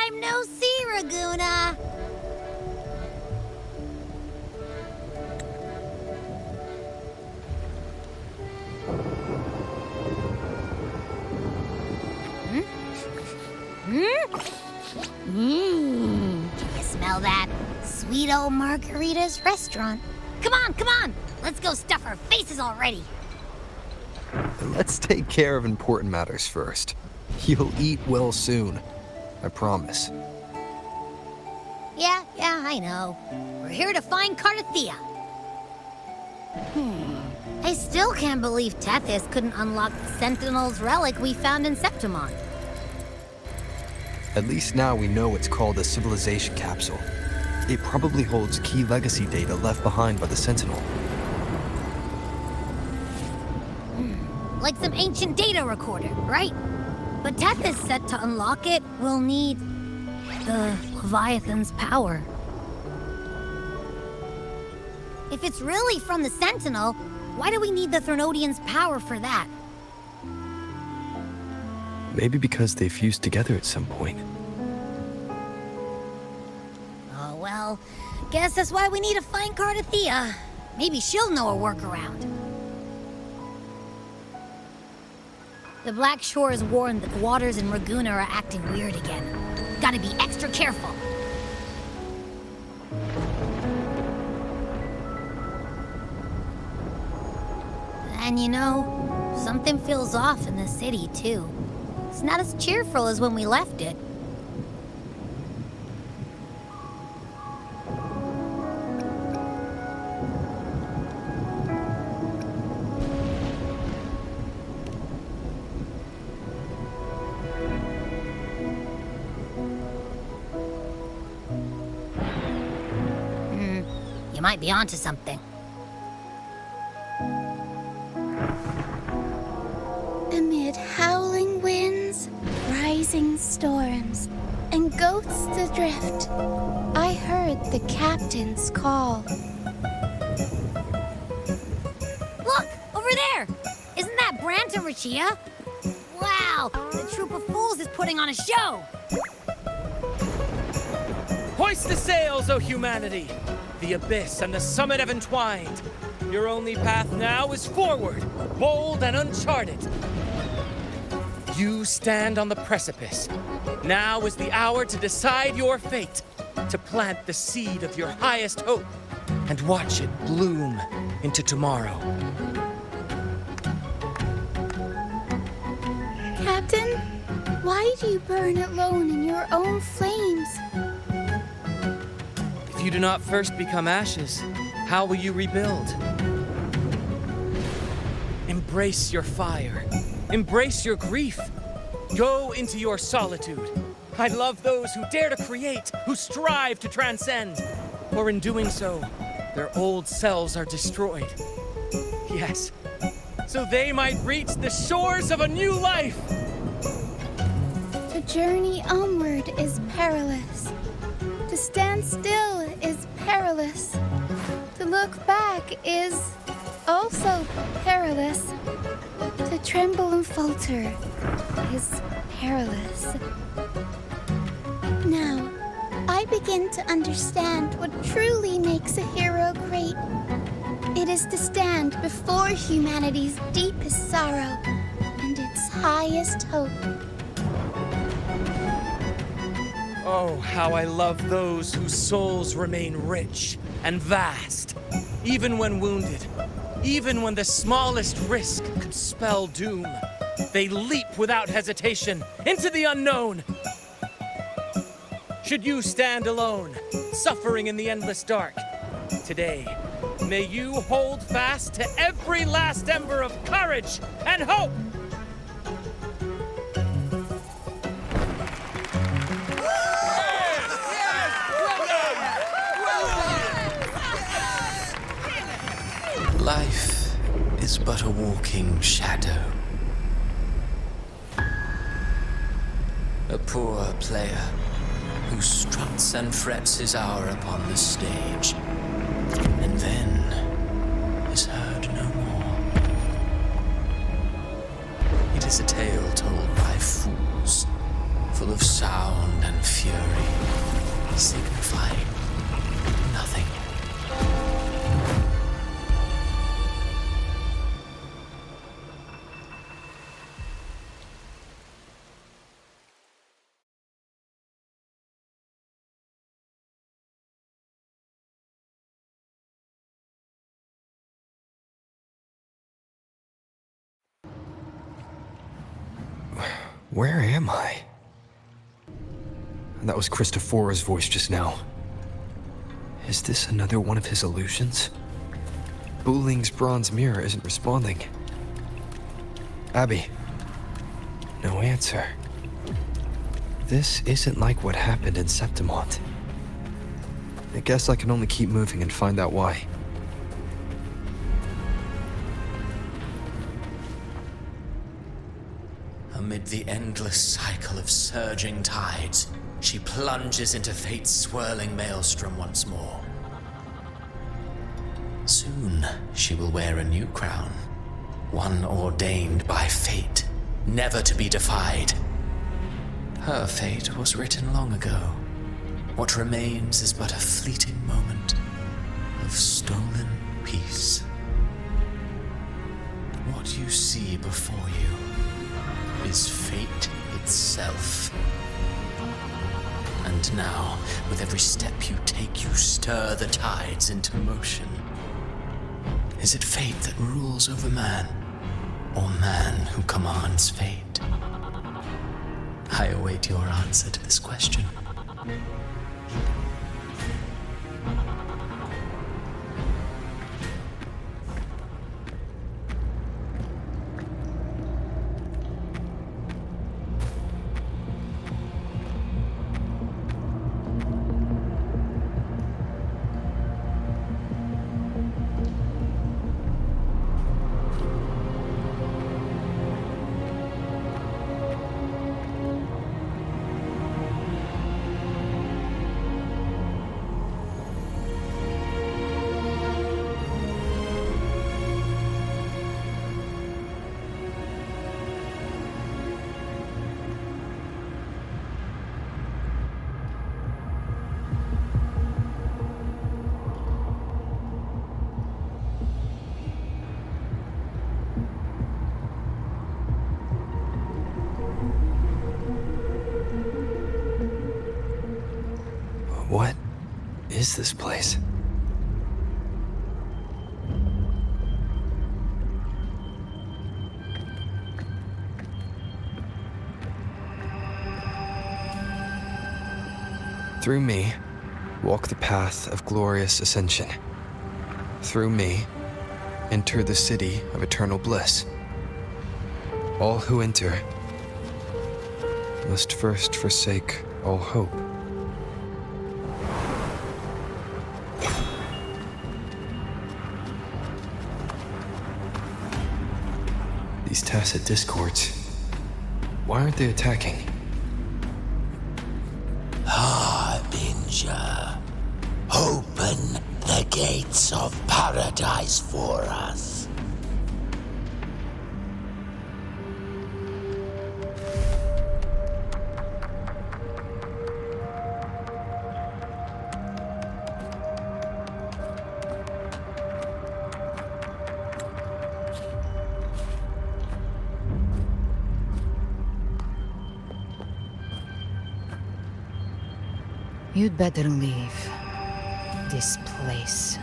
time no see, Raguna. Can you smell that? Sweet old Margarita's restaurant. Come on! Let's go stuff our faces already. Let's take care of important matters first. You'll eat well soon. I promise. Yeah, I know. We're here to find Cardathea. I still can't believe Tethys couldn't unlock the Sentinel's relic we found in Septimon. At least now we know it's called a civilization capsule. It probably holds key legacy data left behind by the Sentinel. Like some ancient data recorder, right? But Tethys said to unlock it, we'll need the Leviathan's power. If it's really from the Sentinel, why do we need the Threnodian's power for that? Maybe because they fused together at some point. Oh, well, guess that's why we need to find Cardathea. Maybe she'll know a workaround. The Black Shores warned that the waters in Raguna are acting weird again. Gotta be extra careful. And you know, something feels off in the city, too. It's not as cheerful as when we left it. You might be onto something. Amid howling winds, rising storms, and ghosts adrift, I heard the captain's call. Look! Over there! Isn't that Brant and Rachia? Wow! The troop of fools is putting on a show! Hoist the sails, O humanity! The abyss and the summit have entwined. Your only path now is forward, bold and uncharted. You stand on the precipice. Now is the hour to decide your fate, to plant the seed of your highest hope, and watch it bloom into tomorrow. Captain, why do you burn alone in your own flames? If you do not first become ashes, how will you rebuild? Embrace your fire. Embrace your grief. Go into your solitude. I love those who dare to create, who strive to transcend. For in doing so, their old selves are destroyed. Yes, so they might reach the shores of a new life. To journey onward is perilous. To stand still is perilous. To look back is also perilous. To tremble and falter is perilous. Now, I begin to understand what truly makes a hero great. It is to stand before humanity's deepest sorrow and its highest hope. Oh, how I love those whose souls remain rich and vast, even when wounded, even when the smallest risk could spell doom. They leap without hesitation into the unknown. Should you stand alone, suffering in the endless dark, today, may you hold fast to every last ember of courage and hope. Life is but a walking shadow. A poor player who struts and frets his hour upon the stage, and then is heard no more. It is a tale told by fools, full of sound and fury. Where am I? That was Christophora's voice just now. Is this another one of his illusions? Buling's bronze mirror isn't responding. Abby. No answer. This isn't like what happened in Septimont. I guess I can only keep moving and find out why. Amid the endless cycle of surging tides, she plunges into fate's swirling maelstrom once more. Soon, she will wear a new crown, one ordained by fate, never to be defied. Her fate was written long ago. What remains is but a fleeting moment of stolen peace. What you see before you is fate itself. And now, with every step you take, you stir the tides into motion. Is it fate that rules over man, or man who commands fate? I await your answer to this question. What is this place? Through me, walk the path of glorious ascension. Through me, enter the city of eternal bliss. All who enter must first forsake all hope. These tacit discords, why aren't they attacking? Harbinger, open the gates of paradise for us. You'd better leave. This place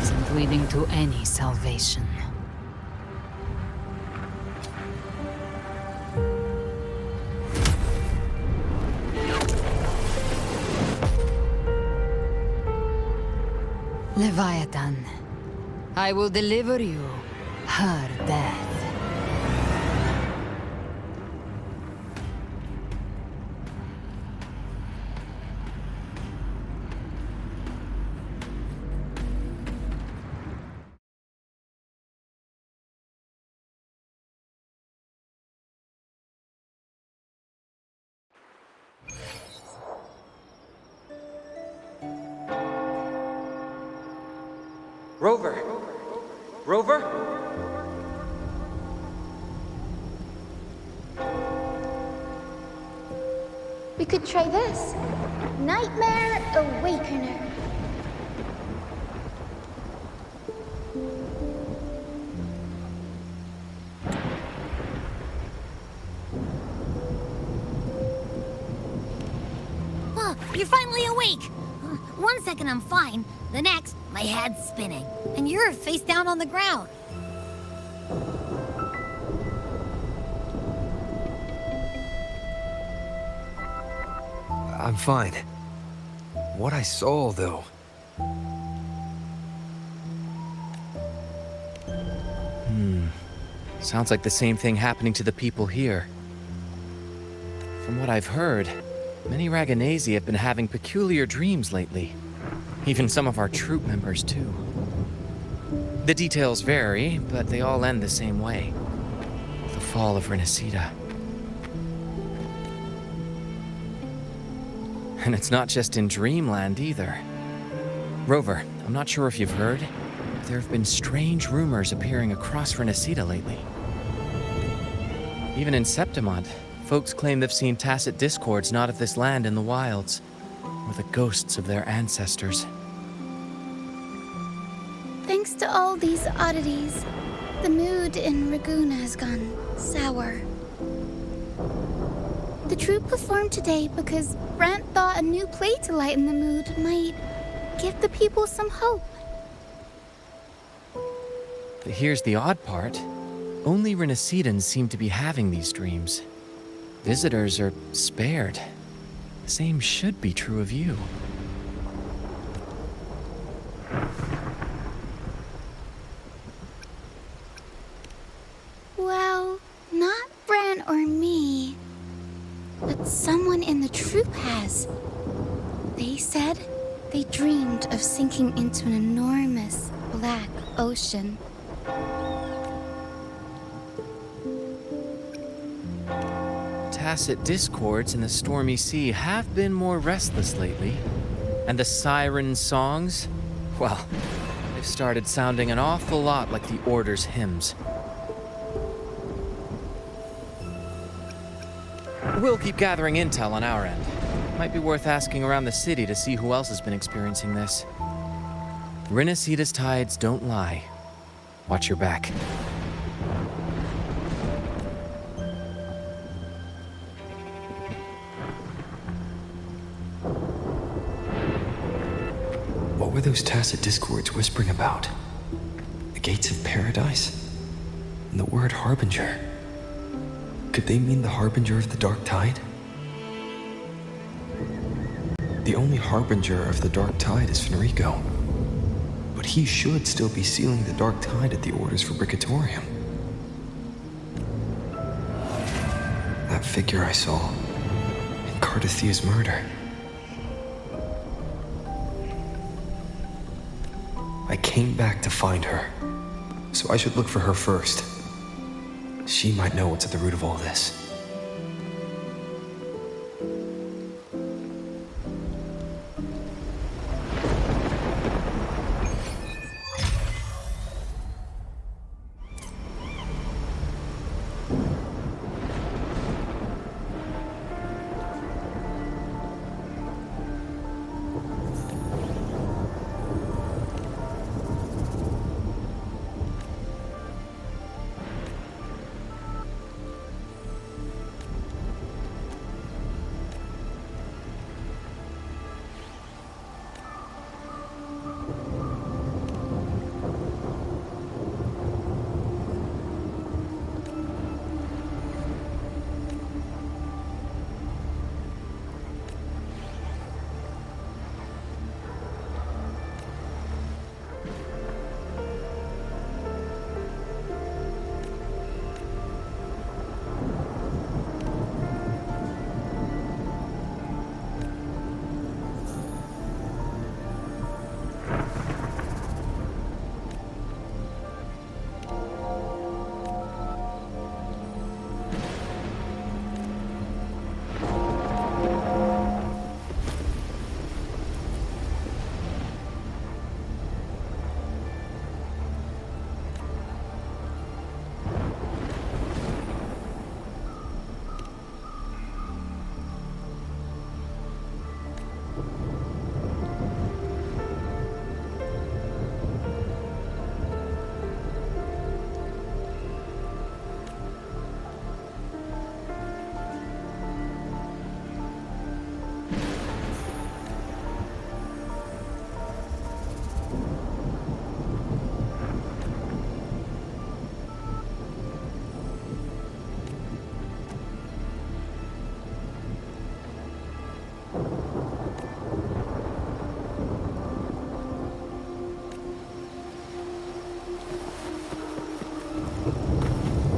isn't leading to any salvation. Leviathan, I will deliver you her death. Rover! Rover? We could try this. Nightmare Awakener. Oh, you're finally awake! 1 second I'm fine, the next, my head's spinning. And you're face down on the ground. I'm fine. What I saw, though. Sounds like the same thing happening to the people here. From what I've heard, many Raganesi have been having peculiar dreams lately. Even some of our troop members, too. The details vary, but they all end the same way. The fall of Rinascita. And it's not just in Dreamland, either. Rover, I'm not sure if you've heard, but there have been strange rumors appearing across Rinascita lately. Even in Septimont, folks claim they've seen tacit discords not of this land in the wilds, or the ghosts of their ancestors. Thanks to all these oddities, the mood in Raguna has gone sour. The troupe performed today because Brant thought a new play to lighten the mood might give the people some hope. But here's the odd part. Only Rinascitans seem to be having these dreams. Visitors are spared. The same should be true of you. Well, not Bran or me, but someone in the troupe has. They said they dreamed of sinking into an enormous black ocean. Tacit discords in the stormy sea have been more restless lately. And the siren songs, well, they've started sounding an awful lot like the Order's hymns. We'll keep gathering intel on our end. Might be worth asking around the city to see who else has been experiencing this. Rinascita's tides don't lie. Watch your back. What were those tacit discords whispering about? The gates of paradise? And the word harbinger? Could they mean the harbinger of the dark tide? The only harbinger of the dark tide is Fenrico. But he should still be sealing the dark tide at the orders for Bricatorium. That figure I saw in Cardathia's murder. I came back to find her, so I should look for her first. She might know what's at the root of all this.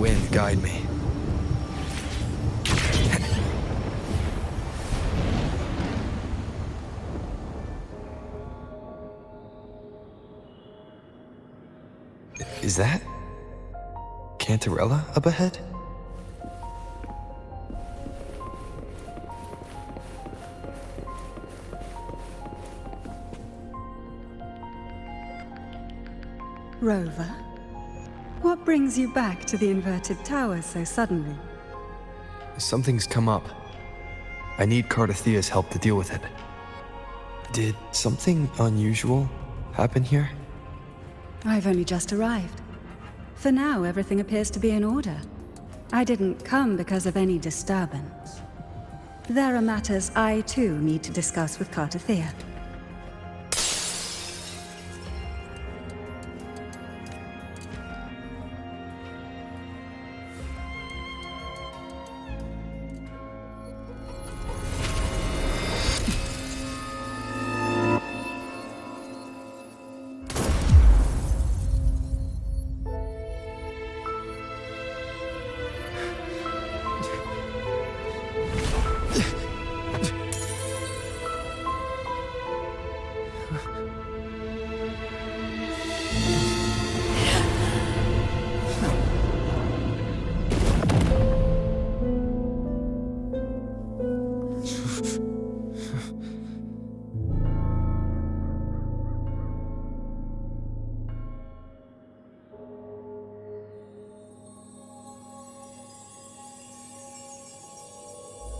wind guide me. Is that Cantarella up ahead? Rover, what brings you back to the inverted tower so suddenly? Something's come up. I need Cardathia's help to deal with it. Did something unusual happen here? I've only just arrived. For now, everything appears to be in order. I didn't come because of any disturbance. There are matters I, too, need to discuss with Cardathia.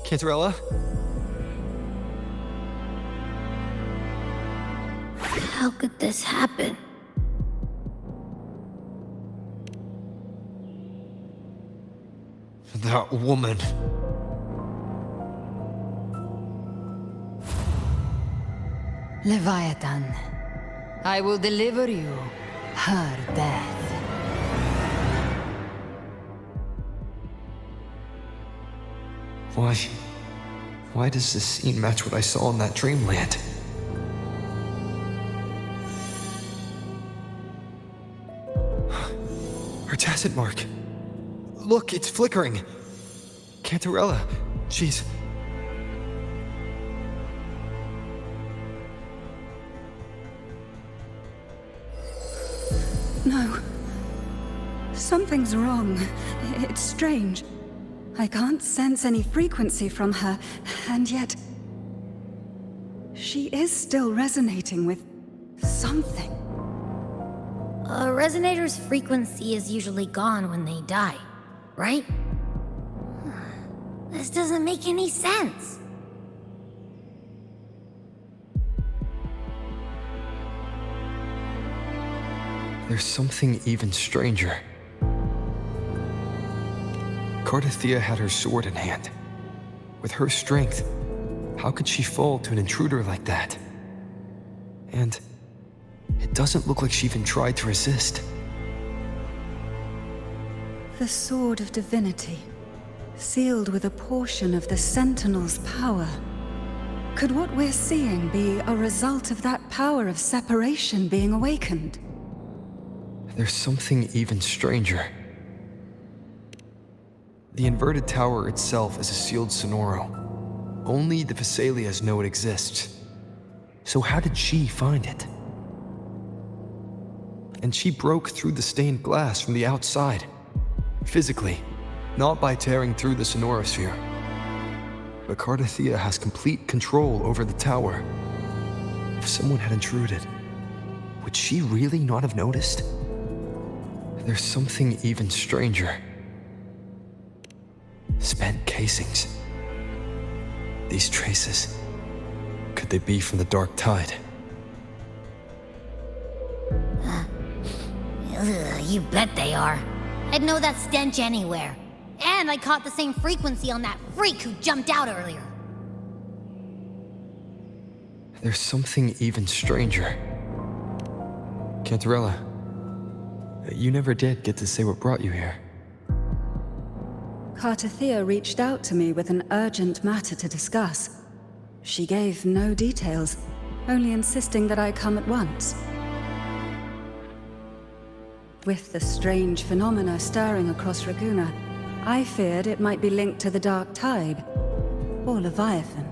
Cantarella? How could this happen? That woman. Leviathan, I will deliver you her death. Why does this scene match what I saw in that dreamland? Her tacit mark. Look, it's flickering. Cantarella, she's... No. Something's wrong. It's strange. I can't sense any frequency from her, and yet... she is still resonating with something. A resonator's frequency is usually gone when they die, right? This doesn't make any sense. There's something even stranger. Cardathia had her sword in hand. With her strength, how could she fall to an intruder like that? And it doesn't look like she even tried to resist. The Sword of Divinity, sealed with a portion of the Sentinel's power. Could what we're seeing be a result of that power of separation being awakened? There's something even stranger. The inverted tower itself is a sealed sonoro. Only the Vesalias know it exists. So how did she find it? And she broke through the stained glass from the outside. Physically, not by tearing through the sonorosphere. But Cardathia has complete control over the tower. If someone had intruded, would she really not have noticed? There's something even stranger. Spent casings. These traces, could they be from the Dark Tide? You bet they are. I'd know that stench anywhere. And I caught the same frequency on that freak who jumped out earlier. There's something even stranger. Cantarella, you never did get to say what brought you here. Cardathia reached out to me with an urgent matter to discuss. She gave no details, only insisting that I come at once. With the strange phenomena stirring across Raguna, I feared it might be linked to the Dark Tide, or Leviathan.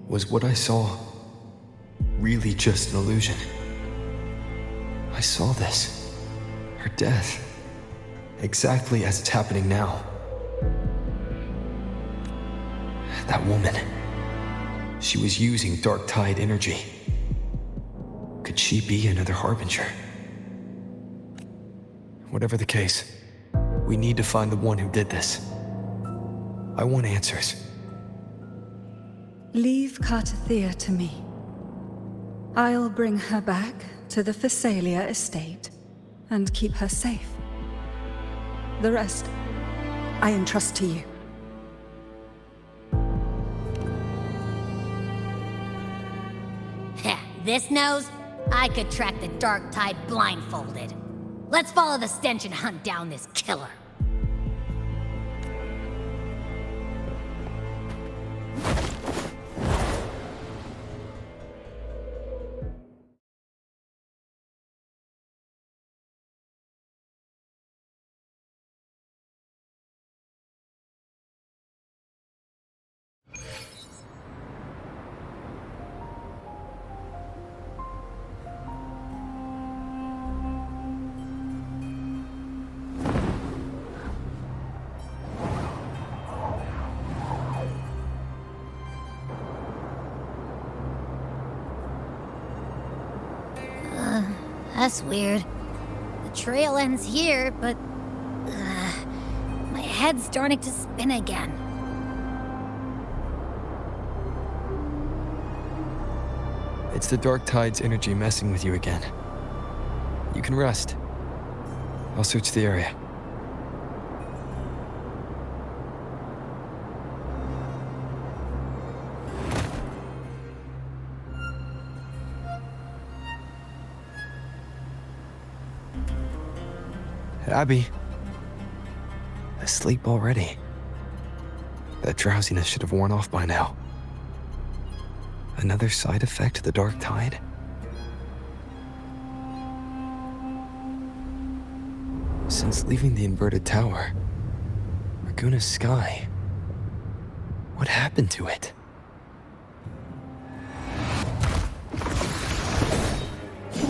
Was what I saw really just an illusion? I saw this. Her death. Exactly as it's happening now. That woman. She was using Dark Tide energy. Could she be another Harbinger? Whatever the case, we need to find the one who did this. I want answers. Leave Cartathea to me. I'll bring her back to the Phasalia estate and keep her safe. The rest, I entrust to you. Heh, this nose? I could track the Dark Tide blindfolded. Let's follow the stench and hunt down this killer. That's weird. The trail ends here, but... my head's starting to spin again. It's the Dark Tide's energy messing with you again. You can rest. I'll search the area. Abby. Asleep already. That drowsiness should have worn off by now. Another side effect of the Dark Tide? Since leaving the inverted tower, Raguna's sky. What happened to it?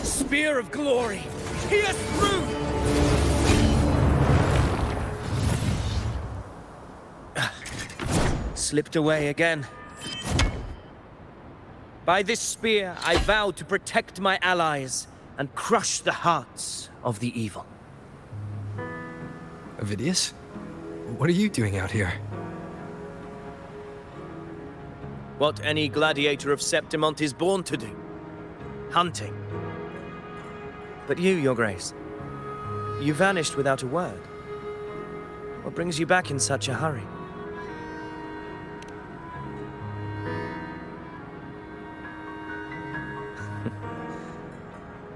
Spear of glory! Pierce through! Slipped away again. By this spear, I vow to protect my allies and crush the hearts of the evil. Avidius? What are you doing out here? What any gladiator of Septimont is born to do. Hunting. But you, Your Grace, you vanished without a word. What brings you back in such a hurry?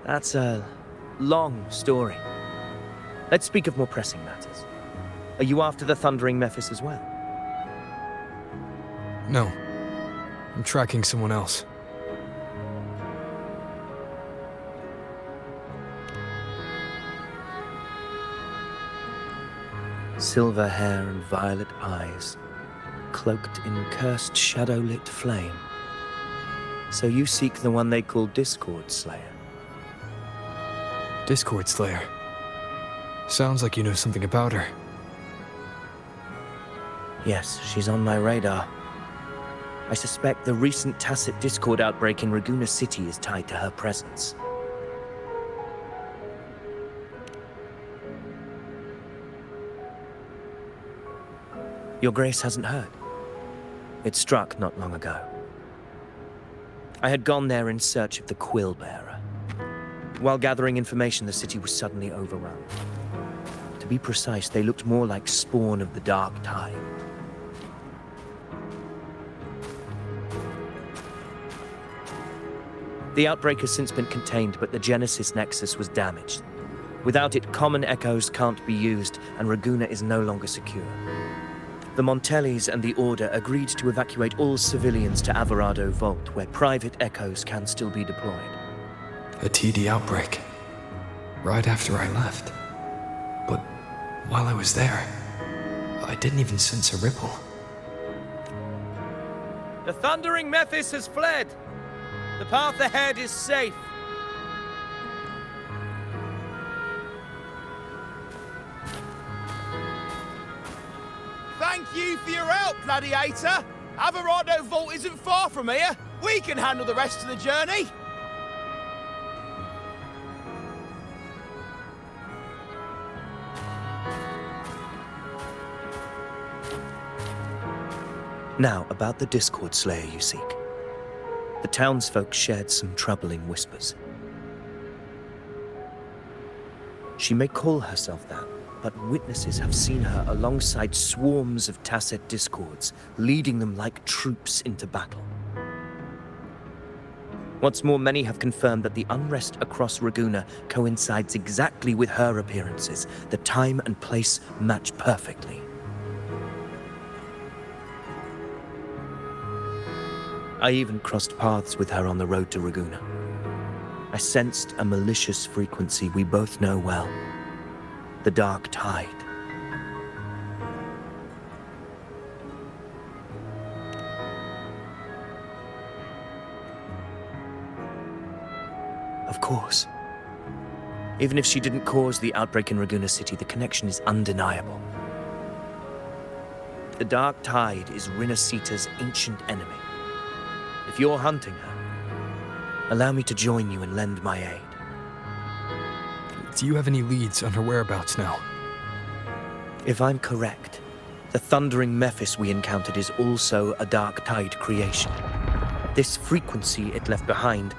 That's a long story. Let's speak of more pressing matters. Are you after the Thundering Mephis as well? No. I'm tracking someone else. Silver hair and violet eyes, cloaked in cursed shadow-lit flame. So you seek the one they call Discord Slayer. Discord Slayer. Sounds like you know something about her. Yes, she's on my radar. I suspect the recent tacit Discord outbreak in Raguna City is tied to her presence. Your Grace hasn't heard. It struck not long ago. I had gone there in search of the Quill Bearer. While gathering information, the city was suddenly overrun. To be precise, they looked more like spawn of the Dark Tide. The outbreak has since been contained, but the Genesis Nexus was damaged. Without it, common echoes can't be used, and Raguna is no longer secure. The Montellis and the Order agreed to evacuate all civilians to Averado Vault, where private echoes can still be deployed. A TD outbreak. right after I left. But while I was there, I didn't even sense a ripple. The thundering Mephis has fled. The path ahead is safe. Thank you for your help, Gladiator. Averado Vault isn't far from here. We can handle the rest of the journey. Now, about the Discord Slayer you seek. The townsfolk shared some troubling whispers. She may call herself that, but witnesses have seen her alongside swarms of Tacet Discords, leading them like troops into battle. What's more, many have confirmed that the unrest across Raguna coincides exactly with her appearances. The time and place match perfectly. I even crossed paths with her on the road to Raguna. I sensed a malicious frequency we both know well. The Dark Tide. Of course. Even if she didn't cause the outbreak in Raguna City, the connection is undeniable. The Dark Tide is Rinascita's ancient enemy. If you're hunting her, allow me to join you and lend my aid. Do you have any leads on her whereabouts now? If I'm correct, the thundering Mephis we encountered is also a Dark Tide creation. This frequency it left behind,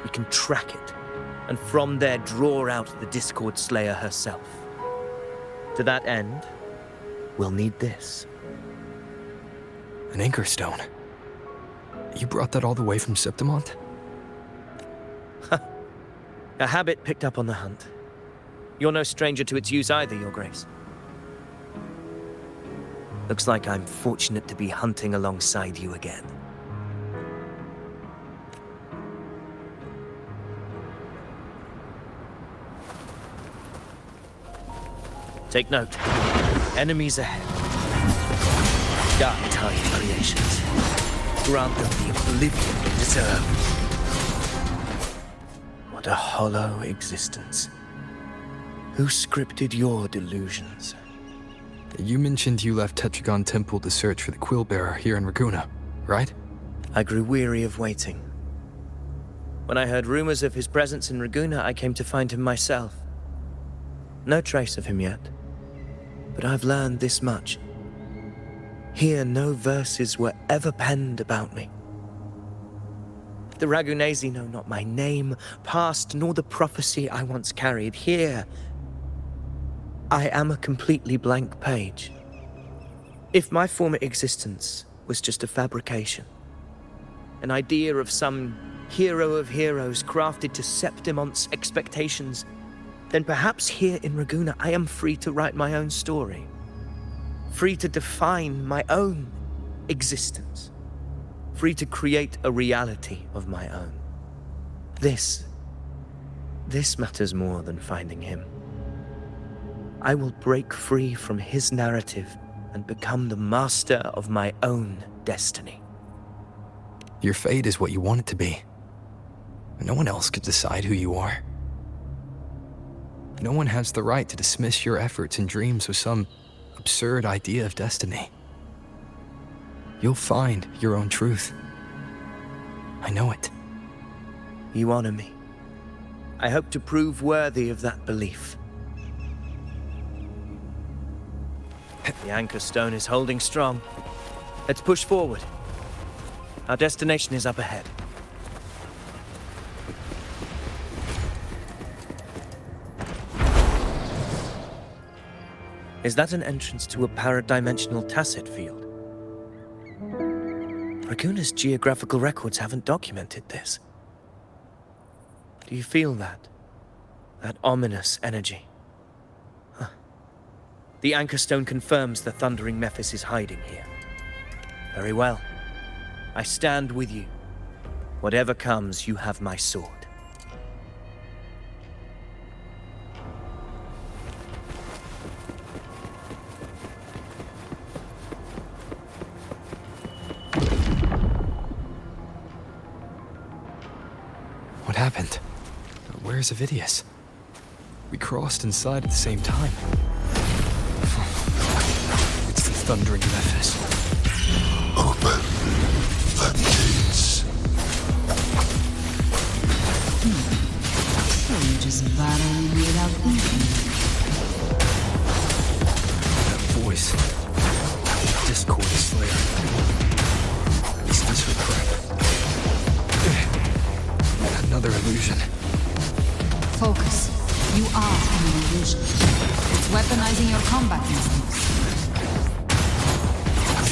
we can track it, and from there draw out the Discord Slayer herself. To that end, we'll need this. An anchor stone. You brought that all the way from Septimont? A habit picked up on the hunt. You're no stranger to its use either, Your Grace. Looks like I'm fortunate to be hunting alongside you again. Take note. Enemies ahead. Dark Tide creations. Grant them the oblivion they deserve. What a hollow existence. Who scripted your delusions? You mentioned you left Tetragon Temple to search for the Quill Bearer here in Raguna, right? I grew weary of waiting. When I heard rumors of his presence in Raguna, I came to find him myself. No trace of him yet, but I've learned this much. Here, no verses were ever penned about me. The Ragunesi know not my name, past, nor the prophecy I once carried. Here, I am a completely blank page. If my former existence was just a fabrication, an idea of some hero of heroes crafted to Septimont's expectations, then perhaps here in Raguna I am free to write my own story. Free to define my own existence. Free to create a reality of my own. This matters more than finding him. I will break free from his narrative and become the master of my own destiny. Your fate is what you want it to be. No one else could decide who you are. No one has the right to dismiss your efforts and dreams with some absurd idea of destiny. You'll find your own truth. I know it. You honor me. I hope to prove worthy of that belief. The anchor stone is holding strong. Let's push forward. Our destination is up ahead. Is that an entrance to a paradimensional Tacet field? Raguna's geographical records haven't documented this. Do you feel that? That ominous energy? Huh. The anchor stone confirms the thundering Mephis is hiding here. Very well. I stand with you. Whatever comes, you have my sword. What happened? Where's Avidius? We crossed inside at the same time. It's the Thundering Mephis. Open the gates. So you just battling without thinking. That voice. Discord Slayer. Is this her crap? Another illusion. Focus. You are an illusion. It's weaponizing your combat instincts.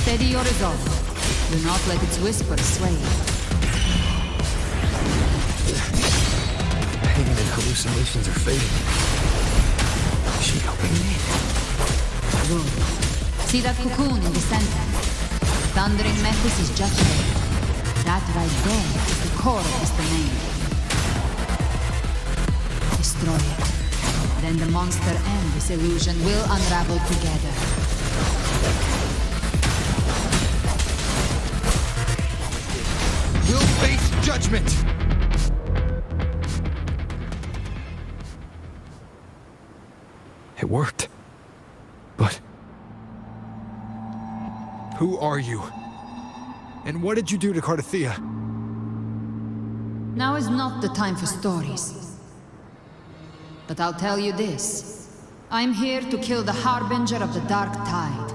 Steady your resolve. Do not let its whisper sway you. Pain and hallucinations are fading. Is she helping me? Good. See that cocoon in the center? Thundering Mephis is just there. That right there is the core of this domain. Destroy it. Then the monster and this illusion will unravel together. We'll face judgment! It worked. But... who are you? And what did you do to Cardathea? Now is not the time for stories. But I'll tell you this. I'm here to kill the Harbinger of the Dark Tide.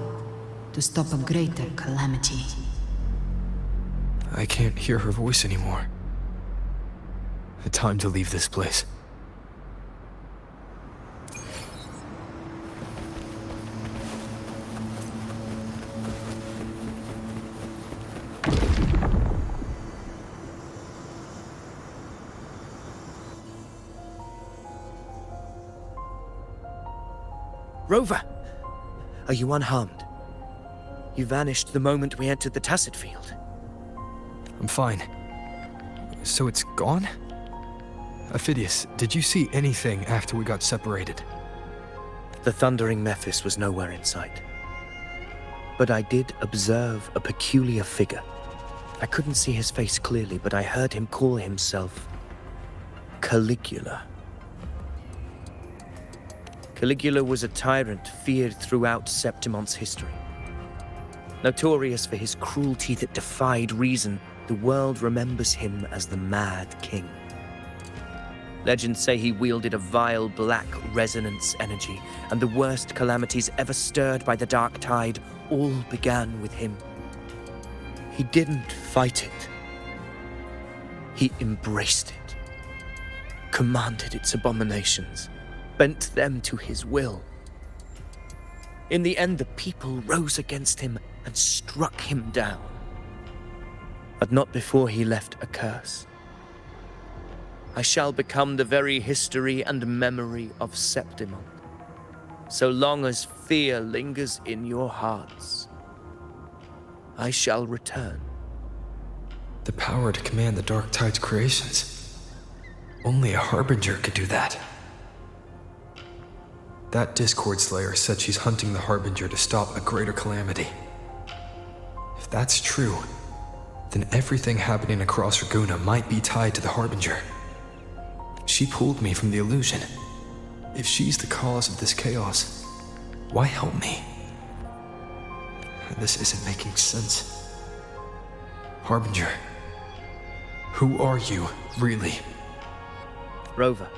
To stop a greater calamity. I can't hear her voice anymore. Time to leave this place. Rover! Are you unharmed? You vanished the moment we entered the Tacit Field. I'm fine. So it's gone? Aphidius, did you see anything after we got separated? The Thundering Mephis was nowhere in sight. But I did observe a peculiar figure. I couldn't see his face clearly, but I heard him call himself Caligula. Caligula was a tyrant feared throughout Septimon's history. Notorious for his cruelty that defied reason, the world remembers him as the Mad King. Legends say he wielded a vile black resonance energy, and the worst calamities ever stirred by the Dark Tide all began with him. He didn't fight it. He embraced it, commanded its abominations, bent them to his will. In the end, the people rose against him and struck him down. But not before he left a curse. I shall become the very history and memory of Septimon. So long as fear lingers in your hearts, I shall return. The power to command the Dark Tide's creations. Only a Harbinger could do that. That Discord Slayer said she's hunting the Harbinger to stop a greater calamity. If that's true, then everything happening across Raguna might be tied to the Harbinger. She pulled me from the illusion. If she's the cause of this chaos, why help me? This isn't making sense. Harbinger, who are you, really? Rover,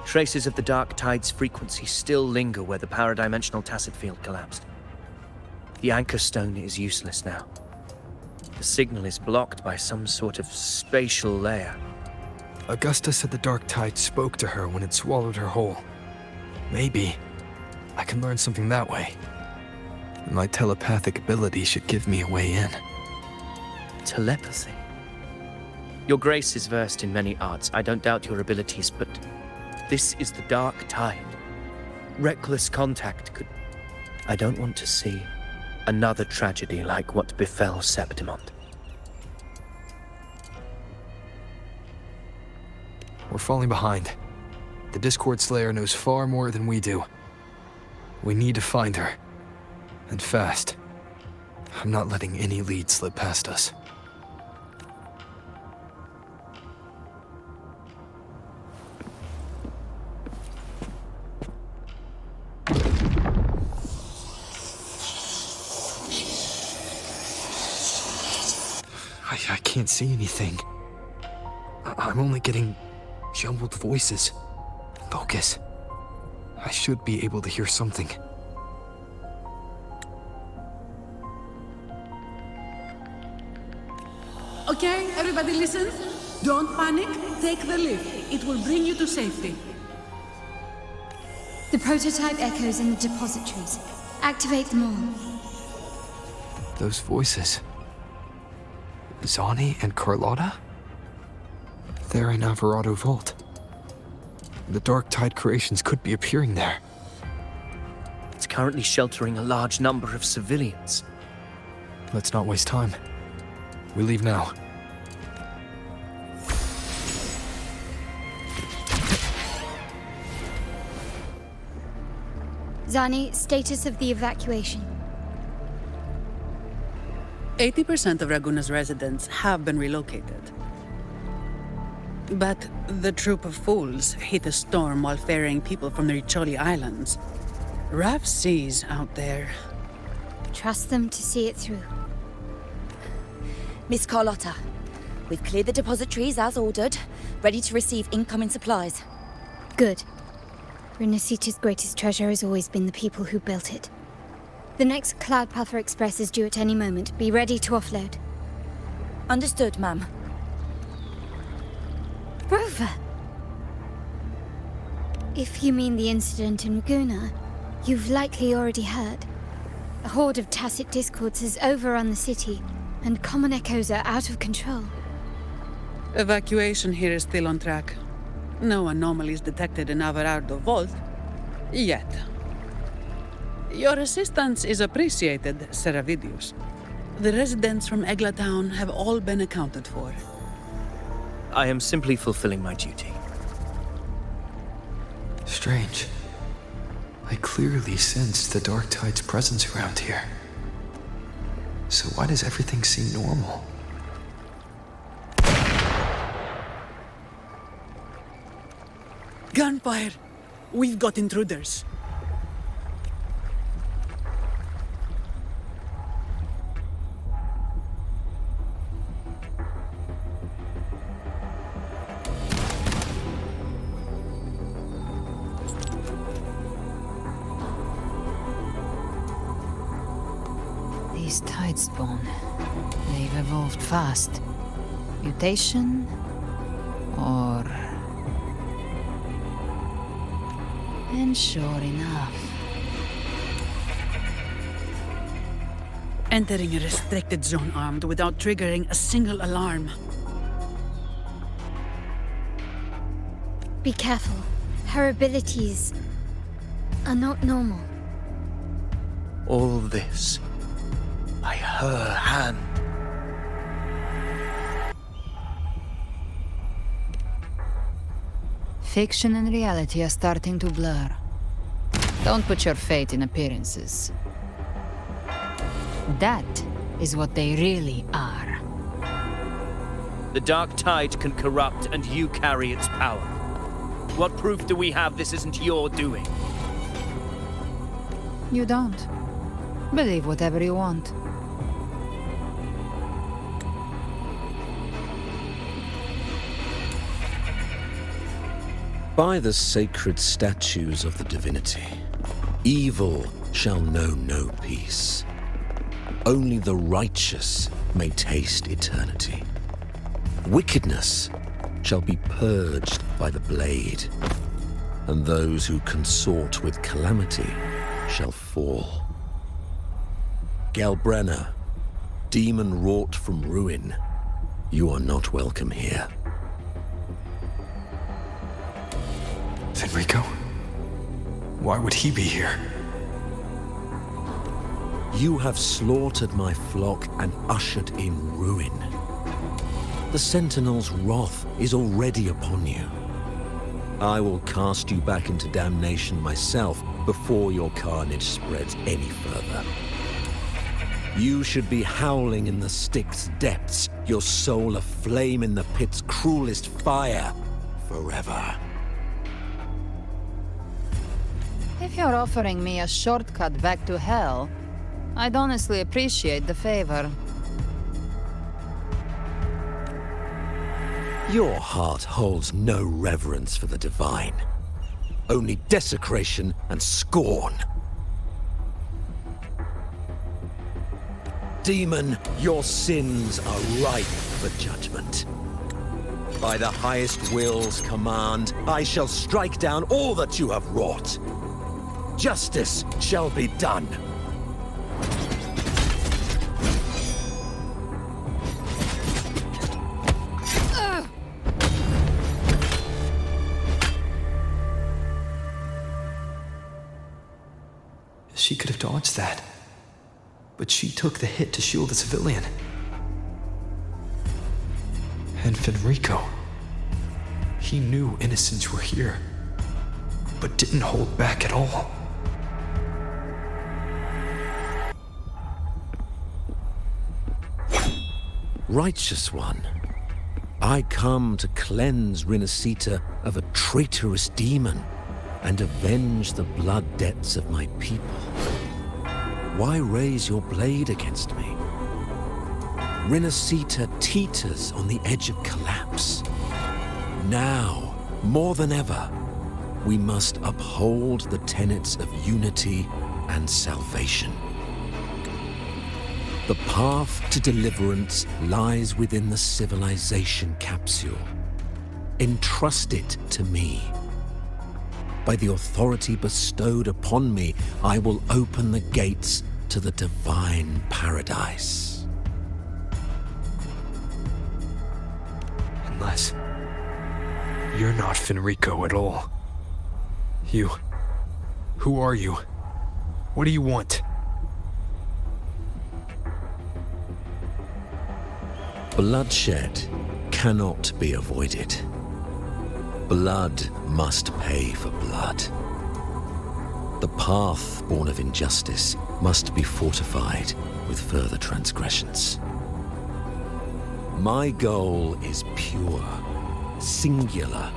traces of the Dark Tide's frequency still linger where the paradimensional Tacit Field collapsed. The Anchor Stone is useless now. The signal is blocked by some sort of spatial layer. Augusta said the Dark Tide spoke to her when it swallowed her whole. Maybe I can learn something that way. My telepathic ability should give me a way in. Telepathy? Your Grace is versed in many arts. I don't doubt your abilities, but this is the Dark Tide. Reckless contact could... I don't want to see another tragedy like what befell Septimon. We're falling behind. The Discord Slayer knows far more than we do. We need to find her. And fast. I'm not letting any lead slip past us. I can't see anything. I'm only getting jumbled voices. Focus. I should be able to hear something. Okay, everybody listen. Don't panic. Take the lift. It will bring you to safety. The prototype echoes in the depositories. Activate them all. Those voices. Zani and Carlotta? They're in Alvarado Vault. The Dark Tide creations could be appearing there. It's currently sheltering a large number of civilians. Let's not waste time. We leave now. Zani, status of the evacuation. 80% of Raguna's residents have been relocated. But the troop of fools hit a storm while ferrying people from the Riccioli Islands. Rough seas out there. Trust them to see it through. Miss Carlotta, we've cleared the depositories as ordered, ready to receive incoming supplies. Good. Rinascita's greatest treasure has always been the people who built it. The next Cloudpather Express is due at any moment. Be ready to offload. Understood, ma'am. Rover! If you mean the incident in Raguna, you've likely already heard. A horde of tacit discords has overrun the city, and common echoes are out of control. Evacuation here is still on track. No anomalies detected in Alvarado Vault. Yet. Your assistance is appreciated, Seravidius. The residents from Egla Town have all been accounted for. I am simply fulfilling my duty. Strange. I clearly sense the Dark Tide's presence around here. So why does everything seem normal? Gunfire! We've got intruders. These Tidespawn, they've evolved fast. Mutation? Or... And sure enough... Entering a restricted zone armed without triggering a single alarm. Be careful. Her abilities are not normal. All this by her hand. Fiction and reality are starting to blur. Don't put your faith in appearances. That is what they really are. The Dark Tide can corrupt, and you carry its power. What proof do we have this isn't your doing? You don't. Believe whatever you want. By the sacred statues of the divinity, evil shall know no peace. Only the righteous may taste eternity. Wickedness shall be purged by the blade, and those who consort with calamity shall fall. Galbrenna, demon wrought from ruin, you are not welcome here. Enrico? Why would he be here? You have slaughtered my flock and ushered in ruin. The Sentinel's wrath is already upon you. I will cast you back into damnation myself before your carnage spreads any further. You should be howling in the Styx's depths, your soul aflame in the pit's cruelest fire, forever. If you're offering me a shortcut back to hell, I'd honestly appreciate the favor. Your heart holds no reverence for the divine. Only desecration and scorn. Demon, your sins are ripe for judgment. By the highest will's command, I shall strike down all that you have wrought. Justice shall be done. She could have dodged that. But she took the hit to shield a civilian. And Fenrico. He knew innocents were here, but didn't hold back at all. Righteous One, I come to cleanse Rinascita of a traitorous demon and avenge the blood debts of my people. Why raise your blade against me? Rinascita teeters on the edge of collapse. Now, more than ever, we must uphold the tenets of unity and salvation. The path to deliverance lies within the civilization capsule. Entrust it to me. By the authority bestowed upon me, I will open the gates to the divine paradise. Unless you're not Fenrico at all. Who are you? What do you want? Bloodshed cannot be avoided. Blood must pay for blood. The path born of injustice must be fortified with further transgressions. My goal is pure, singular.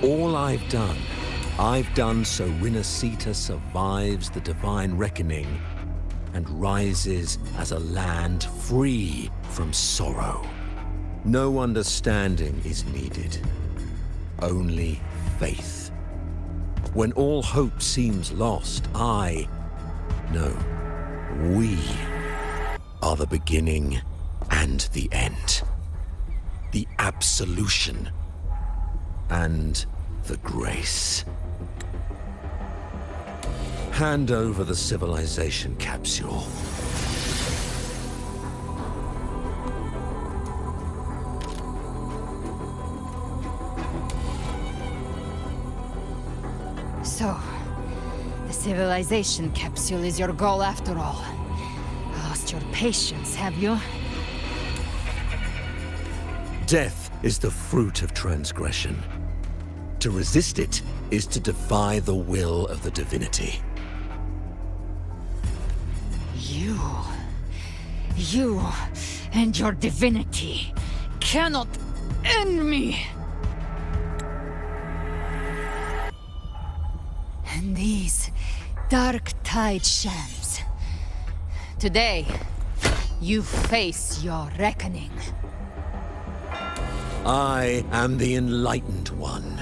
All I've done so Rinascita survives the divine reckoning and rises as a land free from sorrow. No understanding is needed. Only faith. When all hope seems lost, we are the beginning and the end. The absolution and the grace. Hand over the civilization capsule. So, the civilization capsule is your goal after all. Lost your patience, have you? Death is the fruit of transgression. To resist it is to defy the will of the divinity. You and your divinity cannot end me! And these dark tide shams. Today, you face your reckoning. I am the Enlightened One,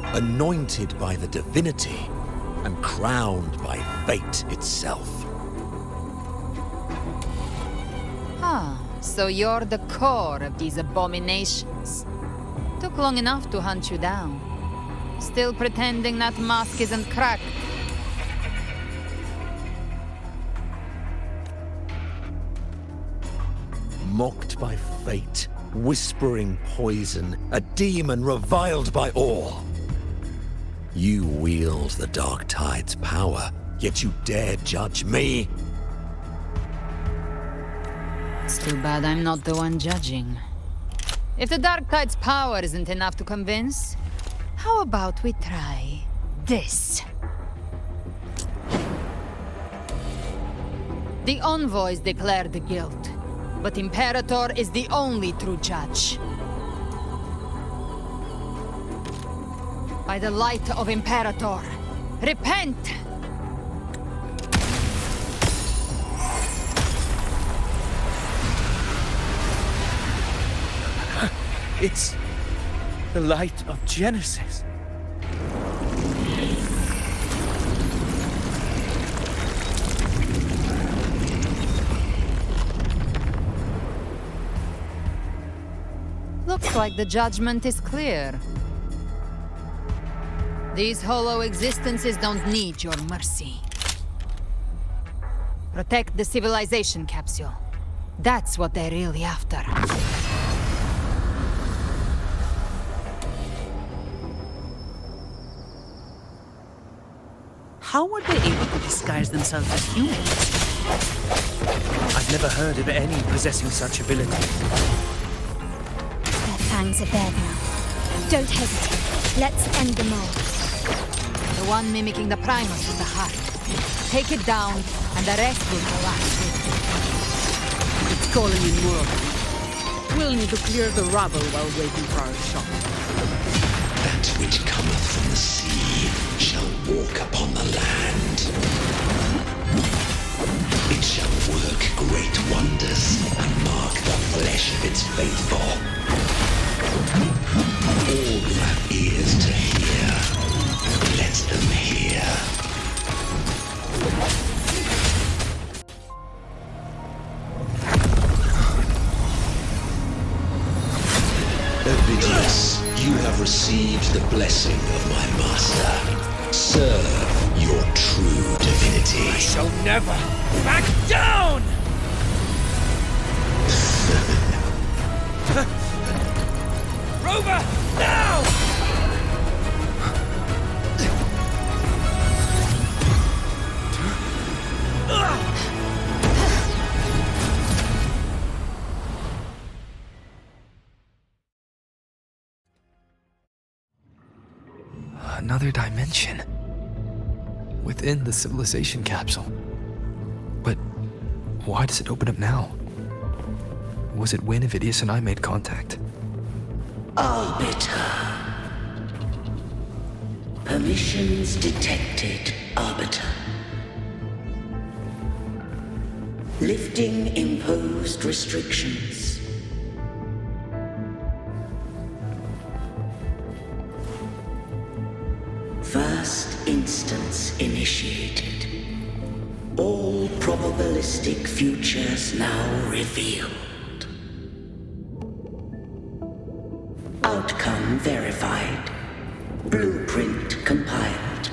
anointed by the divinity and crowned by fate itself. So you're the core of these abominations. Took long enough to hunt you down. Still pretending that mask isn't cracked. Mocked by fate, whispering poison, a demon reviled by all. You wield the Dark Tide's power, yet you dare judge me? It's too bad I'm not the one judging. If the Dark Tide's power isn't enough to convince, How about we try this? The envoys declared the guilt, but Imperator is the only true judge. By the light of Imperator, repent! It's the light of Genesis. Looks like the judgment is clear. These hollow existences don't need your mercy. Protect the civilization capsule. That's what they're really after. How were they able to disguise themselves as humans? I've never heard of any possessing such ability. Their fangs are bared now. Don't hesitate. Let's end them all. The one mimicking the Primus with the heart. Take it down, and the rest will collapse with it. It's calling in more of them. We'll need to clear the rubble while waiting for our shot. That which cometh from the sea shall walk upon the land. It shall work great wonders and mark the flesh of its faithful. All who have ears to hear, let them hear. Ovidius, you have received the blessing of my master. Serve your true divinity. I shall never back down! Rover, now! Another dimension. Within the civilization capsule. But why does it open up now? Was it when Ovidius and I made contact? Arbiter. Permissions detected, Arbiter. Lifting imposed restrictions. First instance initiated. All probabilistic futures now revealed. Outcome verified. Blueprint compiled.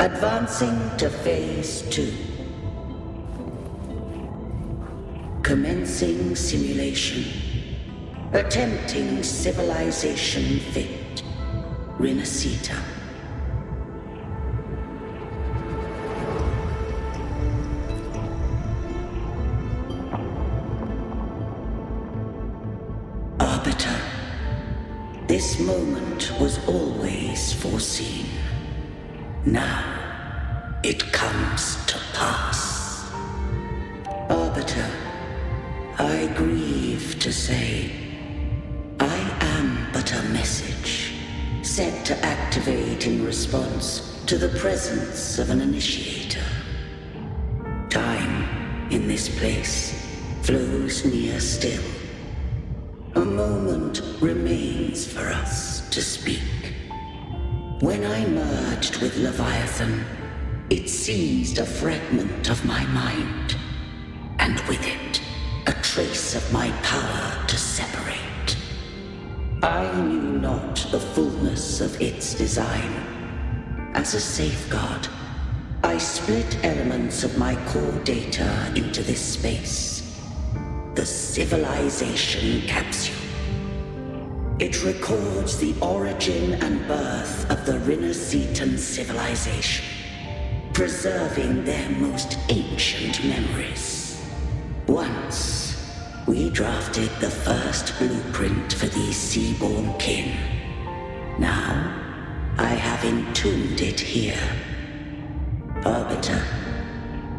Advancing to Phase 2. Commencing simulation. Attempting civilization fit. Rinascita. Arbiter. This moment was always foreseen. Now, it comes to pass. Arbiter, I grieve to say, I am but a message, set to activate in response to the presence of an initiator. Time, in this place, flows near still. A moment remains for us to speak. When I merged with Leviathan, it seized a fragment of my mind, and with it, a trace of my power to separate. I knew not the fullness of its design. As a safeguard, I split elements of my core data into this space. The civilization capsule. It records the origin and birth of the Rinascitan civilization, preserving their most ancient memories. Once, we drafted the first blueprint for these seaborn kin. Now, entombed it here. Arbiter,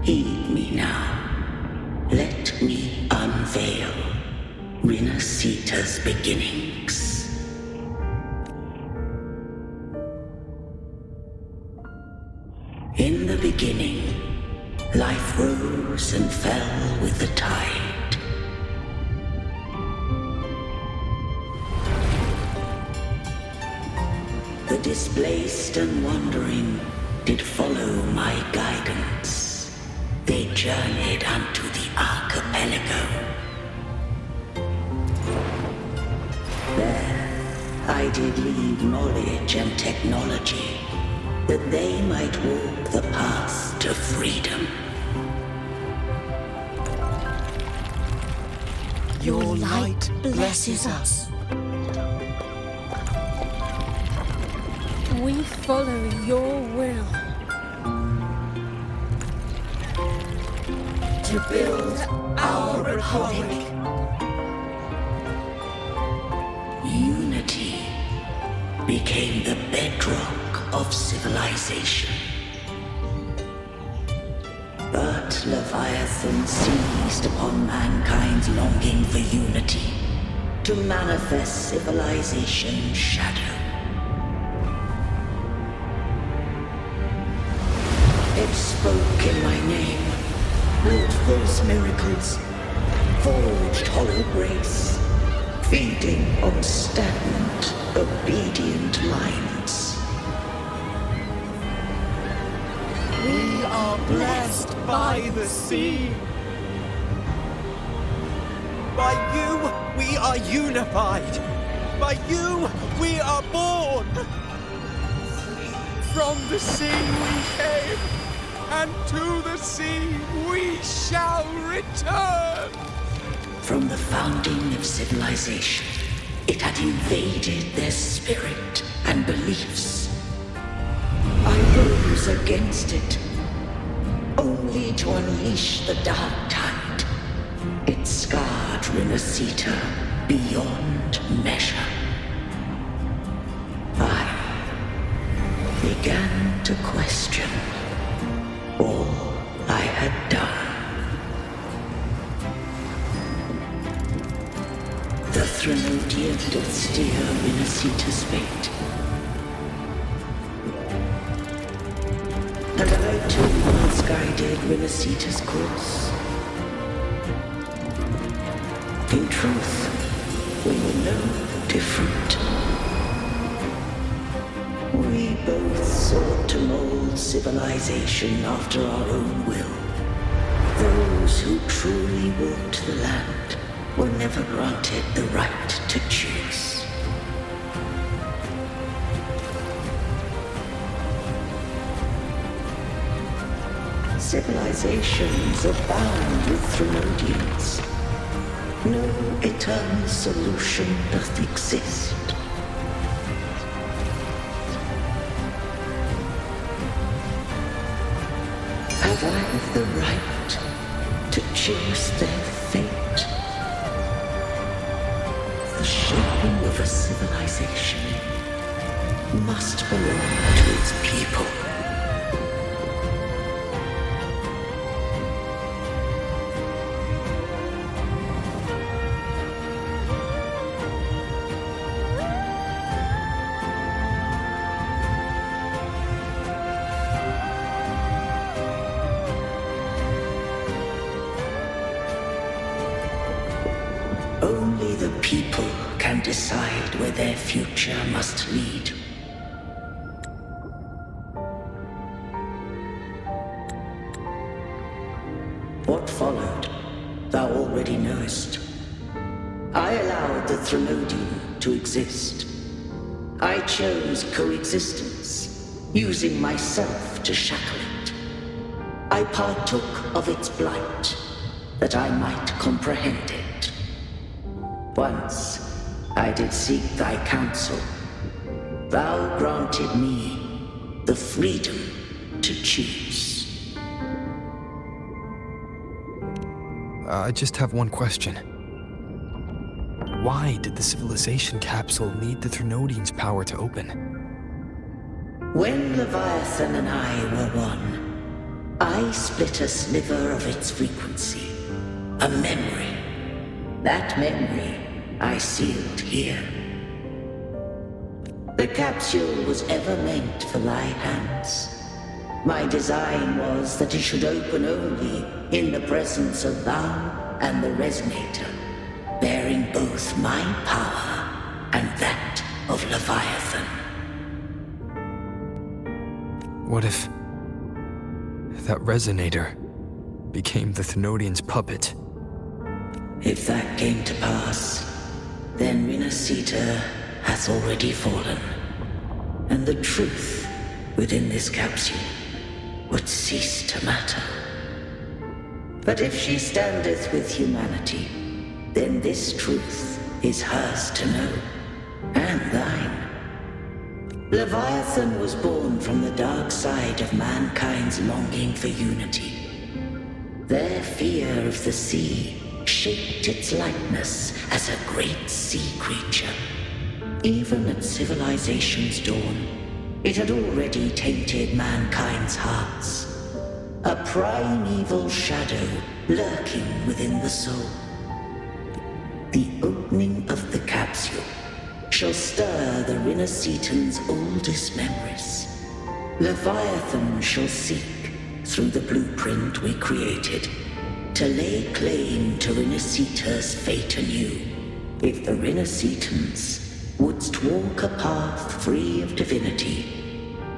heed me now. Let me unveil Rinascita's beginnings. In the beginning, life rose and fell with the tide. The displaced and wandering did follow my guidance. They journeyed unto the archipelago. There, I did leave knowledge and technology, that they might walk the path to freedom. Your light blesses us. We follow your will. To build our republic. Unity became the bedrock of civilization. But Leviathan seized upon mankind's longing for unity to manifest civilization's shadow. It spoke in my name, wrought false miracles, forged hollow grace, feeding on stagnant, obedient minds. We are blessed by the sea. By you, we are unified. By you, we are born. From the sea we came, and to the sea we shall return. From the founding of civilization, it had invaded their spirit and beliefs. I rose against it, only to unleash the dark tide. It scarred Rinascita beyond measure. I began to question all I had done. The Threnodian did steer Rinascita's fate. And I too once guided Rinascita's course. In truth, we were no different. We both sought to mold civilization after our own will. Those who truly walked the land were never granted the right to choose. Civilizations abound with Threnodians. No eternal solution doth exist. Have I the right to choose their fate? The shaping of a civilization must belong to its people. Only the people can decide where their future must lead. What followed, thou already knowest. I allowed the Threnodian to exist. I chose coexistence, using myself to shackle it. I partook of its blight, that I might comprehend it. Once I did seek thy counsel. Thou granted me the freedom to choose. I just have one question. Why did the civilization capsule need the Threnodian's power to open? When Leviathan and I were one, I split a sliver of its frequency. A memory. That memory I sealed here. The capsule was ever meant for my hands. My design was that it should open only in the presence of thou and the Resonator, bearing both my power and that of Leviathan. What if that Resonator became the Thenodian's puppet? If that came to pass, then Rinascita has already fallen, and the truth within this capsule would cease to matter. But if she standeth with humanity, then this truth is hers to know, and thine. Leviathan was born from the dark side of mankind's longing for unity. Their fear of the sea shaped its likeness as a great sea creature. Even at civilization's dawn, it had already tainted mankind's hearts. A primeval shadow lurking within the soul. The opening of the capsule shall stir the Rinascitan's oldest memories. Leviathan shall seek, through the blueprint we created, to lay claim to Rinascita's fate anew. If the Rinascitans wouldst walk a path free of divinity,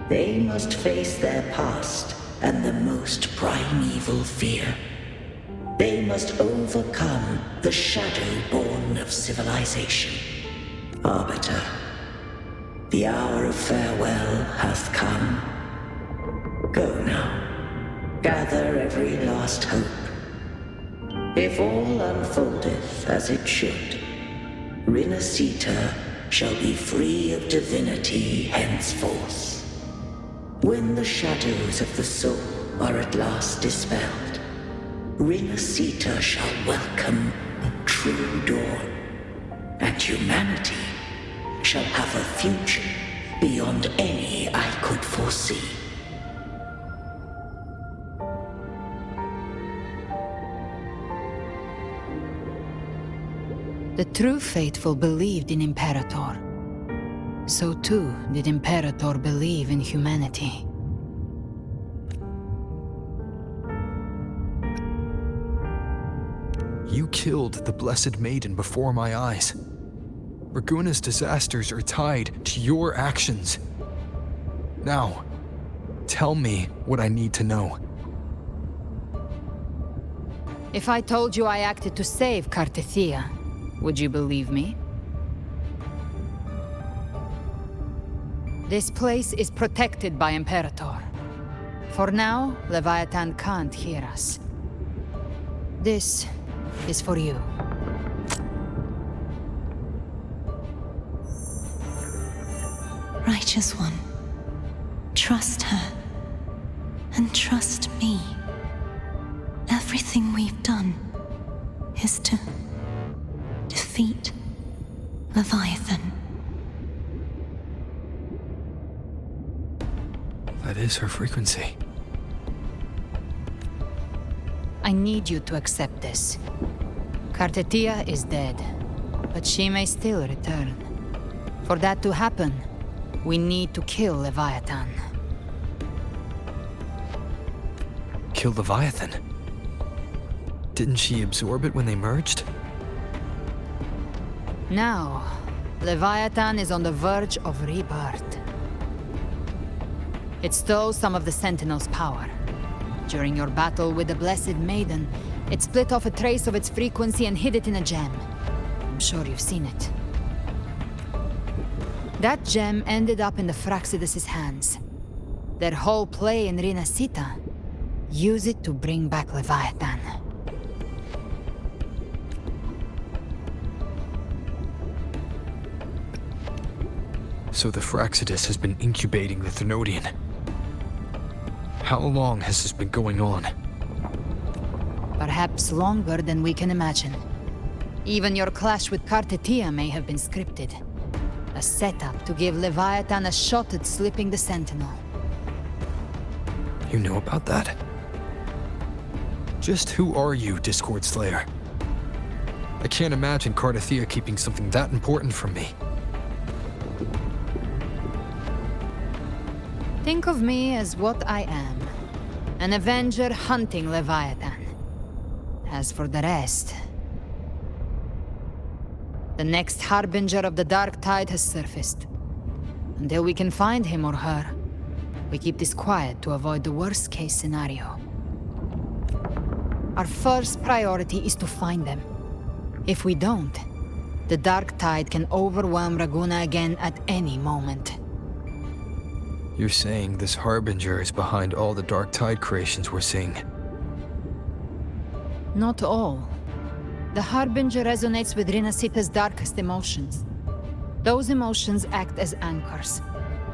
they must face their past and the most primeval fear. They must overcome the shadow born of civilization. Arbiter, the hour of farewell hath come. Go now, gather every last hope. If all unfoldeth as it should, Rinascita shall be free of divinity henceforth. When the shadows of the soul are at last dispelled, Rinascita shall welcome a true dawn, and humanity shall have a future beyond any I could foresee. The true faithful believed in Imperator. So too did Imperator believe in humanity. You killed the Blessed Maiden before my eyes. Raguna's disasters are tied to your actions. Now, tell me what I need to know. If I told you I acted to save Cartethia, would you believe me? This place is protected by Imperator. For now, Leviathan can't hear us. This is for you. Righteous One, trust her, and trust me. Everything we've done is to defeat Leviathan. That is her frequency. I need you to accept this. Cartethia is dead, but she may still return. For that to happen, we need to kill Leviathan. Kill Leviathan? Didn't she absorb it when they merged? Now, Leviathan is on the verge of rebirth. It stole some of the Sentinel's power. During your battle with the Blessed Maiden, it split off a trace of its frequency and hid it in a gem. I'm sure you've seen it. That gem ended up in the Fraxidus' hands. Their whole play in Rinascita, use it to bring back Leviathan. So the Fraxidus has been incubating the Thenodian. How long has this been going on? Perhaps longer than we can imagine. Even your clash with Cartethia may have been scripted. A setup to give Leviathan a shot at slipping the Sentinel. You know about that? Just who are you, Discord Slayer? I can't imagine Cardathia keeping something that important from me. Think of me as what I am. An Avenger hunting Leviathan. As for the rest... The next Harbinger of the Dark Tide has surfaced. Until we can find him or her, we keep this quiet to avoid the worst-case scenario. Our first priority is to find them. If we don't, the Dark Tide can overwhelm Raguna again at any moment. You're saying this Harbinger is behind all the Dark Tide creations we're seeing? Not all. The Harbinger resonates with Rinascita's darkest emotions. Those emotions act as anchors,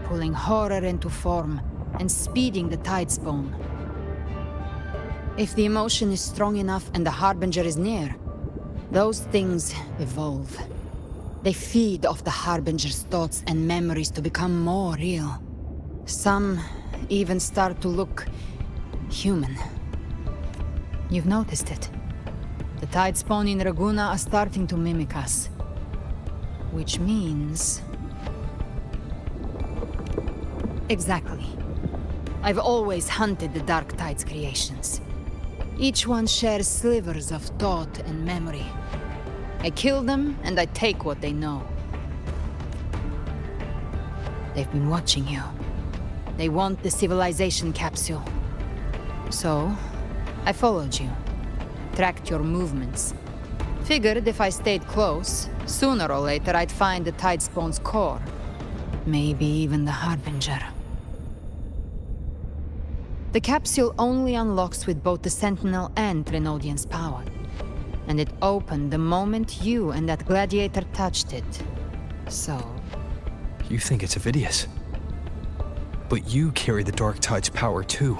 pulling horror into form and speeding the Tidespawn. If the emotion is strong enough and the Harbinger is near, those things evolve. They feed off the Harbinger's thoughts and memories to become more real. Some even start to look human. You've noticed it. The Tidespawn in Raguna are starting to mimic us. Which means... Exactly. I've always hunted the Dark Tide's creations. Each one shares slivers of thought and memory. I kill them, and I take what they know. They've been watching you. They want the civilization capsule. So, I followed you. Tracked your movements. Figured if I stayed close, sooner or later I'd find the Tidespawn's core. Maybe even the Harbinger. The capsule only unlocks with both the Sentinel and Trinodian's power. And it opened the moment you and that gladiator touched it. So... You think it's Avidius. But you carry the Dark Tide's power too.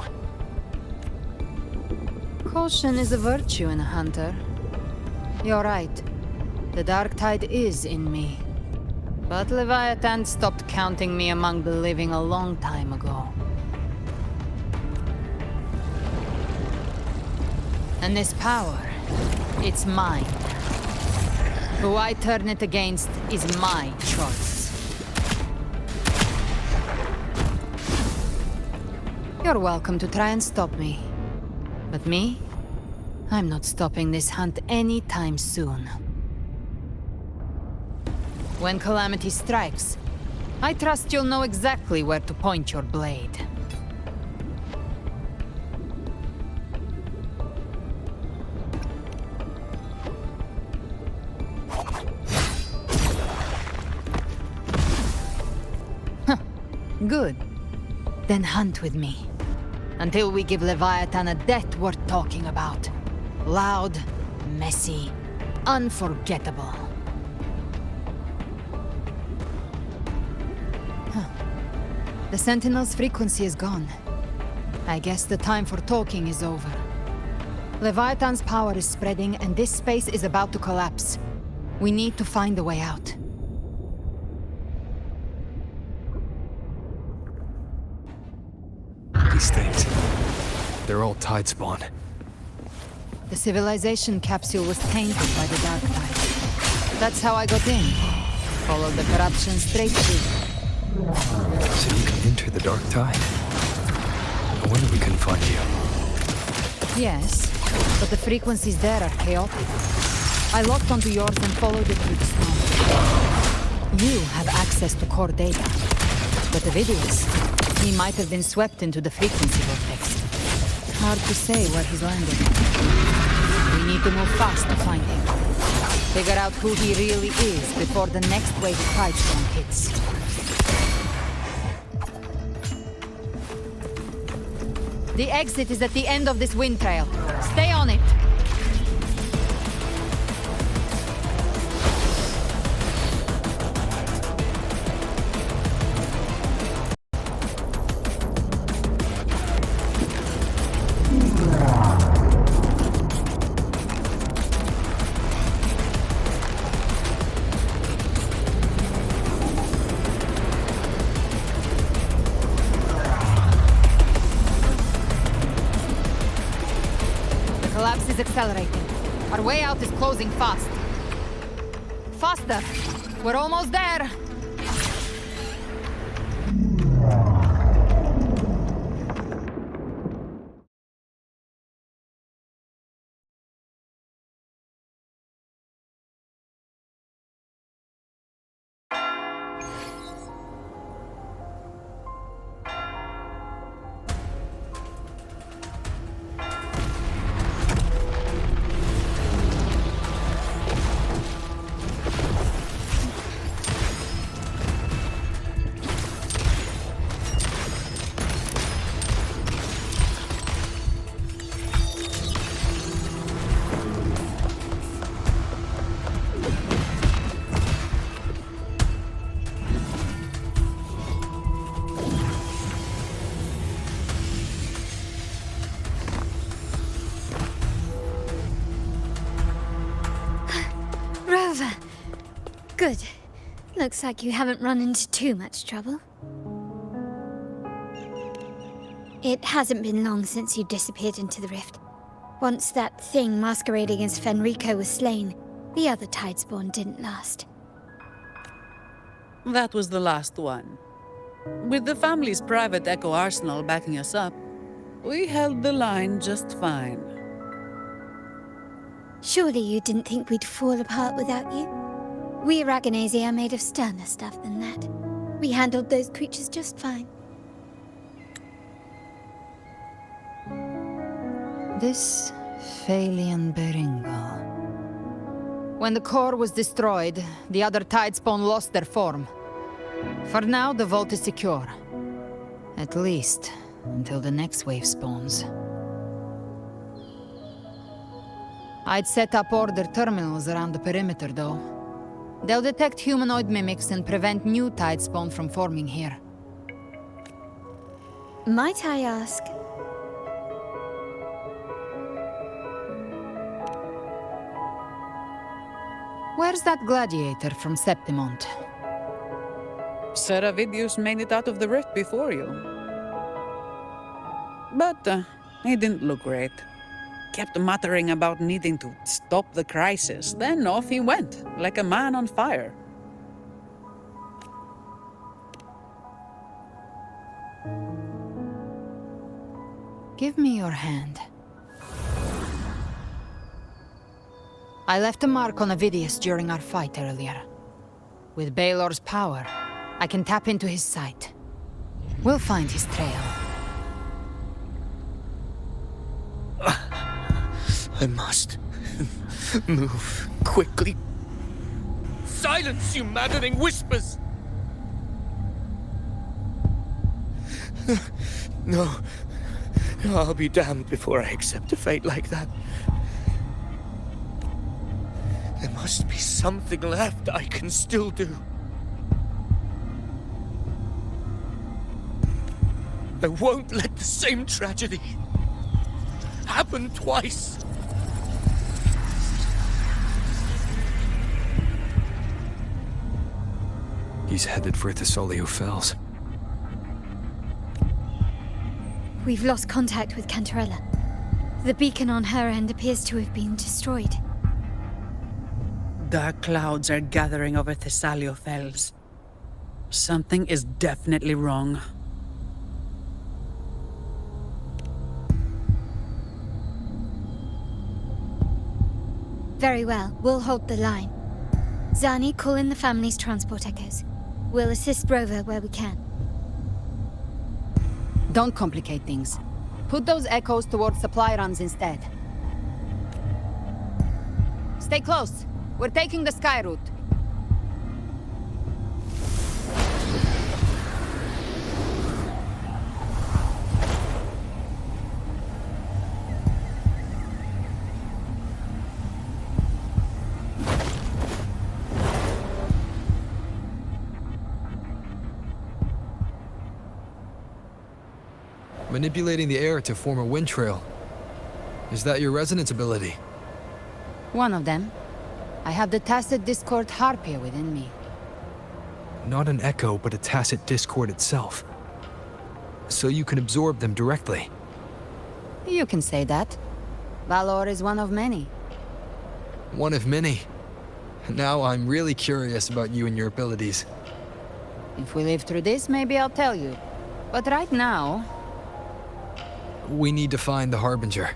Caution is a virtue in a hunter. You're right. The Dark Tide is in me. But Leviathan stopped counting me among the living a long time ago. And this power, it's mine. Who I turn it against is my choice. You're welcome to try and stop me. But me? I'm not stopping this hunt anytime soon. When calamity strikes, I trust you'll know exactly where to point your blade. Huh. Good. Then hunt with me. Until we give Leviathan a death worth talking about. Loud, messy, unforgettable. Huh. The Sentinel's frequency is gone. I guess the time for talking is over. Leviathan's power is spreading and this space is about to collapse. We need to find a way out. These things, they're all Tidespawn. The civilization capsule was tainted by the Dark Tide. That's how I got in. Followed the corruption straight through. So you can enter the Dark Tide? No wonder we couldn't find you. Yes, but the frequencies there are chaotic. I locked onto yours and followed it through the storm. You have access to core data. But Avidius, he might have been swept into the frequency vortex. Hard to say where he's landed. We need to move fast to find him. Figure out who he really is before the next wave of Tidespawn hits. The exit is at the end of this wind trail. Stay on it! is accelerating. Our way out is closing fast. Faster! We're almost there! Rover. Good. Looks like you haven't run into too much trouble. It hasn't been long since you disappeared into the rift. Once that thing masquerading as Fenrico was slain, the other Tidespawn didn't last. That was the last one. With the family's private Echo arsenal backing us up, we held the line just fine. Surely you didn't think we'd fall apart without you? We Aragonese are made of sterner stuff than that. We handled those creatures just fine. This Phalian Beringal. When the core was destroyed, the other Tidespawn lost their form. For now, the vault is secure. At least, until the next wave spawns. I'd set up order terminals around the perimeter, though. They'll detect humanoid mimics and prevent new Tidespawn from forming here. Might I ask? Where's that gladiator from Septimont? Seravidius made it out of the rift before you. But he didn't look great. Kept muttering about needing to stop the crisis, then off he went, like a man on fire. Give me your hand. I left a mark on Avidius during our fight earlier. With Baelor's power, I can tap into his sight. We'll find his trail. I must move quickly. Silence, you maddening whispers! No. I'll be damned before I accept a fate like that. There must be something left I can still do. I won't let the same tragedy happen twice. He's headed for Thessalio Fells. We've lost contact with Cantarella. The beacon on her end appears to have been destroyed. Dark clouds are gathering over Thessalio Fells. Something is definitely wrong. Very well, we'll hold the line. Zani, call in the family's transport echoes. We'll assist Rover where we can. Don't complicate things. Put those echoes towards supply runs instead. Stay close. We're taking the sky route. Manipulating the air to form a wind trail. Is that your resonance ability? One of them. I have the tacit discord harpia within me. Not an echo, but a tacit discord itself. So you can absorb them directly. You can say that. Valor is one of many. One of many. Now I'm really curious about you and your abilities. If we live through this, maybe I'll tell you. But right now... We need to find the Harbinger.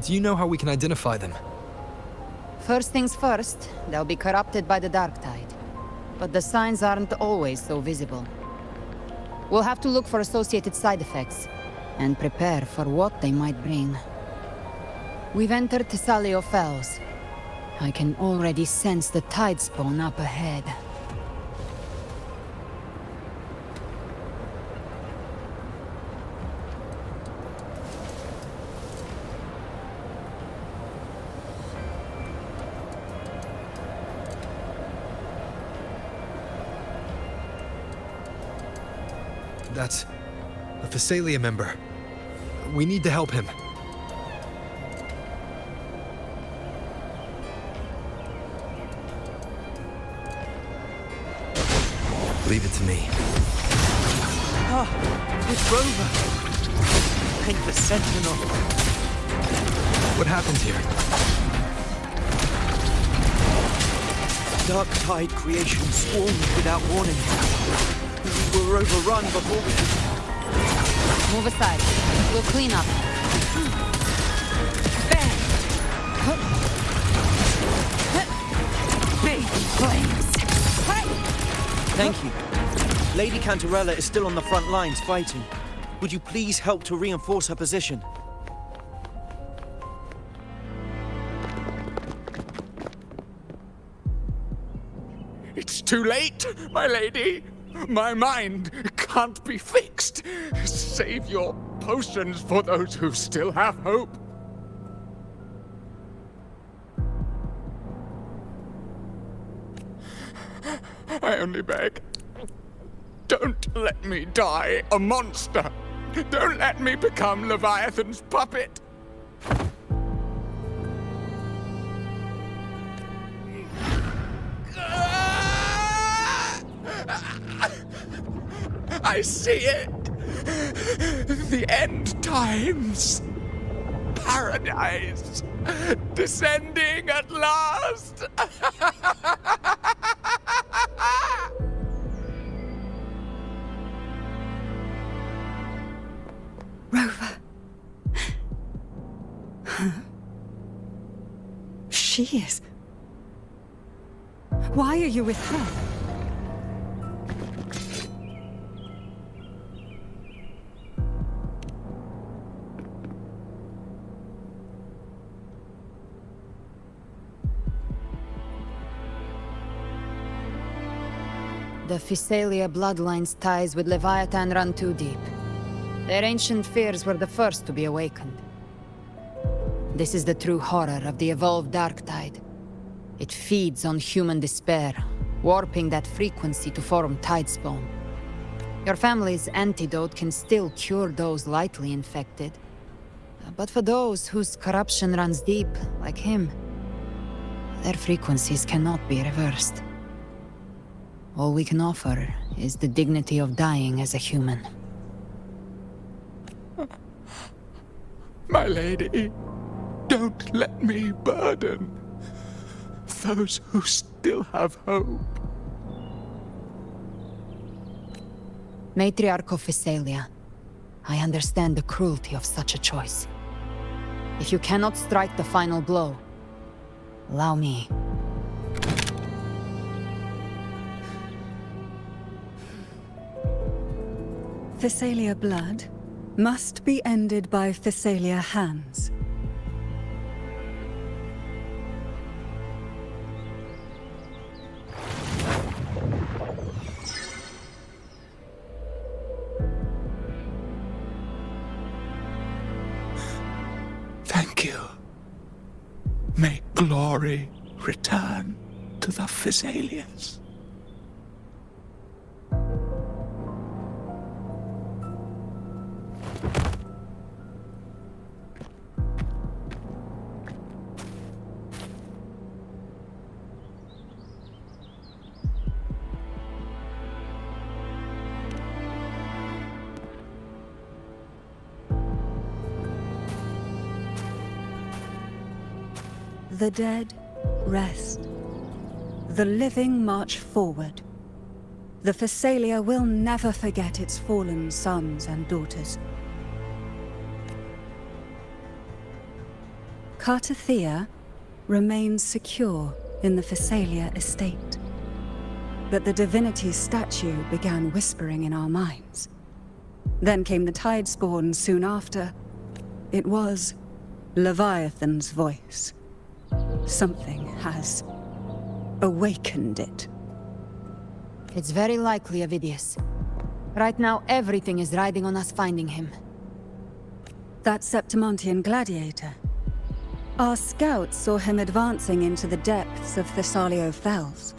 Do you know how we can identify them? First things first, they'll be corrupted by the dark tide. But the signs aren't always so visible. We'll have to look for associated side effects, and prepare for what they might bring. We've entered Thessalio Fells. I can already sense the tide spawn up ahead. That's a Thessalia member. We need to help him. Leave it to me. Ah, it's Rover. Ain't the Sentinel. What happened here? Dark tide creation swarmed without warning. We were overrun before we could... Move aside. We'll clean up. Big flames! Thank you. Lady Cantarella is still on the front lines fighting. Would you please help to reinforce her position? It's too late, my lady. My mind can't be fixed. Save your potions for those who still have hope. I only beg. Don't let me die a monster. Don't let me become Leviathan's puppet. I see it. The end times. Paradise. Descending at last. Rover. She is. Why are you with her? The Thessalia bloodline's ties with Leviathan run too deep. Their ancient fears were the first to be awakened. This is the true horror of the evolved dark tide. It feeds on human despair, warping that frequency to form tidespawn. Your family's antidote can still cure those lightly infected. But for those whose corruption runs deep, like him, their frequencies cannot be reversed. All we can offer is the dignity of dying as a human. My lady, don't let me burden those who still have hope. Matriarch of Thessalia, I understand the cruelty of such a choice. If you cannot strike the final blow, allow me. Thessalia blood must be ended by Thessalia hands. Thank you. May glory return to the Thessalians. The dead rest. The living march forward. The Phasalia will never forget its fallen sons and daughters. Cartathea remains secure in the Phasalia estate. But the divinity's statue began whispering in our minds. Then came the Tidespawn soon after. It was Leviathan's voice. Something has awakened it. It's very likely, Avidius. Right now, everything is riding on us finding him. That Septimontian gladiator. Our scouts saw him advancing into the depths of Thessalio Fells.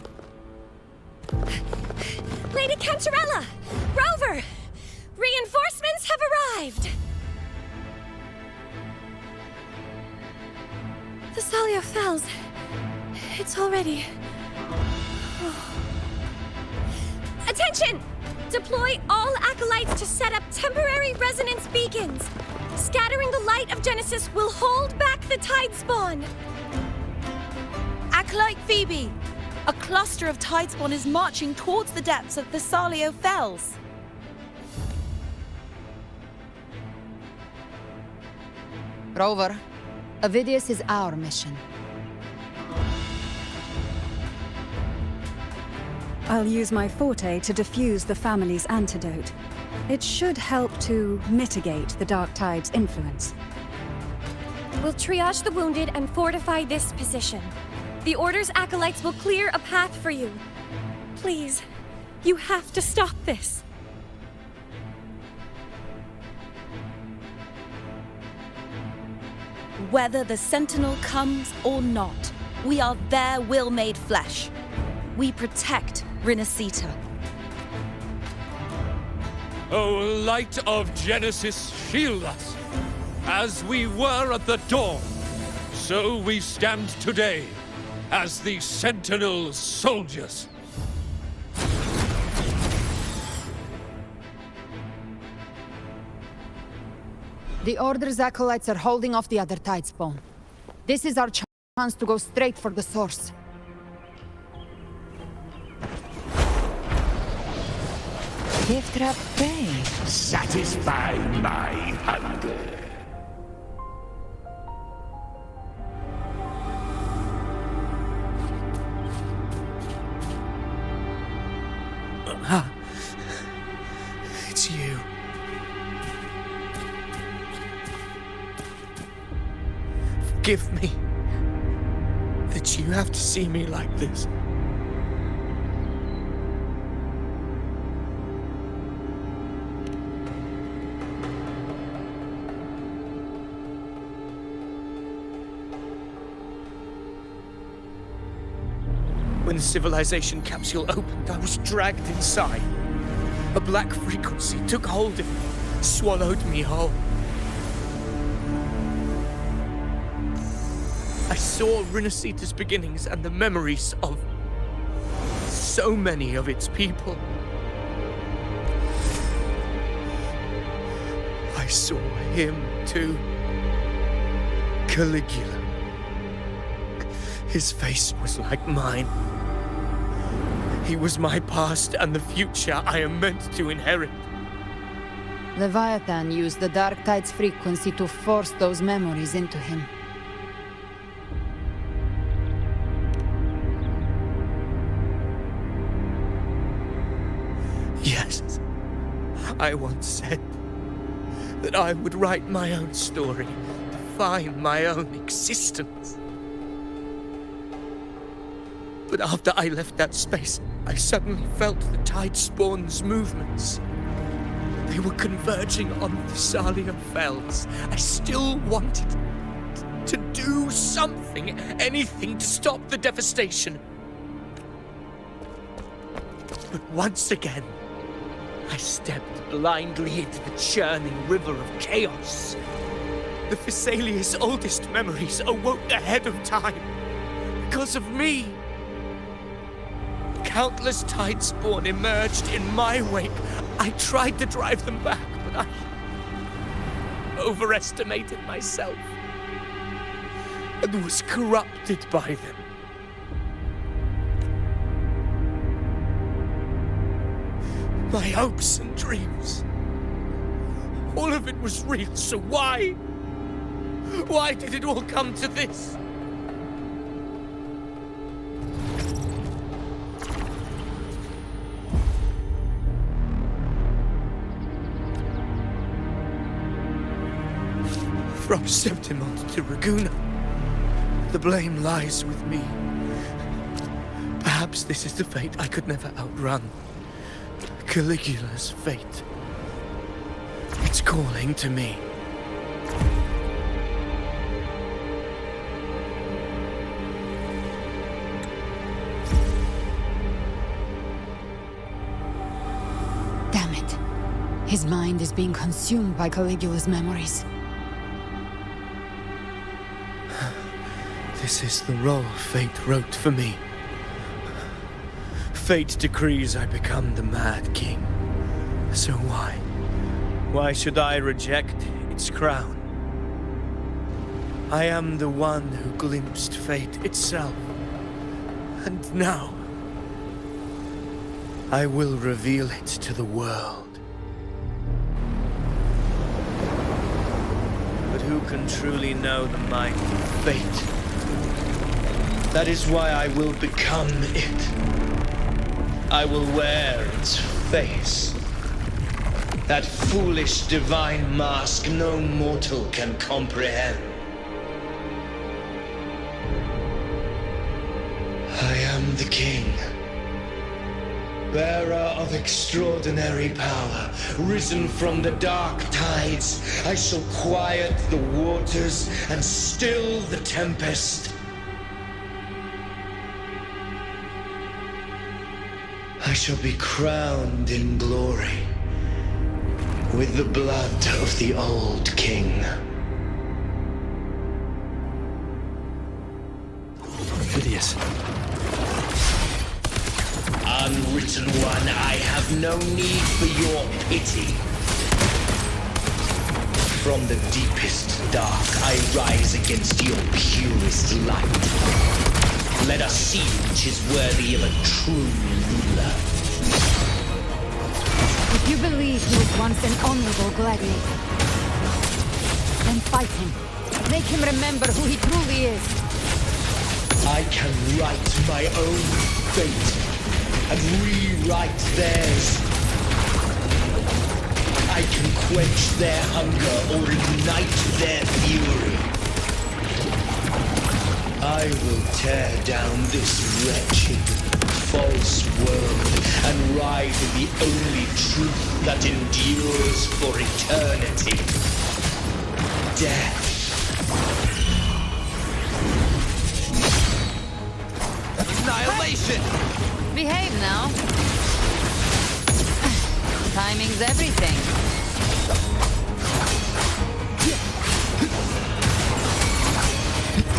Lady Cantarella! Rover! Reinforcements have arrived! Thessalio Fells. It's already... Attention! Deploy all acolytes to set up temporary resonance beacons. Scattering the light of Genesis will hold back the Tidespawn. Acolyte Phoebe! A cluster of Tidespawn is marching towards the depths of Thessalio Fells. Rover, Avidius is our mission. I'll use my forte to defuse the family's antidote. It should help to mitigate the Dark Tide's influence. We'll triage the wounded and fortify this position. The Order's acolytes will clear a path for you. Please, you have to stop this. Whether the Sentinel comes or not, we are their will made flesh. We protect Rinascita. O light of Genesis, shield us. As we were at the dawn, so we stand today as the Sentinel soldiers. The Order's acolytes are holding off the other Tidespawn. This is our chance to go straight for the source. Gift wrap prey. Satisfy my hunger. It's you. Forgive me that you have to see me like this. When the civilization capsule opened, I was dragged inside. A black frequency took hold of me, swallowed me whole. I saw Rinascita's beginnings and the memories of so many of its people. I saw him too. Caligula. His face was like mine. He was my past and the future I am meant to inherit. Leviathan used the Dark Tide's frequency to force those memories into him. Yes, I once said that I would write my own story, define my own existence. But after I left that space, I suddenly felt the Tidespawn's movements. They were converging on Thessalio Fells. I still wanted to do something, anything to stop the devastation. But once again, I stepped blindly into the churning river of chaos. The Thessalia's oldest memories awoke ahead of time because of me. Countless Tidespawn emerged in my wake. I tried to drive them back, but I overestimated myself. and was corrupted by them. My hopes and dreams. All of it was real, so why? Why did it all come to this? From Septimont to Ragusa, the blame lies with me. Perhaps this is the fate I could never outrun. Caligula's fate. It's calling to me. Damn it. His mind is being consumed by Caligula's memories. This is the role fate wrote for me. Fate decrees I become the Mad King. So why? Why should I reject its crown? I am the one who glimpsed fate itself. And now, I will reveal it to the world. But who can truly know the mind of fate? That is why I will become it. I will wear its face. That foolish divine mask no mortal can comprehend. I am the king, bearer of extraordinary power, risen from the dark tides. I shall quiet the waters and still the tempest. I shall be crowned in glory with the blood of the old king. Phidias. Unwritten one, I have no need for your pity. From the deepest dark, I rise against your purest light. Let us see which is worthy of a true ruler. If you believe he was once an honorable gladiator, then fight him. Make him remember who he truly is. I can write my own fate and rewrite theirs. I can quench their hunger or ignite their fury. I will tear down this wretched, false world and ride the only truth that endures for eternity. Death. Annihilation! Behave now. Timing's everything.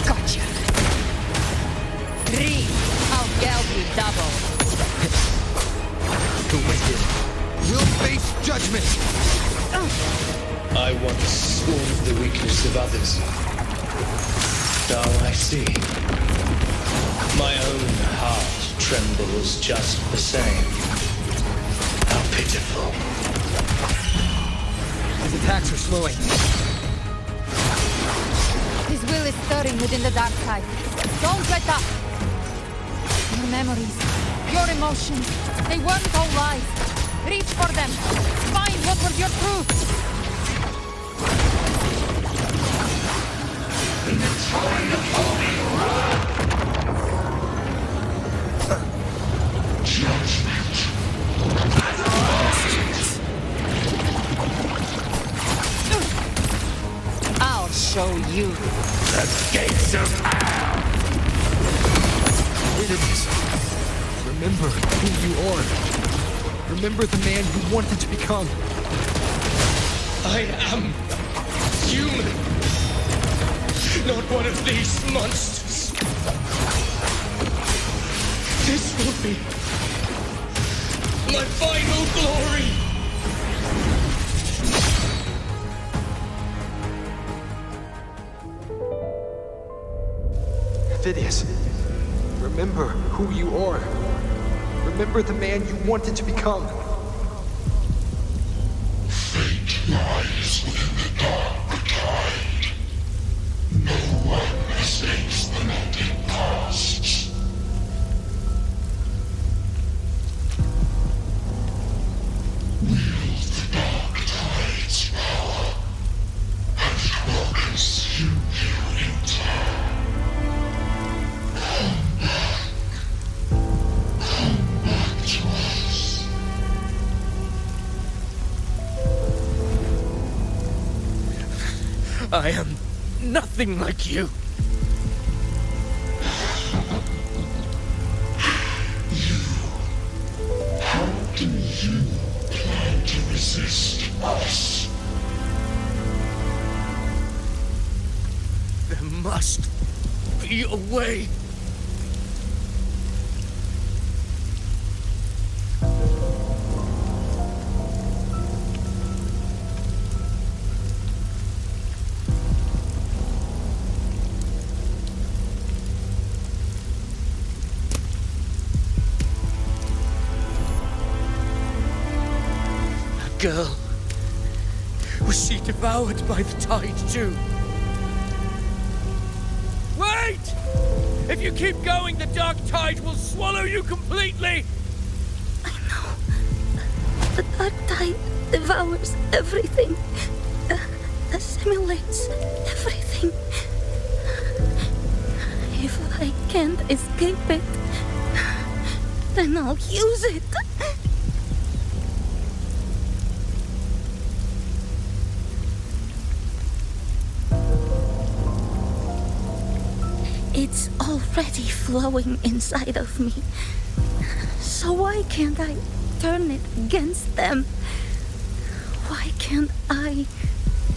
Gotcha. 3. I'll geld you double. The wicked will face judgment. I once scorned the weakness of others. Now I see. My own heart trembles just the same. How pitiful. His attacks are slowing. His will is stirring within the dark side. Don't let up! Your memories, your emotions, they weren't all lies. Reach for them. Find what was your truth. In the tide of holy judgment. I'll show you. The gates of hell. Phidias, remember who you are. Remember the man you wanted to become. I am human. Not one of these monsters. This will be my final glory. Phidias, remember who you are. Remember the man you wanted to become. Fate lies within the dark tide. No one escapes the net it casts. Wield the dark tide's power, and it will consume you in turn. Come back to us. I am nothing like you. How do you plan to resist us? There must be a way. Girl, was she devoured by the tide too? Wait! If you keep going, the dark tide will swallow you completely! The dark tide devours everything, assimilates everything. If I can't escape it, then I'll use it. It's already flowing inside of me. So why can't I turn it against them? Why can't I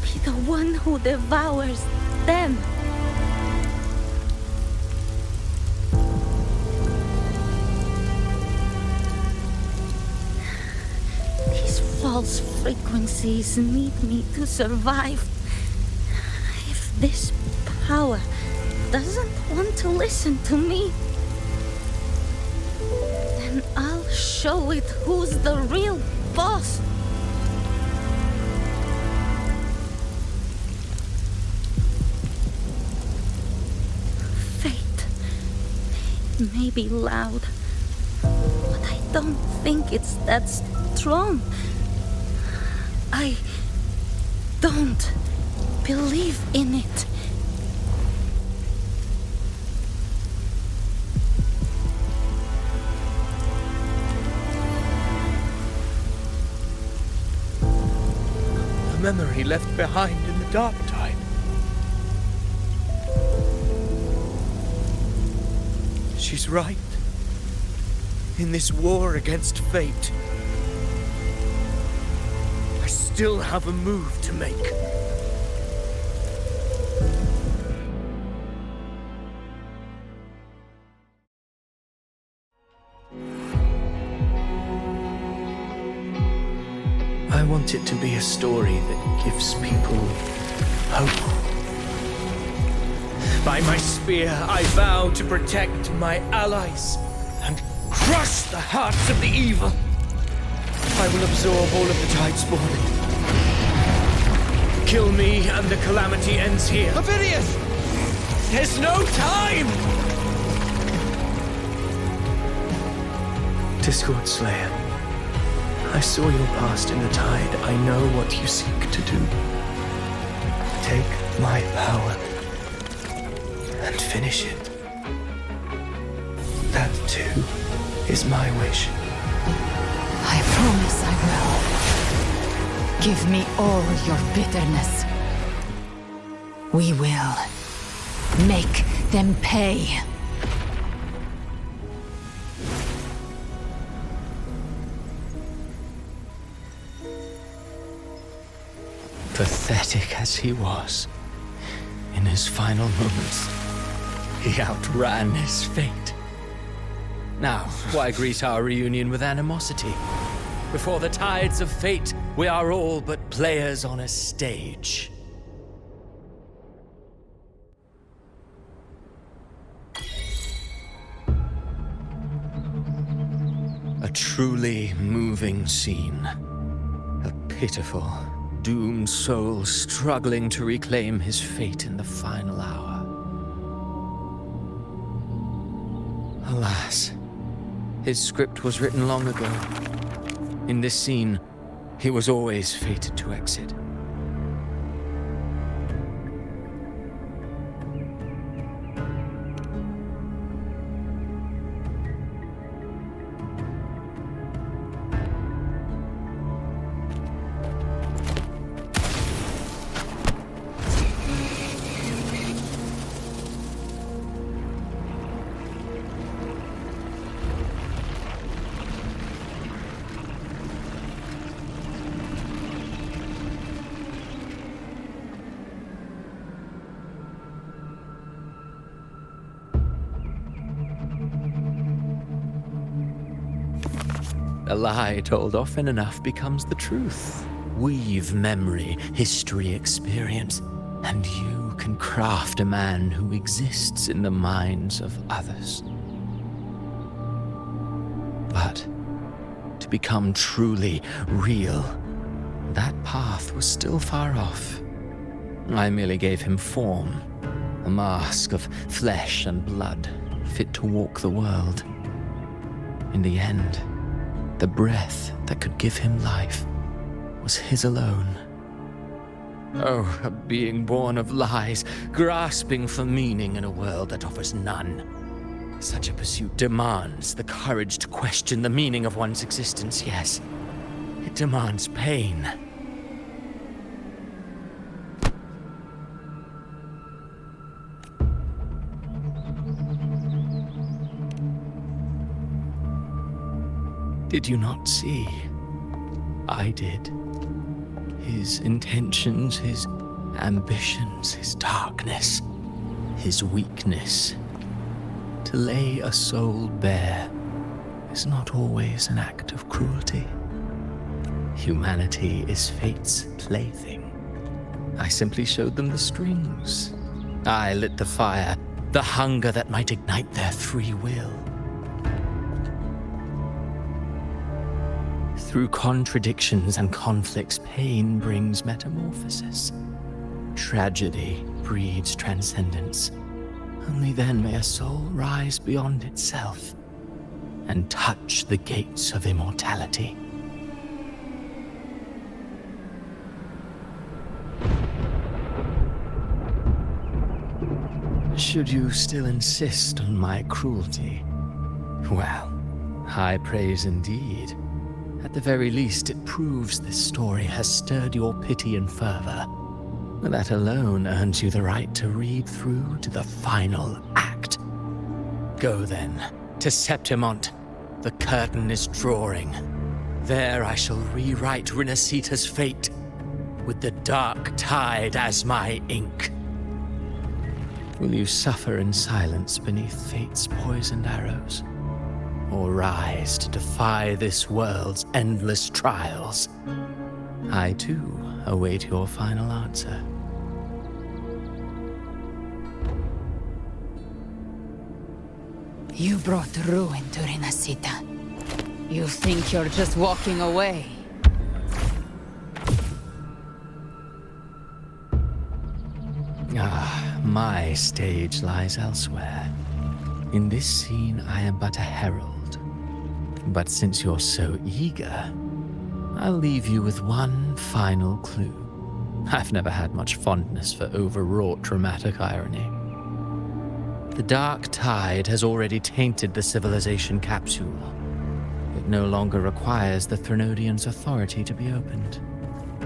be the one who devours them? These false frequencies need me to survive. If this power doesn't want to listen to me, then I'll show it who's the real boss. Fate may be loud, but I don't think it's that strong. I don't believe in it. Memory left behind in the dark tide. She's right. In this war against fate, I still have a move to make. I want it to be a story that gives people hope. By my spear, I vow to protect my allies and crush the hearts of the evil. I will absorb all of the tide spawn. Kill me and the calamity ends here. Phidias! There's no time! Discord Slayer, I saw your past in the tide. I know what you seek to do. Take my power and finish it. That too is my wish. I promise I will. Give me all your bitterness. We will make them pay. Pathetic as he was, in his final moments, he outran his fate. Now, why greet our reunion with animosity? Before the tides of fate, we are all but players on a stage. truly moving scene. A pitiful, doomed soul struggling to reclaim his fate in the final hour. Alas, his script was written long ago. In this scene, he was always fated to exit. A lie told often enough becomes the truth. Weave memory, history, experience, and you can craft a man who exists in the minds of others. But to become truly real, that path was still far off. I merely gave him form, a mask of flesh and blood, fit to walk the world. In the end, the breath that could give him life was his alone. Oh, a being born of lies, grasping for meaning in a world that offers none. Such a pursuit demands the courage to question the meaning of one's existence, yes. It demands pain. Did you not see? I did. His intentions, his ambitions, his darkness, his weakness. To lay a soul bare is not always an act of cruelty. Humanity is fate's plaything. I simply showed them the strings. I lit the fire, the hunger that might ignite their free will. Through contradictions and conflicts, pain brings metamorphosis. Tragedy breeds transcendence. Only then may a soul rise beyond itself and touch the gates of immortality. Should you still insist on my cruelty? Well, high praise indeed. At the very least, it proves this story has stirred your pity and fervor. That alone earns you the right to read through to the final act. Go then, to Septimont. The curtain is drawing. There I shall rewrite Rinascita's fate, with the dark tide as my ink. Will you suffer in silence beneath fate's poisoned arrows? Or rise to defy this world's endless trials? I, too, await your final answer. You brought ruin to Rinascita. You think you're just walking away? My stage lies elsewhere. In this scene, I am but a herald. But since you're so eager, I'll leave you with one final clue. I've never had much fondness for overwrought dramatic irony. The dark tide has already tainted the civilization capsule. It no longer requires the Threnodians' authority to be opened.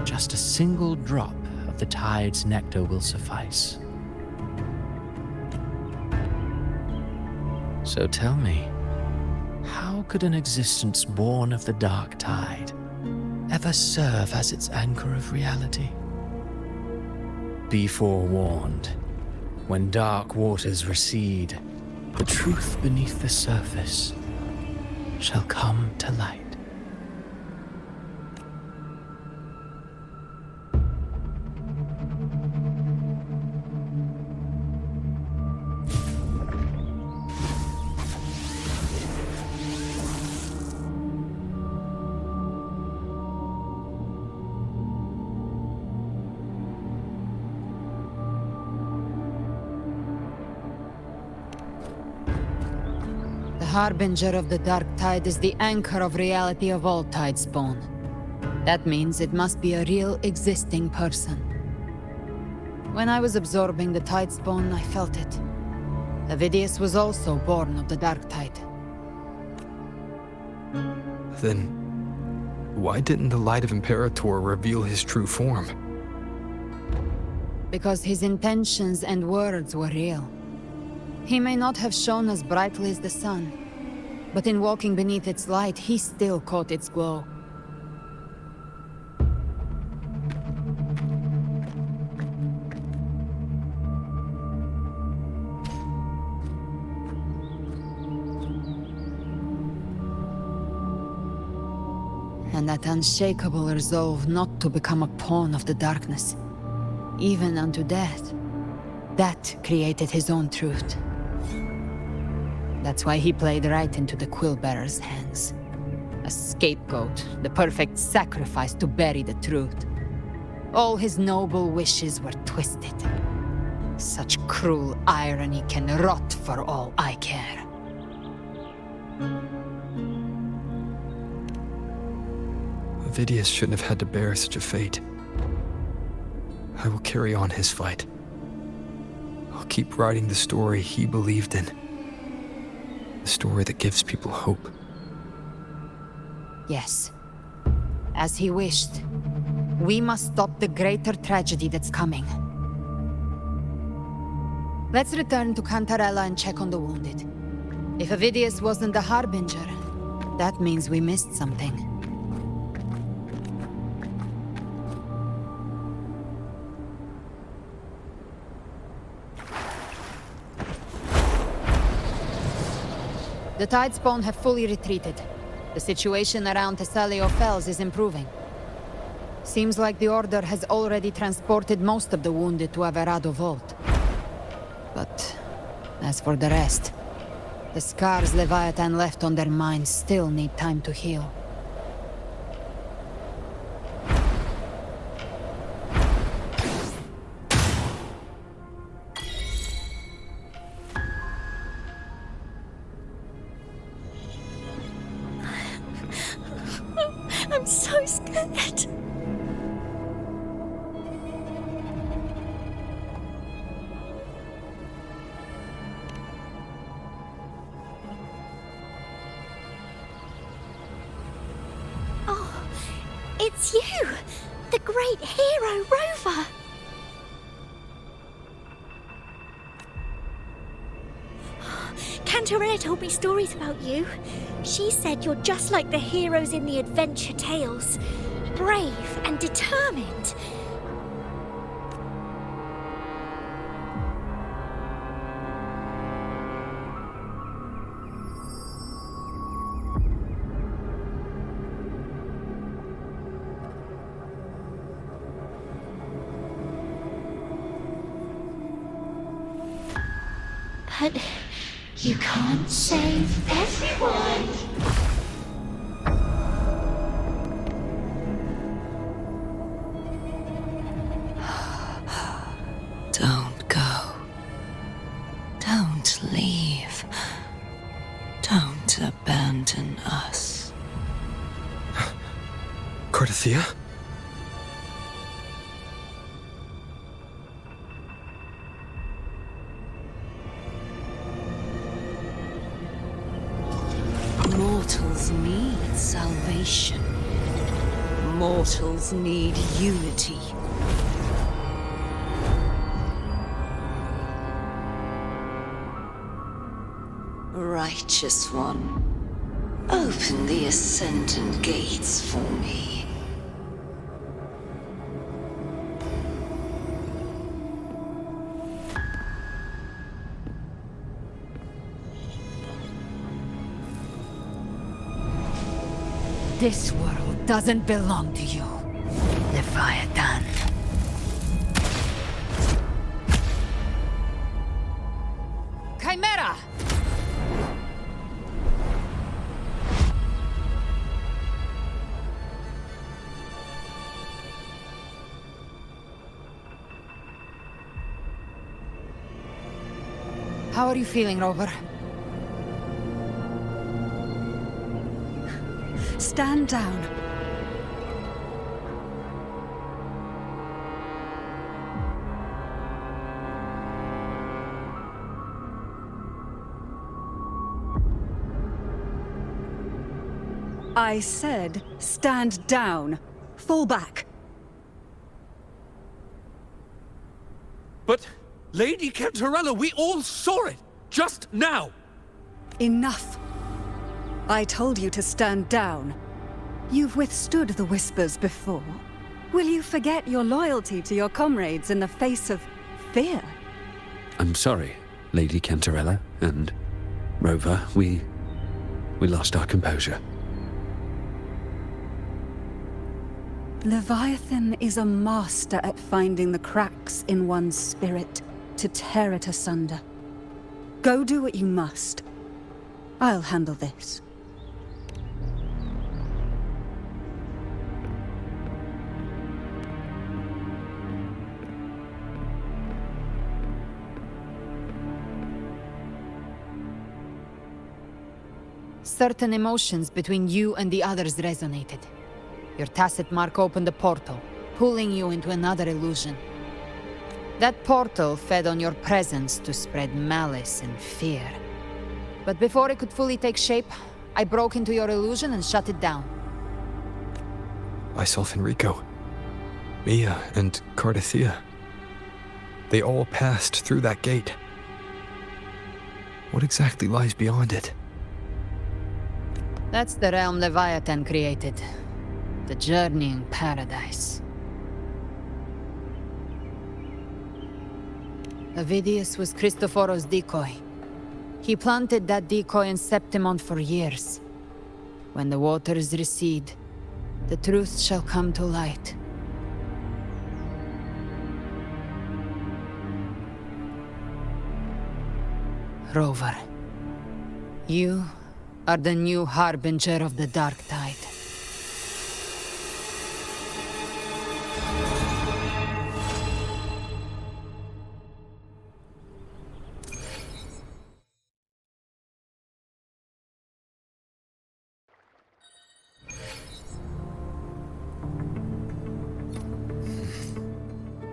Just a single drop of the tide's nectar will suffice. So tell me, how could an existence born of the dark tide ever serve as its anchor of reality? Be forewarned. When dark waters recede, the truth beneath the surface shall come to light. Harbinger of the Dark Tide is the anchor of reality of all Tidespawn. That means it must be a real, existing person. When I was absorbing the Tidespawn, I felt it. Avidius was also born of the Dark Tide. Then, why didn't the Light of Imperator reveal his true form? Because his intentions and words were real. He may not have shone as brightly as the sun, but in walking beneath its light, he still caught its glow. And that unshakable resolve not to become a pawn of the darkness, even unto death, that created his own truth. That's why he played right into the Quill-Bearer's hands. A scapegoat, the perfect sacrifice to bury the truth. All his noble wishes were twisted. Such cruel irony can rot for all I care. Avidius shouldn't have had to bear such a fate. I will carry on his fight. I'll keep writing the story he believed in. The story that gives people hope. Yes. As he wished. We must stop the greater tragedy that's coming. Let's return to Cantarella and check on the wounded. If Avidius wasn't the Harbinger, that means we missed something. The Tidespawn have fully retreated. The situation around Thessalio Fells is improving. Seems like the Order has already transported most of the wounded to Averado Vault. But as for the rest, the scars Leviathan left on their minds still need time to heal. I'm so scared. Oh, it's you! The great hero, Rover! Cantarella told me stories about you. She said you're just like the heroes in the adventure tales. Brave and determined. But you can't save everyone. Don't go. Don't leave. Don't abandon us. Cardathia? Mortals need salvation. Mortals need unity. Righteous One, open the Ascendant Gates for me. This world doesn't belong to you, Leviathan. Chimera! How are you feeling, Rover? stand down. I said, stand down. Fall back. But, Lady Cantarella, we all saw it! Just now! Enough. I told you to stand down. You've withstood the whispers before. Will you forget your loyalty to your comrades in the face of fear? I'm sorry, Lady Cantarella and Rover. We lost our composure. Leviathan is a master at finding the cracks in one's spirit to tear it asunder. Go do what you must. I'll handle this. Certain emotions between you and the others resonated. Your tacit mark opened a portal, pulling you into another illusion. That portal fed on your presence to spread malice and fear. But before it could fully take shape, I broke into your illusion and shut it down. I saw Fenrico, Mia, and Cardathea. They all passed through that gate. What exactly lies beyond it? That's the realm Leviathan created. The journeying paradise. Avidius was Cristoforo's decoy. He planted that decoy in Septimont for years. When the waters recede, the truth shall come to light. Rover, you are the new harbinger of the Dark Tide.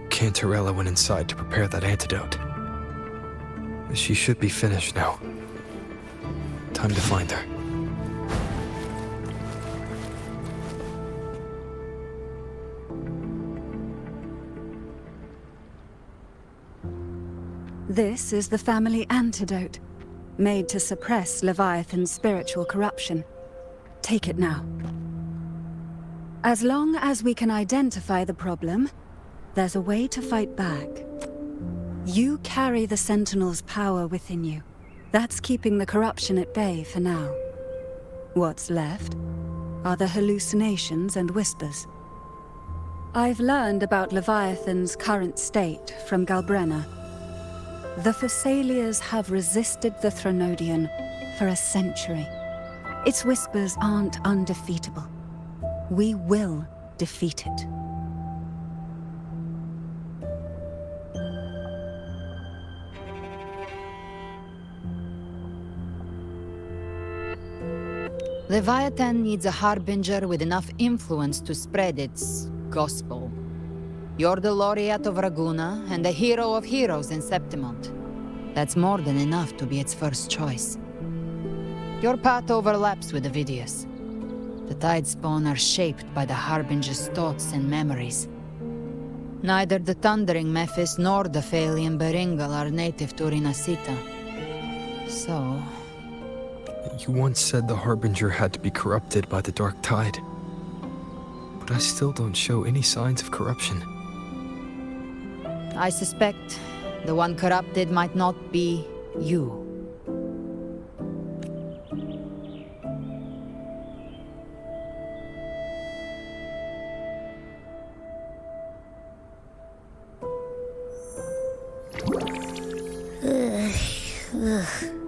Cantarella went inside to prepare that antidote. She should be finished now. Time to find her. This is the family antidote, made to suppress Leviathan's spiritual corruption. Take it now. As long as we can identify the problem, there's a way to fight back. You carry the Sentinel's power within you. That's keeping the corruption at bay for now. What's left are the hallucinations and whispers. I've learned about Leviathan's current state from Galbrenna. The Thessalias have resisted the Threnodian for a century. Its whispers aren't undefeatable. We will defeat it. Leviathan needs a harbinger with enough influence to spread its gospel. You're the laureate of Raguna and the hero of heroes in Septimont. That's more than enough to be its first choice. Your path overlaps with Avidius. The Tidespawn are shaped by the harbinger's thoughts and memories. Neither the Thundering Mephis nor the Phalian Beringal are native to Rinascita. So... You once said the Harbinger had to be corrupted by the Dark Tide. But I still don't show any signs of corruption. I suspect the one corrupted might not be you.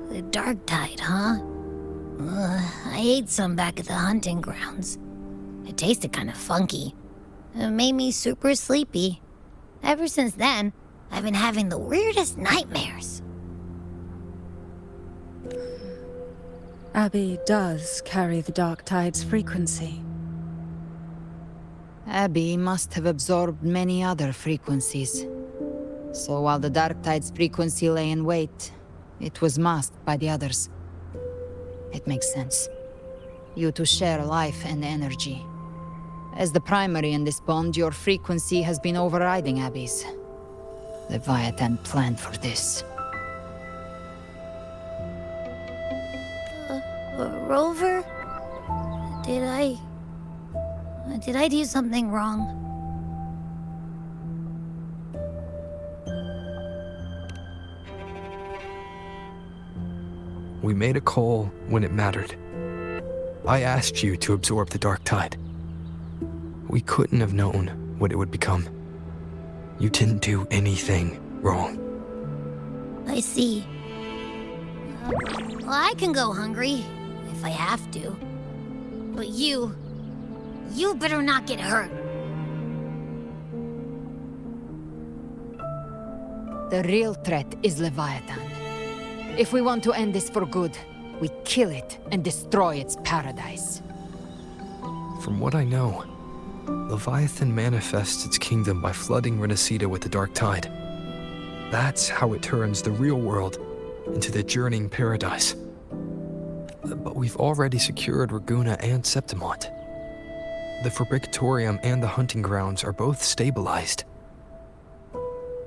The Dark Tide, huh? I ate some back at the hunting grounds. It tasted kind of funky. It made me super sleepy. Ever since then, I've been having the weirdest nightmares. Abby does carry the Dark Tide's frequency. Abby must have absorbed many other frequencies. So while the Dark Tide's frequency lay in wait, it was masked by the others. It makes sense. You two share life and energy. As the primary in this bond, your frequency has been overriding Abby's. Leviathan planned for this. Rover? Did I do something wrong? We made a call when it mattered. I asked you to absorb the Dark Tide. We couldn't have known what it would become. You didn't do anything wrong. I see. Well, I can go hungry, if I have to. But you better not get hurt. The real threat is Leviathan. If we want to end this for good, we kill it and destroy its paradise. From what I know, Leviathan manifests its kingdom by flooding Rinascita with the Dark Tide. That's how it turns the real world into the journeying paradise. But we've already secured Ragunna and Septimont. The Fabricatorium and the hunting grounds are both stabilized.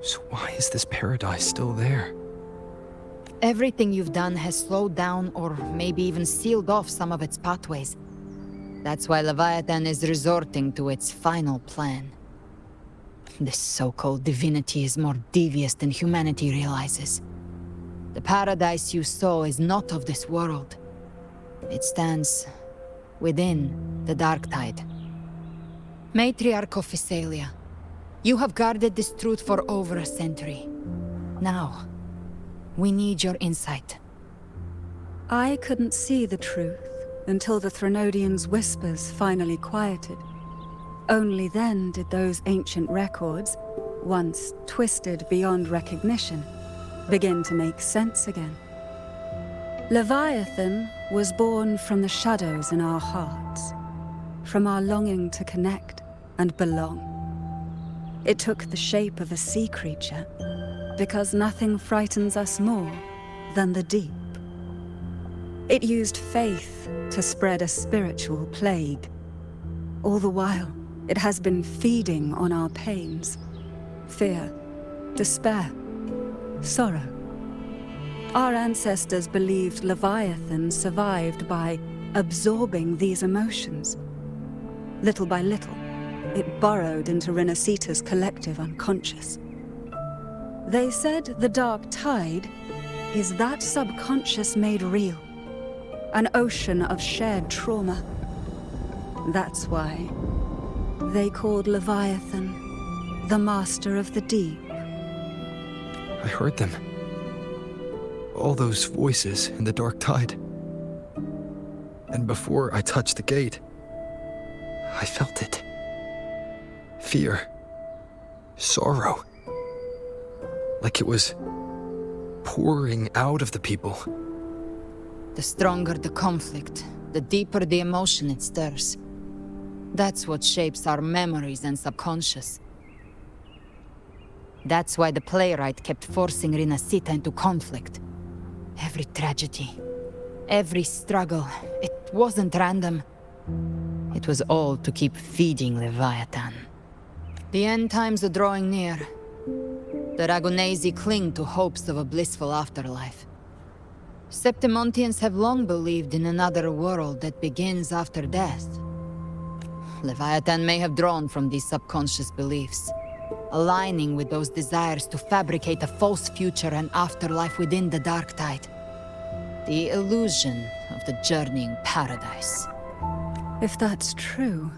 So why is this paradise still there? Everything you've done has slowed down or maybe even sealed off some of its pathways. That's why Leviathan is resorting to its final plan. This so-called divinity is more devious than humanity realizes. The paradise you saw is not of this world. It stands within the Dark Tide. Matriarch of Physalia, you have guarded this truth for over a century. Now, we need your insight. I couldn't see the truth until the Threnodians' whispers finally quieted. Only then did those ancient records, once twisted beyond recognition, begin to make sense again. Leviathan was born from the shadows in our hearts, from our longing to connect and belong. It took the shape of a sea creature, because nothing frightens us more than the deep. It used faith to spread a spiritual plague. All the while, it has been feeding on our pains, fear, despair, sorrow. Our ancestors believed Leviathan survived by absorbing these emotions. Little by little, it burrowed into Rinascita's collective unconscious. They said the Dark Tide is that subconscious made real, an ocean of shared trauma. That's why they called Leviathan the Master of the Deep. I heard them. All those voices in the Dark Tide. And before I touched the gate, I felt it. Fear. Sorrow. Like it was pouring out of the people. The stronger the conflict, the deeper the emotion it stirs. That's what shapes our memories and subconscious. That's why the playwright kept forcing Rinascita into conflict. Every tragedy, every struggle, it wasn't random. It was all to keep feeding Leviathan. The end times are drawing near. The Ragunesi cling to hopes of a blissful afterlife. Septimontians have long believed in another world that begins after death. Leviathan may have drawn from these subconscious beliefs, aligning with those desires to fabricate a false future and afterlife within the Dark Tide. The illusion of the journeying paradise. If that's true,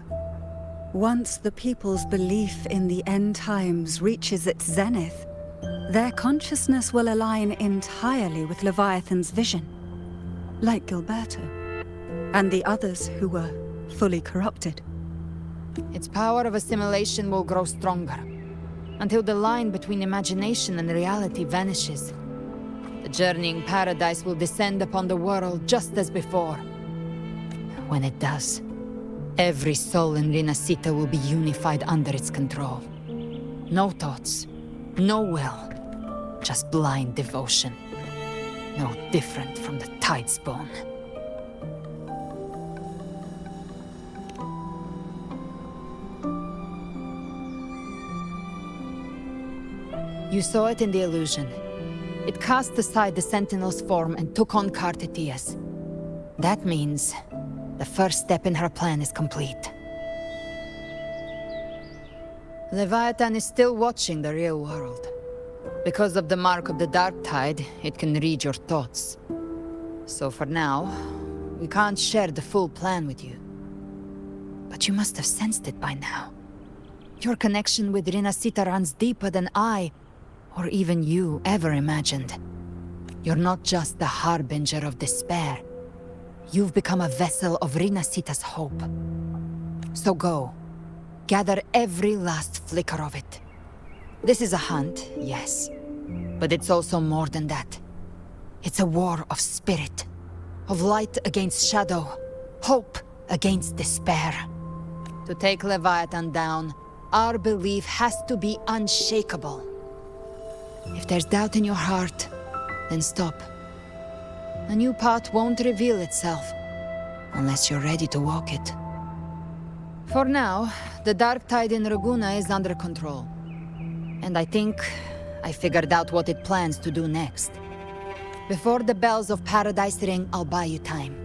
once the people's belief in the end times reaches its zenith, their consciousness will align entirely with Leviathan's vision, like Gilberto, and the others who were fully corrupted. Its power of assimilation will grow stronger, until the line between imagination and reality vanishes. The journeying paradise will descend upon the world just as before. When it does, every soul in Rinascita will be unified under its control. No thoughts, no will, just blind devotion. No different from the Tidespawn. You saw it in the illusion. It cast aside the Sentinel's form and took on Cartetia's. That means the first step in her plan is complete. Leviathan is still watching the real world. Because of the mark of the Dark Tide, it can read your thoughts. So for now, we can't share the full plan with you. But you must have sensed it by now. Your connection with Rinascita runs deeper than I, or even you, ever imagined. You're not just the harbinger of despair. You've become a vessel of Rinascita's hope. So go. Gather every last flicker of it. This is a hunt, yes. But it's also more than that. It's a war of spirit. Of light against shadow. Hope against despair. To take Leviathan down, our belief has to be unshakable. If there's doubt in your heart, then stop. A new path won't reveal itself, unless you're ready to walk it. For now, the Dark Tide in Raguna is under control. And I think I figured out what it plans to do next. Before the bells of Paradise ring, I'll buy you time.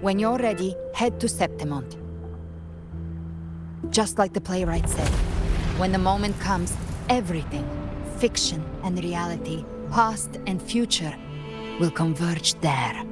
When you're ready, head to Septimont. Just like the playwright said, when the moment comes, everything, fiction and reality, past and future, will converge there.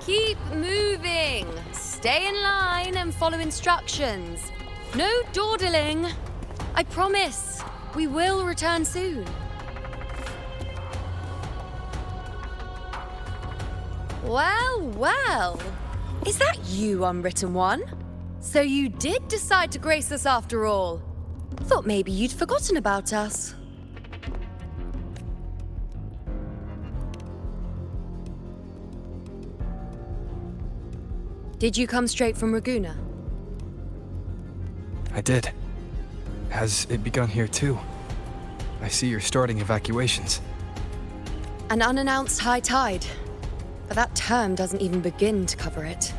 Keep moving! Stay in line and follow instructions. No dawdling! I promise, we will return soon. Well, well. Is that you, Unwritten One? So you did decide to grace us after all. Thought maybe you'd forgotten about us. Did you come straight from Raguna? I did. Has it begun here too? I see you're starting evacuations. An unannounced high tide. But that term doesn't even begin to cover it.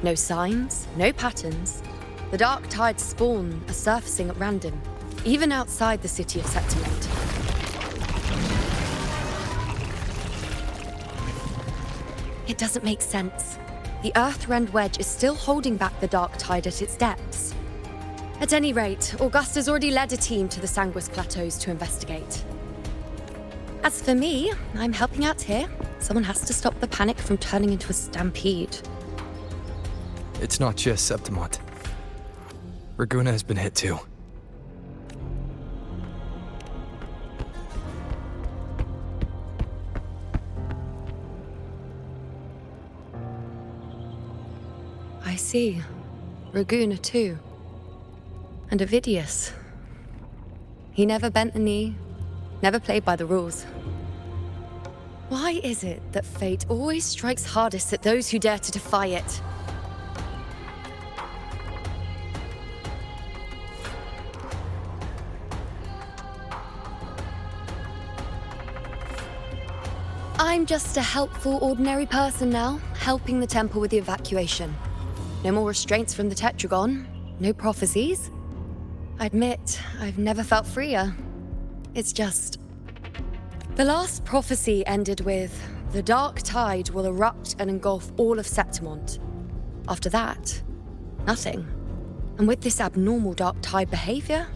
No signs, no patterns. The dark tide spawn are surfacing at random, even outside the city of Septimont. It doesn't make sense. The Earthrend Wedge is still holding back the dark tide at its depths. At any rate, Augusta's already led a team to the Sanguis Plateaus to investigate. As for me, I'm helping out here. Someone has to stop the panic from turning into a stampede. It's not just Septimont. Raguna has been hit too. I see. Raguna too. And Ovidius. He never bent the knee, never played by the rules. Why is it that fate always strikes hardest at those who dare to defy it? I'm just a helpful, ordinary person now, helping the temple with the evacuation. No more restraints from the Tetragon, no prophecies. I admit, I've never felt freer. It's just... The last prophecy ended with, the dark tide will erupt and engulf all of Septimont. After that, nothing. And with this abnormal dark tide behavior,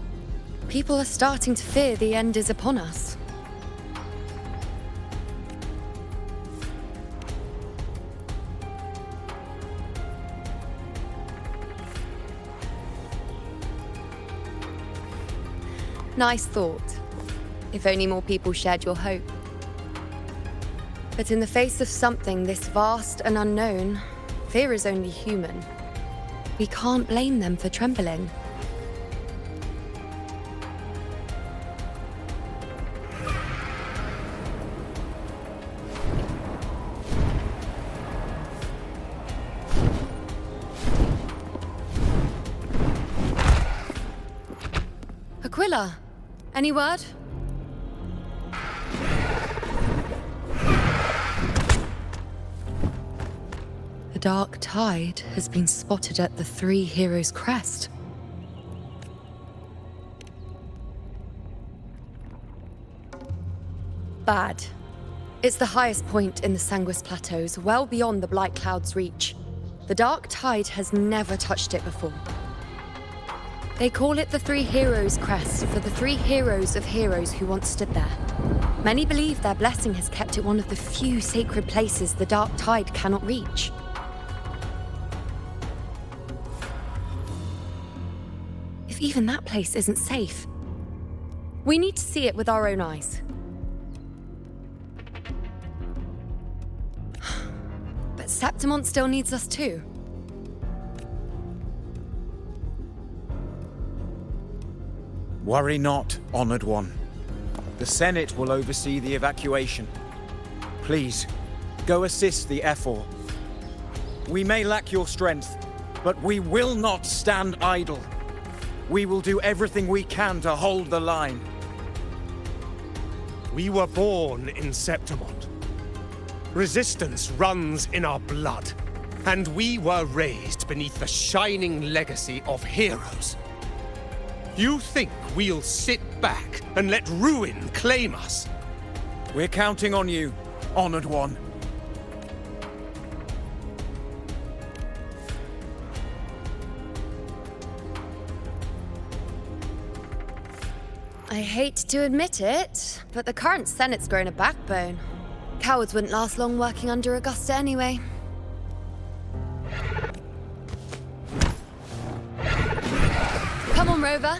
people are starting to fear the end is upon us. Nice thought. If only more people shared your hope. But in the face of something this vast and unknown, fear is only human. We can't blame them for trembling. Aquila, any word? The dark tide has been spotted at the Three Heroes' Crest. Bad. It's the highest point in the Sanguis Plateaus, well beyond the Blight Cloud's reach. The dark tide has never touched it before. They call it the Three Heroes' Crest for the three heroes of heroes who once stood there. Many believe their blessing has kept it one of the few sacred places the dark tide cannot reach. If even that place isn't safe, we need to see it with our own eyes. But Septimont still needs us too. Worry not, Honored One. The Senate will oversee the evacuation. Please, go assist the Ephor. We may lack your strength, but we will not stand idle. We will do everything we can to hold the line. We were born in Septimont. Resistance runs in our blood, and we were raised beneath the shining legacy of heroes. You think we'll sit back and let ruin claim us? We're counting on you, Honored One. I hate to admit it, but the current Senate's grown a backbone. Cowards wouldn't last long working under Augusta anyway. Come on, Rover.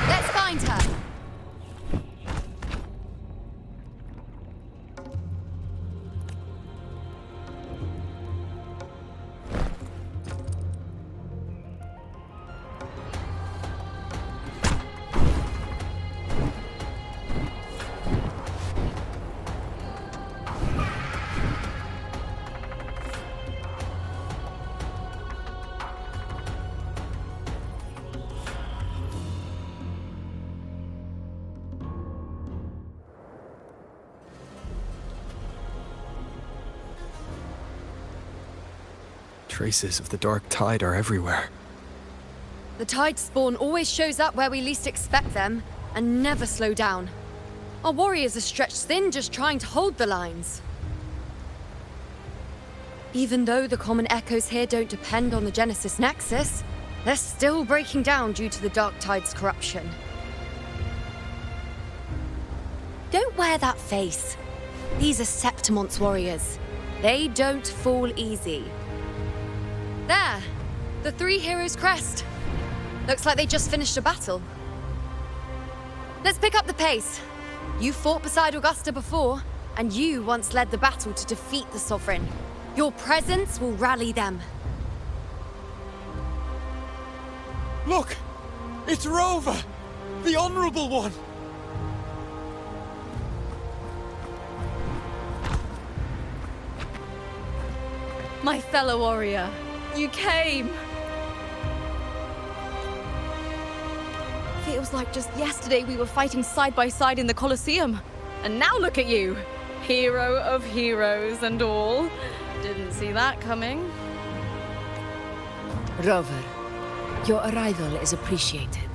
Let's find her. Traces of the dark tide are everywhere. The tide spawn always shows up where we least expect them, and never slow down. Our warriors are stretched thin just trying to hold the lines. Even though the common echoes here don't depend on the Genesis Nexus, they're still breaking down due to the dark tide's corruption. Don't wear that face. These are Septimont's warriors. They don't fall easy. There! The Three Heroes' Crest. Looks like they just finished a battle. Let's pick up the pace. You fought beside Augusta before, and you once led the battle to defeat the Sovereign. Your presence will rally them. Look! It's Rover! The Honorable One! My fellow warrior, you came! Feels like just yesterday we were fighting side by side in the Colosseum. And now look at you! Hero of heroes and all. Didn't see that coming. Rover, your arrival is appreciated.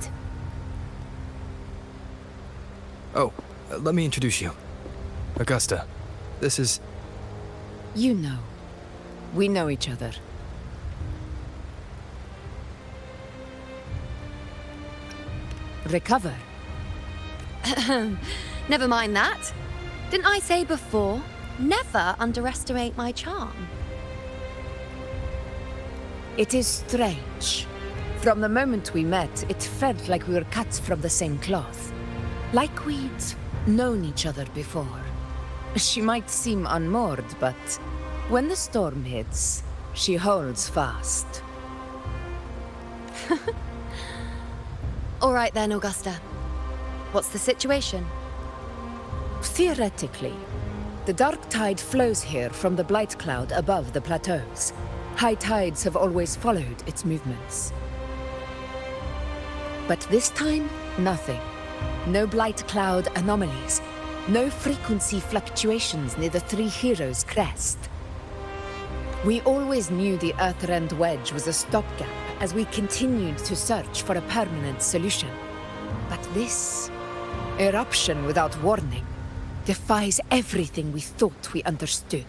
Oh, let me introduce you. Augusta, this is... You know. We know each other. Recover. Never mind that. Didn't I say before, never underestimate my charm? It is strange. From the moment we met, it felt like we were cut from the same cloth. Like we'd known each other before. She might seem unmoored, but when the storm hits, she holds fast. All right then, Augusta. What's the situation? Theoretically, the dark tide flows here from the blight cloud above the plateaus. High tides have always followed its movements. But this time, nothing. No blight cloud anomalies. No frequency fluctuations near the Three Heroes crest. We always knew the Earthrend Wedge was a stopgap as we continued to search for a permanent solution. But this eruption without warning defies everything we thought we understood.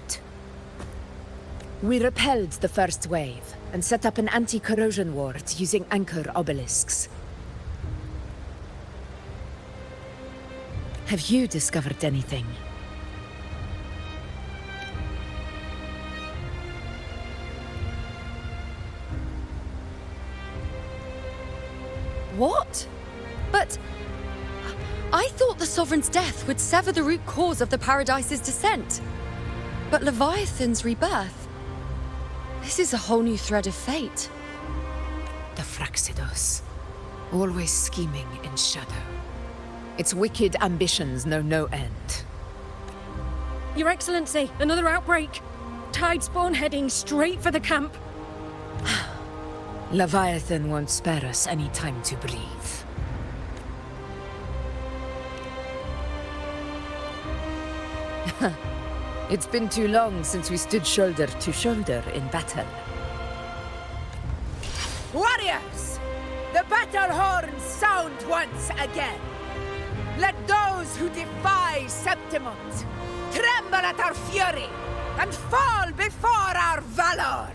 We repelled the first wave and set up an anti-corrosion ward using anchor obelisks. Have you discovered anything? What? But I thought the Sovereign's death would sever the root cause of the Paradise's descent. But Leviathan's rebirth... This is a whole new thread of fate. The Fraxidos, always scheming in shadow. Its wicked ambitions know no end. Your Excellency, another outbreak. Tide spawn heading straight for the camp. Leviathan won't spare us any time to breathe. It's been too long since we stood shoulder to shoulder in battle. Warriors! The battle horns sound once again. Let those who defy Septimont tremble at our fury and fall before our valor!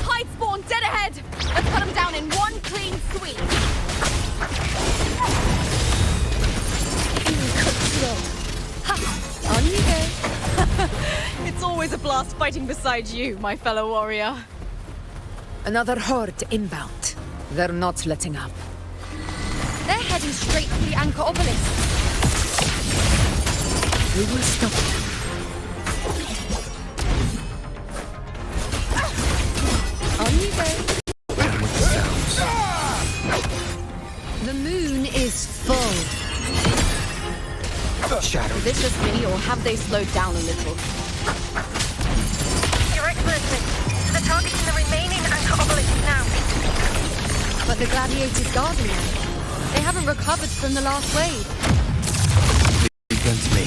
Tide spawn dead ahead! Let's cut them down in one clean sweep! On you go. It's always a blast fighting beside you, my fellow warrior. Another horde inbound. They're not letting up. They're heading straight for the anchor obelisk. We will stop them. On you go. The moon is full. Shadow. Is this just me, or have they slowed down a little? Your Excellency, they're targeting the remaining anchor obelisk now. But the gladiators guarding them. They haven't recovered from the last wave. Against me.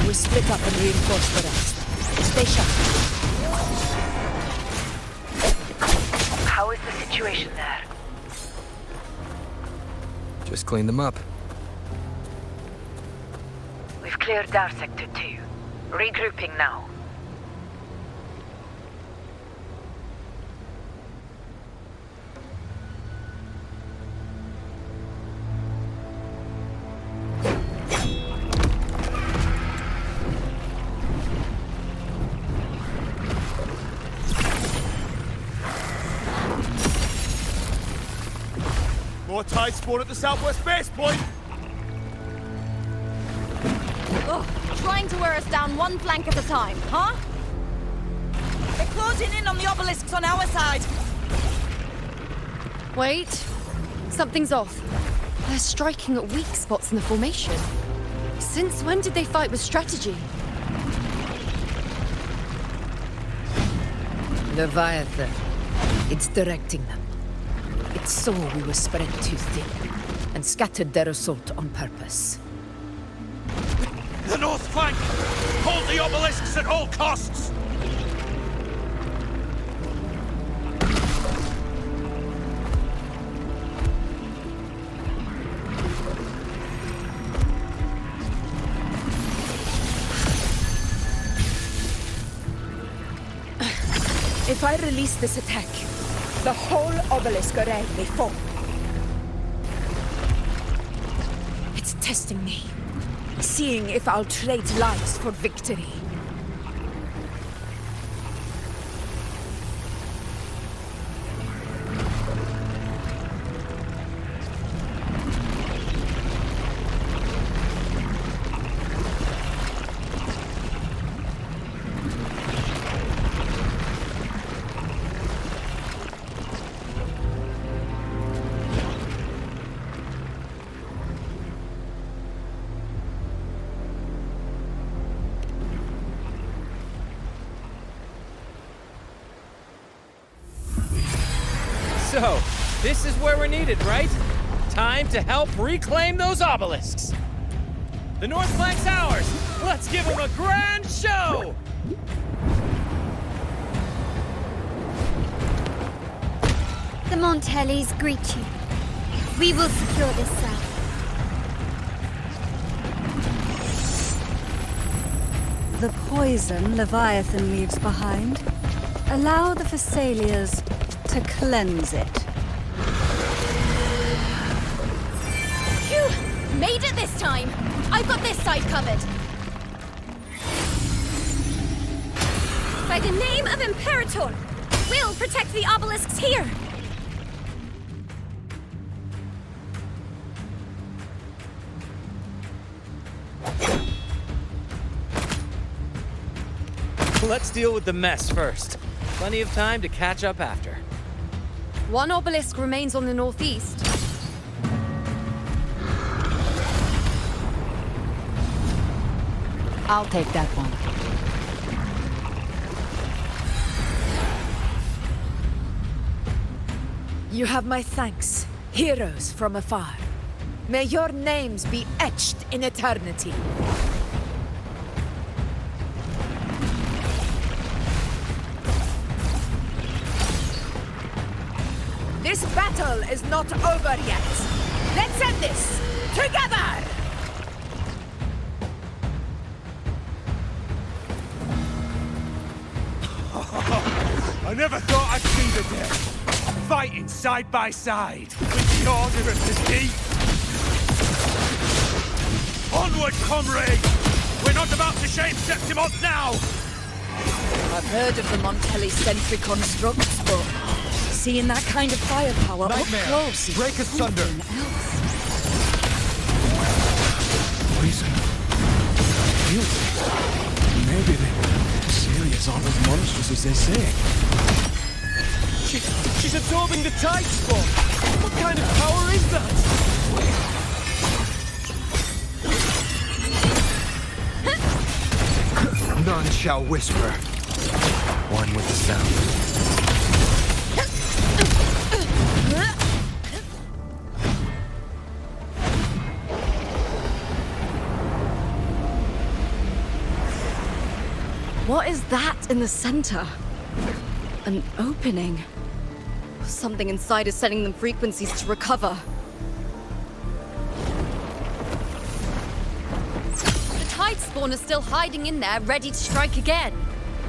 We'll split up and reinforce the rest. Stay sharp. How is the situation there? Just clean them up. We've cleared our Sector 2. Regrouping now. More tide spawn at the southwest base point! Ugh, trying to wear us down one flank at a time, huh? They're closing in on the obelisks on our side. Wait. Something's off. They're striking at weak spots in the formation. Since when did they fight with strategy? Leviathan. It's directing them. It saw we were spread too thin, and scattered their assault on purpose. The north flank! Hold the obelisks at all costs! If I release this attack, the whole obelisk array may fall. It's testing me, seeing if I'll trade lives for victory. So, this is where we're needed, right? Time to help reclaim those obelisks. The north flank's ours. Let's give them a grand show! The Montellis greet you. We will secure this cell. The poison Leviathan leaves behind, allow the Phassalias to cleanse it. Phew! Made it this time! I've got this side covered. By the name of Imperator, we'll protect the obelisks here! Let's deal with the mess first. Plenty of time to catch up after. One obelisk remains on the northeast. I'll take that one. You have my thanks, heroes from afar. May your names be etched in eternity. This battle is not over yet. Let's end this together! I never thought I'd see the day. Fighting side by side with the Order of the Deep. Onward, comrades! We're not about to shame Septimont now! I've heard of the Montelli sentry constructs, but seeing that kind of firepower Nightmare. up close is Break asunder. something else. Poison. Maybe the Celias aren't as monstrous as they say. She's absorbing the tide spawn! What kind of power is that? None shall whisper. One with the sound. What is that in the center? An opening. Something inside is sending them frequencies to recover. The tide spawn is still hiding in there, ready to strike again.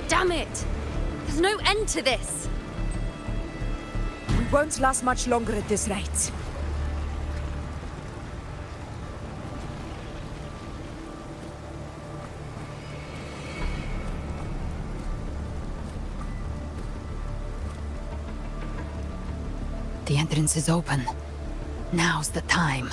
Damn it! There's no end to this. We won't last much longer at this rate. The entrance is open. Now's the time.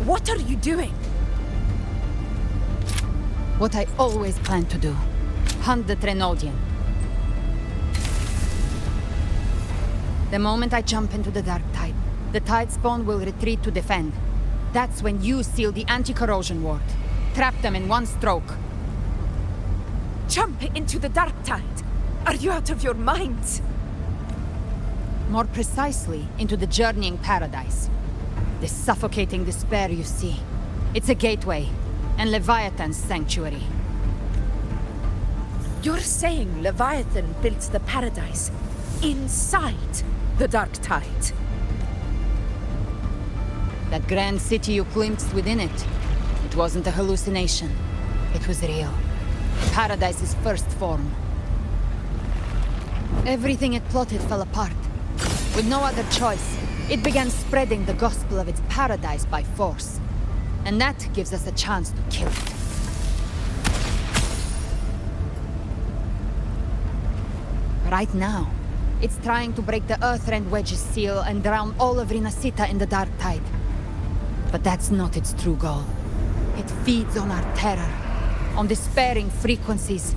What are you doing? What I always planned to do. Hunt the Trenodian. The moment I jump into the dark tide, the tide spawn will retreat to defend. That's when you seal the anti-corrosion ward. Trap them in one stroke. Jump into the dark tide? Are you out of your mind? More precisely, into the journeying paradise. The suffocating despair you see. It's a gateway, and Leviathan's sanctuary. You're saying Leviathan built the paradise inside the dark tide? That grand city you glimpsed within it, it wasn't a hallucination. It was real. Paradise's first form. Everything it plotted fell apart. With no other choice, it began spreading the gospel of its paradise by force. And that gives us a chance to kill it. Right now, it's trying to break the Earthrend Wedge's seal and drown all of Rinascita in the dark tide. But that's not its true goal. It feeds on our terror, on despairing frequencies.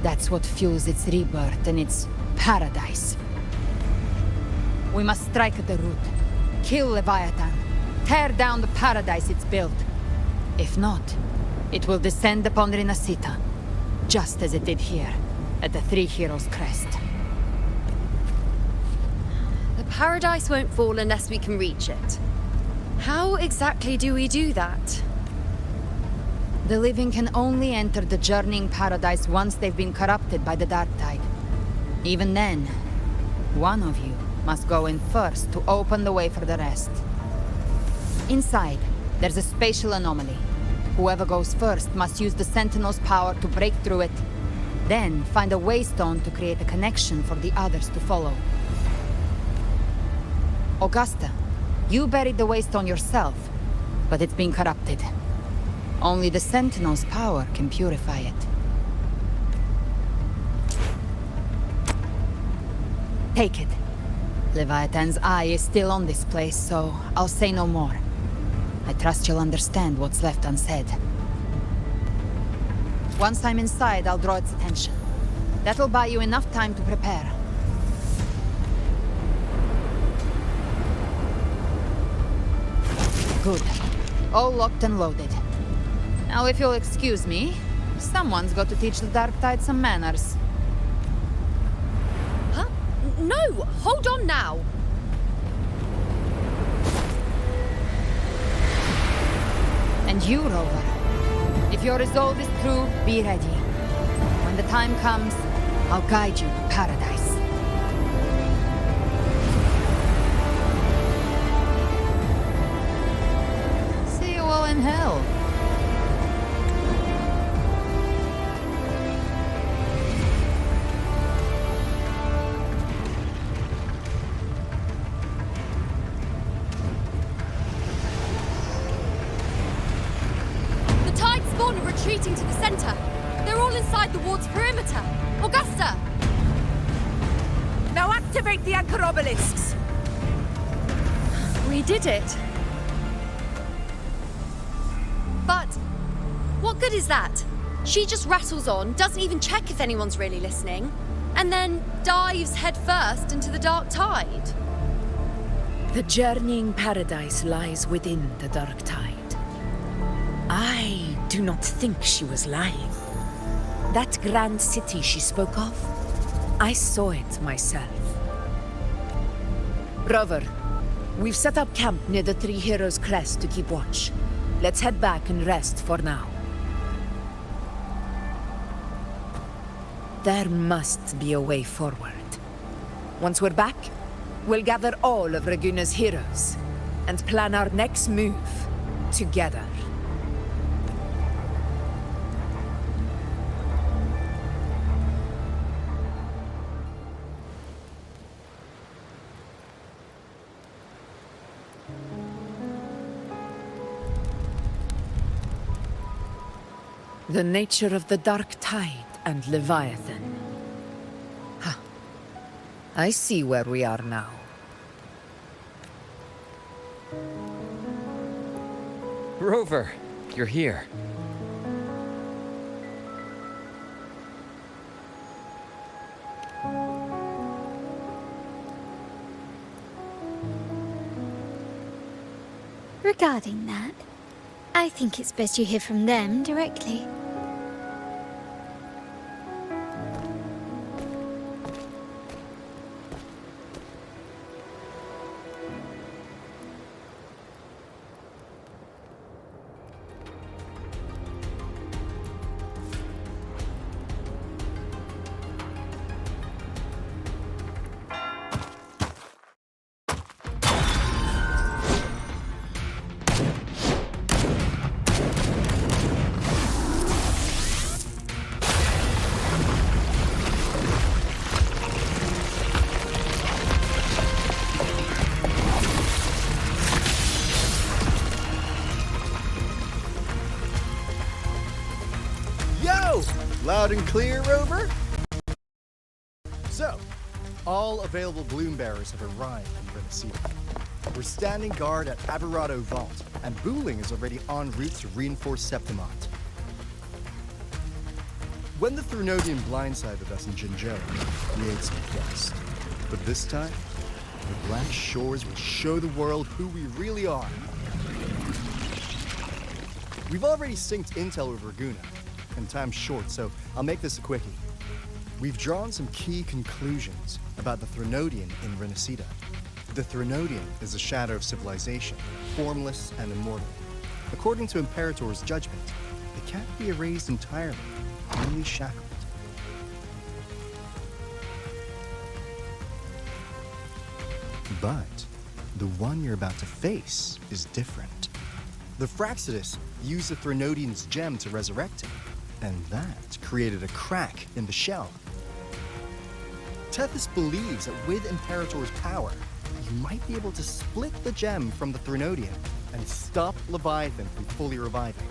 That's what fuels its rebirth and its paradise. We must strike at the root, kill Leviathan, tear down the paradise it's built. If not, it will descend upon Rinascita, just as it did here, at the Three Heroes Crest. The paradise won't fall unless we can reach it. How exactly do we do that? The living can only enter the journeying paradise once they've been corrupted by the dark tide. Even then, one of you must go in first to open the way for the rest. Inside, there's a spatial anomaly. Whoever goes first must use the Sentinel's power to break through it, then find a waystone to create a connection for the others to follow. Augusta, you buried the waystone yourself, but it's been corrupted. Only the Sentinel's power can purify it. Take it. Leviathan's eye is still on this place, so I'll say no more. I trust you'll understand what's left unsaid. Once I'm inside, I'll draw its attention. That'll buy you enough time to prepare. Good. All locked and loaded. Now, if you'll excuse me, someone's got to teach the Dark Tide some manners. Huh? No! Hold on now! And you, Rover. If your resolve is true, be ready. When the time comes, I'll guide you to paradise. See you all in hell. Retreating to the center. They're all inside the ward's perimeter. Augusta! Now activate the anchor obelisks! We did it. But what good is that? She just rattles on, doesn't even check if anyone's really listening, and then dives headfirst into the dark tide. The journeying paradise lies within the dark tide. I do not think she was lying. That grand city she spoke of, I saw it myself. Rover, we've set up camp near the Three Heroes Crest to keep watch. Let's head back and rest for now. There must be a way forward. Once we're back, we'll gather all of Raguna's heroes and plan our next move together. The nature of the Dark Tide and Leviathan. Ha. I see where we are now. Rover, you're here. Regarding that, I think it's best you hear from them directly. Loud and clear, Rover? So, all available bloom bearers have arrived in Rinascita. We're standing guard at Averado Vault, and Booling is already en route to reinforce Septimont. When the Threnodian blindsided us in Jinzhou, we ate some dust. But this time, the Black Shores will show the world who we really are. We've already synced intel with Raguna, and time's short, so I'll make this a quickie. We've drawn some key conclusions about the Threnodian in Rinascita. The Threnodian is a shadow of civilization, formless and immortal. According to Imperator's judgment, it can't be erased entirely, only shackled. But the one you're about to face is different. The Fraxidus used the Threnodian's gem to resurrect him, and that created a crack in the shell. Tethys believes that with Imperator's power, you might be able to split the gem from the Threnodian and stop Leviathan from fully reviving.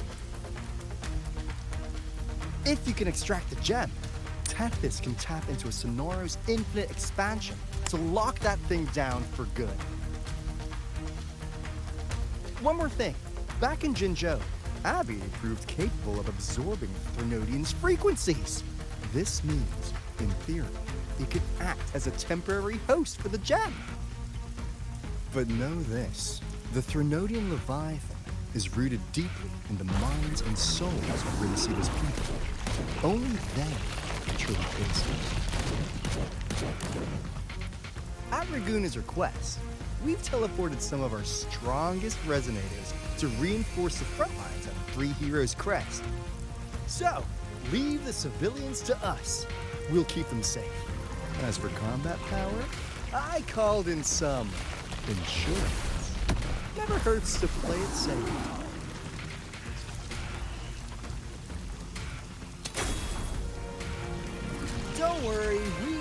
If you can extract the gem, Tethys can tap into a Sonoro's infinite expansion to lock that thing down for good. One more thing. Back in Jinzhou, Abby proved capable of absorbing the Threnodian's frequencies. This means, in theory, it could act as a temporary host for the gem. But know this, the Threnodian Leviathan is rooted deeply in the minds and souls of Rinascita's people. Only they can truly face it. At Raguna's request, we've teleported some of our strongest resonators to reinforce the front lines at Three Heroes Crest. So, leave the civilians to us. We'll keep them safe. As for combat power, I called in some insurance. Never hurts to play it safe. Don't worry, we...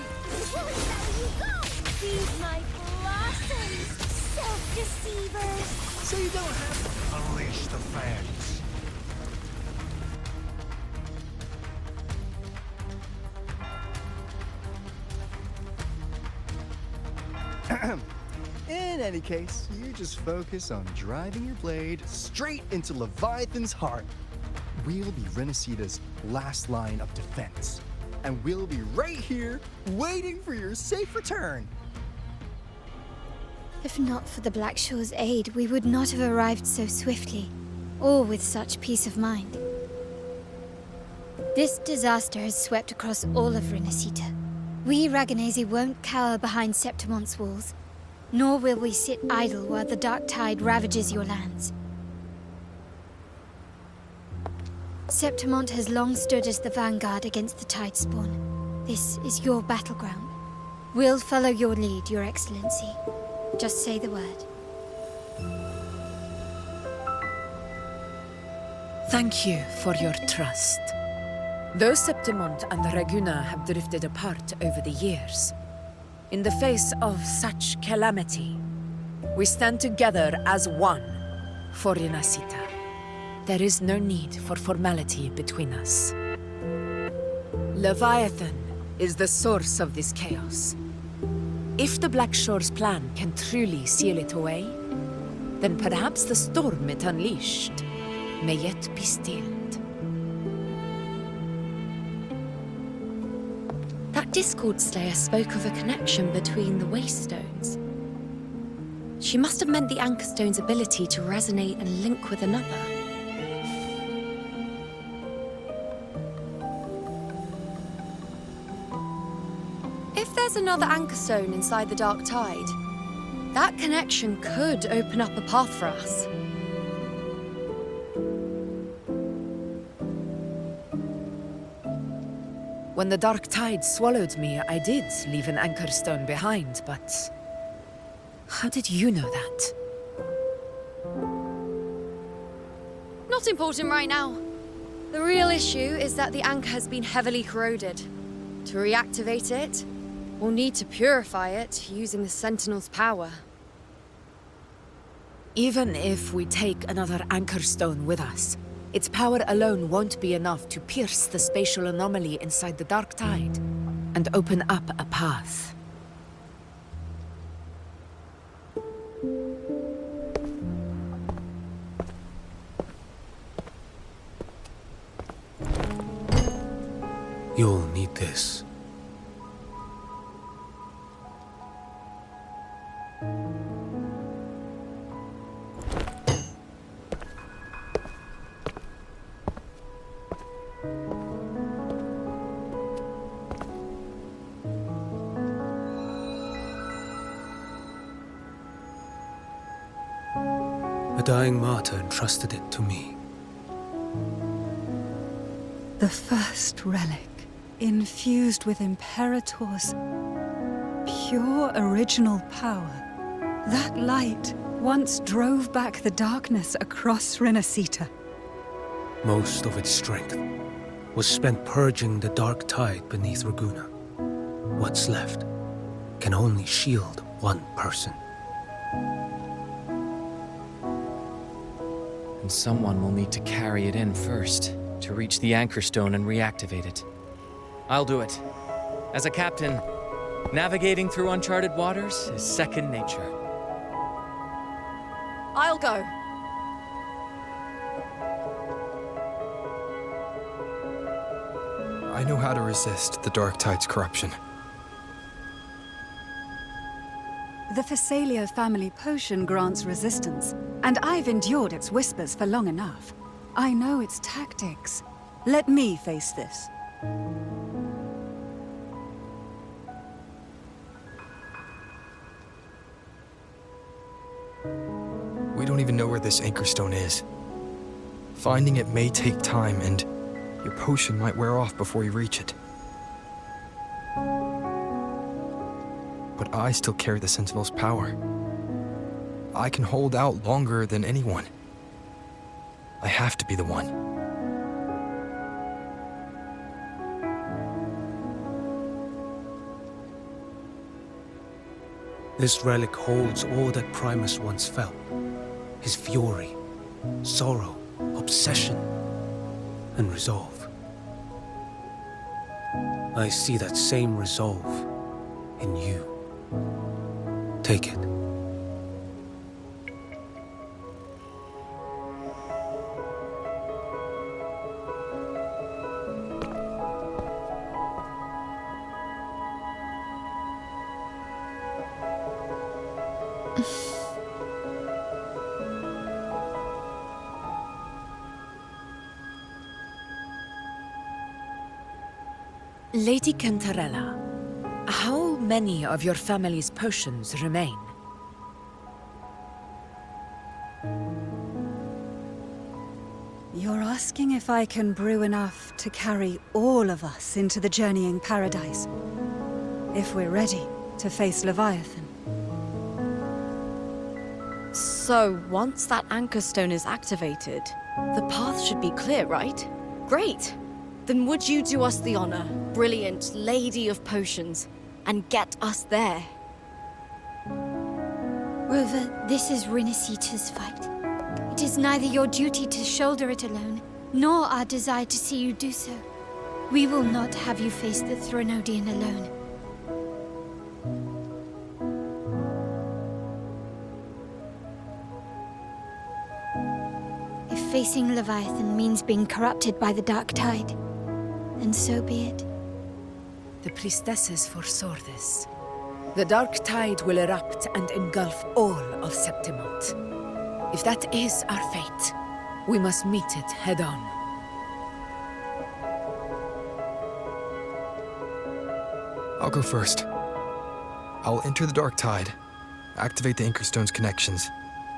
Feed my blossoms, self-deceivers! So you don't have to unleash the fans. In any case, you just focus on driving your blade straight into Leviathan's heart. We'll be Rinascita's last line of defense. And we'll be right here, waiting for your safe return. If not for the Black Shore's aid, we would not have arrived so swiftly, or with such peace of mind. This disaster has swept across all of Rinascita. We Raganese won't cower behind Septimont's walls, nor will we sit idle while the Dark Tide ravages your lands. Septimont has long stood as the vanguard against the Tide Spawn. This is your battleground. We'll follow your lead, Your Excellency. Just say the word. Thank you for your trust. Though Septimont and Raguna have drifted apart over the years, in the face of such calamity, we stand together as one for Rinascita. There is no need for formality between us. Leviathan is the source of this chaos. If the Black Shore's plan can truly seal it away, then perhaps the storm it unleashed may yet be stilled. That Discord Slayer spoke of a connection between the Waystones. She must have meant the Anchorstone's ability to resonate and link with another. If there's another Anchorstone inside the Dark Tide, that connection could open up a path for us. When the Dark Tide swallowed me, I did leave an Anchorstone behind, but... how did you know that? Not important right now. The real issue is that the anchor has been heavily corroded. To reactivate it, we'll need to purify it using the Sentinel's power. Even if we take another Anchorstone with us, its power alone won't be enough to pierce the spatial anomaly inside the Dark Tide and open up a path. You'll need this. A dying martyr entrusted it to me. The first relic, infused with Imperator's pure original power. That light once drove back the darkness across Rinascita. Most of its strength was spent purging the dark tide beneath Raguna. What's left can only shield one person. And someone will need to carry it in first, to reach the Anchorstone and reactivate it. I'll do it. As a captain, navigating through uncharted waters is second nature. I'll go. I know how to resist the Dark Tide's corruption. The Phasalia family potion grants resistance, and I've endured its whispers for long enough. I know its tactics. Let me face this. We don't even know where this Anchorstone is. Finding it may take time, and your potion might wear off before you reach it. But I still carry the Sentinel's power. I can hold out longer than anyone. I have to be the one. This relic holds all that Primus once felt. His fury, sorrow, obsession, and resolve. I see that same resolve in you. Take it. Lady Cantarella, how many of your family's potions remain? You're asking if I can brew enough to carry all of us into the journeying paradise. If we're ready to face Leviathan. So, once that Anchorstone is activated, the path should be clear, right? Great! Then would you do us the honor, brilliant Lady of Potions, and get us there? Rover, this is Rinascita's fight. It is neither your duty to shoulder it alone, nor our desire to see you do so. We will not have you face the Threnodian alone. If facing Leviathan means being corrupted by the Dark Tide, then so be it. The priestesses foresaw this. The Dark Tide will erupt and engulf all of Septimont. If that is our fate, we must meet it head-on. I'll go first. I'll enter the Dark Tide, activate the Anchorstone's connections,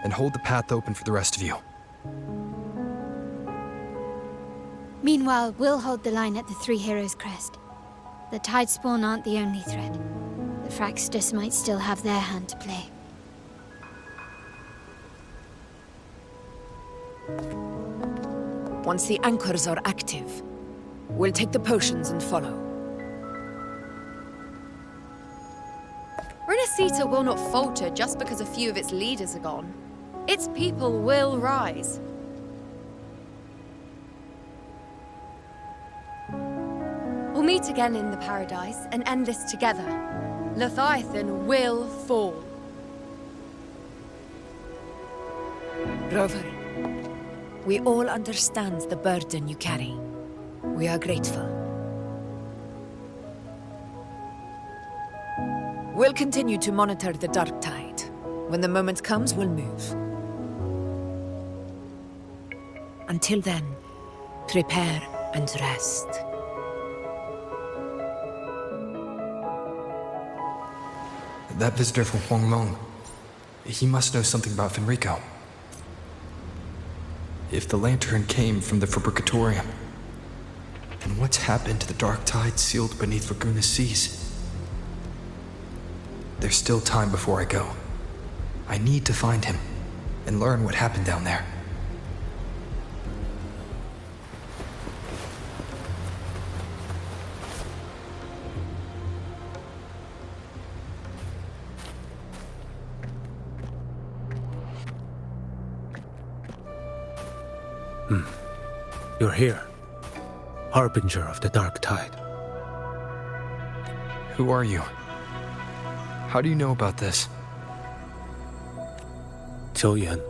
and hold the path open for the rest of you. Meanwhile, we'll hold the line at the Three Heroes Crest. The Tidespawn aren't the only threat. The Fraxtus might still have their hand to play. Once the anchors are active, we'll take the potions and follow. Rinascita will not falter just because a few of its leaders are gone. Its people will rise. We'll meet again in the Paradise and end this together. Leviathan will fall. Rover, we all understand the burden you carry. We are grateful. We'll continue to monitor the Dark Tide. When the moment comes, we'll move. Until then, prepare and rest. That visitor from Huangmeng, he must know something about Fenrico. If the lantern came from the Fabricatorium, then what's happened to the Dark Tide sealed beneath Raguna's seas? There's still time before I go. I need to find him and learn what happened down there. You're here, Harbinger of the Dark Tide. Who are you? How do you know about this? Choyan.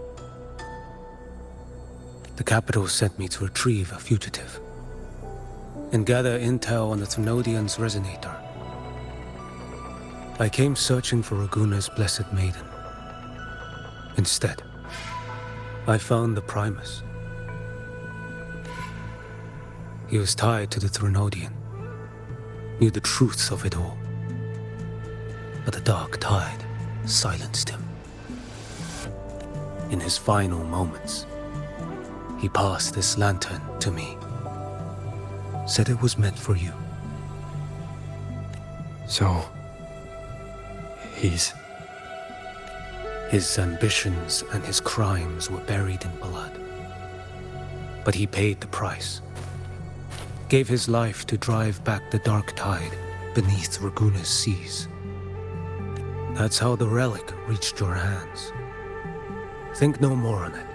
The capital sent me to retrieve a fugitive and gather intel on the Threnodian's resonator. I came searching for Raguna's blessed maiden. Instead, I found the Primus. He was tied to the Threnodian, knew the truths of it all. But the Dark Tide silenced him. In his final moments, he passed this lantern to me. Said it was meant for you. So, His ambitions and his crimes were buried in blood. But he paid the price. Gave his life to drive back the Dark Tide beneath Raguna's seas. That's how the relic reached your hands. Think no more on it.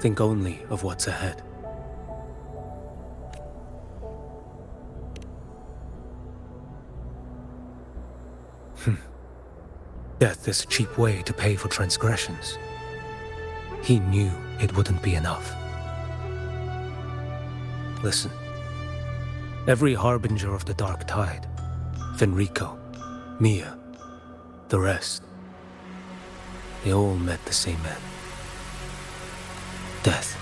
Think only of what's ahead. Death is a cheap way to pay for transgressions. He knew it wouldn't be enough. Listen. Every harbinger of the Dark Tide, Fenrico, Mia, the rest, they all met the same end. Death.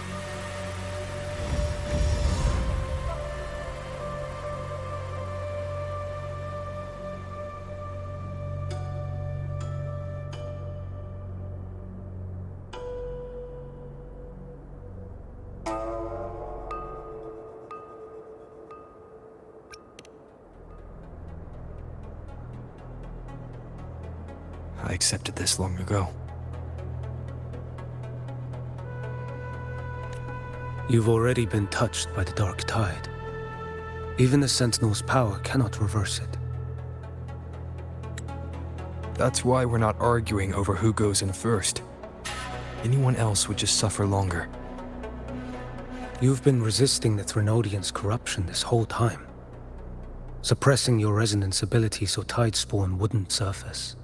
I accepted this long ago. You've already been touched by the Dark Tide. Even the Sentinel's power cannot reverse it. That's why we're not arguing over who goes in first. anyone else would just suffer longer. You've been resisting the Threnodians' corruption this whole time, suppressing your resonance ability so Tidespawn wouldn't surface.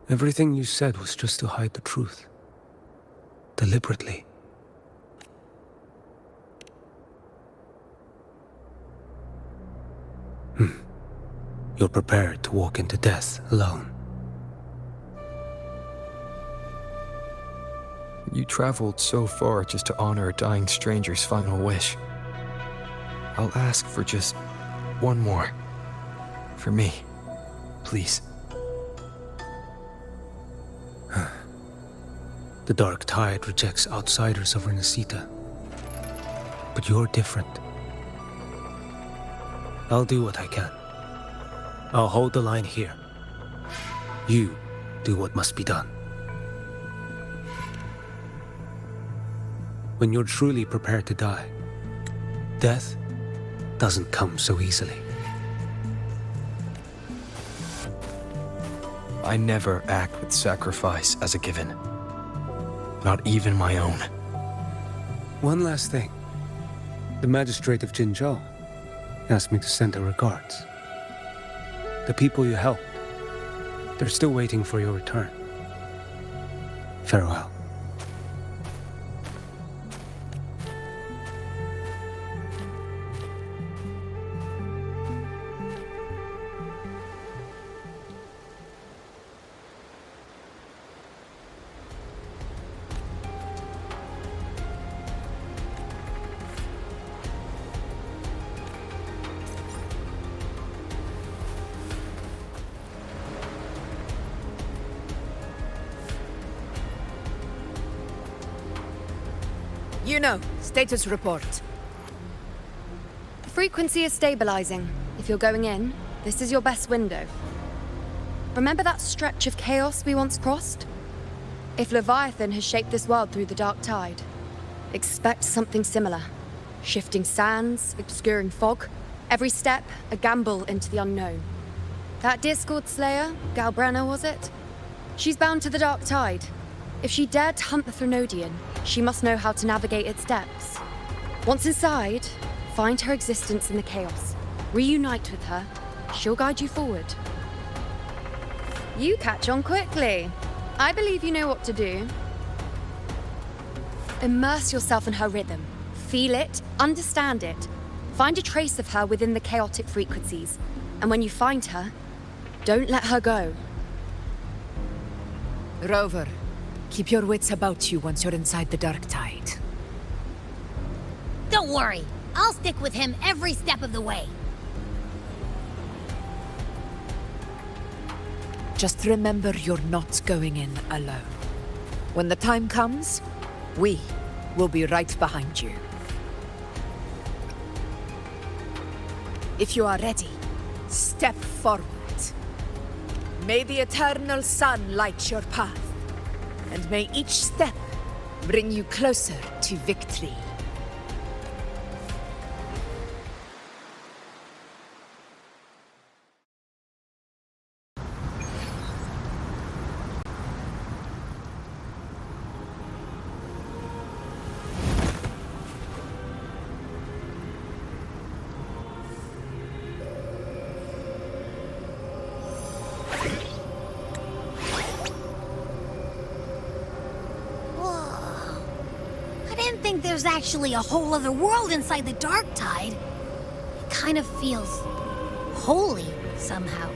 Everything you said was just to hide the truth. Deliberately. You're prepared to walk into death alone. You traveled so far just to honor a dying stranger's final wish. I'll ask for just one more. For me. Please. The Dark Tide rejects outsiders of Rinascita. But you're different. I'll do what I can. I'll hold the line here. You do what must be done. When you're truly prepared to die, death doesn't come so easily. I never act with sacrifice as a given. Not even my own. One last thing. The magistrate of Jinzhou asked me to send her regards. The people you helped, they're still waiting for your return. Farewell. Status report. The frequency is stabilizing. If you're going in, this is your best window. Remember that stretch of chaos we once crossed? If Leviathan has shaped this world through the Dark Tide, expect something similar. Shifting sands, obscuring fog, every step a gamble into the unknown. That Discord Slayer, Galbrenna was it? She's bound to the Dark Tide. If she dared to hunt the Threnodian, she must know how to navigate its depths. Once inside, find her existence in the chaos. Reunite with her. She'll guide you forward. You catch on quickly. I believe you know what to do. Immerse yourself in her rhythm. Feel it, understand it. Find a trace of her within the chaotic frequencies. And when you find her, don't let her go. Rover, keep your wits about you once you're inside the Dark Tide. Don't worry. I'll stick with him every step of the way. Just remember you're not going in alone. When the time comes, we will be right behind you. If you are ready, step forward. May the eternal sun light your path, and may each step bring you closer to victory. There's actually a whole other world inside the Dark Tide. It kind of feels holy somehow.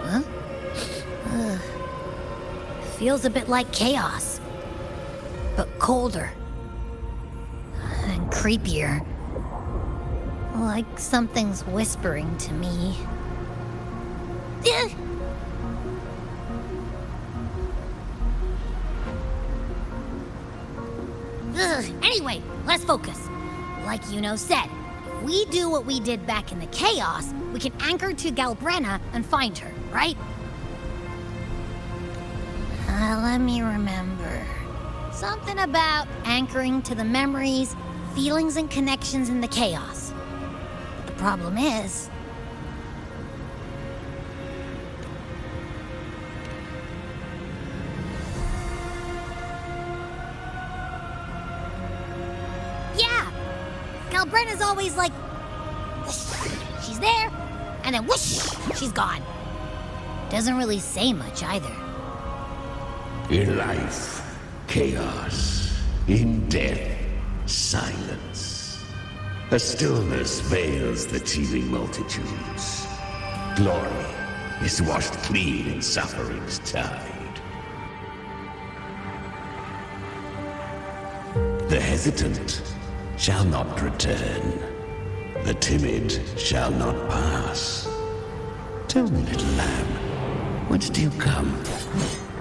Huh? Feels a bit like chaos, but colder and creepier. Like something's whispering to me. Anyway, let's focus. Like Yuno said, if we do what we did back in the chaos, we can anchor to Galbrenna and find her, right? Let me remember. Something about anchoring to the memories, feelings, and connections in the chaos. But the problem is... is always like, whoosh, she's there, and then whoosh, she's gone. Doesn't really say much either. In life, chaos. In death, silence. A stillness veils the teeming multitudes. Glory is washed clean in suffering's tide. The hesitant shall not return. The timid shall not pass. Tell me, little lamb, whence do you come?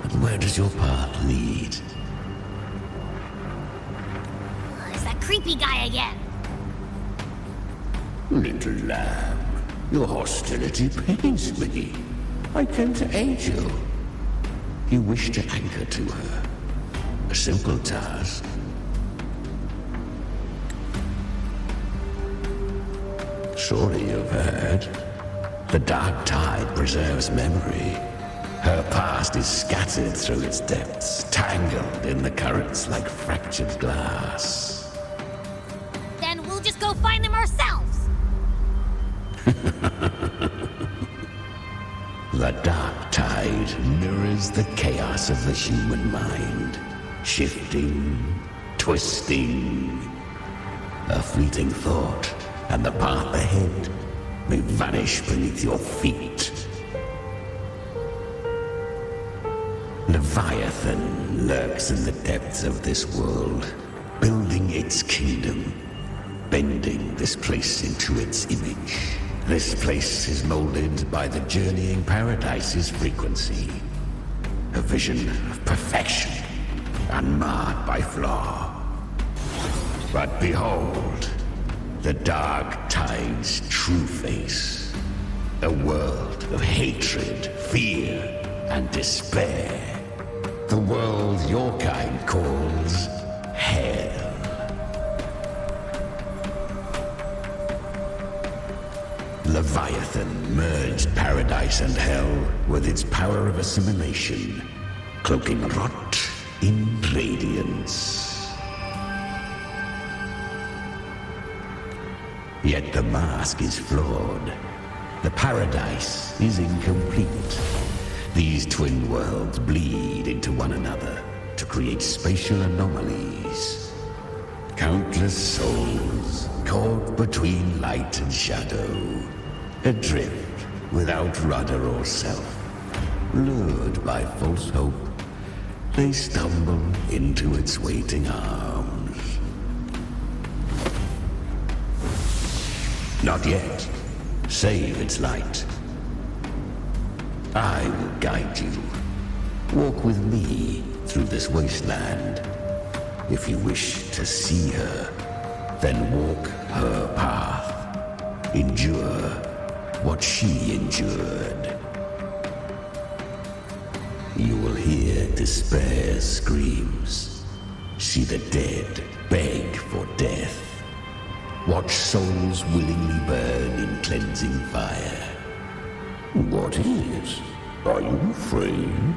And where does your path lead? It's that creepy guy again. Little lamb, your hostility pains me. I came to aid you. You wish to anchor to her. A simple task. Surely you've heard. The dark tide preserves memory. Her past is scattered through its depths, tangled in the currents like fractured glass. Then we'll just go find them ourselves. The dark tide mirrors the chaos of the human mind, shifting, twisting. A fleeting thought, and the path ahead may vanish beneath your feet. Leviathan lurks in the depths of this world, building its kingdom, bending this place into its image. This place is molded by the journeying paradise's frequency, a vision of perfection, unmarred by flaw. But behold, the dark tide's true face, a world of hatred, fear, and despair. The world your kind calls hell. Leviathan merged paradise and hell with its power of assimilation, cloaking rot in radiance. Yet the mask is flawed. The paradise is incomplete. These twin worlds bleed into one another to create spatial anomalies. Countless souls caught between light and shadow, adrift without rudder or self. Lured by false hope, they stumble into its waiting arms. Not yet. Save its light. I will guide you. Walk with me through this wasteland. If you wish to see her, then walk her path. Endure what she endured. You will hear despair's screams. See the dead beg for death. Watch souls willingly burn in cleansing fire. What is? Are you afraid?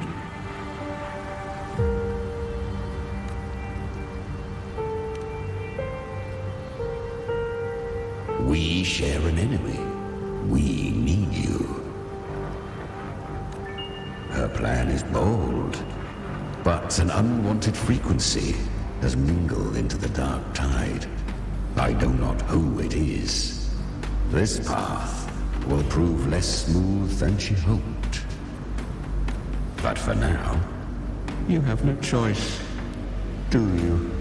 We share an enemy. We need you. Her plan is bold, but an unwanted frequency has mingled into the dark tide. I know not who it is. This path will prove less smooth than she hoped. But for now, you have no choice, do you?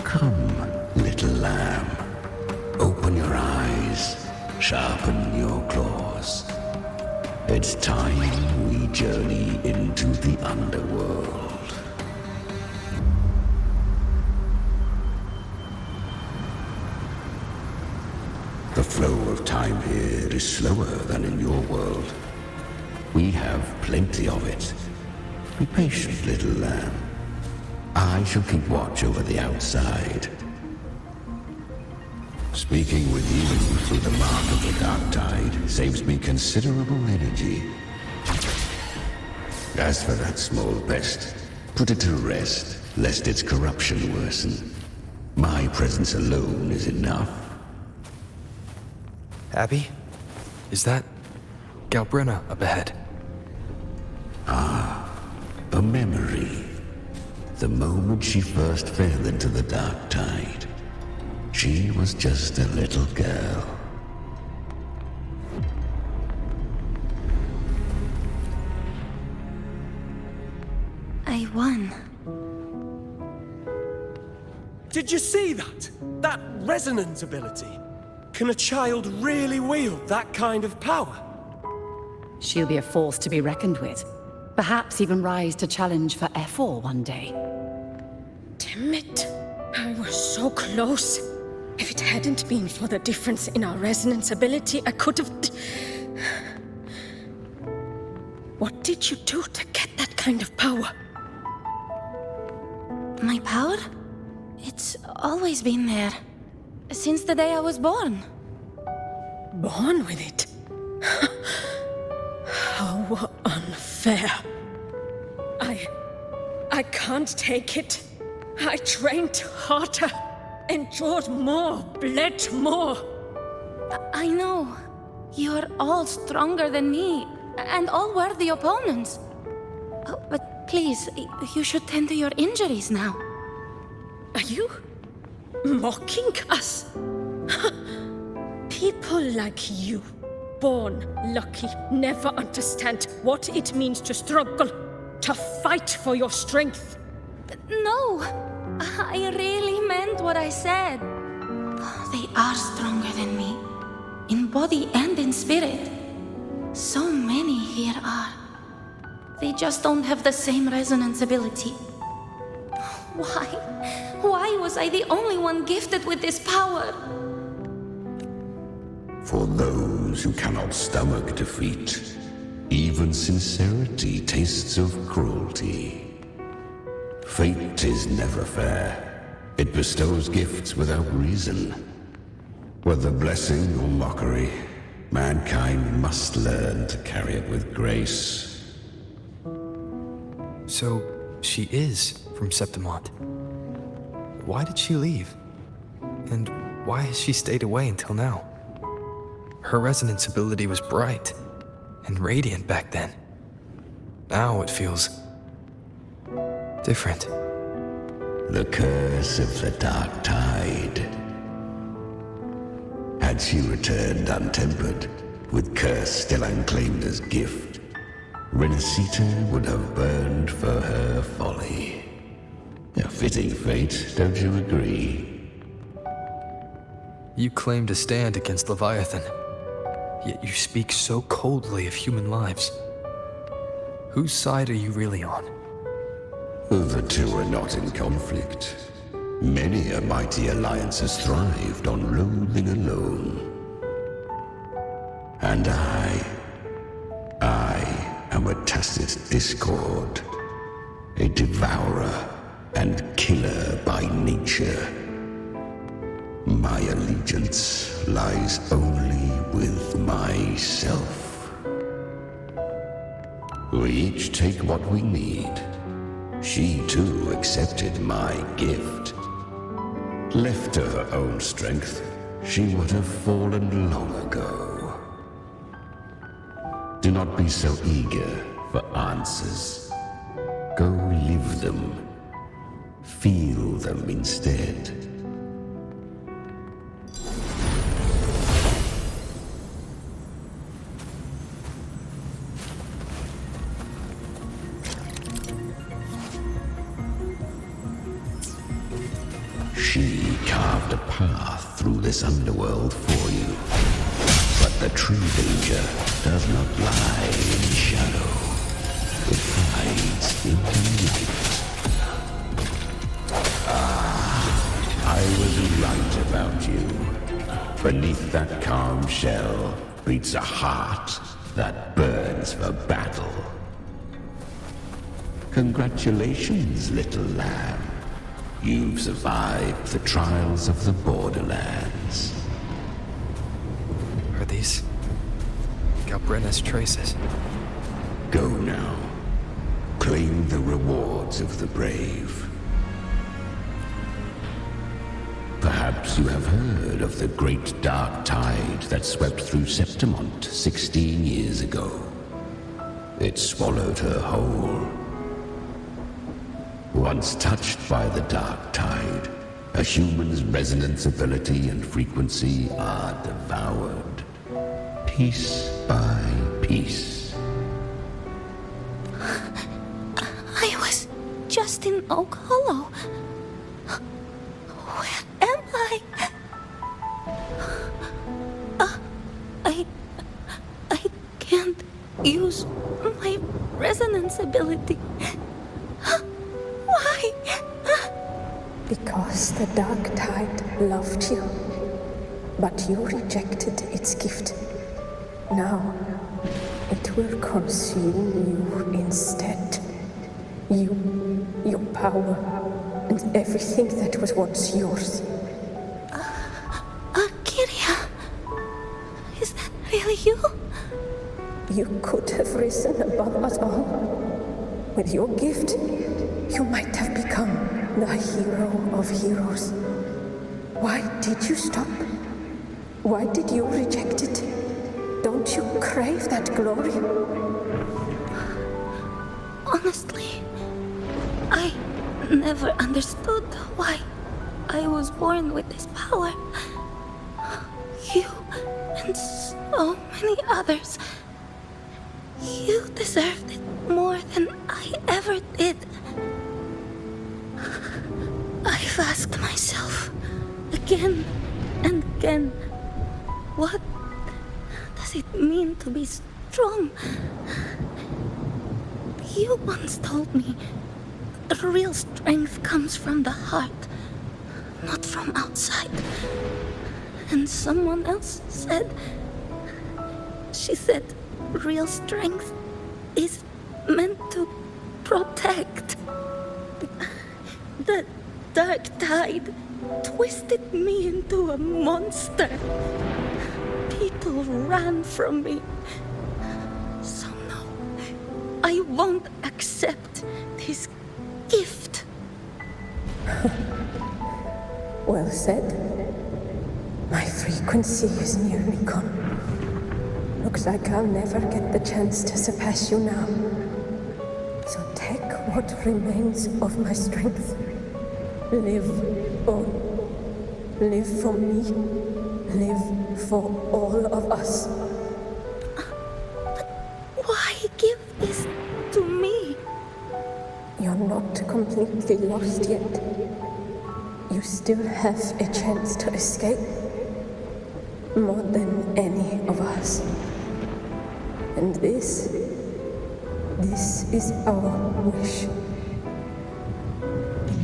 Come, little lamb. Open your eyes, sharpen your claws. It's time we journey into the underworld. The flow of time here is slower than in your world. We have plenty of it. Be patient, little lamb. I shall keep watch over the outside. Speaking with you through the mark of the dark tide saves me considerable energy. As for that small pest, put it to rest, lest its corruption worsen. My presence alone is enough. Abby? Is that Galbrenna up ahead? Ah, a memory. The moment she first fell into the dark tide, she was just a little girl. I won. Did you see that? That resonance ability? Can a child really wield that kind of power? She'll be a force to be reckoned with. Perhaps even rise to challenge for F4 one day. Damn it. I was so close. If it hadn't been for the difference in our resonance ability, I could have... What did you do to get that kind of power? My power? It's always been there. Since the day I was born. Born with it? How unfair. I can't take it. I trained harder, endured more, bled more. I know. You're all stronger than me, and all worthy opponents. Oh, but please, you should tend to your injuries now. Are you mocking us? People like you, born lucky, never understand what it means to struggle, to fight for your strength. No, I really meant what I said. They are stronger than me, in body and in spirit. So many here are. They just don't have the same resonance ability. Why? Why was I the only one gifted with this power? For those who cannot stomach defeat, even sincerity tastes of cruelty. Fate is never fair. It bestows gifts without reason. Whether blessing or mockery, mankind must learn to carry it with grace. So, she is from Septimont. Why did she leave? And why has she stayed away until now? Her resonance ability was bright and radiant back then. Now it feels different. The curse of the dark tide. Had she returned untempered, with curse still unclaimed as gift, Rinascita would have burned for her folly. A fitting fate, don't you agree? You claim to stand against Leviathan, yet you speak so coldly of human lives. Whose side are you really on? The two are not in conflict. Many a mighty alliance has thrived on loathing alone. And I am a tacit discord, a devourer and killer by nature. My allegiance lies only with myself. We each take what we need. She too accepted my gift. Left to her own strength, she would have fallen long ago. Do not be so eager for answers. Go live them. Feel them instead. She carved a path through this underworld for you. But the true danger does not lie in shadow. It hides in the light. I was right about you. Beneath that calm shell beats a heart that burns for battle. Congratulations, little lamb. You've survived the trials of the Borderlands. Are these Galbrenna's traces? Go now. Claim the rewards of the brave. Perhaps you have heard of the great dark tide that swept through Septimont 16 years ago. It swallowed her whole. Once touched by the dark tide, a human's resonance ability and frequency are devoured, piece by piece. I was just in Oak Hollow. Where am I? I can't use my resonance ability. Why? Because the dark tide loved you, but you rejected its gift. Now, it will consume you instead. You, your power, and everything that was once yours. Kyria, is that really you? You could have risen above us all. With your gift, you might have become the hero of heroes. Why did you stop? Why did you reject it? Don't you crave that glory? Honestly, I never understood why I was born with this power. You and so many others. You deserved it more than I ever did. I've asked myself again and again, what does it mean to be strong? You once told me the real strength comes from the heart, not from outside. And someone else said, she said, real strength is meant to protect. The dark tide twisted me into a monster. People ran from me. So no, I won't accept this gift. Well said. My frequency is nearly gone. Looks like I'll never get the chance to surpass you now. So take what remains of my strength. Live on. Live for me. Live for all of us. But why give this to me? You're not completely lost yet. You still have a chance to escape. More than any of us. And this is our wish.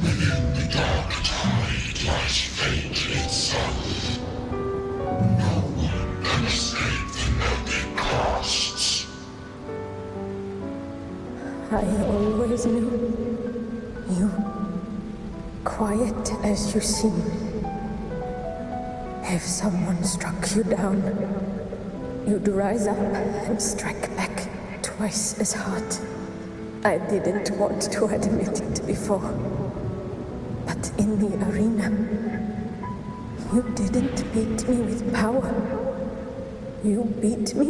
Within the dark tide lies fate itself. No one can escape the melting costs. I always knew you, quiet as you seem. If someone struck you down, you'd rise up and strike back twice as hard. I didn't want to admit it before. But in the arena, you didn't beat me with power. You beat me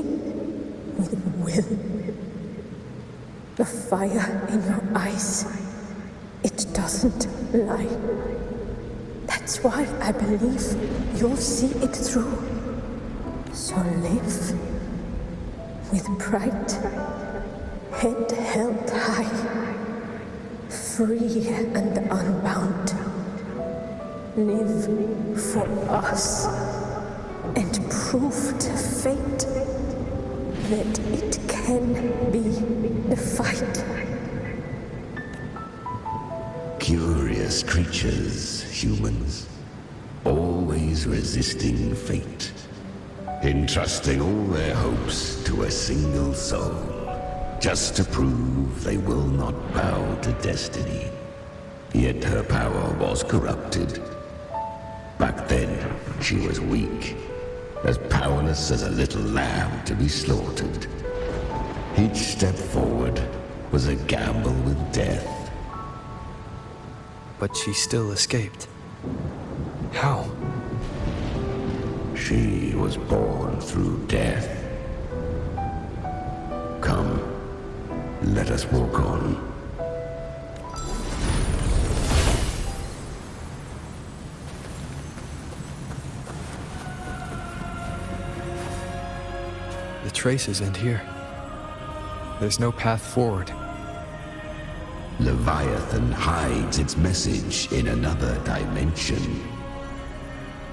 with will. The fire in your eyes, it doesn't lie. That's why I believe you'll see it through. So live with pride, head held high, free and unbound. Live for us and prove to fate that it can be the fight. Curious creatures, humans, always resisting fate, entrusting all their hopes to a single soul, just to prove they will not bow to destiny. Yet her power was corrupted. Back then, she was weak, as powerless as a little lamb to be slaughtered. Each step forward was a gamble with death. But she still escaped. How? She was born through death. Come, let us walk on. The traces end here. There's no path forward. Leviathan hides its message in another dimension.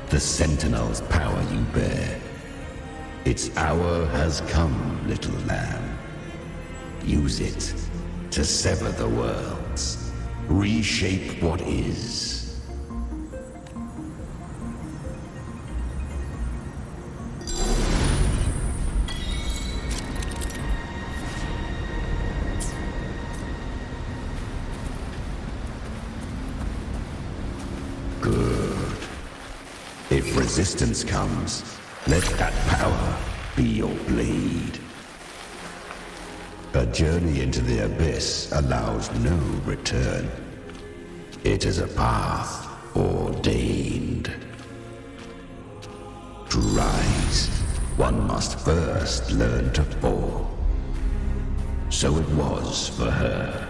The Sentinel's power you bear. Its hour has come, little lamb. Use it to sever the worlds. Reshape what is. Good. If resistance comes, let that power be your blade. A journey into the abyss allows no return. It is a path ordained. To rise, one must first learn to fall. So it was for her.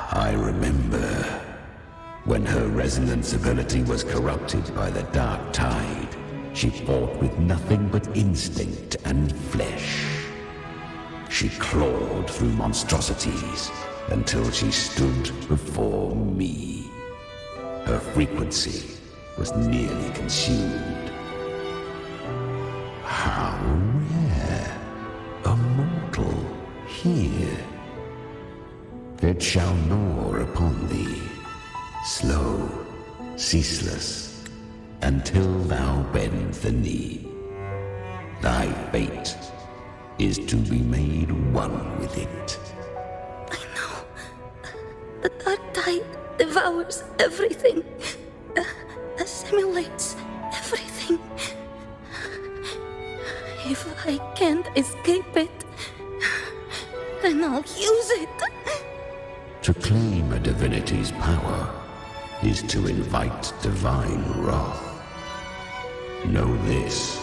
I remember when her resonance ability was corrupted by the dark tide. She fought with nothing but instinct and flesh. She clawed through monstrosities until she stood before me. Her frequency was nearly consumed. How rare! A mortal here. It shall gnaw upon thee, slow, ceaseless, until thou bend the knee. Thy fate is to be made one with it. I know. The dark tide devours everything, assimilates everything. If I can't escape it, then I'll use it. To claim a divinity's power is to invite divine wrath. Know this,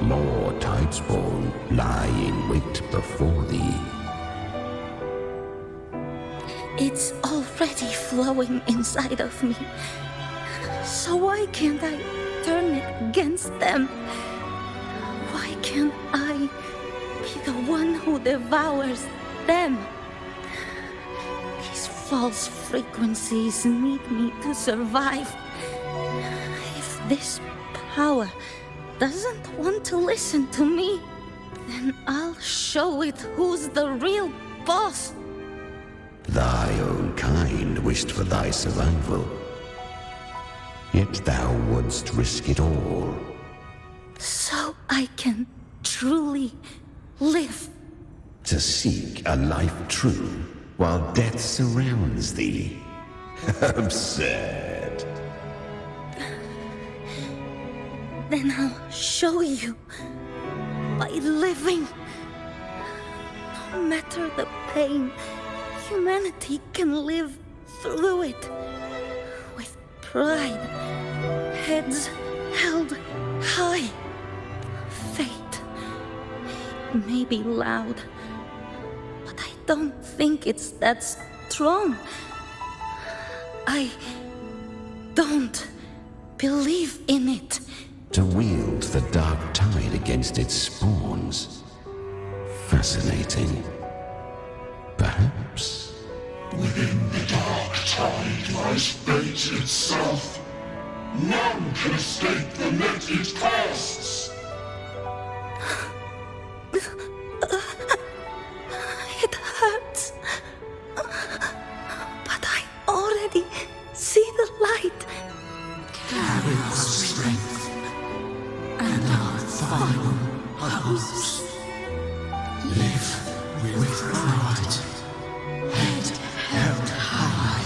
more tidespawn lie in wait before thee. It's already flowing inside of me. So why can't I turn it against them? Why can't I be the one who devours them? These false frequencies need me to survive. If this power doesn't want to listen to me, then I'll show it who's the real boss. Thy own kind wished for thy survival. Yet thou wouldst risk it all. So I can truly live. To seek a life true while death surrounds thee. Absurd. Then I'll show you by living. No matter the pain, humanity can live through it with pride, heads held high. Fate may be loud, but I don't think it's that strong. I don't believe in it. To wield the dark tide against its spawns. Fascinating. Perhaps. Within the dark tide lies fate itself. None can escape the net it casts. It hurts. But I already see the light. Carry our strength and our final hopes. Live with pride, head held high.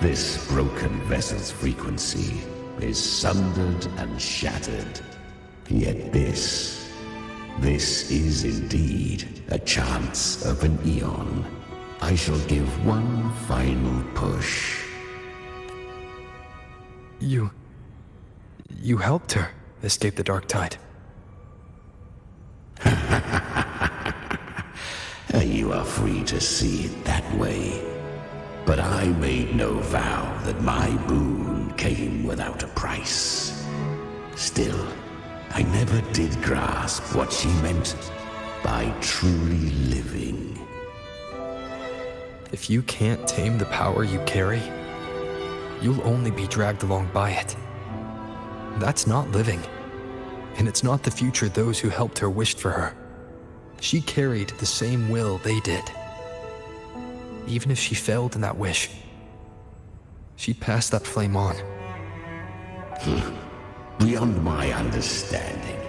This broken vessel's frequency is sundered and shattered. Yet this is indeed a chance of an eon. I shall give one final push. You helped her escape the dark tide. You are free to see it that way. But I made no vow that my boon came without a price. Still, I never did grasp what she meant by truly living. If you can't tame the power you carry, you'll only be dragged along by it. That's not living. And it's not the future those who helped her wished for her. She carried the same will they did. Even if she failed in that wish, she'd pass that flame on. Beyond my understanding.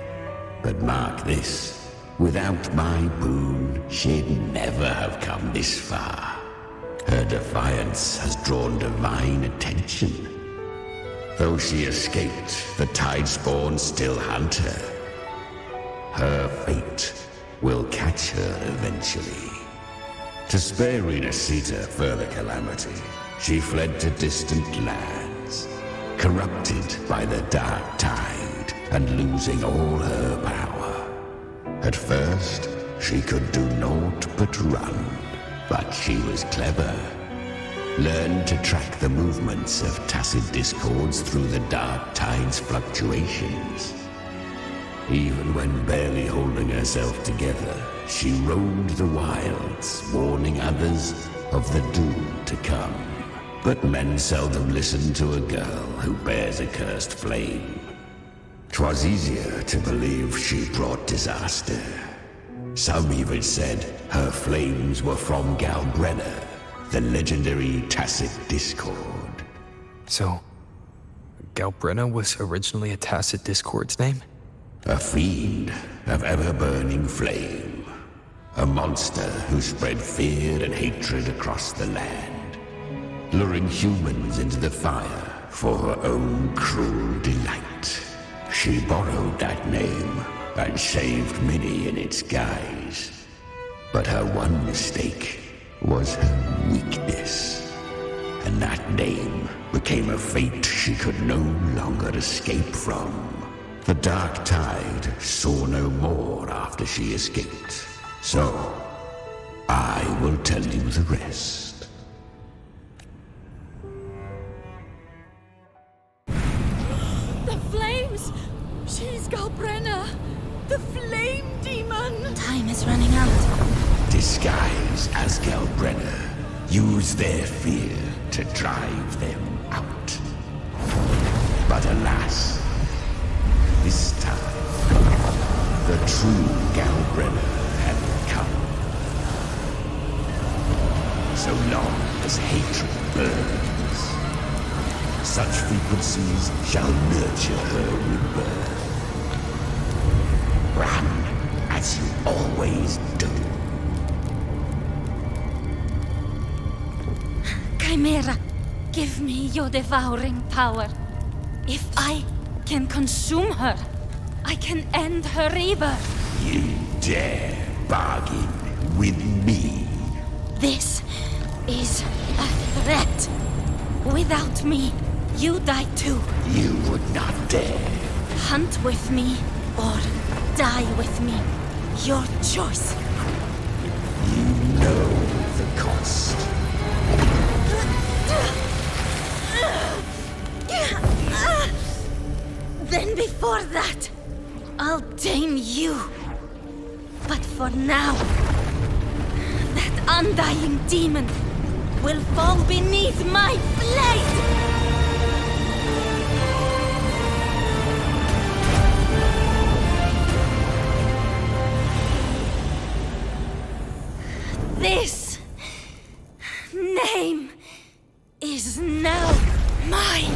But mark this, without my boon, she'd never have come this far. Her defiance has drawn divine attention. Though she escaped, the Tidespawn still hunt her. Her fate will catch her eventually. To spare Rinascita further calamity, she fled to distant lands, corrupted by the dark tide and losing all her power. At first, she could do naught but run, but she was clever. Learned to track the movements of tacit discords through the dark tide's fluctuations. Even when barely holding herself together, she roamed the wilds, warning others of the doom to come. But men seldom listen to a girl who bears a cursed flame. 'Twas easier to believe she brought disaster. Some even said her flames were from Galbrenna, the legendary tacit discord. So, Galbrenna was originally a tacit discord's name? A fiend of ever-burning flame. A monster who spread fear and hatred across the land, luring humans into the fire for her own cruel delight. She borrowed that name and saved many in its guise. But her one mistake was her weakness. And that name became a fate she could no longer escape from. The dark tide saw no more after she escaped. So, I will tell you the rest. The flames! She's Galbrenna! The flame demon! Time is running out. Disguised as Galbrenna, use their fear to drive them out. But alas, this time, the true Galbrenna had come. So long as hatred burns, such frequencies shall nurture her rebirth. Run as you always do. Chimera, give me your devouring power. If I can consume her, I can end her rebirth. You dare bargain with me? This is a threat. Without me, you die too. You would not dare. Hunt with me or die with me. Your choice. You know the cost. Then before that, I'll tame you. But for now, that undying demon will fall beneath my blade! This name is now mine.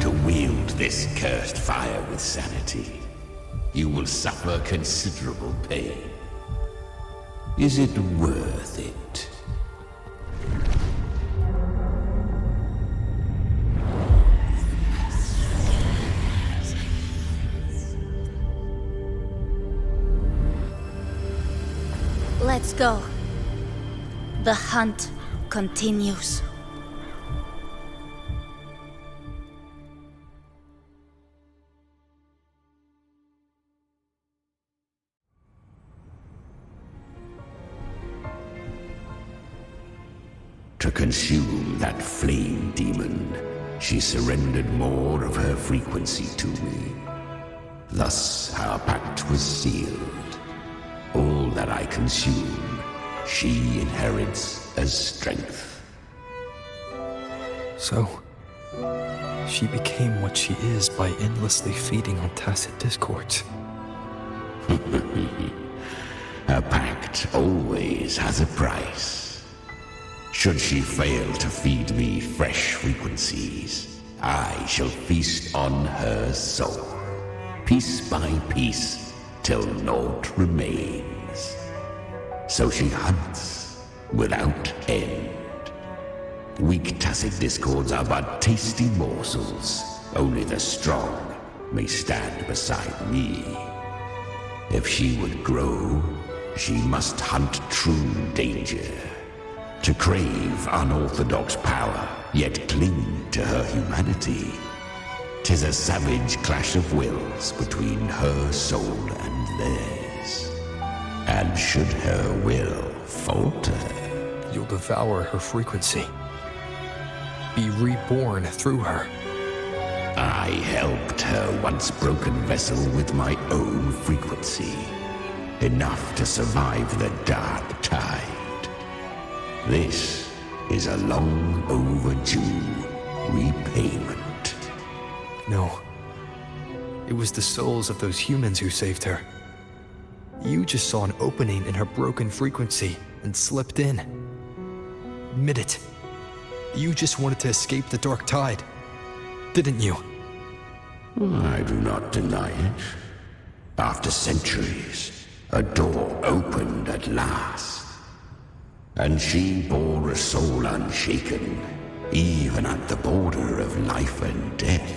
To wield this cursed fire with sanity, you will suffer considerable pain. Is it worth it? Let's go. The hunt continues. To consume that flame demon, she surrendered more of her frequency to me. Thus our pact was sealed. All that I consume, she inherits as strength. So, she became what she is by endlessly feeding on tacit discords. A pact always has a price. Should she fail to feed me fresh frequencies, I shall feast on her soul, piece by piece, till naught remains. So she hunts without end. Weak tacit discords are but tasty morsels. Only the strong may stand beside me. If she would grow, she must hunt true danger. To crave unorthodox power, yet cling to her humanity. 'Tis a savage clash of wills between her soul and theirs. And should her will falter, you'll devour her frequency. Be reborn through her. I helped her once broken vessel with my own frequency. Enough to survive the dark tide. This is a long overdue repayment. No. It was the souls of those humans who saved her. You just saw an opening in her broken frequency and slipped in. Admit it. You just wanted to escape the dark tide, didn't you? I do not deny it. After centuries, a door opened at last. And she bore a soul unshaken, even at the border of life and death.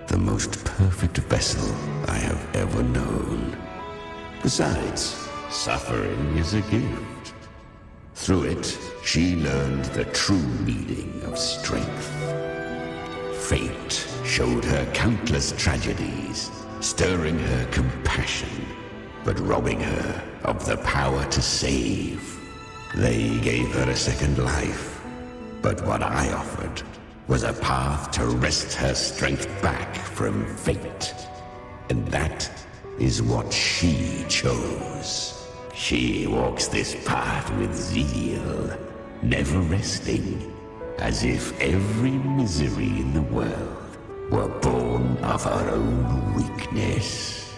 The most perfect vessel I have ever known. Besides, suffering is a gift. Through it, she learned the true meaning of strength. Fate showed her countless tragedies, stirring her compassion, but robbing her of the power to save. They gave her a second life, but what I offered was a path to wrest her strength back from fate. And that is what she chose. She walks this path with zeal, never resting, as if every misery in the world were born of her own weakness.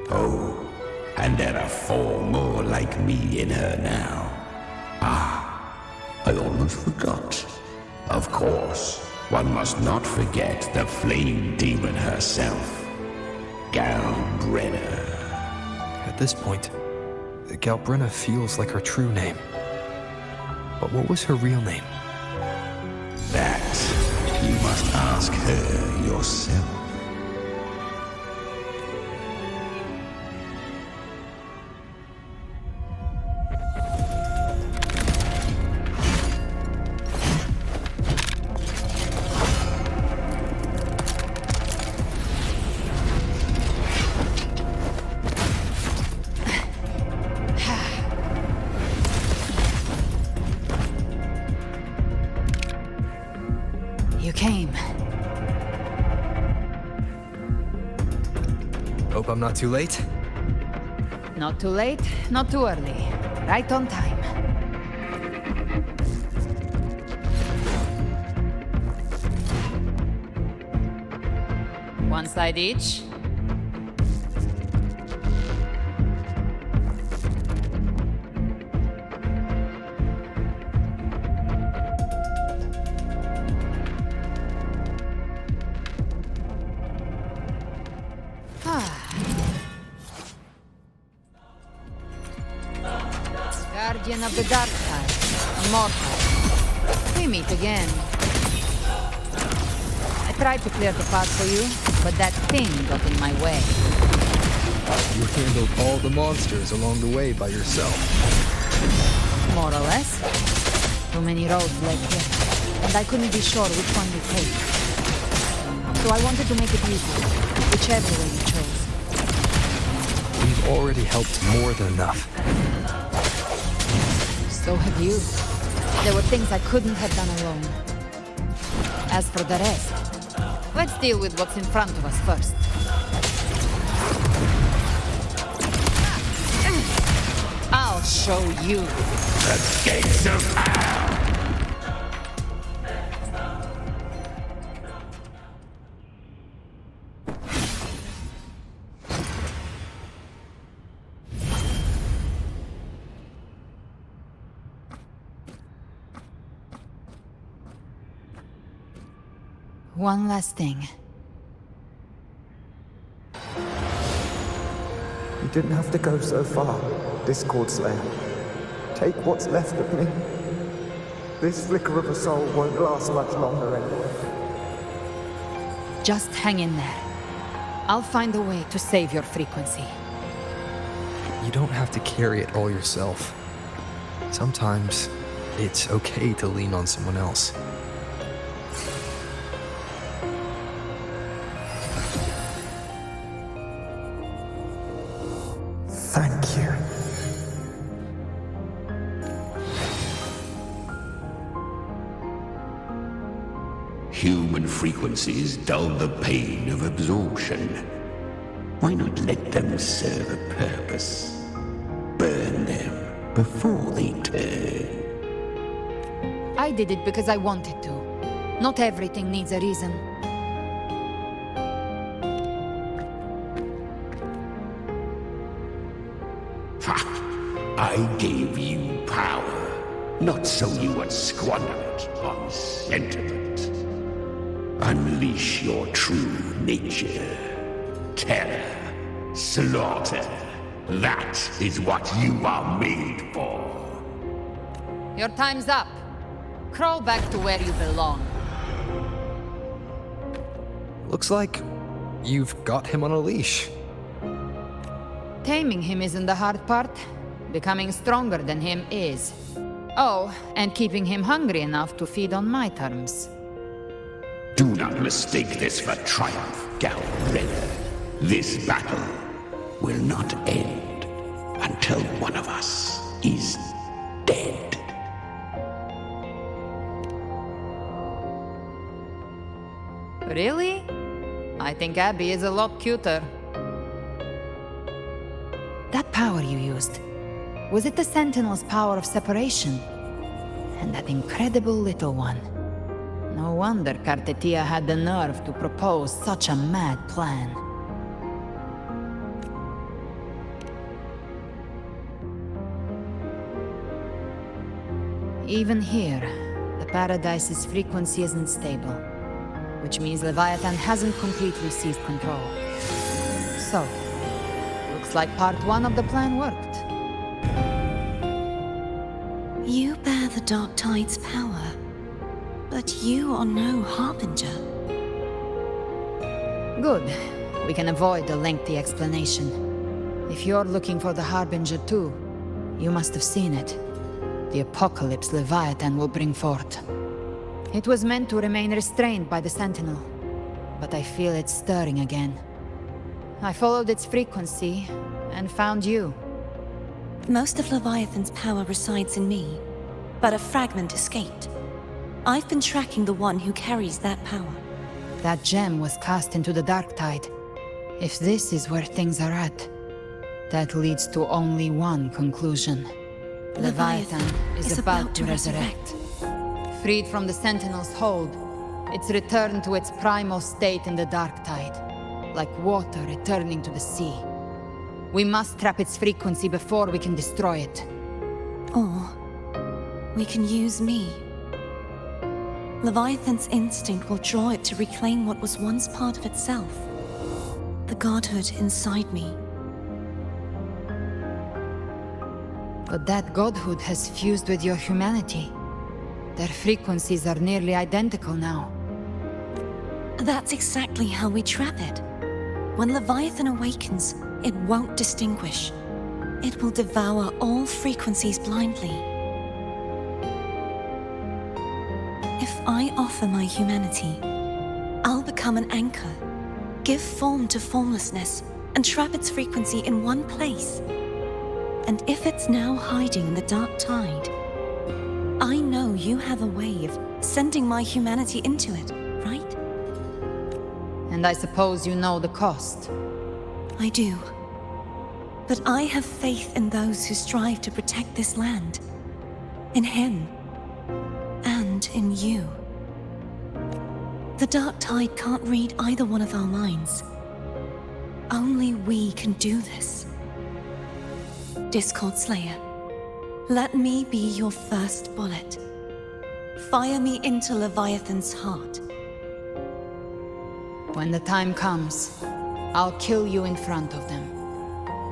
Oh, and there are 4 more like me in her now. Ah, I almost forgot. Of course, one must not forget the flame demon herself, Galbrenna. At this point, Galbrenna feels like her true name. But what was her real name? That you must ask her yourself. You came. Hope I'm not too late. Not too late, not too early. Right on time. One side each. of the dark tide, immortal. We meet again. I tried to clear the path for you, but that thing got in my way. You handled all the monsters along the way by yourself. More or less. Too many roads led here, and I couldn't be sure which one to take. So I wanted to make it easy, whichever way you chose. We've already helped more than enough. So have you. There were things I couldn't have done alone. As for the rest, let's deal with what's in front of us first. I'll show you. The gates of hell! One last thing. You didn't have to go so far, Discord Slayer. Take what's left of me. This flicker of a soul won't last much longer anyway. Just hang in there. I'll find a way to save your frequency. You don't have to carry it all yourself. Sometimes it's okay to lean on someone else. Thank you. Human frequencies dull the pain of absorption. Why not let them serve a purpose? Burn them before they turn. I did it because I wanted to. Not everything needs a reason. I gave you power, not so you would squander it on sentiment. Unleash your true nature. Terror, slaughter. That is what you are made for. Your time's up. Crawl back to where you belong. Looks like you've got him on a leash. Taming him isn't the hard part. Becoming stronger than him is. Oh, and keeping him hungry enough to feed on my terms. Do not mistake this for triumph, Gal Redder. This battle will not end until one of us is dead. Really? I think Abby is a lot cuter. That power you used, was it the Sentinel's power of separation? And that incredible little one. No wonder Kartetia had the nerve to propose such a mad plan. Even here, the Paradise's frequency isn't stable, which means Leviathan hasn't completely seized control. So, looks like part one of the plan worked. You bear the Dark Tide's power, but you are no Harbinger. Good. We can avoid a lengthy explanation. If you're looking for the Harbinger too, you must have seen it. The apocalypse Leviathan will bring forth. It was meant to remain restrained by the Sentinel, but I feel it stirring again. I followed its frequency and found you. Most of Leviathan's power resides in me, but a fragment escaped. I've been tracking the one who carries that power. That gem was cast into the Dark Tide. If this is where things are at, that leads to only one conclusion. Leviathan is about to resurrect. Freed from the Sentinel's hold, it's returned to its primal state in the Dark Tide, like water returning to the sea. We must trap its frequency before we can destroy it. Or we can use me. Leviathan's instinct will draw it to reclaim what was once part of itself. The godhood inside me. But that godhood has fused with your humanity. Their frequencies are nearly identical now. That's exactly how we trap it. When Leviathan awakens, it won't distinguish. It will devour all frequencies blindly. If I offer my humanity, I'll become an anchor, give form to formlessness, and trap its frequency in one place. And if it's now hiding in the dark tide, I know you have a way of sending my humanity into it, right? And I suppose you know the cost. I do. But I have faith in those who strive to protect this land. In him. And in you. The dark tide can't read either one of our minds. Only we can do this. Discord Slayer, let me be your first bullet. Fire me into Leviathan's heart. When the time comes, I'll kill you in front of them.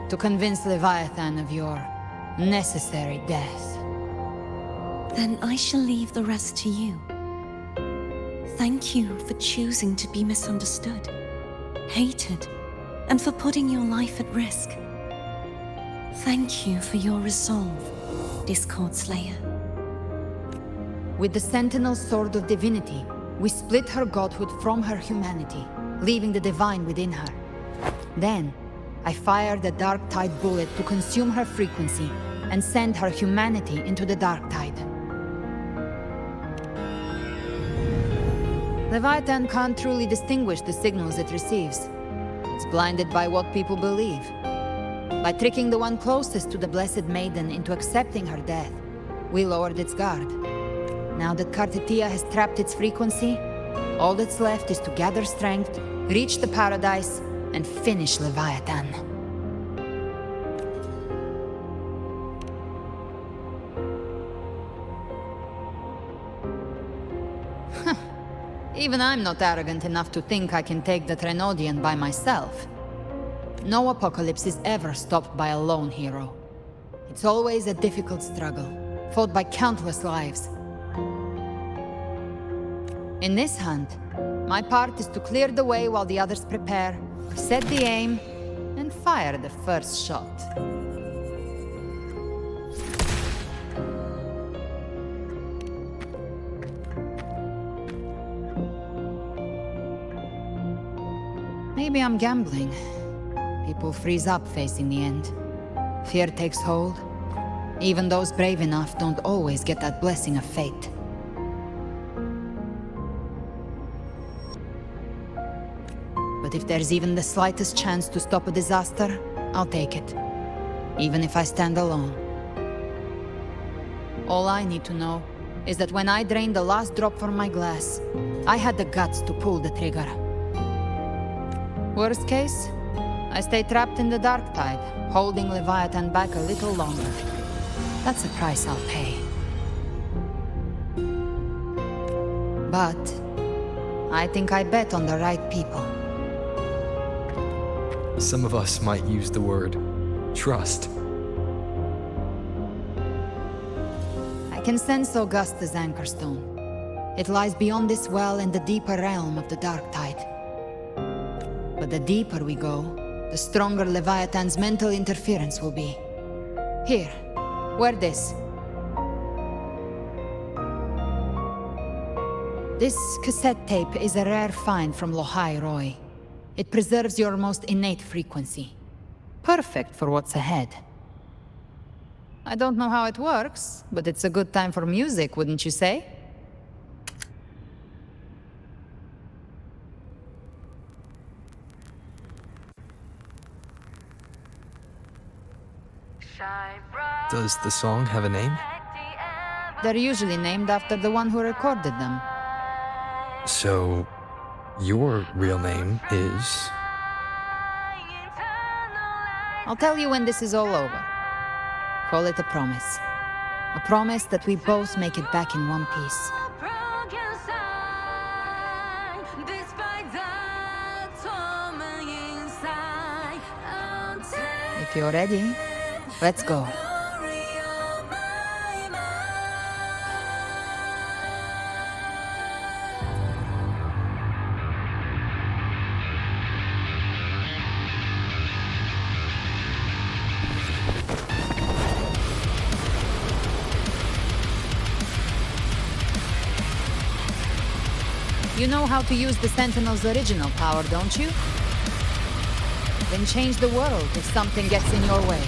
To convince Leviathan of your necessary death. Then I shall leave the rest to you. Thank you for choosing to be misunderstood, hated, and for putting your life at risk. Thank you for your resolve, Discord Slayer. With the Sentinel Sword of Divinity, we split her godhood from her humanity, leaving the divine within her. Then, I fired the Dark Tide bullet to consume her frequency and send her humanity into the Dark Tide. Leviathan can't truly distinguish the signals it receives. It's blinded by what people believe. By tricking the one closest to the Blessed Maiden into accepting her death, we lowered its guard. Now that Kartetia has trapped its frequency, all that's left is to gather strength, reach the paradise, and finish Leviathan. Even I'm not arrogant enough to think I can take the Trenodian by myself. No apocalypse is ever stopped by a lone hero. It's always a difficult struggle, fought by countless lives. In this hunt, my part is to clear the way while the others prepare, set the aim, and fire the first shot. Maybe I'm gambling. People freeze up facing the end. Fear takes hold. Even those brave enough don't always get that blessing of fate. But if there's even the slightest chance to stop a disaster, I'll take it. Even if I stand alone. All I need to know is that when I drained the last drop from my glass, I had the guts to pull the trigger. Worst case, I stay trapped in the Dark Tide, holding Leviathan back a little longer. That's a price I'll pay. But I think I bet on the right people. Some of us might use the word trust. I can sense Augusta's anchorstone. It lies beyond this well in the deeper realm of the Dark Tide. But the deeper we go, the stronger Leviathan's mental interference will be. Here, wear this. This cassette tape is a rare find from Lohai Roy. It preserves your most innate frequency. Perfect for what's ahead. I don't know how it works, but it's a good time for music, wouldn't you say? Does the song have a name? They're usually named after the one who recorded them. So, your real name is... I'll tell you when this is all over. Call it a promise. A promise that we both make it back in one piece. If you're ready, let's go. You know how to use the Sentinel's original power, don't you? Then change the world if something gets in your way.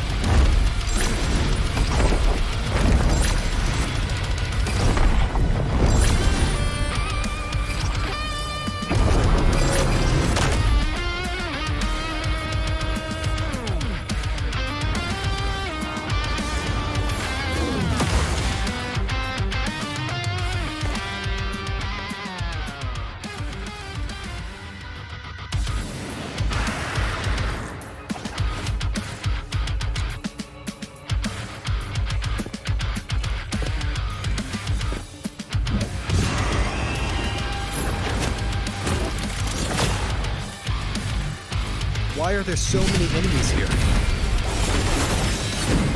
Why are there so many enemies here?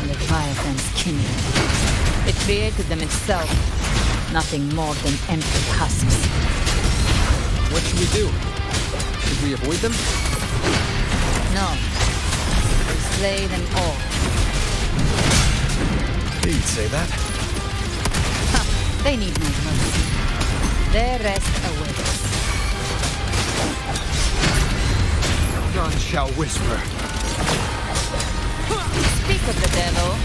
Leviathan's kingdom. It created them itself. Nothing more than empty husks. What should we do? Should we avoid them? No. We slay them all. You'd say that. Ha! They need no mercy. Their rest awaits. None shall whisper. Speak of the devil.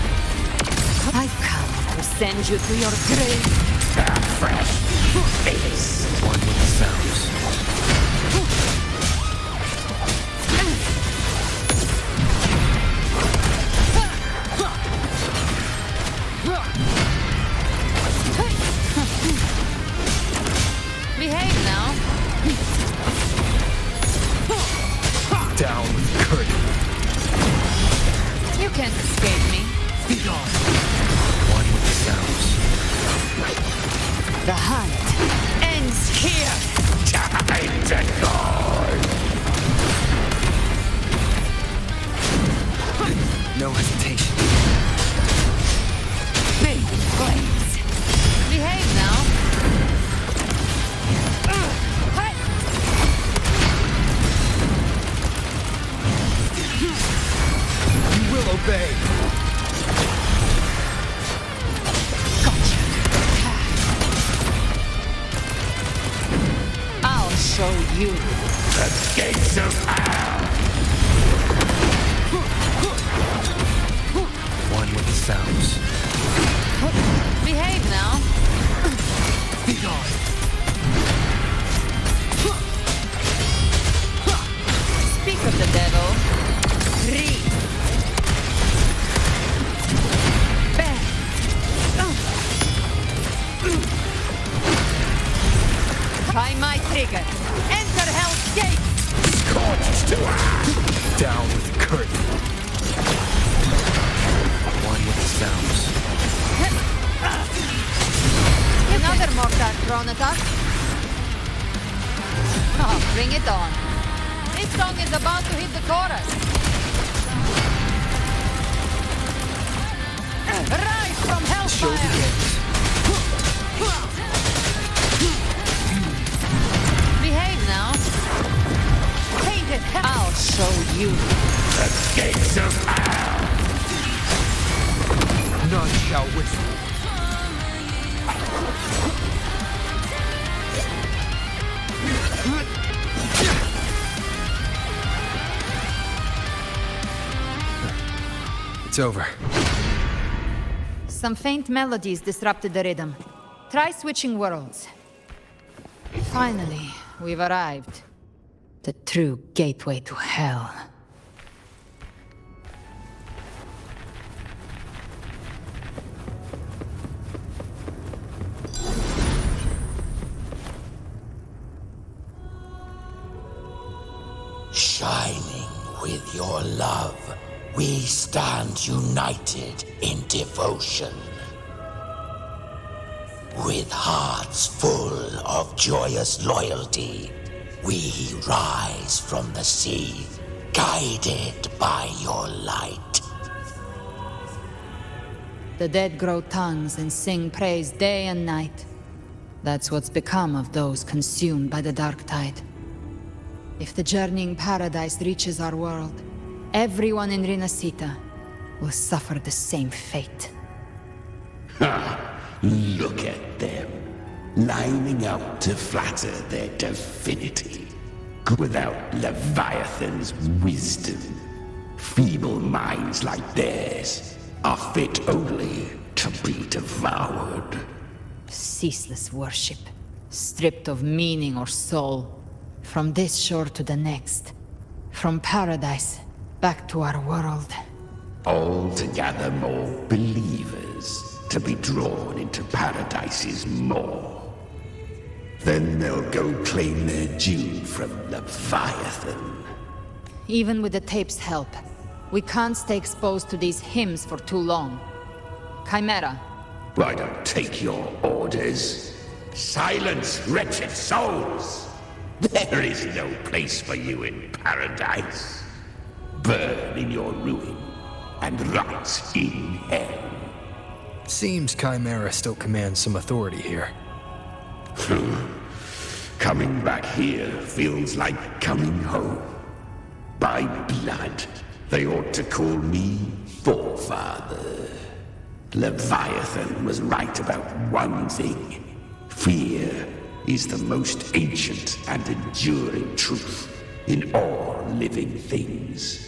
I've come to send you to your grave. Fresh face. One with the sounds. Behave now. Down with the curtain. You can't escape me. Be gone. One with the sounds. The hunt ends here. Time to guard. No hesitation. Big flames. Behave now. You will obey. Gotcha. I'll show you. The gates of hell. One with the sounds. Behave now. Be gone. Speak of the devil. Read. Bang. Try my trigger. Enter Hell's Gate. Scorched to earth. Down with the curtain. One with the sounds. Another mortar thrown at us. Oh, bring it on. This song is about to hit the chorus. Rise from Show hellfire. begins. Behave now. Painted hell. I'll show you. The gates of hell. None shall whisper. It's over. Some faint melodies disrupted the rhythm. Try switching worlds. Finally, we've arrived. The true gateway to hell. Shining with your love, we stand united in devotion. With hearts full of joyous loyalty, we rise from the sea, guided by your light. The dead grow tongues and sing praise day and night. That's what's become of those consumed by the dark tide. If the journeying paradise reaches our world, everyone in Rinascita will suffer the same fate. Ha! Look at them. lining up to flatter their divinity. Without Leviathan's wisdom, feeble minds like theirs are fit only to be devoured. Ceaseless worship, stripped of meaning or soul. From this shore to the next. From paradise back to our world. All to gather more believers to be drawn into Paradise's maw. Then they'll go claim their due from Leviathan. Even with the tape's help, we can't stay exposed to these hymns for too long. Chimera. I don't take your orders. Silence, wretched souls! There is no place for you in Paradise. Burn in your ruin and rot in hell. Seems Chimera still commands some authority here. Coming back here feels like coming home. By blood, they ought to call me Forefather. Leviathan was right about one thing. Fear is the most ancient and enduring truth in all living things.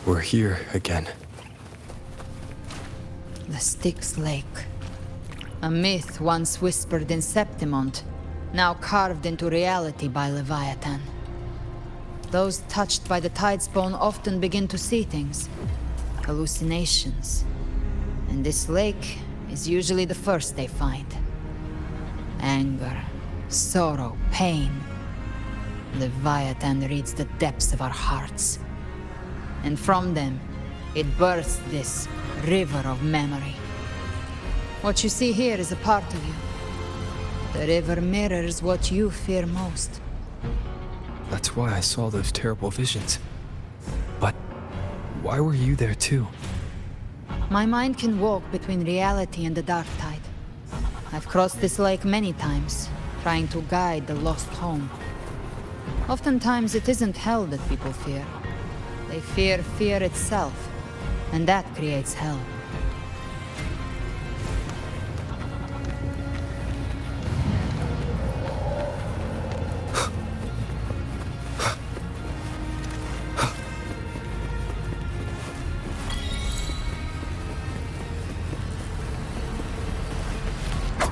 We're here again. The Styx Lake. A myth once whispered in Septimont, now carved into reality by Leviathan. Those touched by the Tidespawn often begin to see things. Hallucinations. And this lake is usually the first they find. Anger, sorrow, pain. Leviathan reads the depths of our hearts. And from them, it births this river of memory. What you see here is a part of you. The river mirrors what you fear most. That's why I saw those terrible visions. But why were you there too? My mind can walk between reality and the dark tide. I've crossed this lake many times, trying to guide the lost home. Oftentimes it isn't hell that people fear. They fear fear itself, and that creates hell.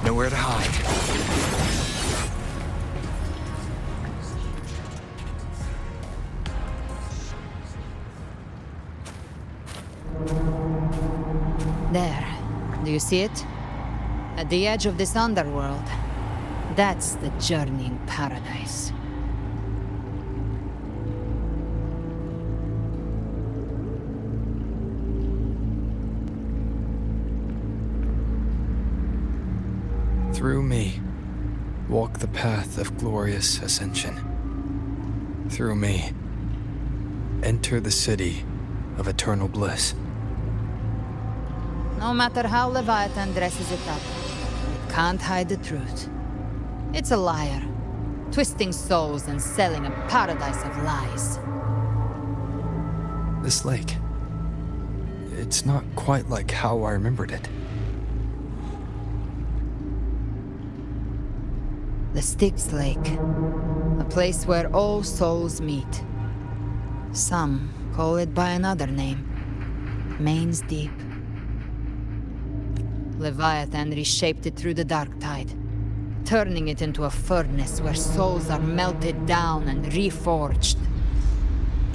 Nowhere to hide. There. Do you see it? At the edge of this underworld. That's the journeying paradise. Through me, walk the path of glorious ascension. Through me, enter the city of eternal bliss. No matter how Leviathan dresses it up, it can't hide the truth. It's a liar, twisting souls and selling a paradise of lies. This lake, it's not quite like how I remembered it. The Styx Lake, a place where all souls meet. Some call it by another name, Main's Deep. Leviathan reshaped it through the dark tide, turning it into a furnace where souls are melted down and reforged.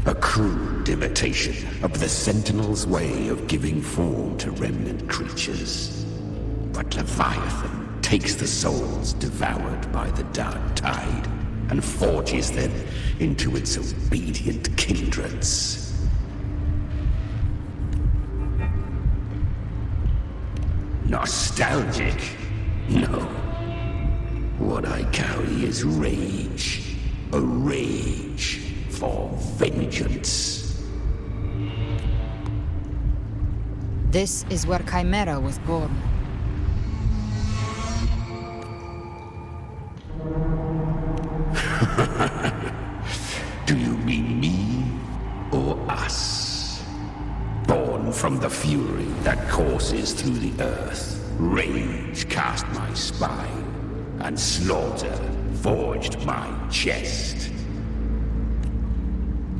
A crude imitation of the Sentinel's way of giving form to remnant creatures. But Leviathan takes the souls devoured by the dark tide and forges them into its obedient kindreds. Nostalgic? No. What I carry is rage. A rage for vengeance. This is where Chimera was born. Do you mean me or us? Born from the fury that courses through the earth, rage cast my spine, and slaughter forged my chest.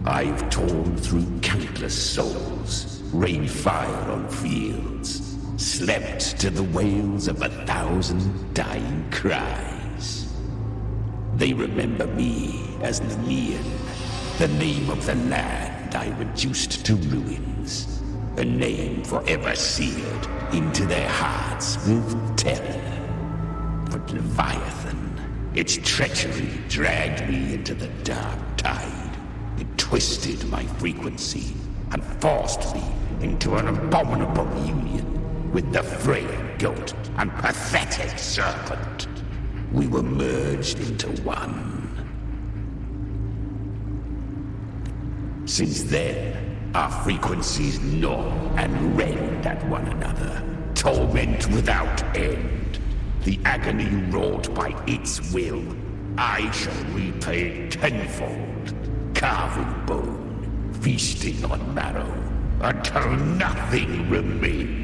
I've torn through countless souls, rained fire on fields, slept to the wails of 1,000 dying cries. They remember me as Nemean, the name of the land I reduced to ruins, a name forever seared into their hearts with terror. But Leviathan, its treachery dragged me into the dark tide. It twisted my frequency and forced me into an abominable union with the frail goat and pathetic serpent. We were merged into one. Since then, our frequencies gnaw and rend at one another, torment without end. The agony wrought by its will, I shall repay tenfold, carving bone, feasting on marrow, until nothing remains.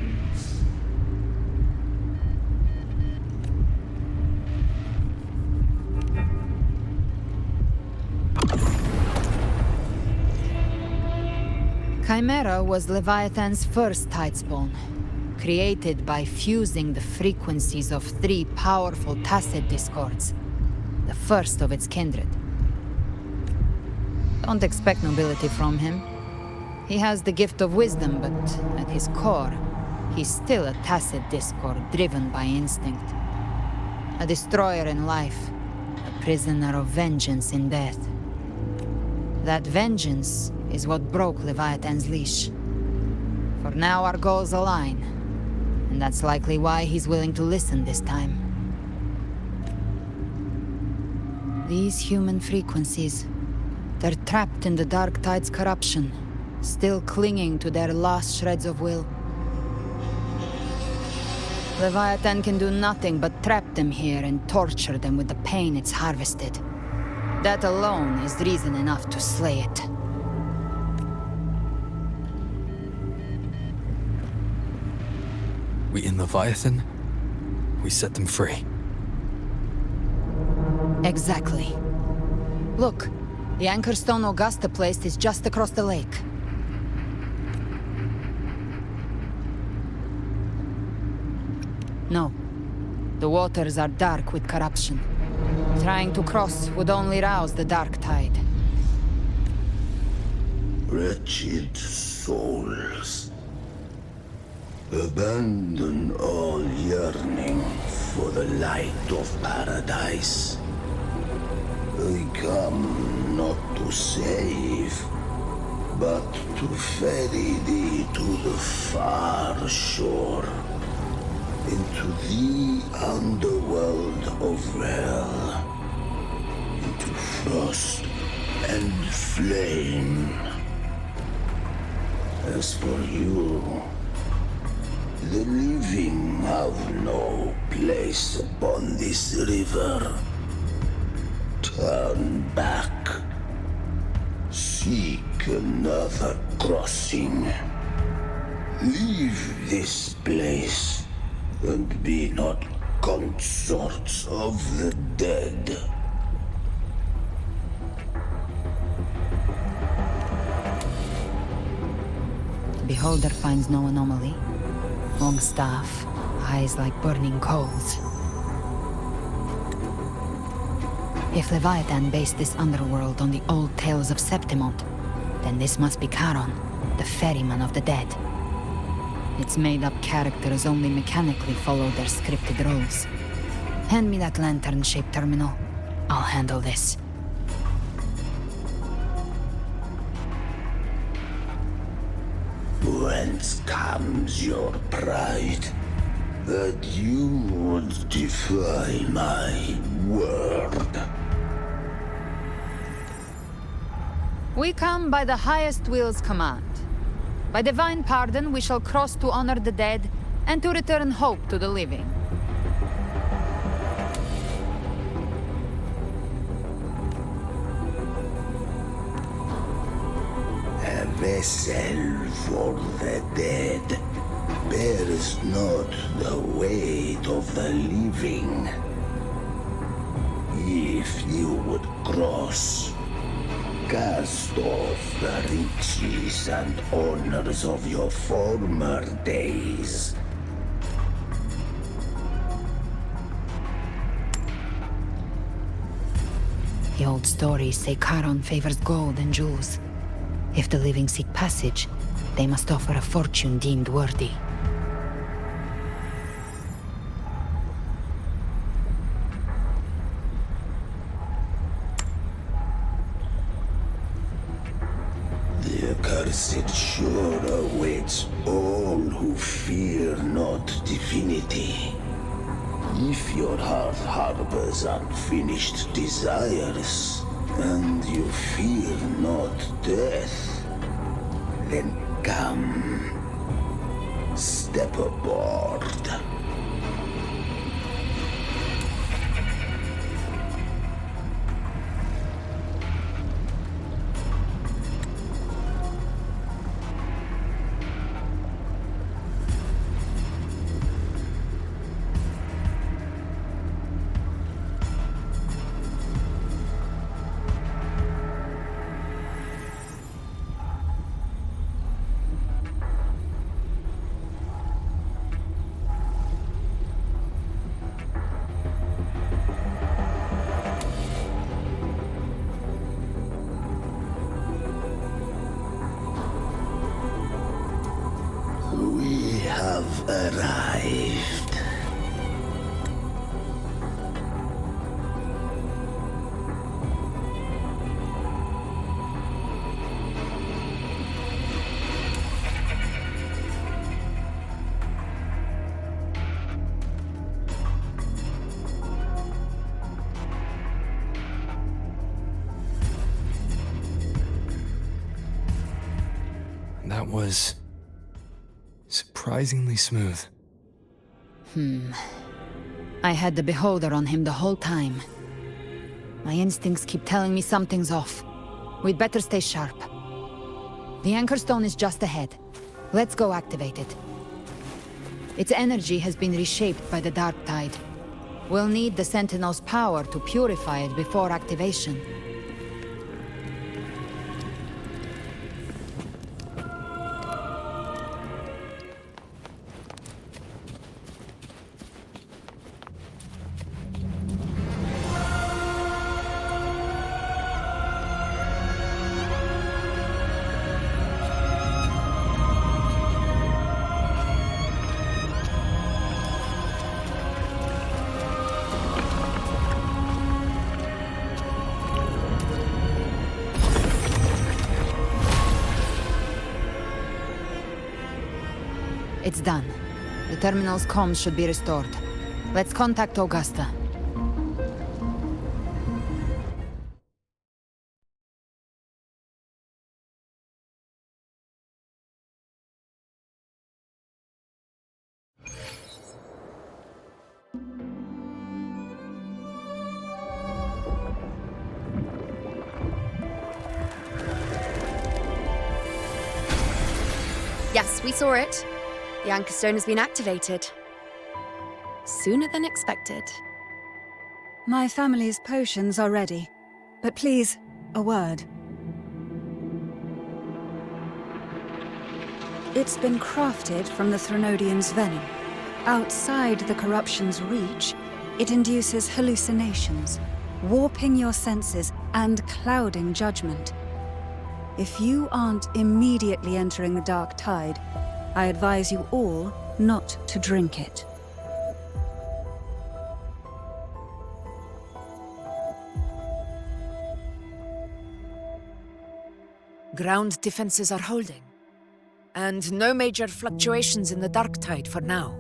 Chimera was Leviathan's first tidespawn, created by fusing the frequencies of 3 powerful tacit discords, the first of its kindred. Don't expect nobility from him. He has the gift of wisdom, but at his core, he's still a tacit discord driven by instinct. A destroyer in life, a prisoner of vengeance in death. That vengeance is what broke Leviathan's leash. For now our goals align, and that's likely why he's willing to listen this time. These human frequencies, they're trapped in the Dark Tide's corruption, still clinging to their last shreds of will. Leviathan can do nothing but trap them here and torture them with the pain it's harvested. That alone is reason enough to slay it. We in Leviathan? We set them free. Exactly. Look, the anchor stone Augusta placed is just across the lake. No. The waters are dark with corruption. Trying to cross would only rouse the Dark Tide. Wretched souls. Abandon all yearning for the light of paradise. I come not to save, but to ferry thee to the far shore, into the underworld of hell, into frost and flame. As for you, the living have no place upon this river. Turn back. Seek another crossing. Leave this place, and be not consorts of the dead. The beholder finds no anomaly. Long staff, eyes like burning coals. If Leviathan based this underworld on the old tales of Septimont, then this must be Charon, the ferryman of the dead. Its made-up characters only mechanically follow their scripted roles. Hand me that lantern-shaped terminal. I'll handle this. Whence comes your pride? That you would defy my word. We come by the highest will's command. By divine pardon, we shall cross to honor the dead and to return hope to the living. A vessel for the dead bears not the weight of the living. If you would cross, cast off the riches and honors of your former days. The old stories say Charon favors gold and jewels. If the living seek passage, they must offer a fortune deemed worthy. The accursed shore awaits all who fear not divinity. If your heart harbors unfinished desires, and you fear not death, then come, step aboard. We have arrived. That was surprisingly smooth. I had the beholder on him the whole time. My instincts keep telling me something's off. We'd better stay sharp. The anchor stone is just ahead. Let's go activate it. Its energy has been reshaped by the dark tide. We'll need the Sentinel's power to purify it before activation. It's done. The terminal's comms should be restored. Let's contact Augusta. Yes, we saw it. The anchor stone has been activated. Sooner than expected. My family's potions are ready. But please, a word. It's been crafted from the Threnodian's venom. Outside the corruption's reach, it induces hallucinations, warping your senses and clouding judgment. If you aren't immediately entering the dark tide, I advise you all not to drink it. Ground defenses are holding. And no major fluctuations in the dark tide for now.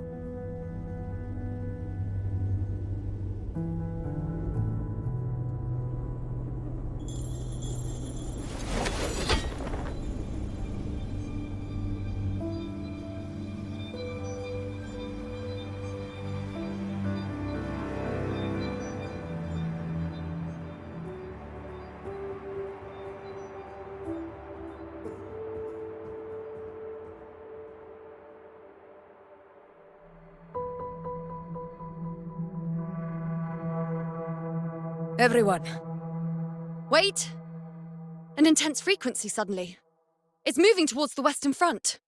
Everyone. Wait! An intense frequency suddenly. It's moving towards the Western Front.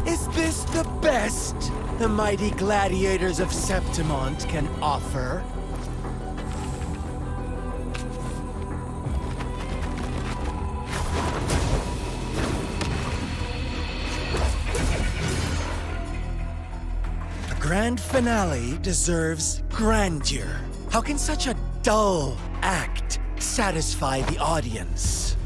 Is this the best the mighty gladiators of Septimont can offer? A grand finale deserves grandeur. How can such a dull act satisfy the audience?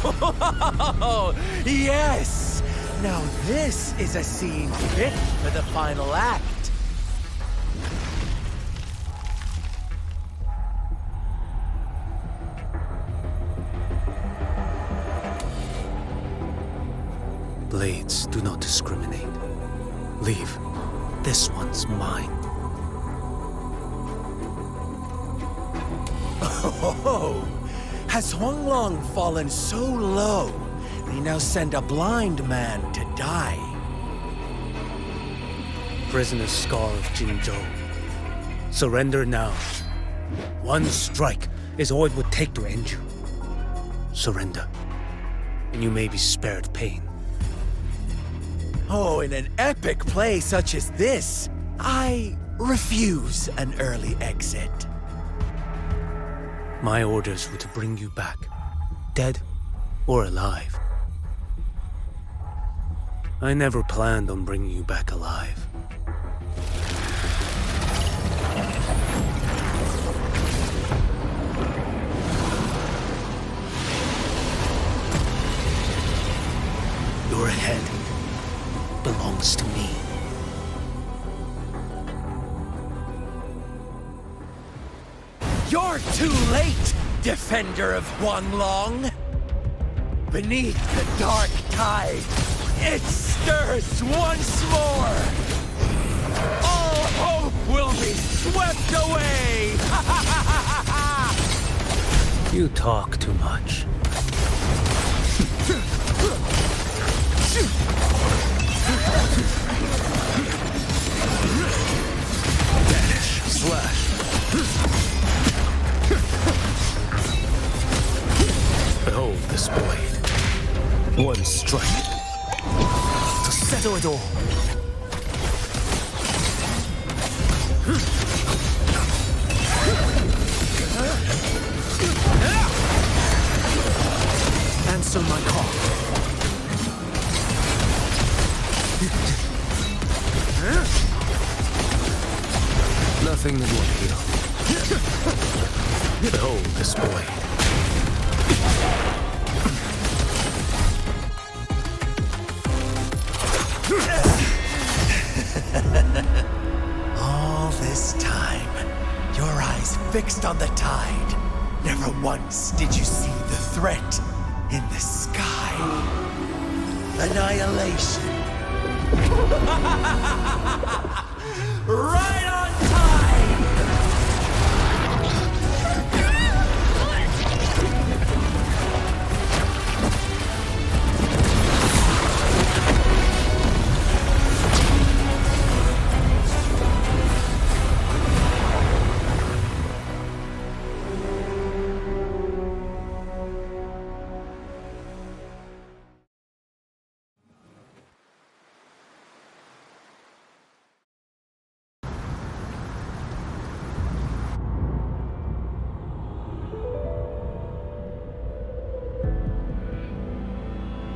Oh, yes! Now this is a scene fit for the final act. Blades do not discriminate. Leave. This one's mine. Oh, has Huanglong fallen so low, they now send a blind man to die? Prisoner Scar of Jinzhou. Surrender now. One strike is all it would take to end you. Surrender, and you may be spared pain. Oh, in an epic play such as this, I refuse an early exit. My orders were to bring you back, dead or alive. I never planned on bringing you back alive. Your head belongs to me. You're too late, defender of Huanglong! Beneath the dark tide, it stirs once more! All hope will be swept away! You talk too much. Dash, slash. Behold this blade. One strike to settle it all. Answer my call. Nothing that won't heal. Behold this blade. All this time, your eyes fixed on the tide. Never once did you see the threat in the sky. Annihilation. Right on time!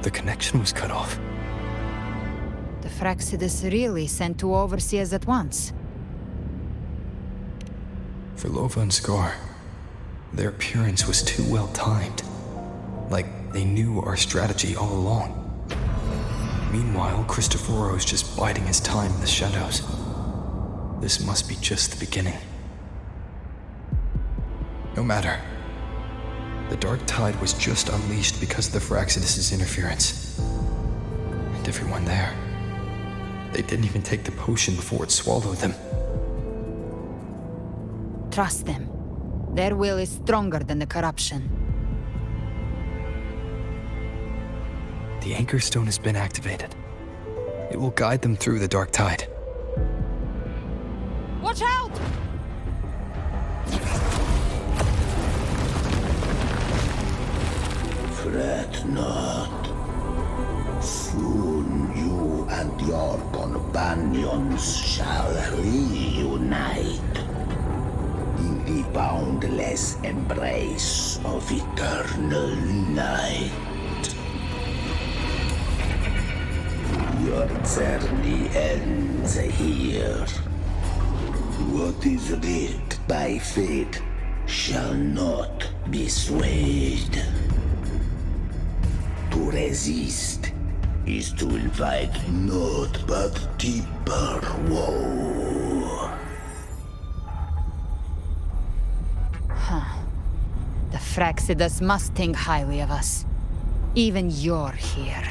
The connection was cut off. The Fraxidus really sent two overseers at once. For Lova and Scar, their appearance was too well timed. Like they knew our strategy all along. Meanwhile, Cristoforo's just biding his time in the shadows. This must be just the beginning. No matter. The dark tide was just unleashed because of the Fraxidus' interference. And everyone there, They didn't even take the potion before it swallowed them. Trust them. Their will is stronger than the corruption. The Anchor Stone has been activated. It will guide them through the Dark Tide. Watch out! Fret not. Soon you and your companions shall reunite in the boundless embrace of eternal night. Your journey ends here. What is writ by fate shall not be swayed. To resist is to invite naught but deeper woe. The Fraxidas must think highly of us. Even you're here.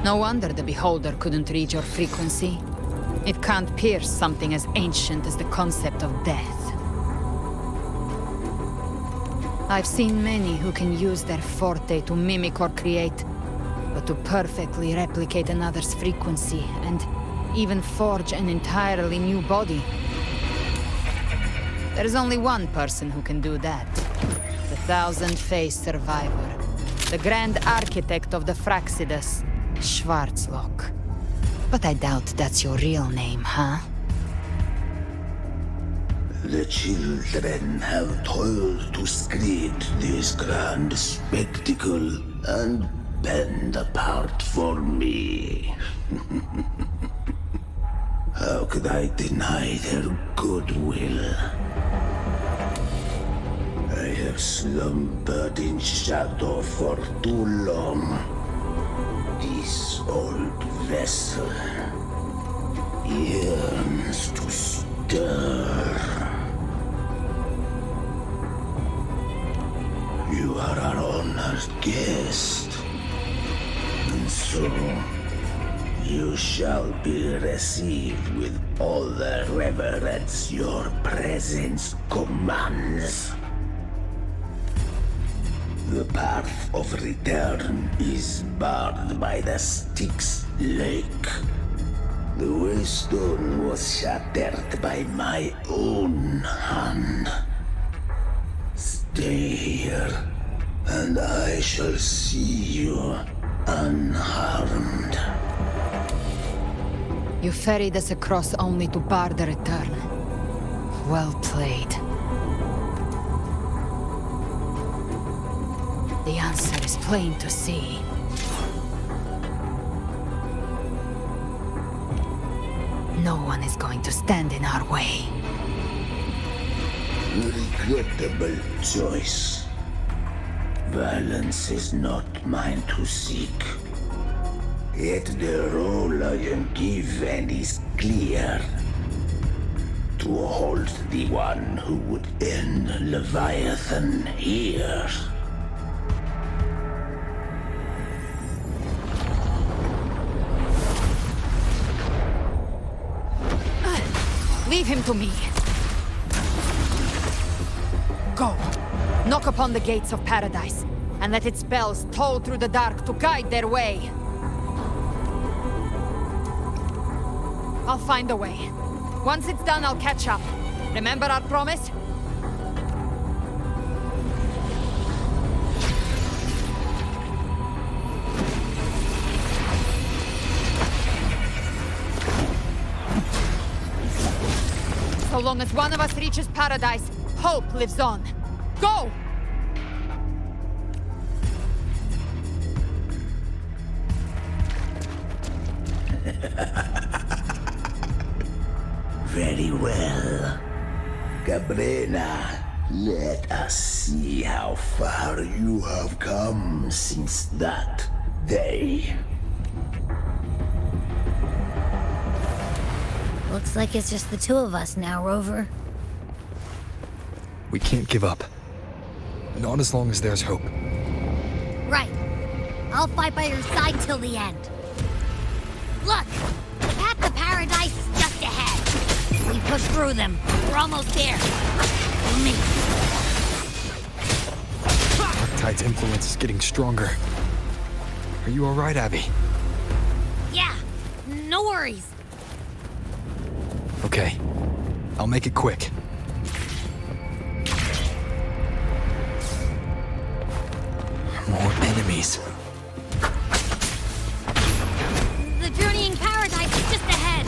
No wonder the Beholder couldn't read your frequency. It can't pierce something as ancient as the concept of death. I've seen many who can use their forte to mimic or create, but to perfectly replicate another's frequency and even forge an entirely new body. There's only one person who can do that. The thousand-faced survivor. The grand architect of the Fraxidas, Schwarzlock. But I doubt that's your real name, huh? The children have toiled to create this grand spectacle and bend apart for me. How could I deny their goodwill? I have slumbered in shadow for too long. This old vessel yearns to stir. You are our honored guest, and so you shall be received with all the reverence your presence commands. The path of return is barred by the Styx Lake. The waystone was shattered by my own hand. Stay here, and I shall see you unharmed. You ferried us across only to bar the return. Well played. The answer is plain to see. No one is going to stand in our way. Regrettable choice. Violence is not mine to seek. Yet the role I am given is clear. To hold the one who would end Leviathan here. Leave him to me. Go. Knock upon the gates of paradise, and let its bells toll through the dark to guide their way. I'll find a way. Once it's done, I'll catch up. Remember our promise? So long as one of us reaches paradise, hope lives on. Go! Very well. Cabrera, let us see how far you have come since that day. Looks like it's just the two of us now, Rover. We can't give up. Not as long as there's hope. Right. I'll fight by your side till the end. Look! The path to paradise is just ahead. We push through them. We're almost there. Follow me. Darktide's influence is getting stronger. Are you alright, Abby? Yeah, no worries. Okay, I'll make it quick. More enemies. The journeying paradise is just ahead.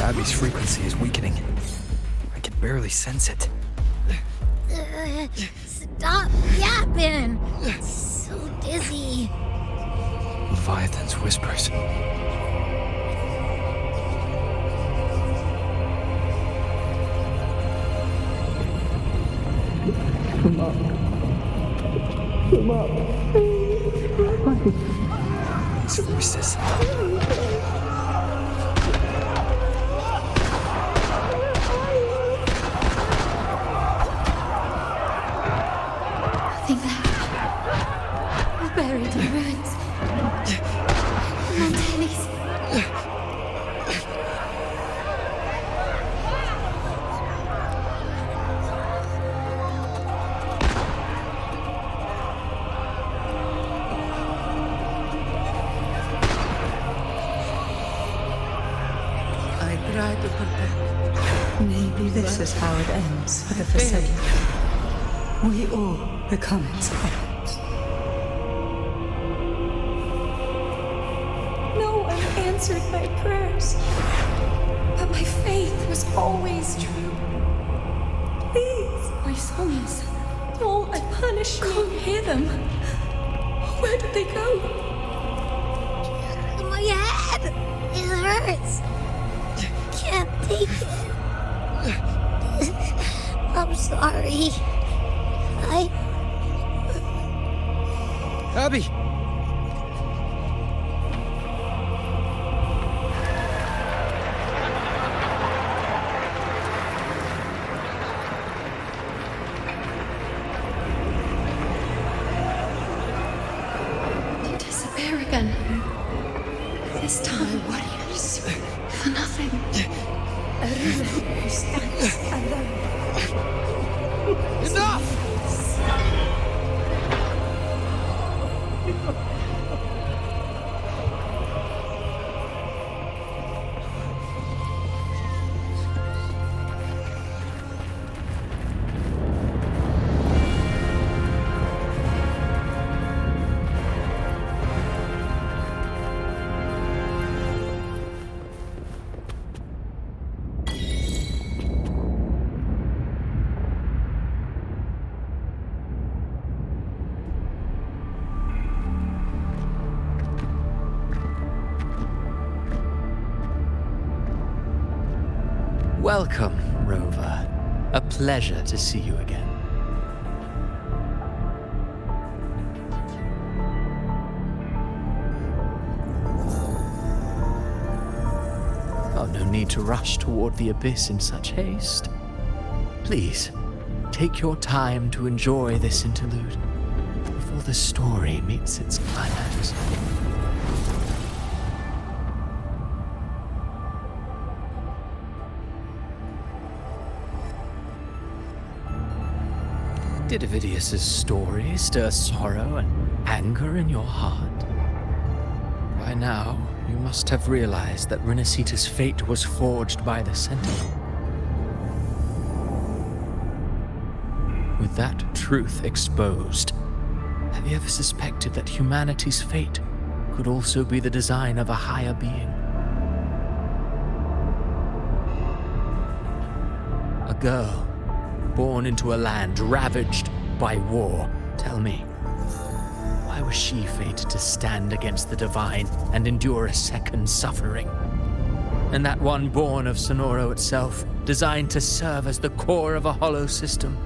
Abby's frequency is weakening. I can barely sense it. Stop yapping. It's so dizzy. Leviathan's whispers. Come up. Come up. These voices. Nothing there. We're buried in ruins. Mountains. I tried to protect. Maybe this is how it ends for the Forsaken. We all become its puppets. No one answered my prayers, but my faith was always true. Please, my souls, don't punish me. Can't hear them. Where did they go? My head! It hurts. Can't take it. I'm sorry. Abby! They disappear again. This time, warriors. For nothing. A river who stands alone. Enough! Welcome, Rover. A pleasure to see you again. Oh, no need to rush toward the abyss in such haste. Please, take your time to enjoy this interlude before the story meets its climax. Did Avidius's story stir sorrow and anger in your heart? By now, you must have realized that Rinascita's fate was forged by the Sentinel. With that truth exposed, have you ever suspected that humanity's fate could also be the design of a higher being? A girl born into a land ravaged by war. Tell me, why was she fated to stand against the divine and endure a second suffering? And that one born of Sonoro itself, designed to serve as the core of a hollow system?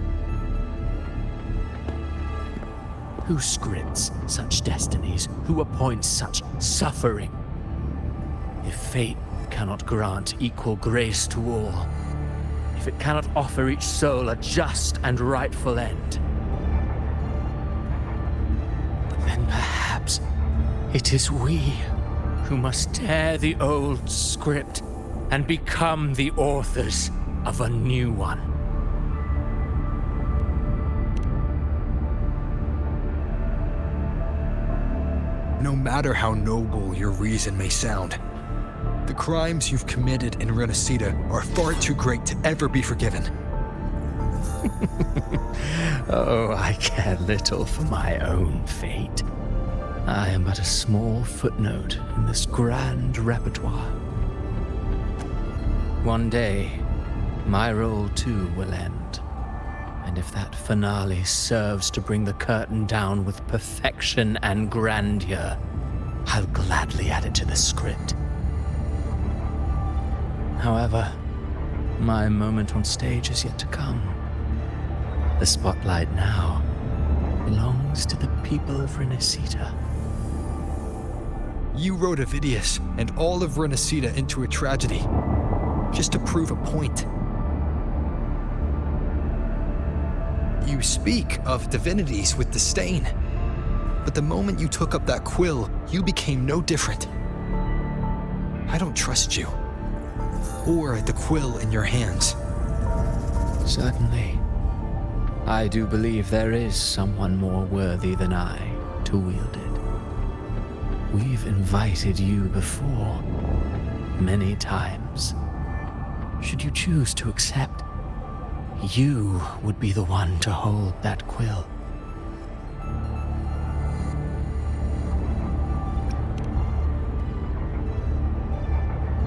Who scripts such destinies? Who appoints such suffering? If fate cannot grant equal grace to all, if it cannot offer each soul a just and rightful end, then perhaps lips. It is we who must tear the old script and become the authors of a new one. No matter how noble your reason may sound, the crimes you've committed in Rinascita are far too great to ever be forgiven. Oh, I care little for my own fate. I am but a small footnote in this grand repertoire. One day, my role too will end. And if that finale serves to bring the curtain down with perfection and grandeur, I'll gladly add it to the script. However, my moment on stage is yet to come. The spotlight now belongs to the people of Rinascita. You wrote Avidius and all of Rinascita into a tragedy, just to prove a point. You speak of divinities with disdain, but the moment you took up that quill, you became no different. I don't trust you, or the quill in your hands. Certainly. I do believe there is someone more worthy than I to wield it. We've invited you before, many times. Should you choose to accept, you would be the one to hold that quill.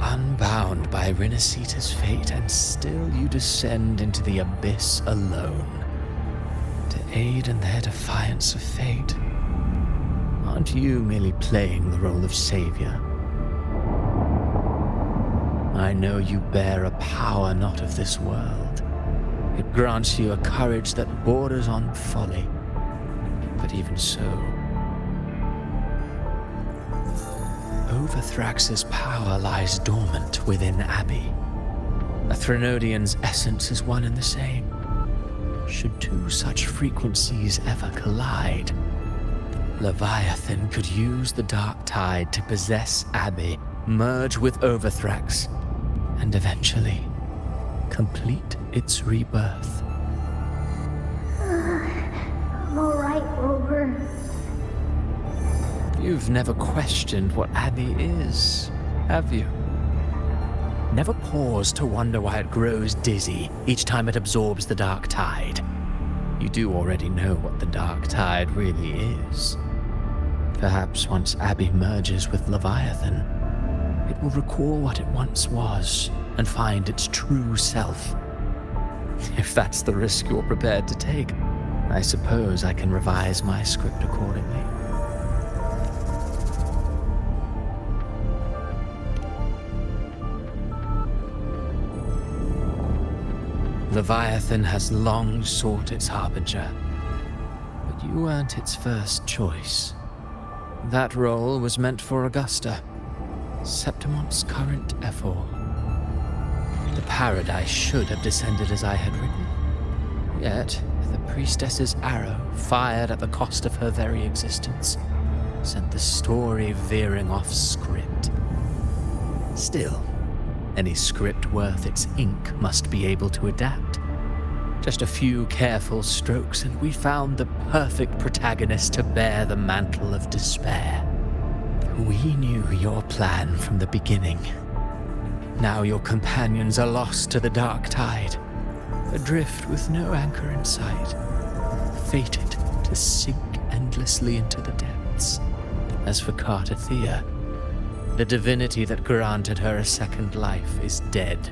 Unbound by Rinascita's fate, and still you descend into the abyss alone, to aid in their defiance of fate. Aren't you merely playing the role of savior? I know you bear a power not of this world. It grants you a courage that borders on folly. But even so, Overthrax's power lies dormant within Abbey. A Threnodian's essence is one and the same. Should two such frequencies ever collide, Leviathan could use the dark tide to possess Abbey, merge with Overthrax, and eventually complete its rebirth. I'm alright, Rover. You've never questioned what Abbey is, have you? Never paused to wonder why it grows dizzy each time it absorbs the dark tide. You do already know what the dark tide really is. Perhaps once Abbey merges with Leviathan, it will recall what it once was and find its true self. If that's the risk you're prepared to take, I suppose I can revise my script accordingly. Leviathan has long sought its harbinger, but you weren't its first choice. That role was meant for Augusta, Septimon's current Ephor. The paradise should have descended as I had written. Yet, the priestess's arrow, fired at the cost of her very existence, sent the story veering off script. Still, any script worth its ink must be able to adapt. Just a few careful strokes and we found the perfect protagonist to bear the mantle of despair. We knew your plan from the beginning. Now your companions are lost to the dark tide, adrift with no anchor in sight, fated to sink endlessly into the depths. As for Cartathea, the divinity that granted her a second life is dead.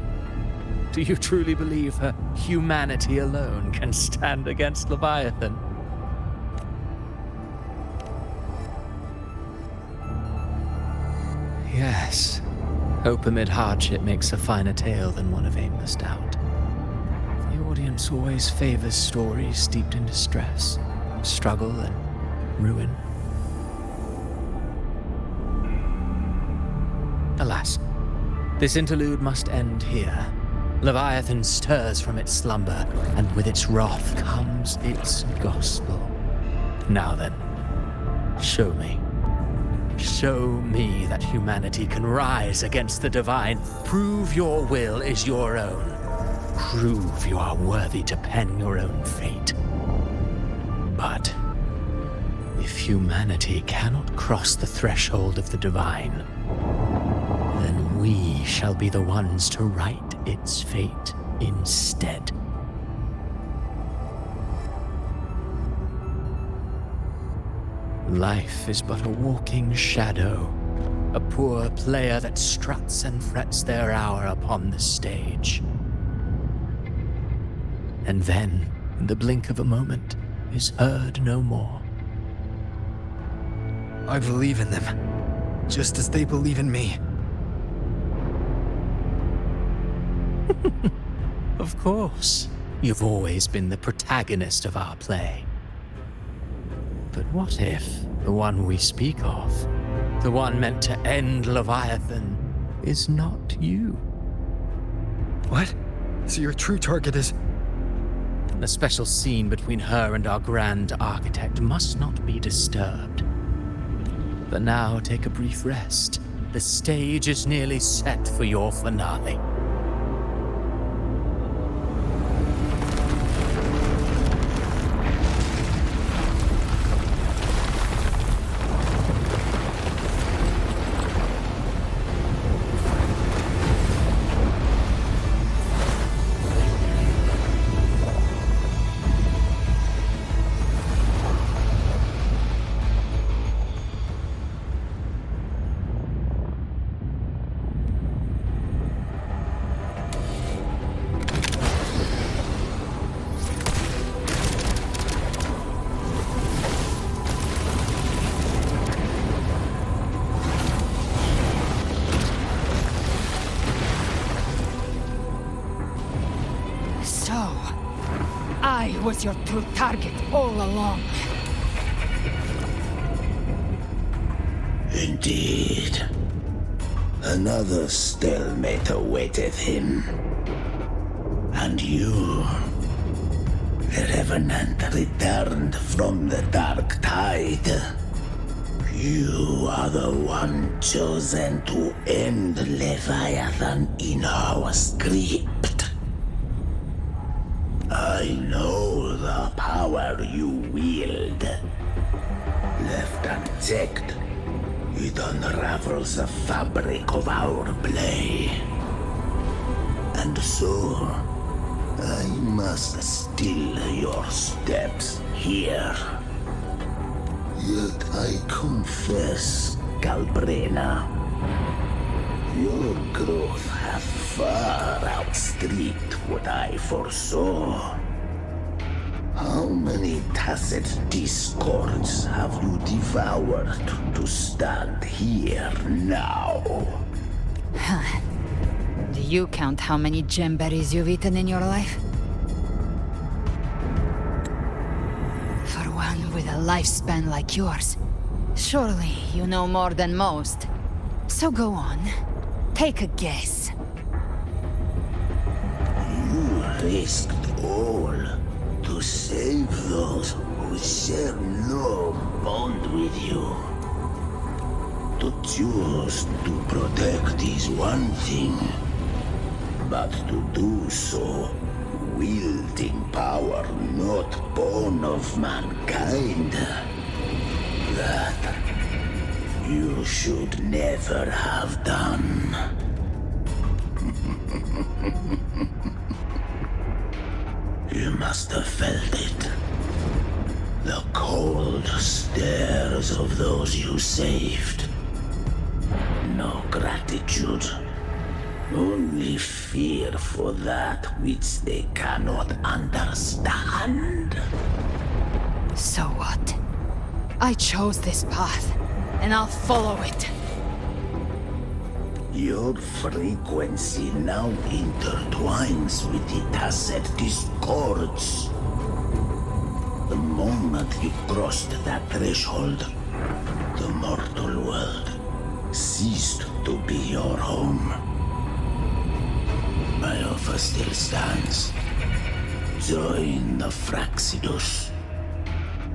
Do you truly believe her humanity alone can stand against Leviathan? Yes, hope amid hardship makes a finer tale than one of aimless doubt. The audience always favors stories steeped in distress, struggle, and ruin. Alas, this interlude must end here. Leviathan stirs from its slumber, and with its wrath comes its gospel. Now then, show me Show me that humanity can rise against the divine. Prove your will is your own. Prove you are worthy to pen your own fate. But if humanity cannot cross the threshold of the divine, then we shall be the ones to write its fate instead. Life is but a walking shadow, a poor player that struts and frets their hour upon the stage. And then, in the blink of a moment, is heard no more. I believe in them, just as they believe in me. Of course, you've always been the protagonist of our play. But what if the one we speak of, the one meant to end Leviathan, is not you? What? So your true target is... The special scene between her and our grand architect must not be disturbed. But now take a brief rest. The stage is nearly set for your finale. I was your true target all along. Indeed. Another stalemate awaited him. And you, the Revenant returned from the Dark Tide. You are the one chosen to end Leviathan in our script. I know the power you wield. Left unchecked, it unravels the fabric of our play. And so, I must still your steps here. Yet I confess, Galbrena, your growth hath far outstripped what I foresaw. How many tacit discords have you devoured to stand here now? Do you count how many gemberries you've eaten in your life? For one with a lifespan like yours, surely you know more than most. So go on, take a guess. You risked all to save those who share no bond with you. To choose to protect is one thing, but to do so wielding power not born of mankind, that you should never have done. You must have felt it. The cold stares of those you saved. No gratitude. Only fear for that which they cannot understand. So what? I chose this path, and I'll follow it. Your frequency now intertwines with the tacit discords. The moment you crossed that threshold, the mortal world ceased to be your home. My offer still stands. Join the Fraxidus.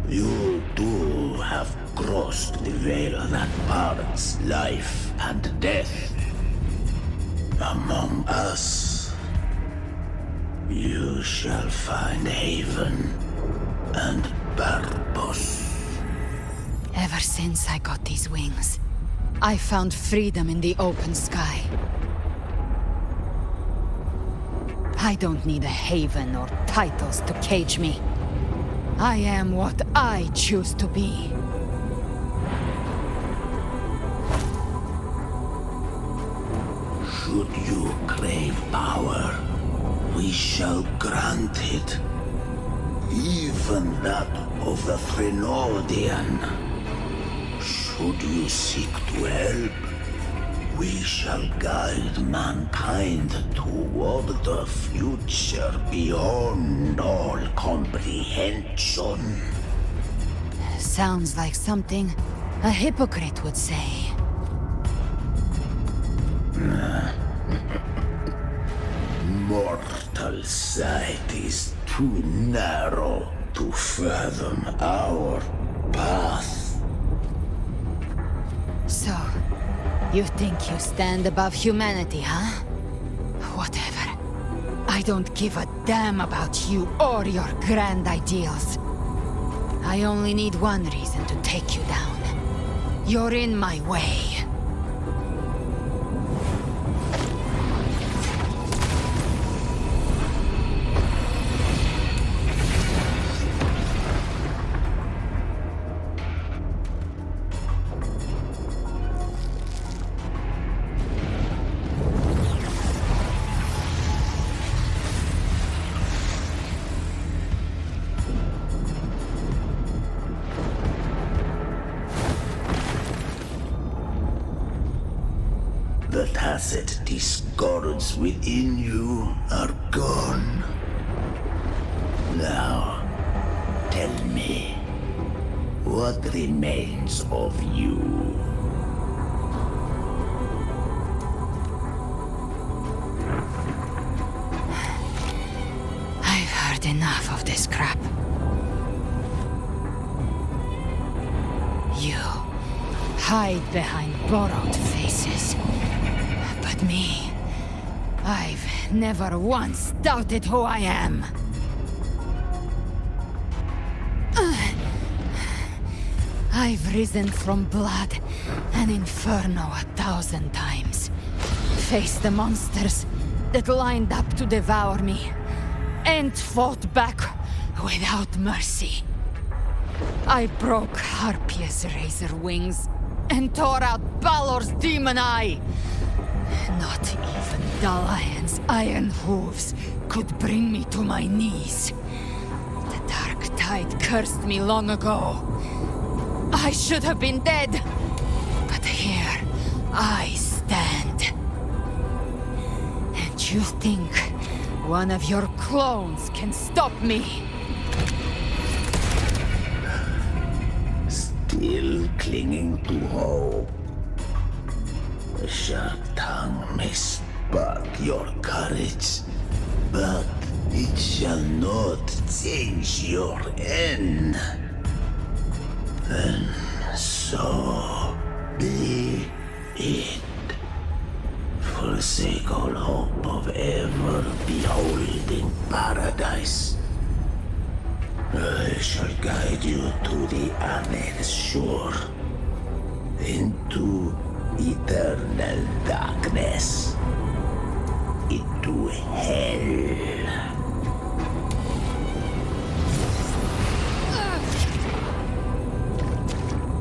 You too have crossed the veil that parts life and death. Among us, you shall find haven and purpose. Ever since I got these wings, I found freedom in the open sky. I don't need a haven or titles to cage me. I am what I choose to be. Should you crave power, we shall grant it. Even that of the Frenodian. Should you seek to help, we shall guide mankind toward the future beyond all comprehension. Sounds like something a hypocrite would say. Mortal sight is too narrow to fathom our path. So, you think you stand above humanity, huh? Whatever. I don't give a damn about you or your grand ideals. I only need one reason to take you down. You're in my way. The tacit discords within you are gone. Now, tell me, what remains of you? I've heard enough of this crap. You hide behind borrowed faces. But me, I've never once doubted who I am. I've risen from blood and inferno 1,000 times. Faced the monsters that lined up to devour me, and fought back without mercy. I broke Harpia's razor wings and tore out Balor's demon eye. Not even Dalahan's iron hooves could bring me to my knees. The dark tide cursed me long ago. I should have been dead, but here I stand. And you think one of your clones can stop me? Still clinging to hope. A sharp tongue may spark your courage, but it shall not change your end. And so be it. Forsake all hope of ever beholding paradise. I shall guide you to the Amen shore, into eternal darkness, into hell.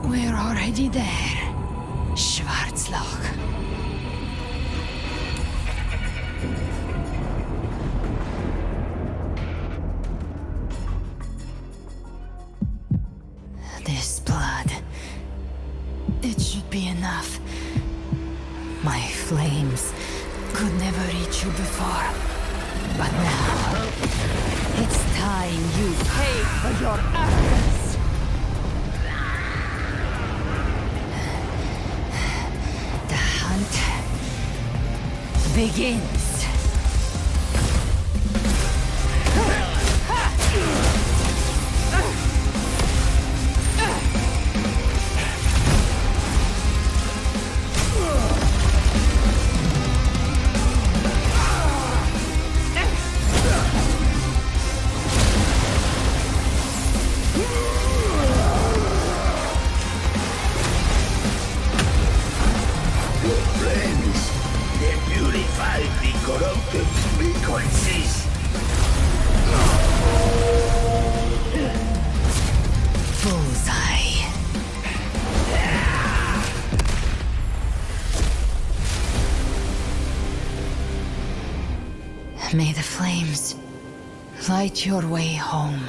We're already there, Schwarzloch. This blood, it should be enough. My flames could never reach you before, but now it's time you pay for your actions. The hunt begins. highly corrupted frequencies. Bullseye. May the flames light your way home.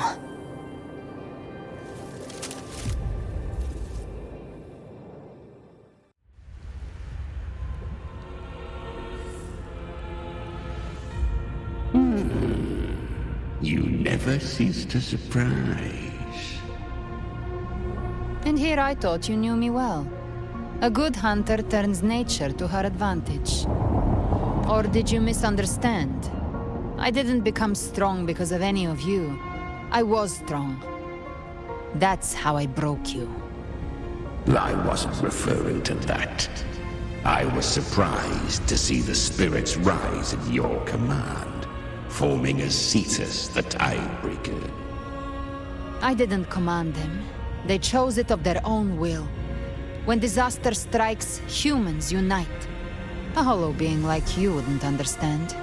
You never cease to surprise. And here I thought you knew me well. A good hunter turns nature to her advantage. Or did you misunderstand? I didn't become strong because of any of you. I was strong. That's how I broke you. I wasn't referring to that. I was surprised to see the spirits rise at your command, forming a Cetus, the Tidebreaker. I didn't command them. They chose it of their own will. When disaster strikes, humans unite. A hollow being like you wouldn't understand.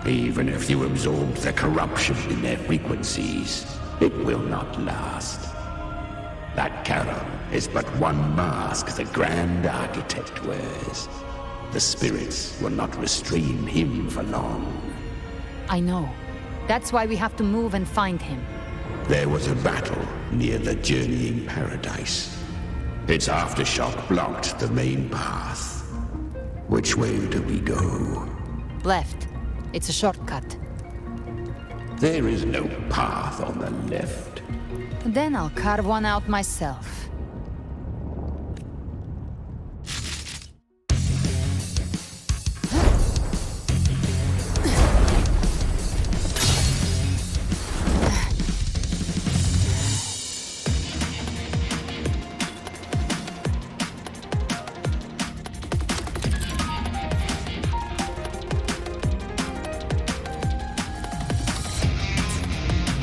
Even if you absorb the corruption in their frequencies, it will not last. That Charon is but one mask the Grand Architect wears. The spirits will not restrain him for long. I know. That's why we have to move and find him. There was a battle near the Journeying Paradise. Its aftershock blocked the main path. Which way do we go? Left. It's a shortcut. There is no path on the left. Then I'll carve one out myself.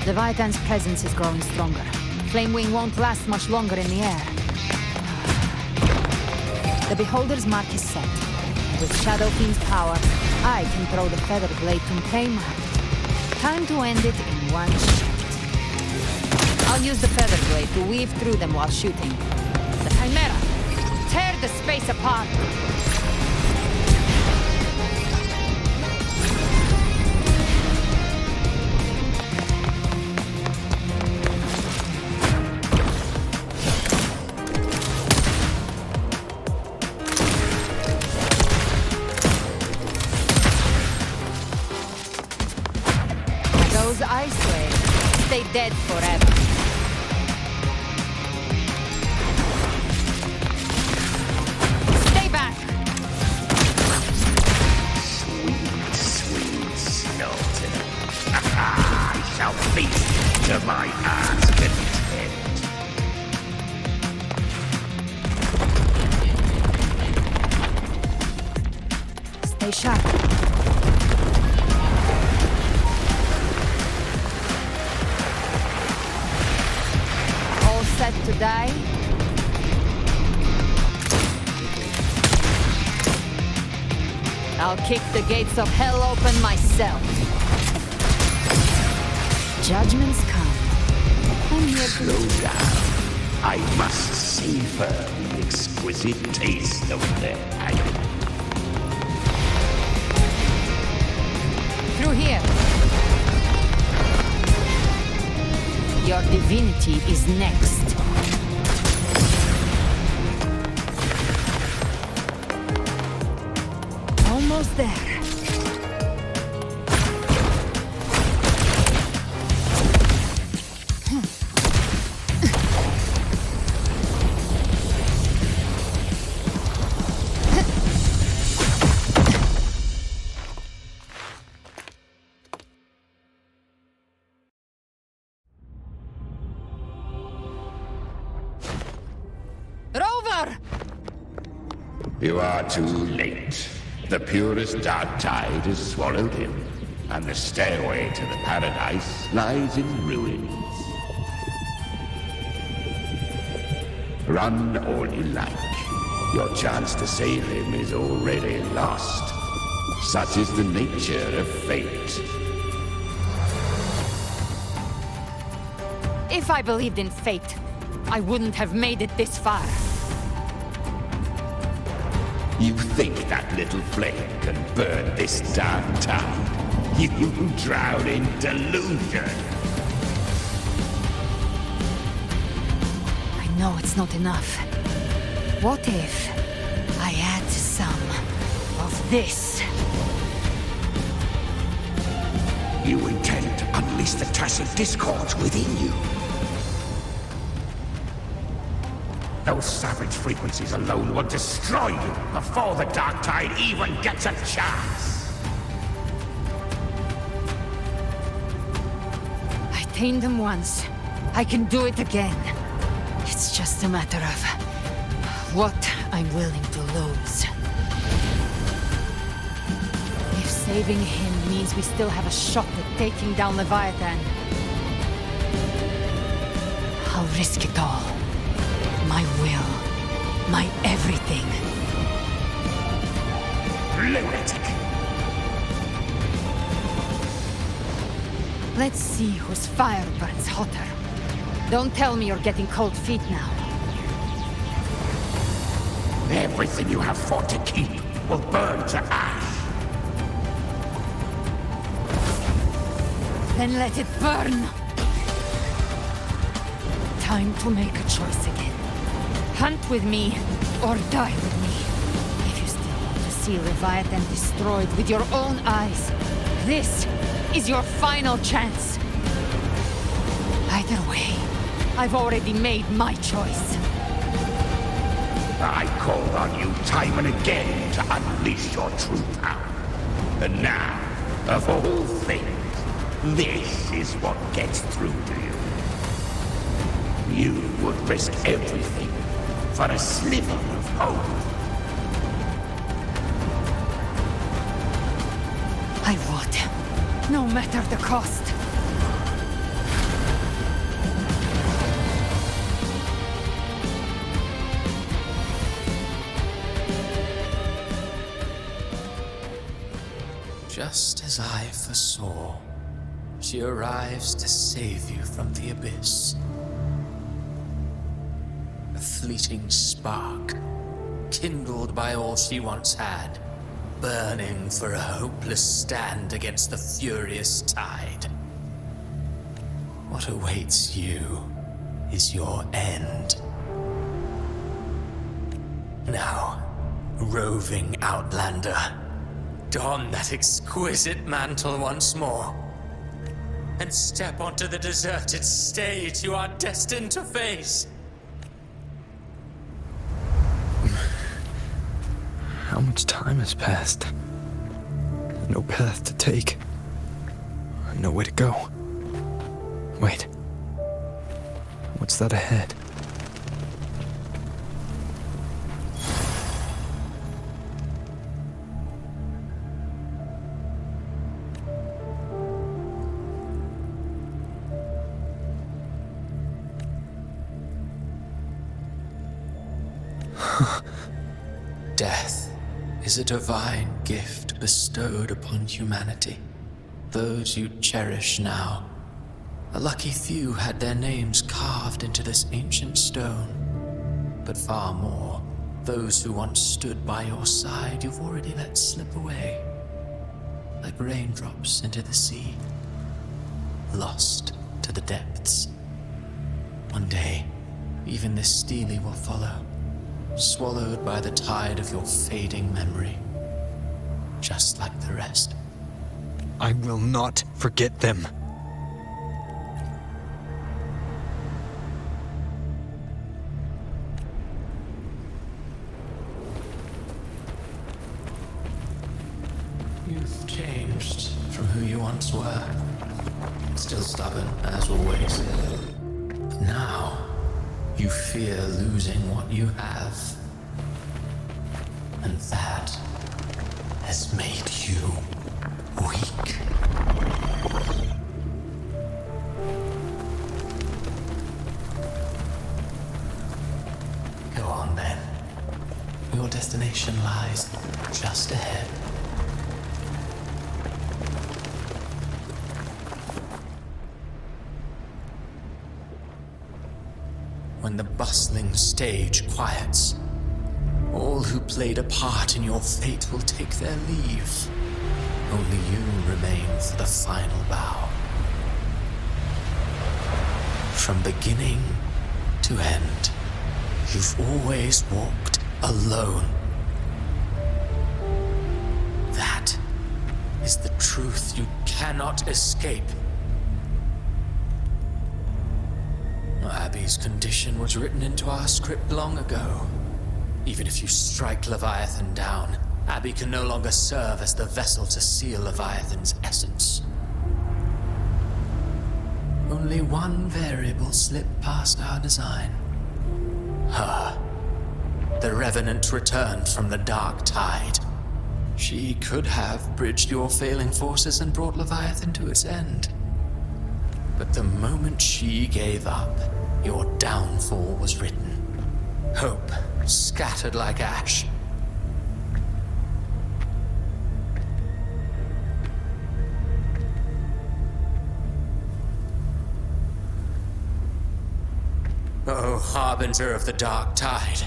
Leviathan's presence is growing stronger. Flamewing won't last much longer in the air. The Beholder's mark is set. With Shadow Fiend's power, I can throw the Feather Blade to Claymore. Time to end it in one shot. I'll use the Feather Blade to weave through them while shooting. The Chimera! Tear the space apart! Ice waves stay dead forever. Stay back! Sweet, sweet Snowton. I shall feast to my heart's content. Stay sharp. Set to die? I'll kick the gates of hell open myself. Judgments come. I'm here to... Slow down. I must savor the exquisite taste of their agony. Through here. Your divinity is next. Almost there. Rover! You are too late. The purest dark tide has swallowed him, and the stairway to the paradise lies in ruins. Run all you like. Your chance to save him is already lost. Such is the nature of fate. If I believed in fate, I wouldn't have made it this far. You think that little flame can burn this dark tide? You drown in delusion. I know it's not enough. What if I add some of this? You intend to unleash the tacit discords within you. Those savage frequencies alone will destroy you before the dark tide even gets a chance. I tamed them once. I can do it again. It's just a matter of what I'm willing to lose. If saving him means we still have a shot at taking down Leviathan, I'll risk it all. My will. My everything. Lunatic! Let's see whose fire burns hotter. Don't tell me you're getting cold feet now. Everything you have fought to keep will burn to ash. Then let it burn! Time to make a choice again. Hunt with me, or die with me. If you still want to see Leviathan destroyed with your own eyes, this is your final chance. Either way, I've already made my choice. I called on you time and again to unleash your true power. And now, of all things, this is what gets through to you. You would risk everything for a sliver of hope. I would, no matter the cost. Just as I foresaw, she arrives to save you from the abyss. A fleeting spark, kindled by all she once had, burning for a hopeless stand against the furious tide. What awaits you is your end. Now, roving outlander, don that exquisite mantle once more, and step onto the deserted stage you are destined to face. How much time has passed? No path to take. Nowhere to go. Wait. What's that ahead? Death is a divine gift bestowed upon humanity. Those you cherish now, a lucky few had their names carved into this ancient stone. But far more, those who once stood by your side you've already let slip away. Like raindrops into the sea, lost to the depths. One day, even this stele will follow, swallowed by the tide of your fading memory, just like the rest. I will not forget them. You've changed from who you once were. Still stubborn, as always. But now, you fear losing what you have. And that has made you weak. Go on then. Your destination lies just ahead. when the bustling stage quiets. All who played a part in your fate will take their leave. Only you remain for the final bow. From beginning to end, you've always walked alone. That is the truth you cannot escape. Abby's condition was written into our script long ago. Even if you strike Leviathan down, Abby can no longer serve as the vessel to seal Leviathan's essence. Only one variable slipped past our design. Her. The Revenant returned from the Dark Tide. She could have bridged your failing forces and brought Leviathan to its end. But the moment she gave up, your downfall was written. Hope scattered like ash. Oh, harbinger of the Dark Tide.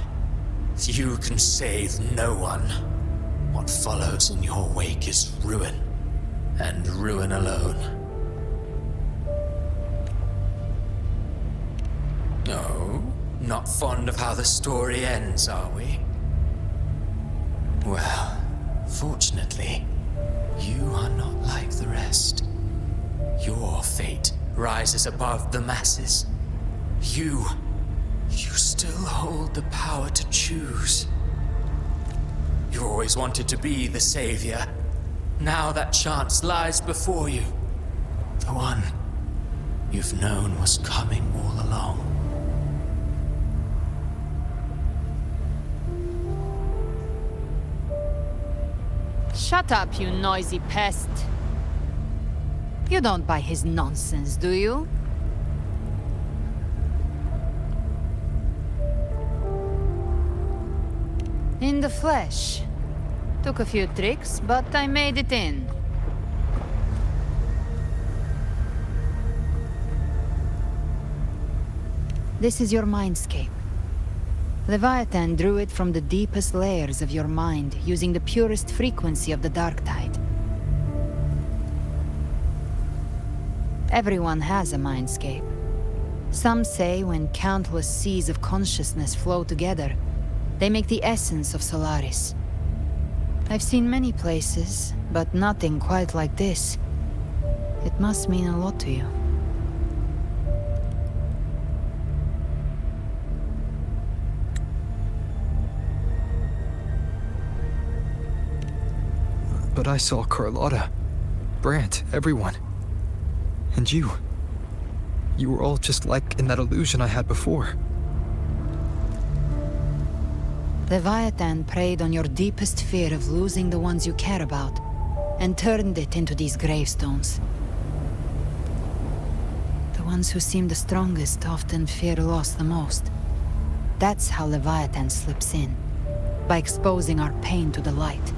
You can save no one. What follows in your wake is ruin, and ruin alone. No, not fond of how the story ends, are we? Well, fortunately, you are not like the rest. Your fate rises above the masses. You still hold the power to choose. You always wanted to be the savior. Now that chance lies before you. The one you've known was coming all along. Shut up, you noisy pest. You don't buy his nonsense, do you? In the flesh. Took a few tricks, but I made it in. This is your mindscape. Leviathan drew it from the deepest layers of your mind, using the purest frequency of the Dark Tide. Everyone has a mindscape. Some say when countless seas of consciousness flow together, they make the essence of Solaris. I've seen many places, but nothing quite like this. It must mean a lot to you. But I saw Carlotta, Brant, everyone. And you. You were all just like in that illusion I had before. Leviathan preyed on your deepest fear of losing the ones you care about, and turned it into these gravestones. The ones who seem the strongest often fear loss the most. That's how Leviathan slips in, by exposing our pain to the light.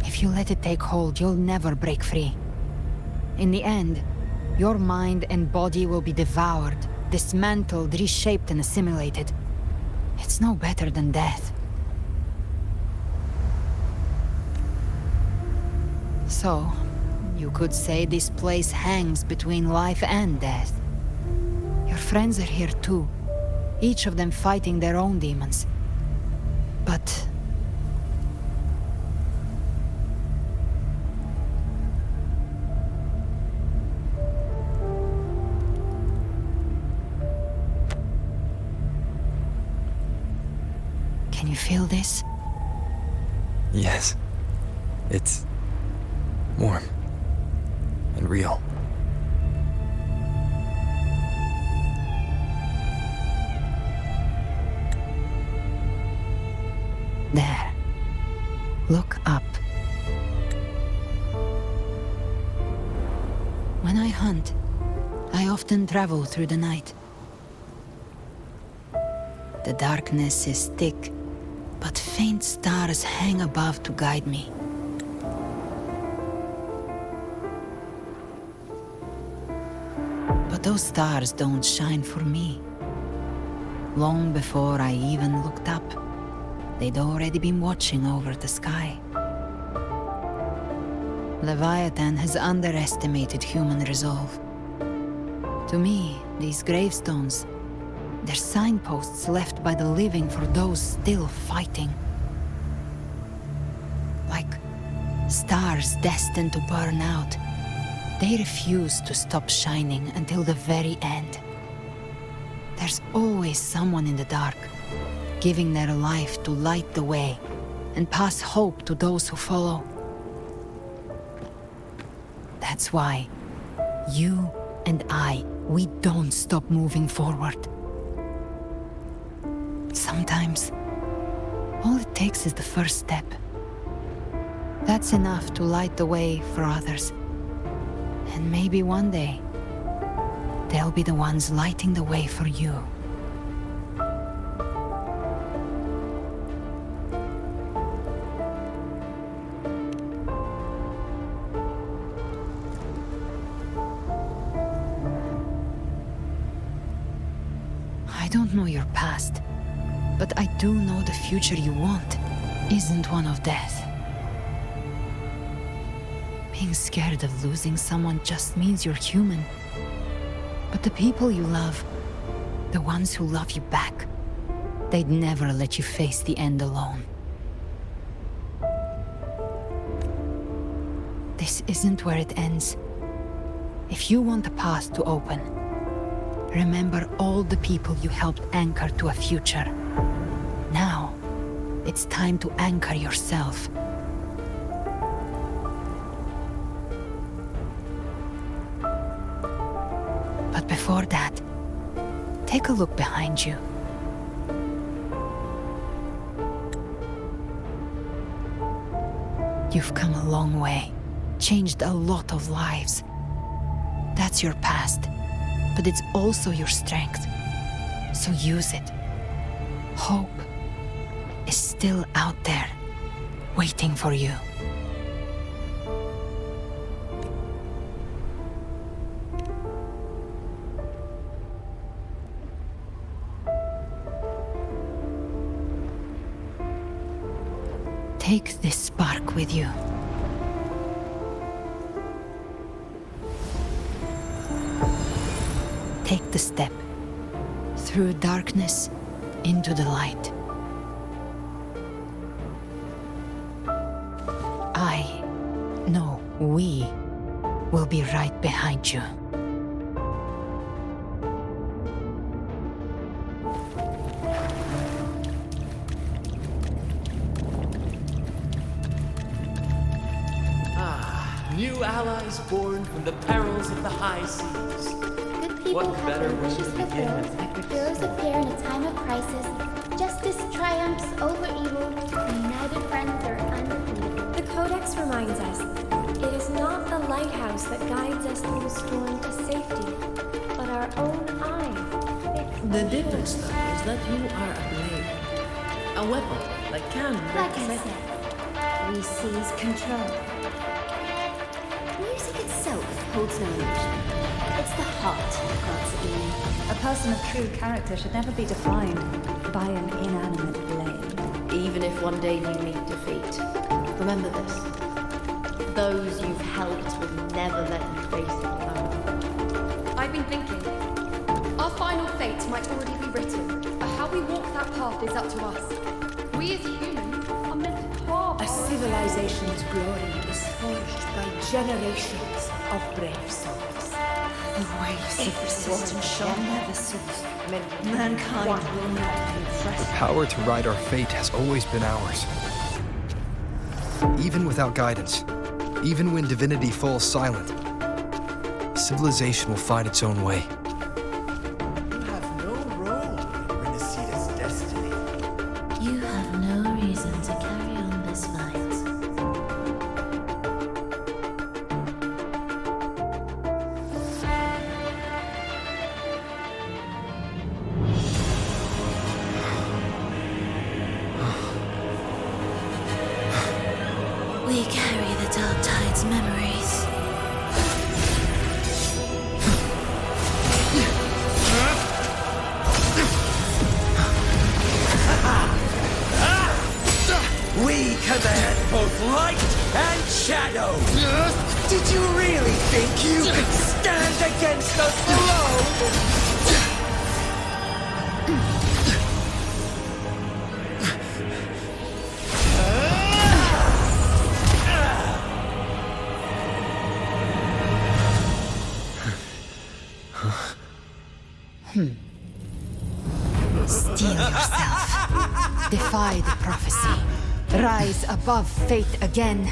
If you let it take hold, you'll never break free. In the end, your mind and body will be devoured, dismantled, reshaped, and assimilated. It's no better than death. So, you could say this place hangs between life and death. Your friends are here too, each of them fighting their own demons. But... Can you feel this? Yes. It's warm and real. There. Look up. When I hunt, I often travel through the night. The darkness is thick, but faint stars hang above to guide me. But But those stars don't shine for me. Long before I even looked up, they'd already been watching over the sky. Leviathan has underestimated human resolve. To me, these gravestones, they're signposts left by the living for those still fighting. Like stars destined to burn out, they refuse to stop shining until the very end. There's always someone in the dark, giving their life to light the way and pass hope to those who follow. That's why you and I, we don't stop moving forward. Sometimes, all it takes is the first step. That's enough to light the way for others. And maybe one day, they'll be the ones lighting the way for you. I don't know your past, but I do know the future you want isn't one of death. Being scared of losing someone just means you're human. But the people you love, the ones who love you back, they'd never let you face the end alone. This isn't where it ends. If you want the path to open, remember all the people you helped anchor to a future. Now, it's time to anchor yourself. But before that, take a look behind you. You've come a long way, changed a lot of lives. That's your past, but it's also your strength. So use it. Hope is still out there, waiting for you. Take this spark with you. Take the step through darkness into the light. We will be right behind you. New allies born from the perils of the high seas. Good people What have better their way wishes to begin fulfilled. an epic Heroes story? appear in a time of crisis. Justice triumphs over evil, and united friends are undefeated. The Codex reminds us, it is not the lighthouse that guides us through the storm to safety, but our own eyes. The difference, though, is that you are a blade. A weapon that can Like break I fate. said, we seize control. Music itself holds no emotion. It's the heart that grants it meaning. A person of true character should never be defined by an inanimate blade. Even if one day you meet defeat, remember this. Those you've helped will never let you face it alone. I've been thinking. Our final fate might already be written, but how we walk that path is up to us. We as humans are meant to carve A our own civilization's glory is forged by generations of brave souls. The waves of resistance shall never cease. Mankind will not be The power to ride our fate has always been ours. Even without guidance, even when divinity falls silent, civilization will find its own way. You have no role in Rinascita's destiny. You have no reason to carry on this fight. We carry the Dark Tide's memories. We command both light and shadow! Did you really think you could stand against us alone? Steel yourself. Defy the prophecy. Rise above fate again.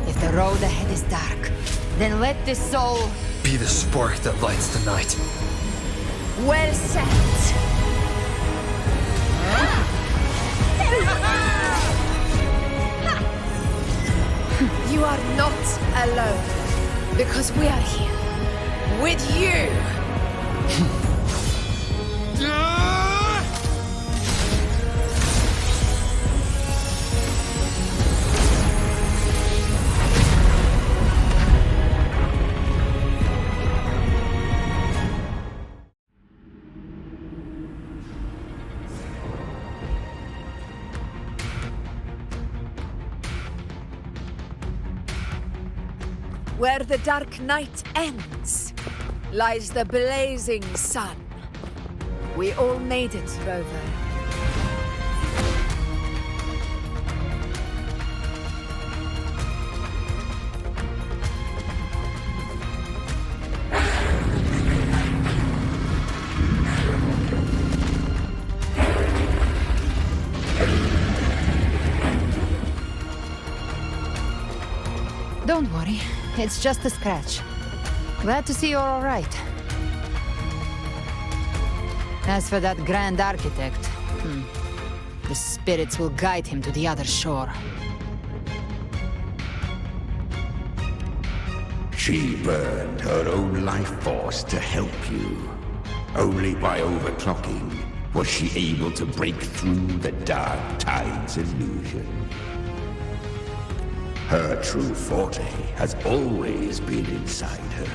If the road ahead is dark, then let this soul be the spark that lights the night. Well said. You are not alone, because we are here with you. Where the dark night ends, lies the blazing sun. We all made it, Rover. Don't worry, it's just a scratch. Glad to see you're all right. As for that Grand Architect, the spirits will guide him to the other shore. She burned her own life force to help you. Only by overclocking was she able to break through the Dark Tide's illusion. Her true forte has always been inside her.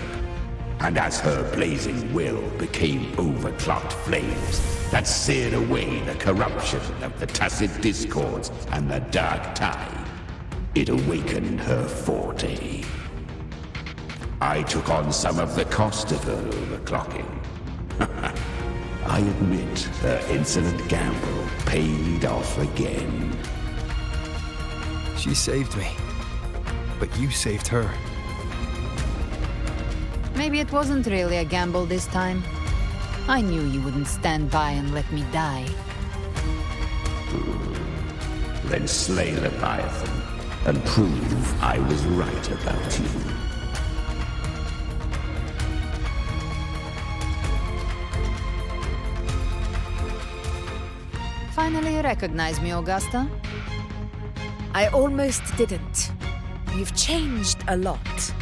And as her blazing will became overclocked flames that seared away the corruption of the tacit discords and the Dark Tide, it awakened her forte. I took on some of the cost of her overclocking. I admit her insolent gamble paid off again. She saved me. But you saved her. Maybe it wasn't really a gamble this time. I knew you wouldn't stand by and let me die. Then slay Leviathan and prove I was right about you. Finally recognize me, Augusta? I almost didn't. You've changed a lot.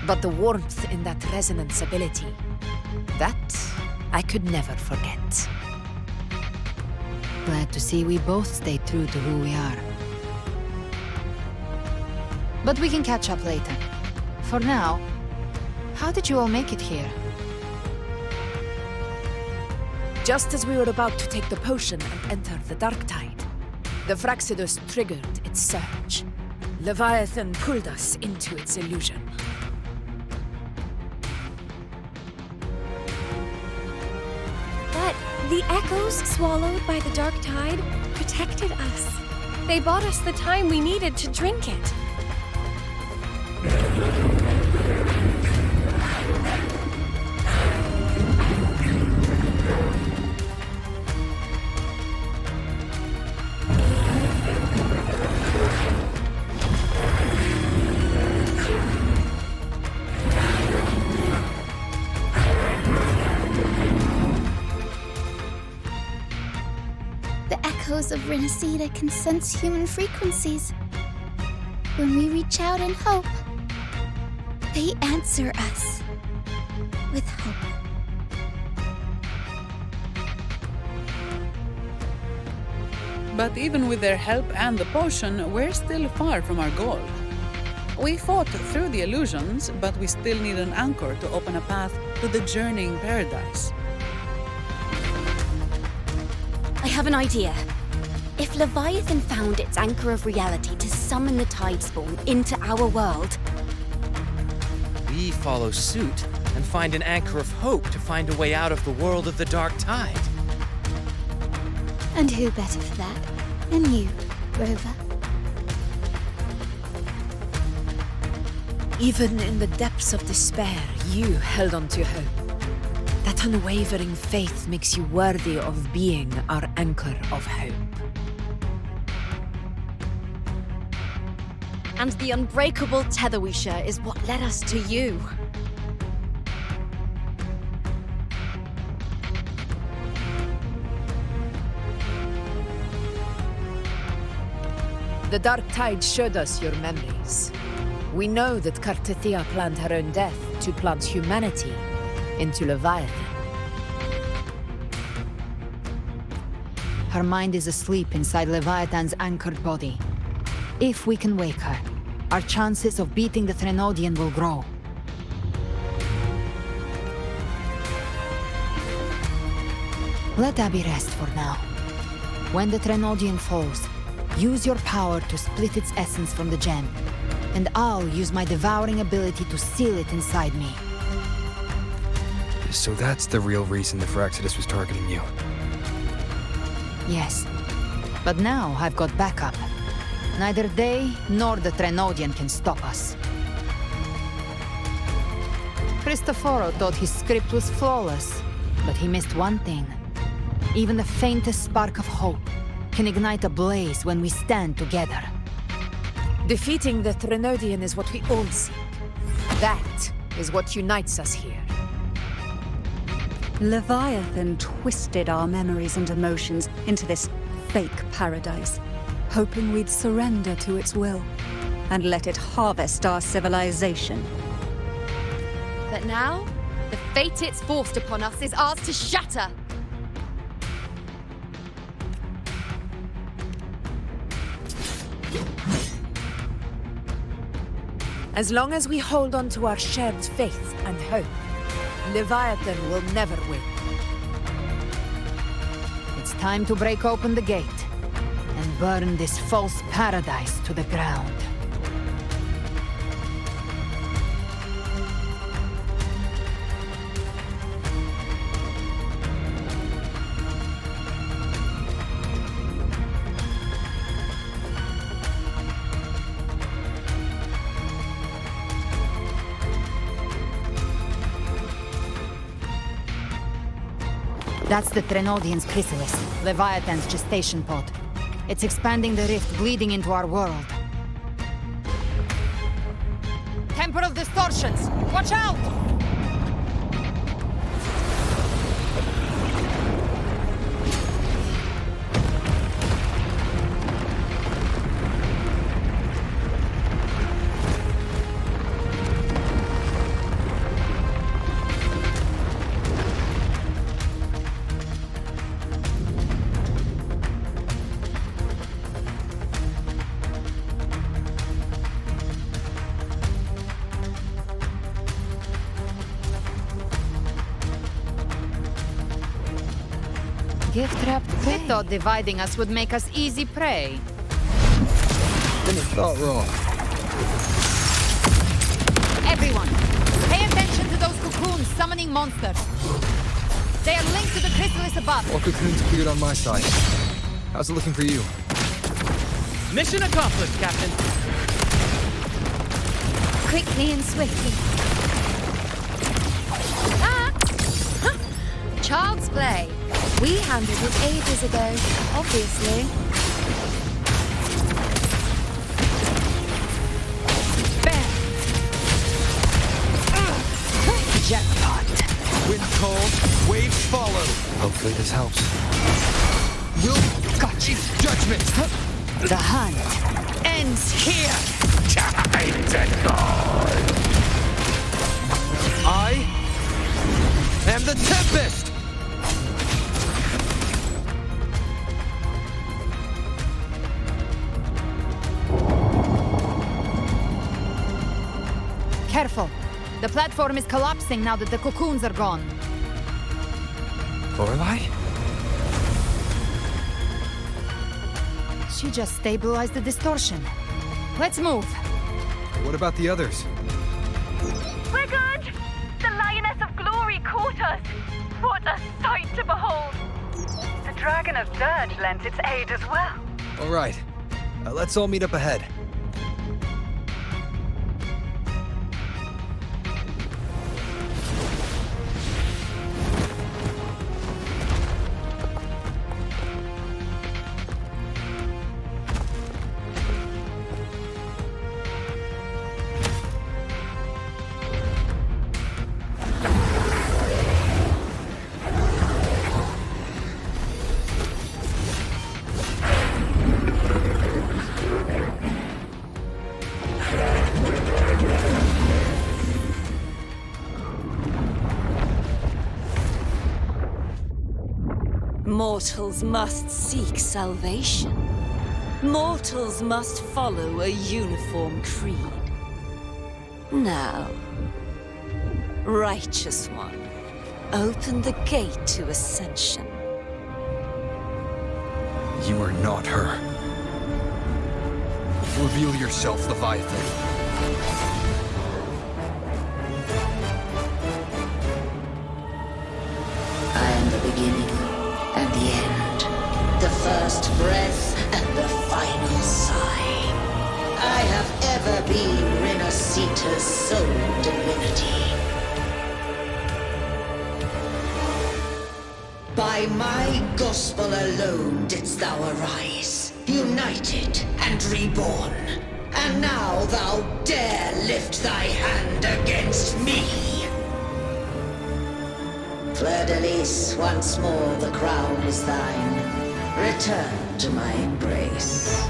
But the warmth in that resonance ability, that I could never forget. Glad to see we both stayed true to who we are. But we can catch up later. For now, how did you all make it here? Just as we were about to take the potion and enter the Dark Tide, the Fraxidus triggered its surge. Leviathan pulled us into its illusion. But the echoes swallowed by the Dark Tide protected us. They bought us the time we needed to drink it. Of Rinascita can sense human frequencies. When we reach out in hope, they answer us with hope. But even with their help and the potion, we're still far from our goal. We fought through the illusions, but we still need an anchor to open a path to the journeying paradise. I have an idea. If Leviathan found its anchor of reality to summon the Tidespawn into our world, we follow suit and find an anchor of hope to find a way out of the world of the Dark Tide. And who better for that than you, Rover? Even in the depths of despair, you held on to hope. That unwavering faith makes you worthy of being our anchor of hope. and the unbreakable tether we share is what led us to you. The Dark Tide showed us your memories. We know that Kartathea planned her own death to plant humanity into Leviathan. Her mind is asleep inside Leviathan's anchored body. If we can wake her, our chances of beating the Threnodian will grow. Let Abby rest for now. When the Threnodian falls, use your power to split its essence from the gem, and I'll use my devouring ability to seal it inside me. So that's the real reason the Phyrexidus was targeting you. Yes, but now I've got backup. Neither they nor the Threnodian can stop us. Cristoforo thought his script was flawless, but he missed one thing. Even the faintest spark of hope can ignite a blaze when we stand together. Defeating the Threnodian is what we all seek. That is what unites us here. Leviathan twisted our memories and emotions into this fake paradise, hoping we'd surrender to its will and let it harvest our civilization. But now, the fate it's forced upon us is ours to shatter. As long as we hold on to our shared faith and hope, Leviathan will never win. It's time to break open the gate and burn this false paradise to the ground. That's the Threnodian's chrysalis, Leviathan's gestation pod. It's expanding the rift, bleeding into our world. Temporal distortions! Watch out! Gift-wrapped prey. We thought dividing us would make us easy prey. Didn't thought wrong. Everyone, pay attention to those cocoons summoning monsters. They are linked to the chrysalis above. All cocoons cleared on my side. How's it looking for you? Mission accomplished, Captain. Quickly and swiftly. Ah! Huh. Child's play. We handled it ages ago, obviously. Bam! Jackpot. Wind cold, waves follow. Hopefully this helps. Will got you judgment. The hunt ends here. Time to go. I am the Tempest. Careful. The platform is collapsing now that the cocoons are gone. Lorelei? She just stabilized the distortion. Let's move. What about the others? We're good! The Lioness of Glory caught us! What a sight to behold! The Dragon of Dirge lent its aid as well. All right. Let's all meet up ahead. Mortals must seek salvation. Mortals must follow a uniform creed. Now, Righteous One, open the gate to ascension. You are not her. Reveal yourself, Leviathan. I am the beginning and the end, the first breath and the final sigh. I have ever been Rinascita's sole divinity. By my gospel alone didst thou arise, united and reborn. And now thou dare lift thy hand against me. Fleur-de-Lis, once more the crown is thine. Return to my embrace.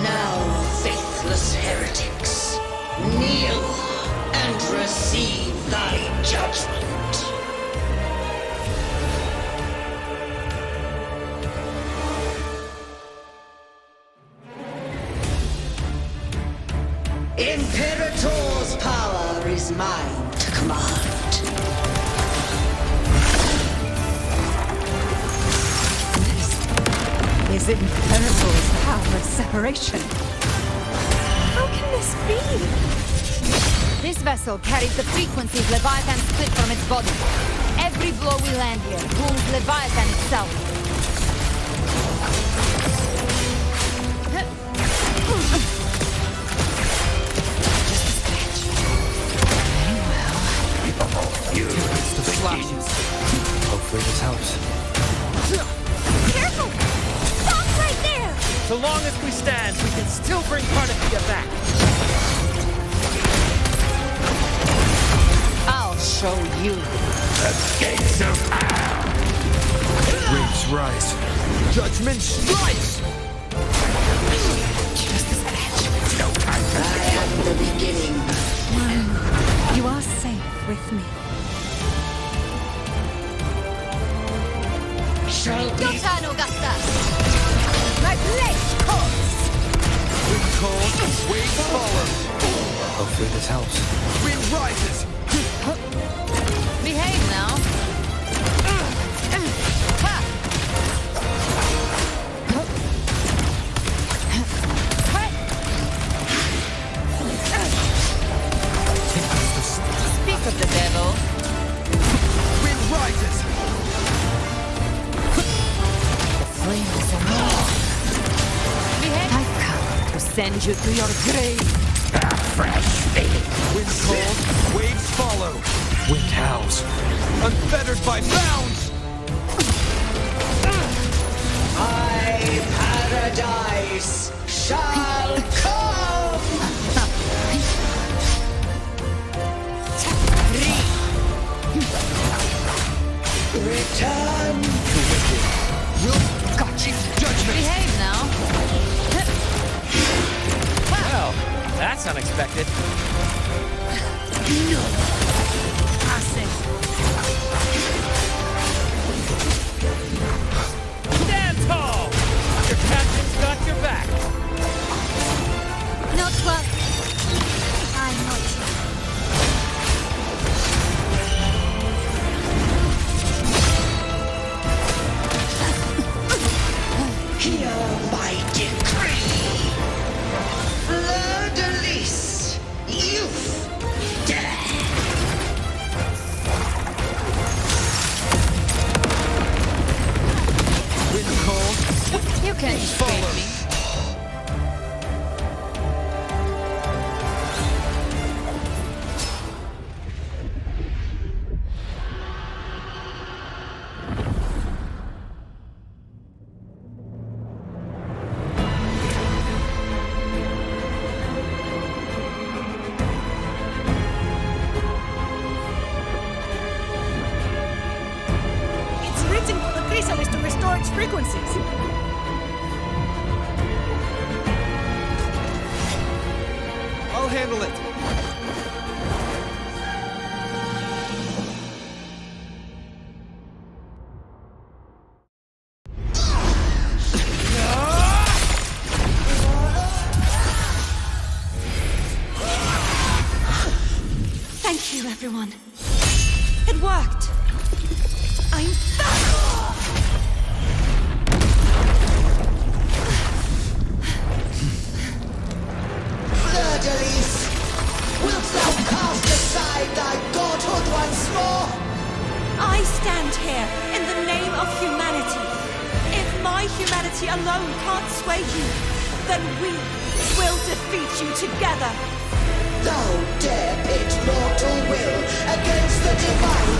Now, faithless heretics, kneel and receive thy judgment. Imperator's power is mine to command. Is Imperator's power of separation? How can this be? This vessel carries the frequencies Leviathan split from its body. Every blow we land here wounds Leviathan itself. It's the flashes. Hopefully this helps. Careful! Stop right there! So long as we stand, we can still bring Cardathia back. I'll show you. The gates of hell! Waves rise. Judgment strikes! Just a scratch. No time for I am the beginning. You are safe with me. Shall Your be turn, Augusta! My blade calls! Wind calls, waves follow. Hopefully this helps. Wind rises! Behave now. Speak of the devil. Wind rises! The flames are more. Behave. I've come to send you to your grave. fresh fate. Wind calls, waves follow. Wind howls, unfettered by bounds! my paradise shall come! Return to wicked. Will got you judgment. Behave now. Well, that's unexpected. Stand tall! Your captain's got your back. Not well. I'm not. Follow me. To restore its frequencies. I'll handle it. Thank you, everyone. It worked. I'm back! Wilt thou cast aside thy godhood once more? I stand here in the name of humanity. If my humanity alone can't sway you, then we will defeat you together. Thou dare pit mortal will against the divine.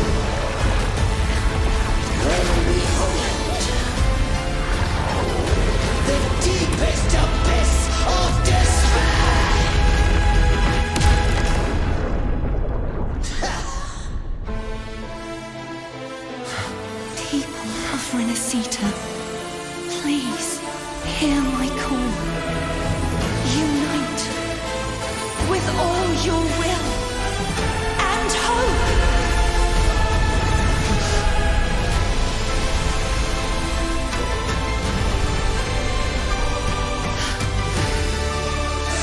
Well, behold, the deepest abyss of despair. People of Rinascita, please hear my call. Unite with all your will and hope.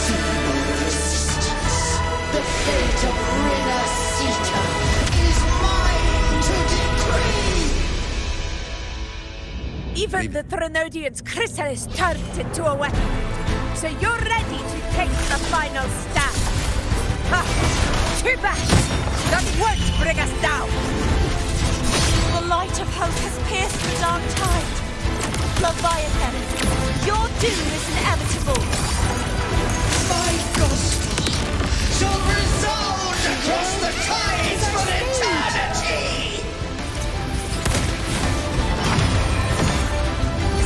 Feeble resistance. The fate of Rinascita is mine to decree. Even the Trinodian's chrysalis turned into a weapon. So you're ready to take the final stand. Ha! Too bad! That won't bring us down! The light of hope has pierced the dark tide. Leviathan, your doom is inevitable. My gospel shall resound across the tides for eternity!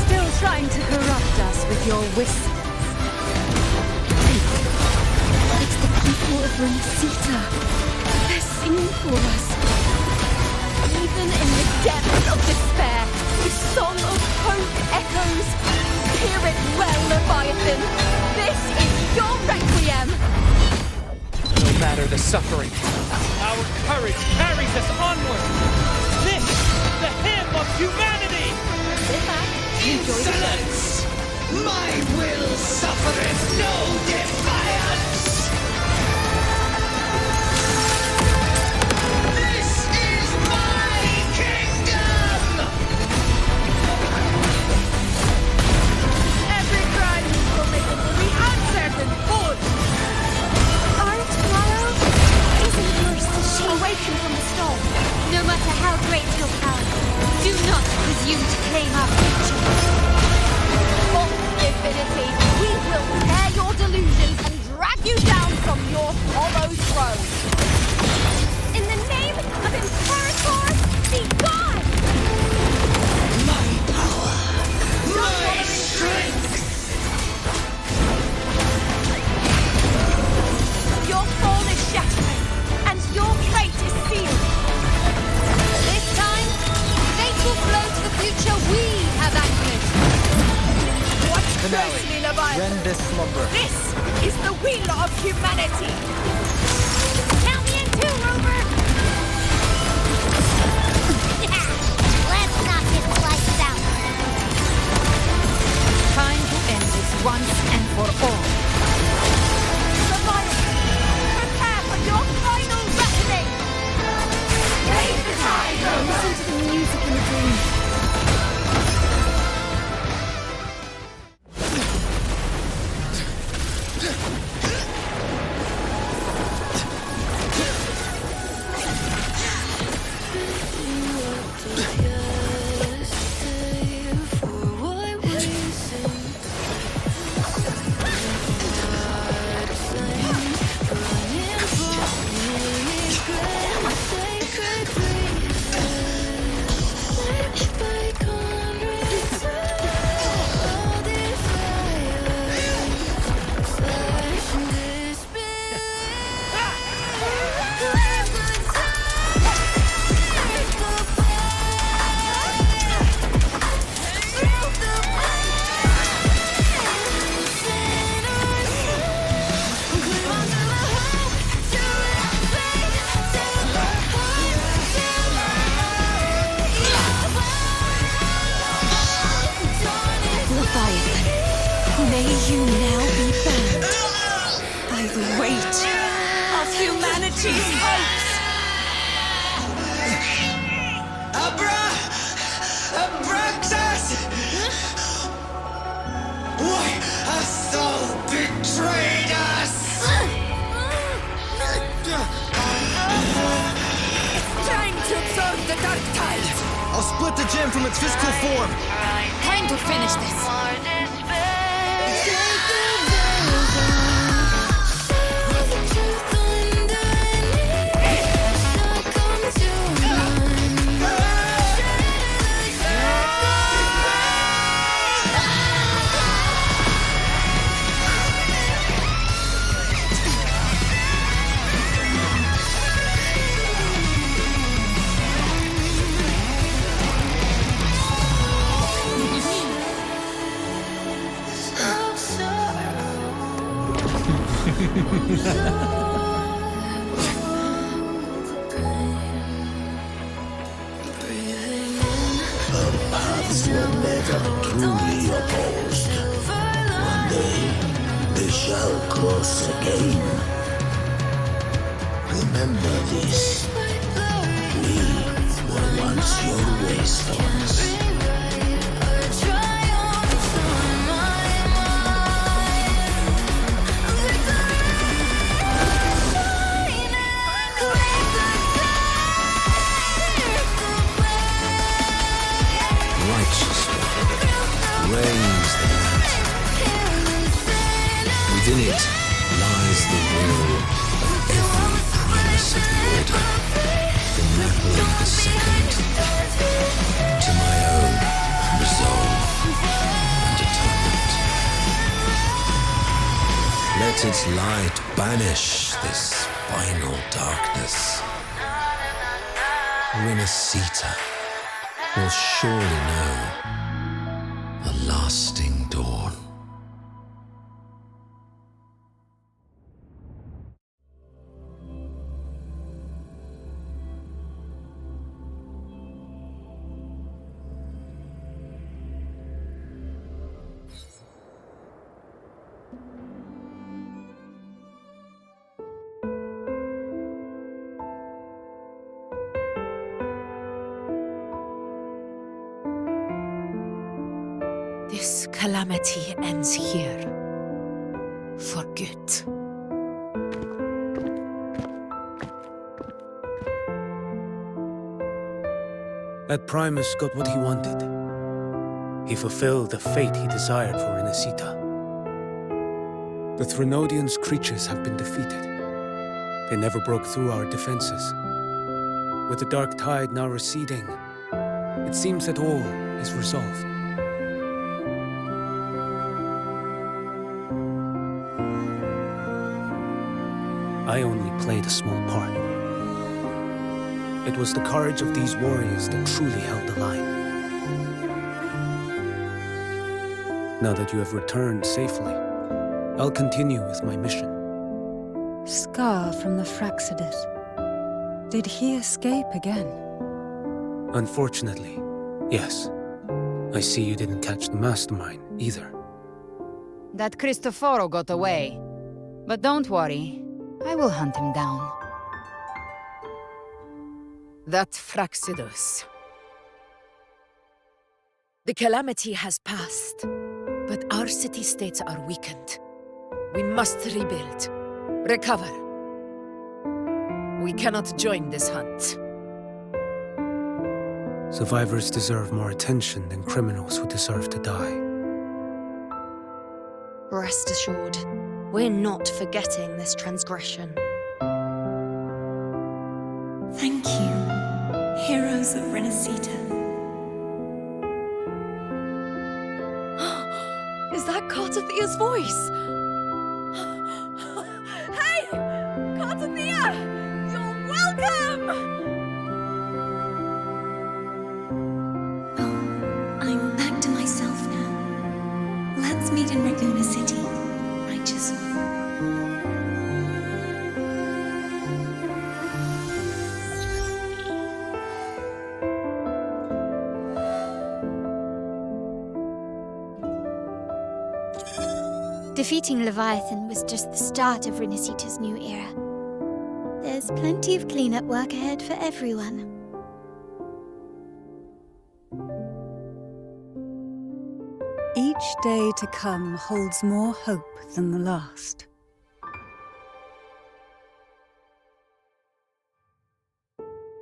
Still trying to corrupt us with your whispers. It's the people of Rinascita. They're singing for us. Even in the depths of despair, the song of hope echoes. Hear it well, Leviathan. This is your requiem. No matter the suffering, our courage carries us onward. This, the hymn of humanity. Sit back. Insolence! My will suffereth no defiance! This is my kingdom! Every crime you commit will be answered in full! Our tomorrow isn't yours to shape. Awaken from the storm. No matter how great your power, do not presume to claim our future. For infinity, we will tear your delusions and drag you down from your hollow throne. In the name of Imperator, be gone! My power! My strength! Your fall is shattering, and your fate is sealed. This time, fate will flow to the future we have anchored. Watch closely, Leviathan. This slumber. This is the will of humanity. Count me in too, Rover! Let's not get sliced out. Time to end this once and for all. Leviathan, prepare for your final reckoning. Raise the tide, Listen to the music in the dream. you now be bound by the weight of humanity's hopes. Abraxas! Why hast thou betrayed us? Trying to absorb the dark tide. I'll split the gem from its physical form. Time to finish this. Our paths were never truly opposed. One day, they shall cross again. Remember this. We were once your wastelands. Righteous one, reigns the land. Within it lies the will of every primus of the Order, from Napoli the Second to my own resolve and atonement. Let its light banish this final darkness. Rinascita will surely know a lasting dawn. This calamity ends here. For good. That Primus got what he wanted. He fulfilled the fate he desired for Rinascita. The Threnodians' creatures have been defeated. They never broke through our defenses. With the dark tide now receding, it seems that all is resolved. I only played a small part. It was the courage of these warriors that truly held the line. Now that you have returned safely, I'll continue with my mission. Scar from the Fraxidus. Did he escape again? Unfortunately, yes. I see you didn't catch the mastermind either. That Cristoforo got away. But don't worry, I will hunt him down. That Fraxidus. The calamity has passed, but our city-states are weakened. We must rebuild, recover. We cannot join this hunt. Survivors deserve more attention than criminals who deserve to die. Rest assured, we're not forgetting this transgression. Thank you, heroes of Rinascita. Is that Cartathia's voice? Hey! Cartathia! You're welcome! I'm back to myself now. Let's meet in Raguna City, righteous one. Defeating Leviathan was just the start of Rinascita's new era. There's plenty of cleanup work ahead for everyone. Each day to come holds more hope than the last.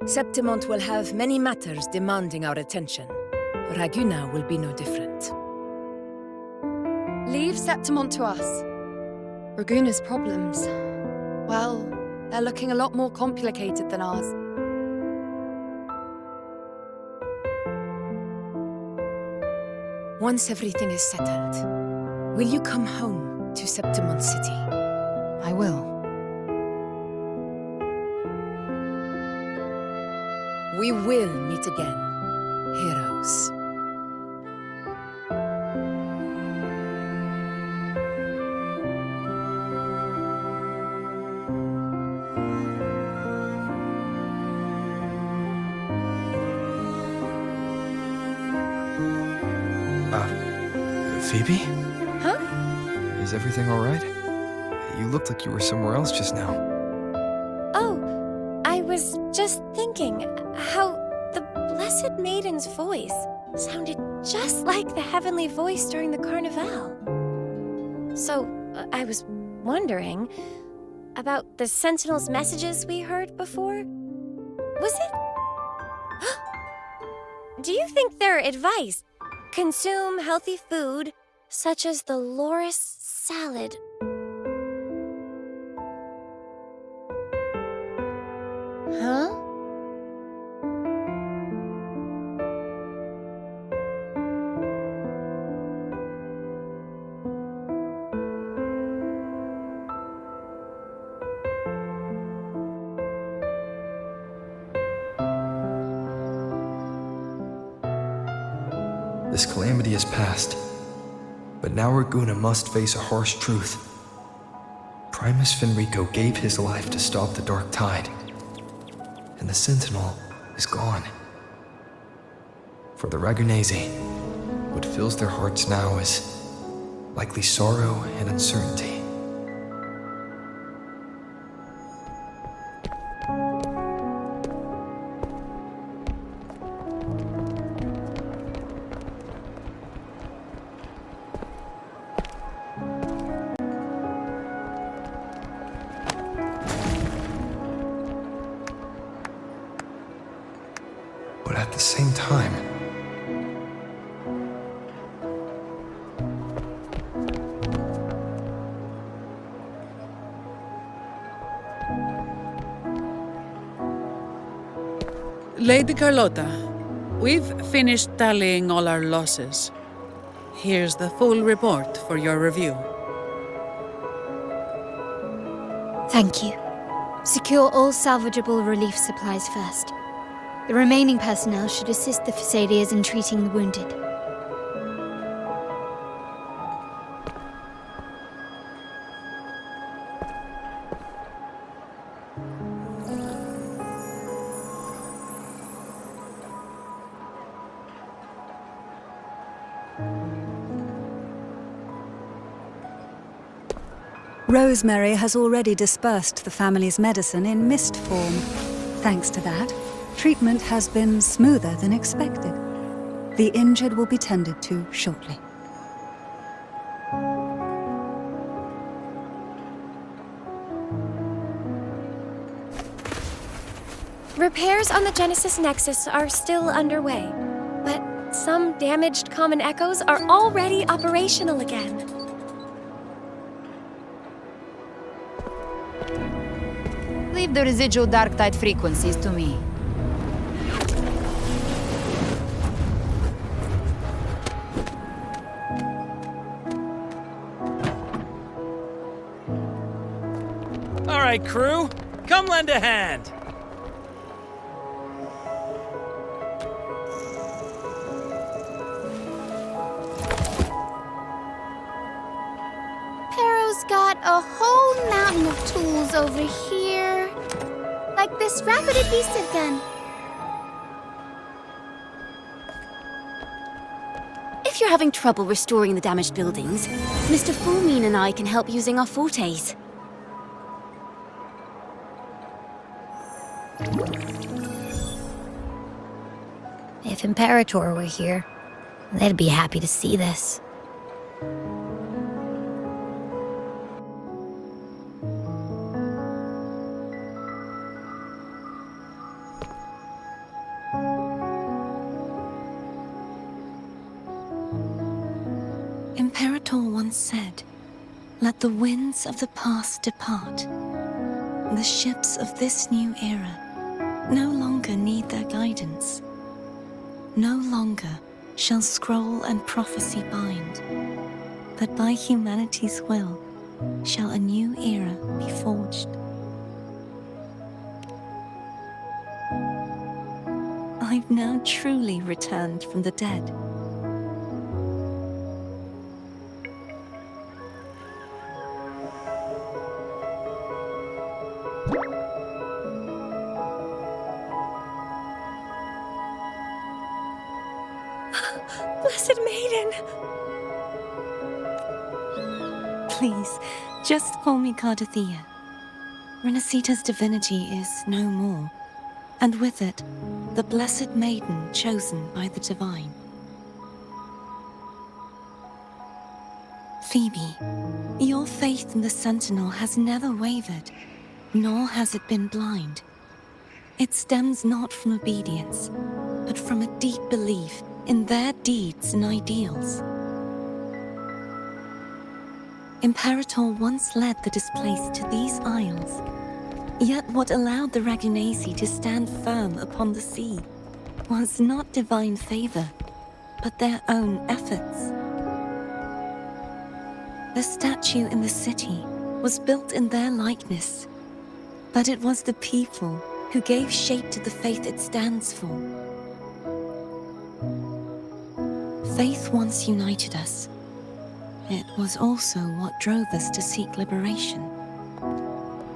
Septimont will have many matters demanding our attention. Raguna will be no different. Leave Septimont to us. Raguna's problems, well, they're looking a lot more complicated than ours. Once everything is settled, will you come home to Septimont City? I will. We will meet again, heroes. Phoebe? Huh? Is everything all right? You looked like you were somewhere else just now. Oh, I was just thinking how the Blessed Maiden's voice sounded just like the heavenly voice during the Carnival. So, I was wondering about the Sentinel's messages we heard before. Was it? Do you think their advice? Consume healthy food, such as the loris salad. Huh? This calamity has passed, but now Raguna must face a harsh truth. Primus Fenrico gave his life to stop the Dark Tide, and the Sentinel is gone. For the Ragunesi, what fills their hearts now is likely sorrow and uncertainty. But at the same time, Lady Carlotta, we've finished tallying all our losses. Here's the full report for your review. Thank you. Secure all salvageable relief supplies first. The remaining personnel should assist the Phasaelias in treating the wounded. Rosemary has already dispersed the family's medicine in mist form. Thanks to that, treatment has been smoother than expected. The injured will be tended to shortly. Repairs on the Genesis Nexus are still underway, but some damaged common echoes are already operational again. Leave the residual dark tide frequencies to me. All right, crew, come lend a hand. Pero's got a whole mountain of tools over here. Like this rapid adhesive gun. If If you're having trouble restoring the damaged buildings, Mr. Fullmean and I can help using our fortes. If Imperator were here, they'd be happy to see this. Imperator once said, "Let the winds of the past depart. The ships of this new era no longer need their guidance. No longer shall scroll and prophecy bind, but by humanity's will shall a new era be forged." I've now truly returned from the dead. Blessed Maiden! Please, just call me Cardathea. Rinascita's divinity is no more, and with it, the Blessed Maiden chosen by the Divine. Phoebe, your faith in the Sentinel has never wavered, nor has it been blind. It stems not from obedience, but from a deep belief in their deeds and ideals. Imperator once led the displaced to these isles, yet what allowed the Ragunasi to stand firm upon the sea was not divine favor, but their own efforts. The statue in the city was built in their likeness, but it was the people who gave shape to the faith it stands for. Faith once united us. It was also what drove us to seek liberation.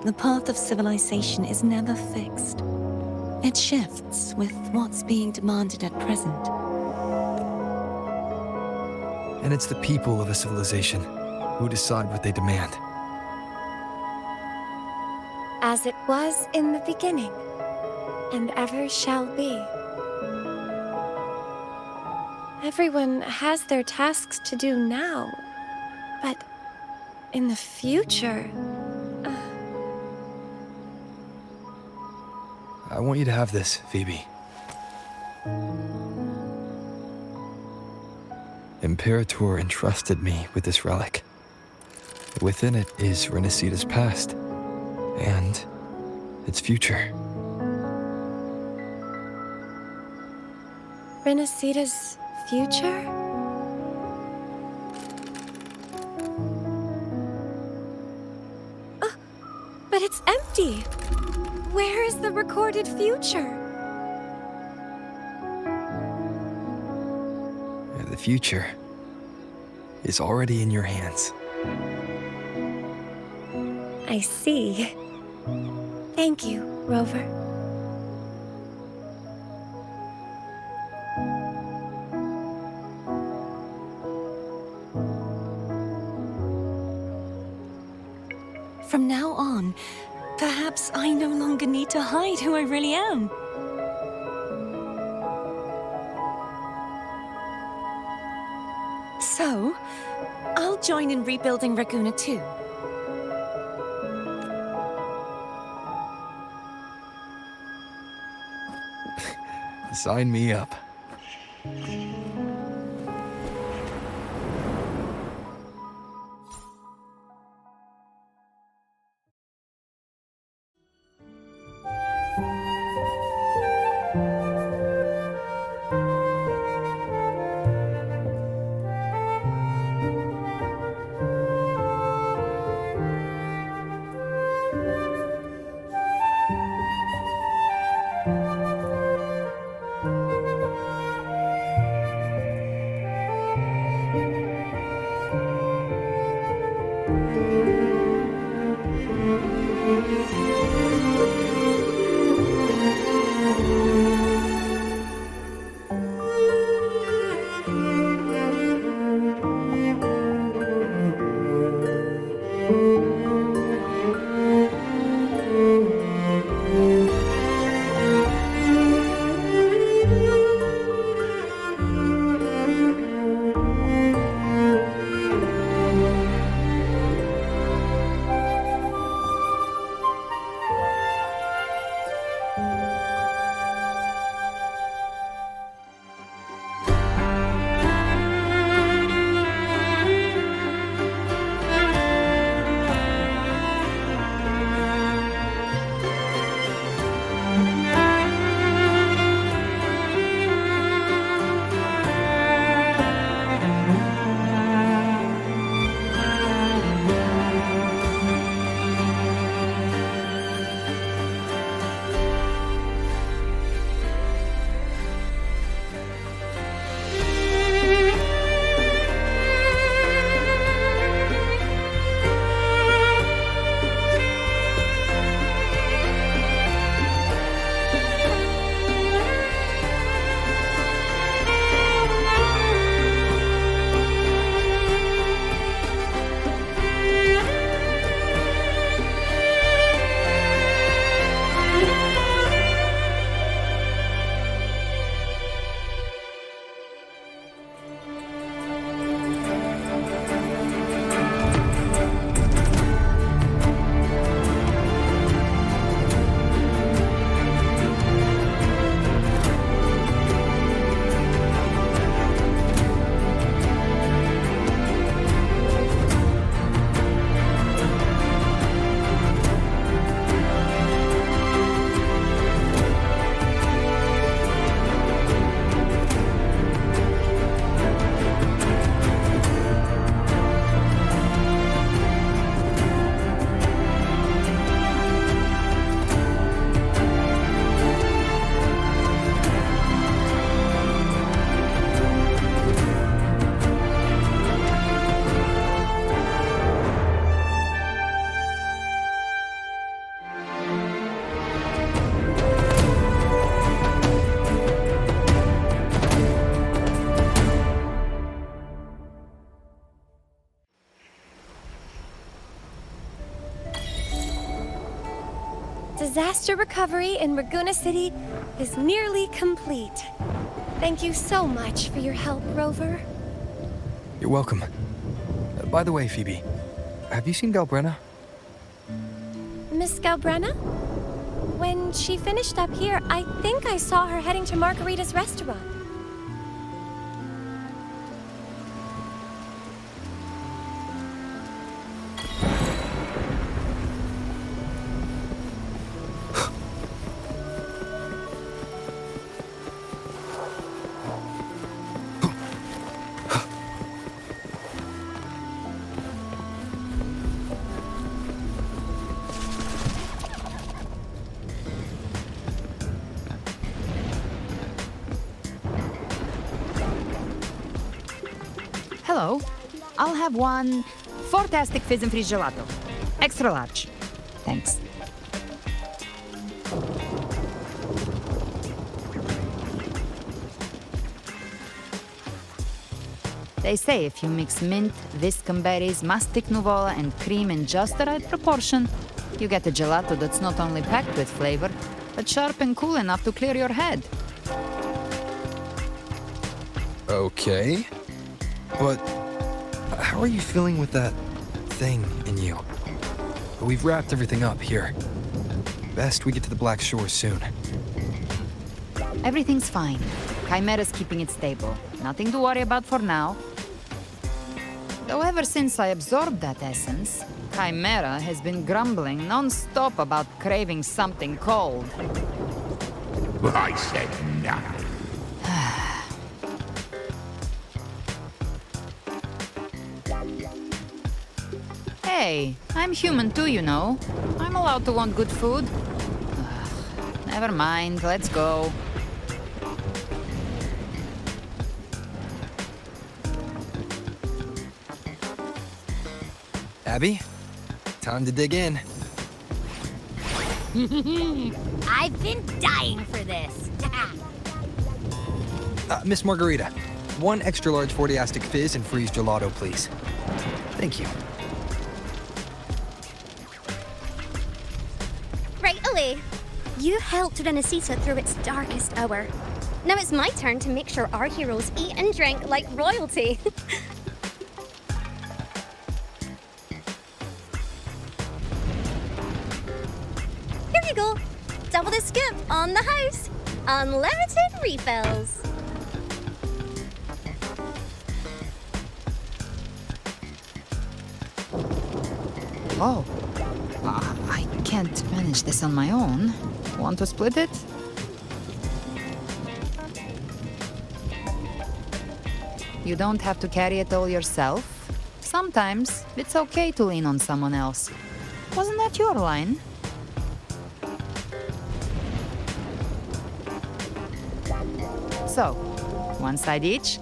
The path of civilization is never fixed. It shifts with what's being demanded at present. And it's the people of a civilization who decide what they demand. As it was in the beginning, and ever shall be. Everyone has their tasks to do now, but in the future... I want you to have this, Phoebe. Imperator entrusted me with this relic. Within it is Rinascita's past, and its future. Rinascita's future? Oh, but it's empty! Where is the recorded future? The future is already in your hands. I see. Thank you, Rover. From now on, perhaps I no longer need to hide who I really am. So, I'll join in rebuilding Raguna too. Sign me up. disaster recovery in Raguna City is nearly complete. Thank you so much for your help, Rover. You're welcome. By the way, Phoebe, have you seen Galbrenna? Miss Galbrenna? When she finished up here, I think I saw her heading to Margarita's restaurant. Hello. I'll have one fantastic fizz and freeze gelato. Extra large. Thanks. They say if you mix mint, viscum berries, mastic nuvola, and cream in just the right proportion, you get a gelato that's not only packed with flavor, but sharp and cool enough to clear your head. Okay. But how are you feeling with that thing in you? We've wrapped everything up here. Best we get to the Black Shore soon. Everything's fine. Chimera's keeping it stable. Nothing to worry about for now. Though ever since I absorbed that essence, Chimera has been grumbling non-stop about craving something cold. I said nothing. Hey, I'm human too, you know. I'm allowed to want good food. Ugh, never mind, let's go. Abby, time to dig in. I've been dying for this. Miss Margarita, one extra large 40-astic fizz and freeze gelato, please. Thank you. Right away. You helped Rinascita through its darkest hour. Now it's my turn to make sure our heroes eat and drink like royalty. Here you go. Double the scoop on the house. Unlimited refills. Oh. I can't manage this on my own. Want to split it? You don't have to carry it all yourself. Sometimes it's okay to lean on someone else. Wasn't that your line? So, one side each.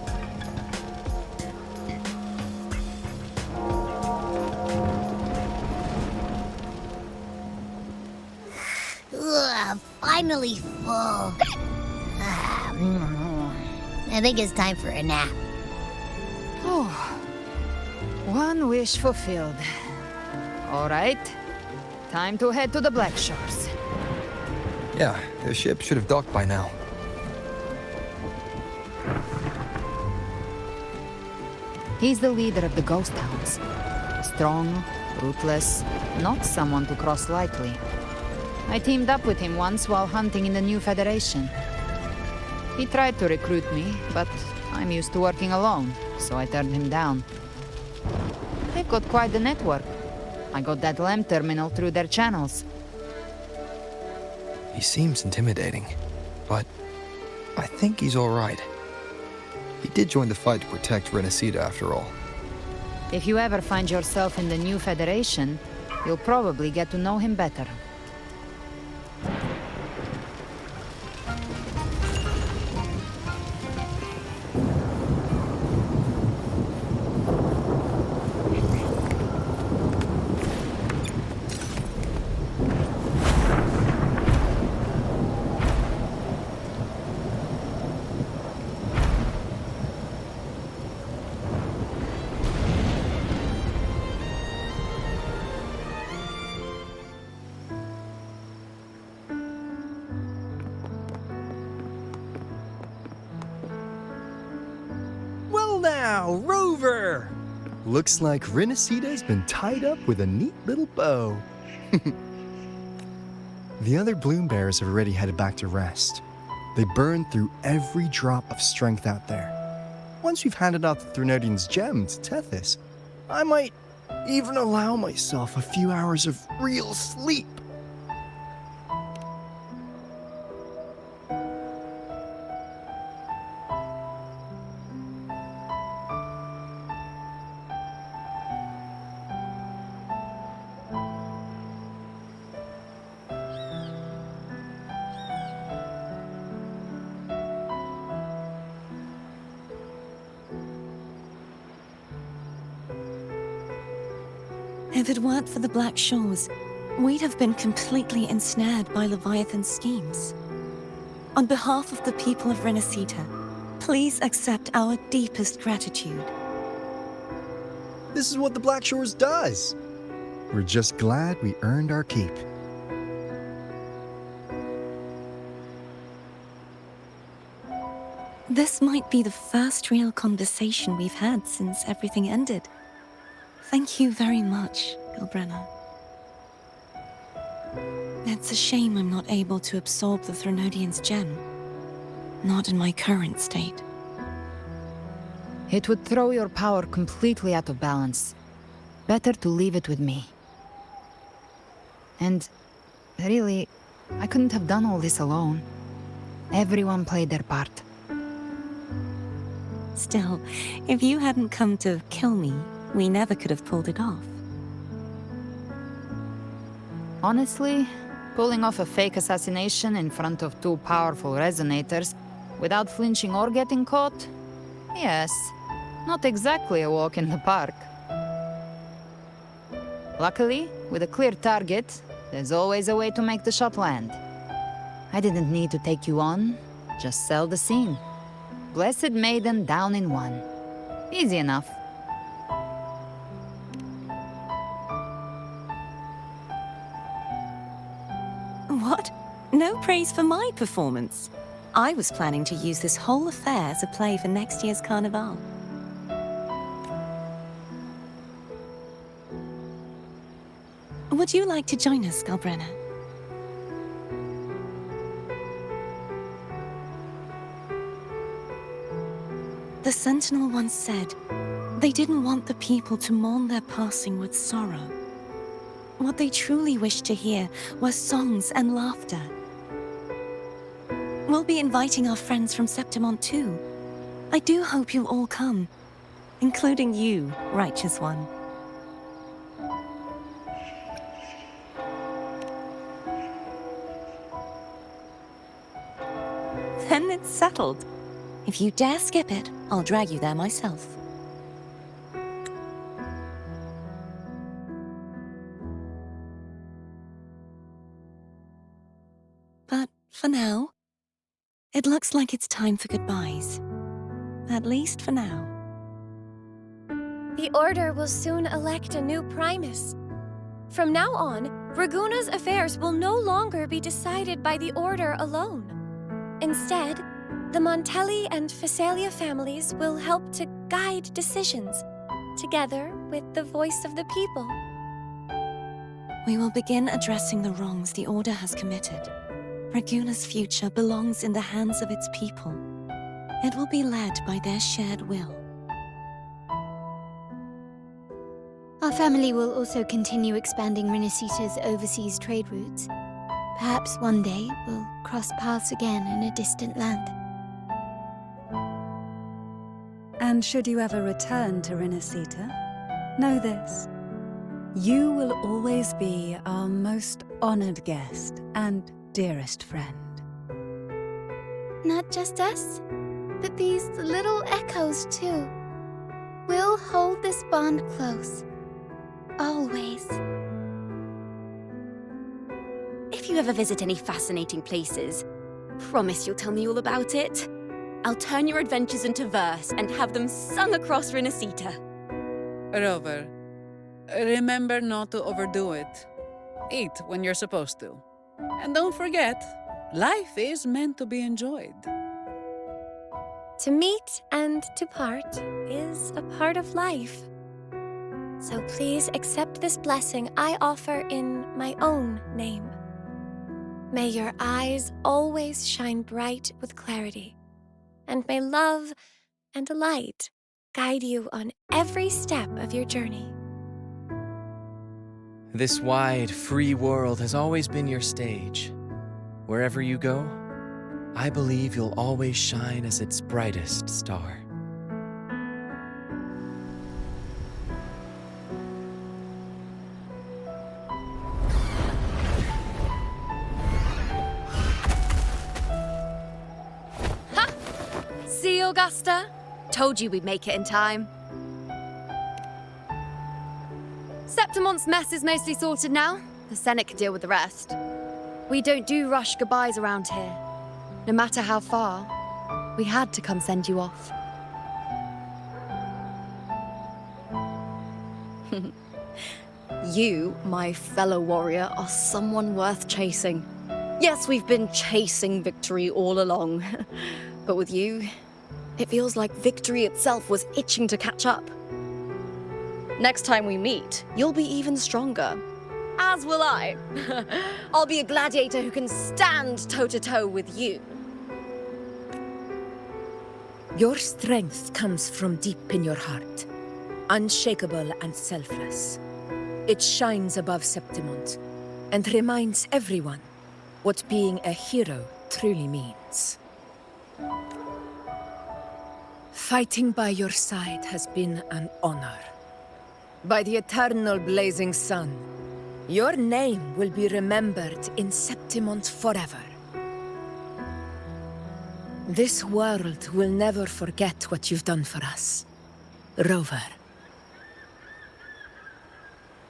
Ugh, finally full. I think it's time for a nap. Oh, one wish fulfilled. All right, time to head to the Black Shores. Yeah, their ship should have docked by now. He's the leader of the Ghost Hounds. Strong, ruthless, not someone to cross lightly. I teamed up with him once while hunting in the New Federation. He tried to recruit me, but I'm used to working alone, so I turned him down. They've got quite the network. I got that LEM terminal through their channels. He seems intimidating, but I think he's all right. He did join the fight to protect Rinascita after all. If you ever find yourself in the New Federation, you'll probably get to know him better. Well now, Rover! Looks like Rinascita's been tied up with a neat little bow. The other bloom bearers have already headed back to rest. They burned through every drop of strength out there. Once we've handed out the Threnodian's gem to Tethys, I might even allow myself a few hours of real sleep. If it weren't for the Black Shores, we'd have been completely ensnared by Leviathan's schemes. On behalf of the people of Rinascita, please accept our deepest gratitude. This is what the Black Shores does. We're just glad we earned our keep. This might be the first real conversation we've had since everything ended. Thank you very much, Galbrenna. It's a shame I'm not able to absorb the Threnodian's gem. Not in my current state. It would throw your power completely out of balance. Better to leave it with me. And really, I couldn't have done all this alone. Everyone played their part. Still, if you hadn't come to kill me, we never could have pulled it off. Honestly, pulling off a fake assassination in front of two powerful resonators without flinching or getting caught? Yes, not exactly a walk in the park. Luckily, with a clear target, there's always a way to make the shot land. I didn't need to take you on, just sell the scene. Blessed Maiden down in one. Easy enough. What? No praise for my performance. I was planning to use this whole affair as a play for next year's Carnival. Would you like to join us, Galbrenna? The Sentinel once said, they didn't want the people to mourn their passing with sorrow. What they truly wished to hear were songs and laughter. We'll be inviting our friends from Septimont too. I do hope you'll all come, including you, Righteous One. Then it's settled. If you dare skip it, I'll drag you there myself. But for now, it looks like it's time for goodbyes. At least for now. The Order will soon elect a new Primus. From now on, Raguna's affairs will no longer be decided by the Order alone. Instead, the Montelli and Phasalia families will help to guide decisions, together with the voice of the people. We will begin addressing the wrongs the Order has committed. Raguna's future belongs in the hands of its people. It will be led by their shared will. Our family will also continue expanding Rinascita's overseas trade routes. Perhaps one day we'll cross paths again in a distant land. And should you ever return to Rinascita, know this. You will always be our most honored guest and dearest friend. Not just us, but these little echoes too. We'll hold this bond close. Always. If you ever visit any fascinating places, promise you'll tell me all about it. I'll turn your adventures into verse and have them sung across Rinascita. Rover, remember not to overdo it. Eat when you're supposed to. And don't forget, life is meant to be enjoyed. To meet and to part is a part of life. So please accept this blessing I offer in my own name. May your eyes always shine bright with clarity, and may love and light guide you on every step of your journey. This wide, free world has always been your stage. Wherever you go, I believe you'll always shine as its brightest star. Ha! See, Augusta? Told you we'd make it in time. Septimon's mess is mostly sorted now. The Senate can deal with the rest. We don't do rush goodbyes around here. No matter how far, we had to come send you off. You, my fellow warrior, are someone worth chasing. Yes, we've been chasing victory all along. But with you, it feels like victory itself was itching to catch up. Next time we meet, you'll be even stronger. As will I. I'll be a gladiator who can stand toe-to-toe with you. Your strength comes from deep in your heart, unshakable and selfless. It shines above Septimont and reminds everyone what being a hero truly means. Fighting by your side has been an honor. By the eternal blazing sun, your name will be remembered in Septimont forever. This world will never forget what you've done for us, Rover.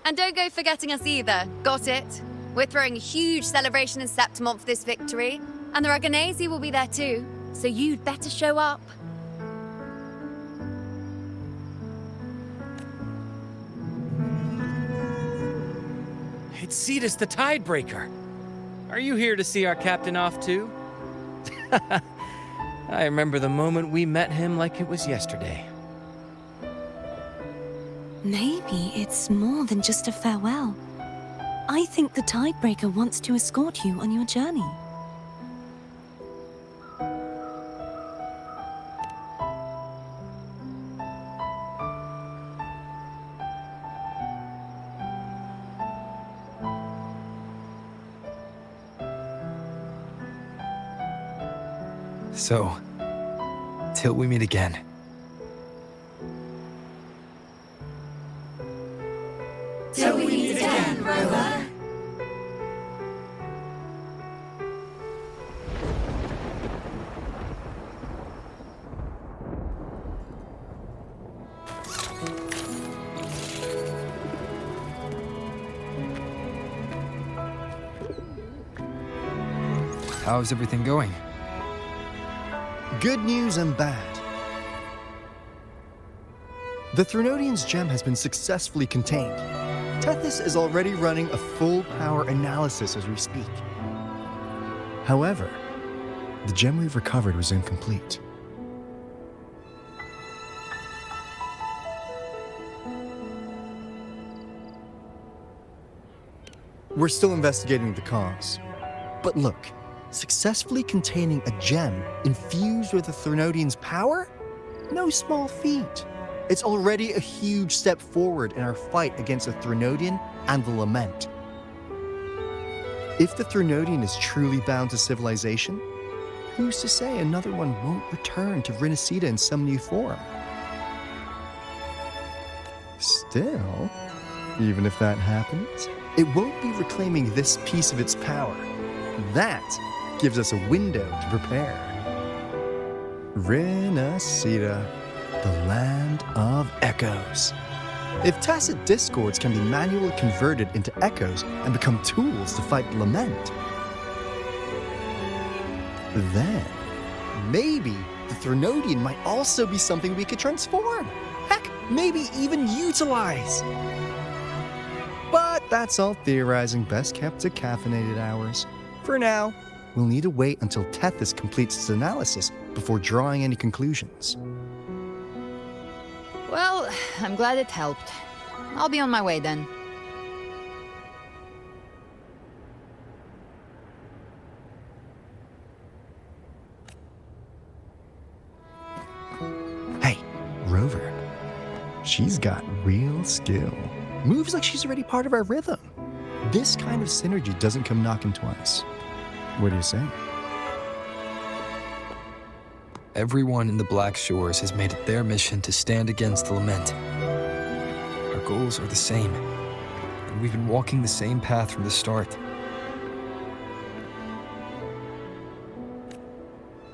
And don't go forgetting us either, got it? We're throwing a huge celebration in Septimont for this victory, and the Raganesi will be there too, so you'd better show up. It's Cetus the Tidebreaker. Are you here to see our captain off too? I remember the moment we met him like it was yesterday. Maybe it's more than just a farewell. I think the Tidebreaker wants to escort you on your journey. So, till we meet again. Till we meet again, Rover. How's everything going? Good news and bad. The Threnodian's gem has been successfully contained. Tethys is already running a full power analysis as we speak. However, the gem we've recovered was incomplete. We're still investigating the cause. But look, successfully containing a gem infused with the Threnodian's power? No small feat. It's already a huge step forward in our fight against the Threnodian and the Lament. If the Threnodian is truly bound to civilization, who's to say another one won't return to Rinascita in some new form? Still, even if that happens, it won't be reclaiming this piece of its power. That gives us a window to prepare. Rinascita, the land of echoes. If tacit discords can be manually converted into echoes and become tools to fight the Lament, then maybe the Threnodian might also be something we could transform. Heck, maybe even utilize. But that's all theorizing best kept to caffeinated hours. For now, we'll need to wait until Tethys completes its analysis before drawing any conclusions. Well, I'm glad it helped. I'll be on my way then. Hey, Rover. She's got real skill. Moves like she's already part of our rhythm. This kind of synergy doesn't come knocking twice. What do you say? Everyone in the Black Shores has made it their mission to stand against the lament. Our goals are the same, and we've been walking the same path from the start.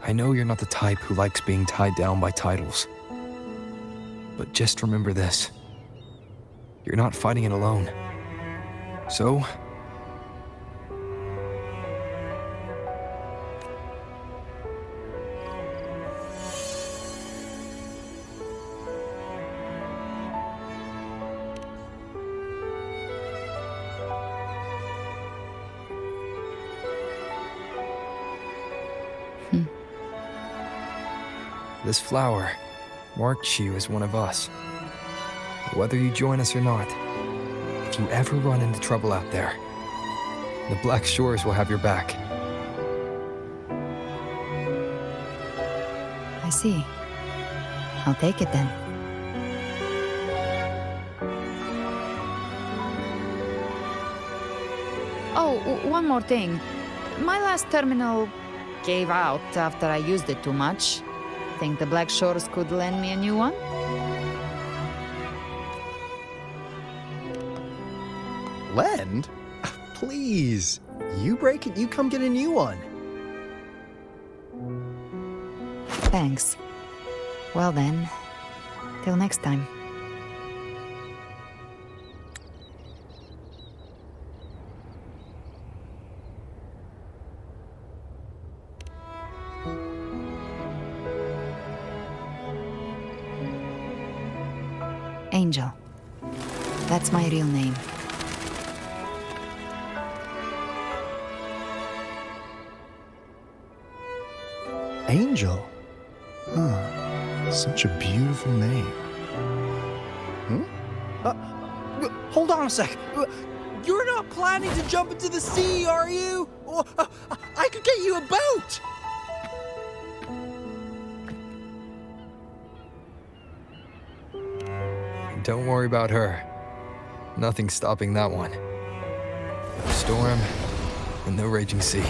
I know you're not the type who likes being tied down by titles. But just remember this. You're not fighting it alone. So, this flower marks you as one of us. Whether you join us or not, if you ever run into trouble out there, the Black Shores will have your back. I see. I'll take it then. Oh, one more thing. My last terminal gave out after I used it too much. Think the Black Shores could lend me a new one? Lend? Please. You break it, you come get a new one. Thanks. Well then, till next time. Angel. That's my real name. Angel? Huh. Such a beautiful name. Hold on a sec. You're not planning to jump into the sea, are you? I could get you a boat! Don't worry about her. Nothing's stopping that one. No storm and no raging sea.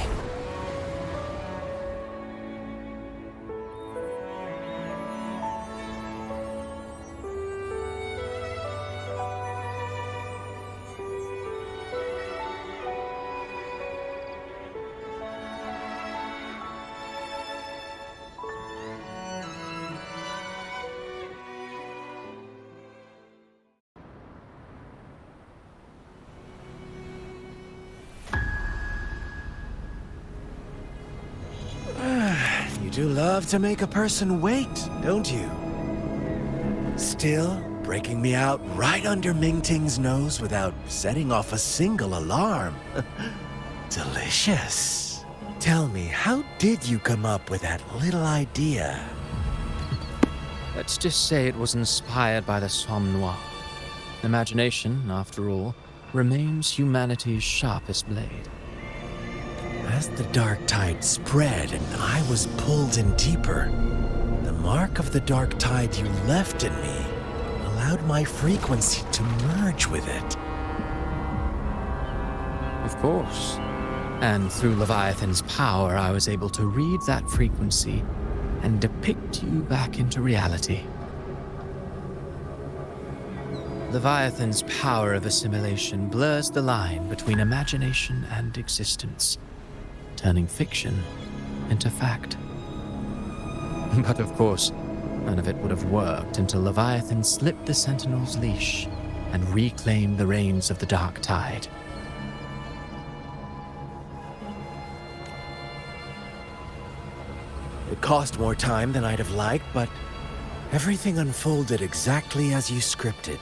You do love to make a person wait, don't you? Still breaking me out right under Mingting's nose without setting off a single alarm. Delicious. Tell me, how did you come up with that little idea? Let's just say it was inspired by the Somme Noire. Imagination, after all, remains humanity's sharpest blade. As the dark tide spread and I was pulled in deeper, the mark of the dark tide you left in me allowed my frequency to merge with it. Of course. And through Leviathan's power, I was able to read that frequency and depict you back into reality. Leviathan's power of assimilation blurs the line between imagination and existence, turning fiction into fact. But of course, none of it would have worked until Leviathan slipped the Sentinel's leash and reclaimed the reins of the Dark Tide. It cost more time than I'd have liked, but everything unfolded exactly as you scripted.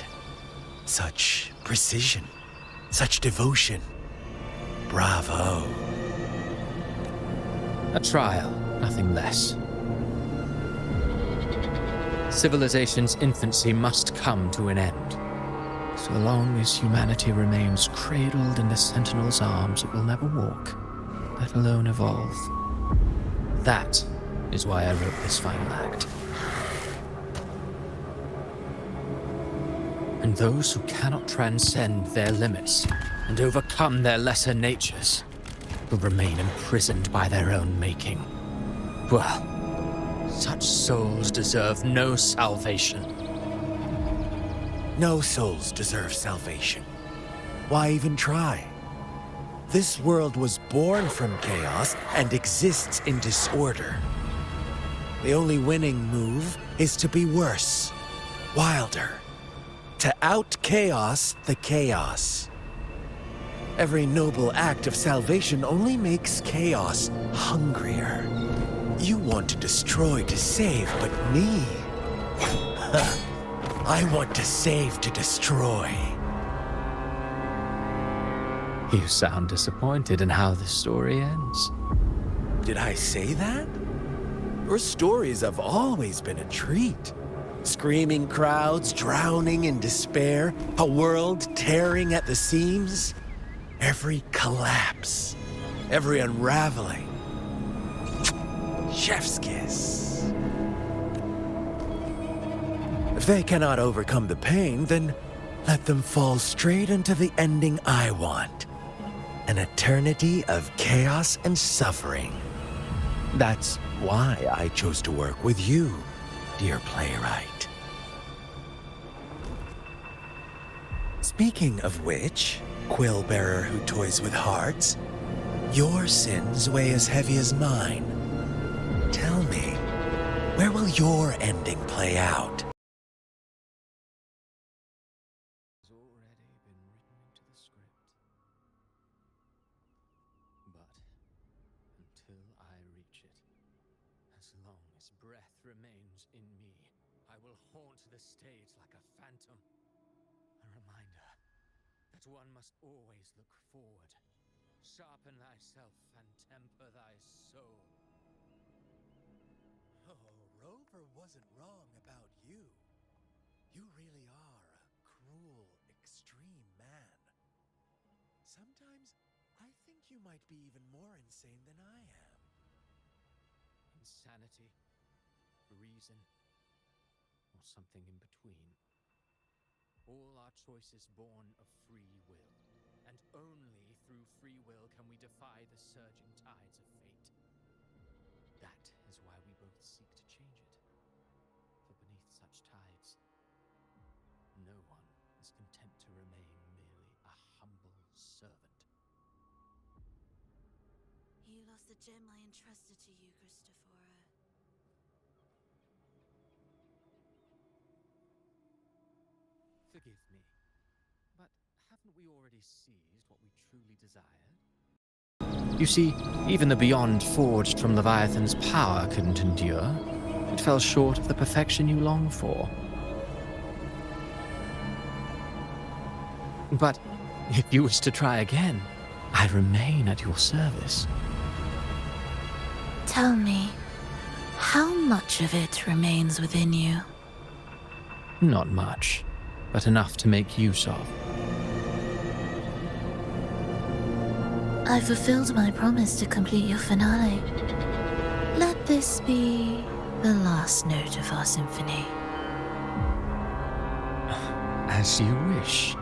Such precision, such devotion. Bravo. A trial, nothing less. Civilization's infancy must come to an end. So long as humanity remains cradled in the Sentinel's arms, it will never walk, let alone evolve. That is why I wrote this final act. And those who cannot transcend their limits and overcome their lesser natures will remain imprisoned by their own making. Well, such souls deserve no salvation. No souls deserve salvation. Why even try? This world was born from chaos and exists in disorder. The only winning move is to be worse, wilder, to out-chaos the chaos. Every noble act of salvation only makes chaos hungrier. You want to destroy to save, but me? I want to save to destroy. You sound disappointed in how the story ends. Did I say that? Your stories have always been a treat. Screaming crowds drowning in despair, a world tearing at the seams. Every collapse, every unraveling. Chef's kiss. If they cannot overcome the pain, then let them fall straight into the ending I want. An eternity of chaos and suffering. That's why I chose to work with you, dear playwright. Speaking of which, quill bearer who toys with hearts, your sins weigh as heavy as mine. Tell me, where will your ending play out? It's already been written into the script. But until I reach it, as long as breath remains in me, I will haunt the stage like a phantom. A reminder that one must always look forward. Sharpen thyself and temper thy soul. Oh, Rover wasn't wrong about you. You really are a cruel, extreme man. Sometimes I think you might be even more insane than I am. Insanity, reason, or something in between. All our choices born of free will, and only through free will can we defy the surging tides of fate. That is why we both seek to change it. For beneath such tides, no one is content to remain merely a humble servant. You lost the gem I entrusted to you, Christopher. Forgive me, but haven't we already seized what we truly desired? You see, even the beyond forged from Leviathan's power couldn't endure. It fell short of the perfection you long for. But if you wish to try again, I remain at your service. Tell me, how much of it remains within you? Not much, but enough to make use of. I fulfilled my promise to complete your finale. Let this be the last note of our symphony. As you wish.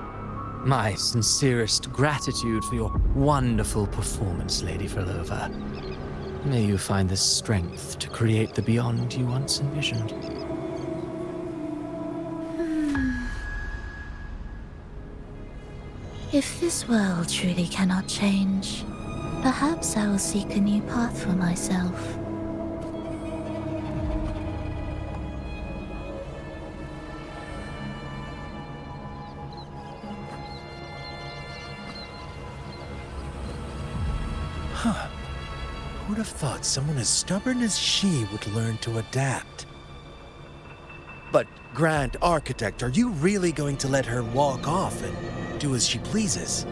My sincerest gratitude for your wonderful performance, Lady Frolova. May you find the strength to create the beyond you once envisioned. If this world truly cannot change, perhaps I will seek a new path for myself. Huh. Who'd have thought someone as stubborn as she would learn to adapt? But, Grand Architect, are you really going to let her walk off and do as she pleases?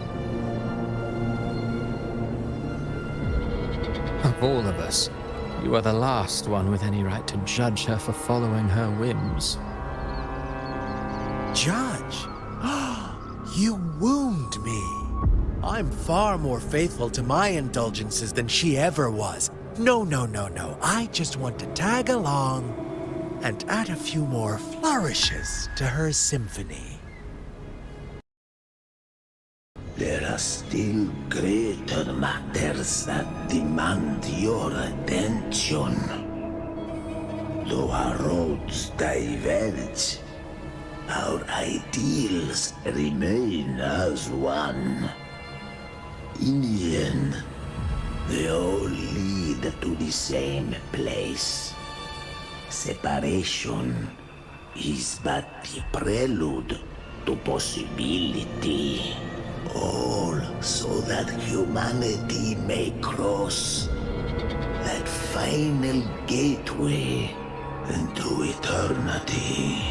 Of all of us, You are the last one with any right to judge her for following her whims. Judge? You wound me. I'm far more faithful to my indulgences than she ever was. No. I just want to tag along and add a few more flourishes to her symphony. There are still greater matters that demand your attention. Though our roads diverge, our ideals remain as one. In the end, they all lead to the same place. Separation is but the prelude to possibility. All so that humanity may cross that final gateway into eternity.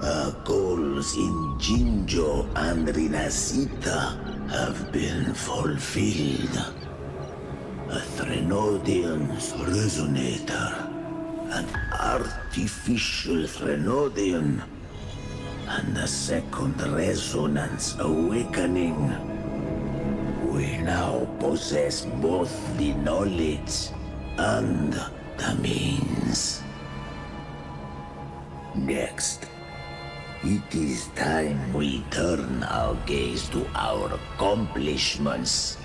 Our goals in Jinjo and Rinascita have been fulfilled. A Threnodian's resonator, an artificial Threnodian, and a second resonance awakening. We now possess both the knowledge and the means. Next, it is time we turn our gaze to our accomplishments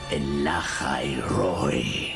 in Lahai Roy.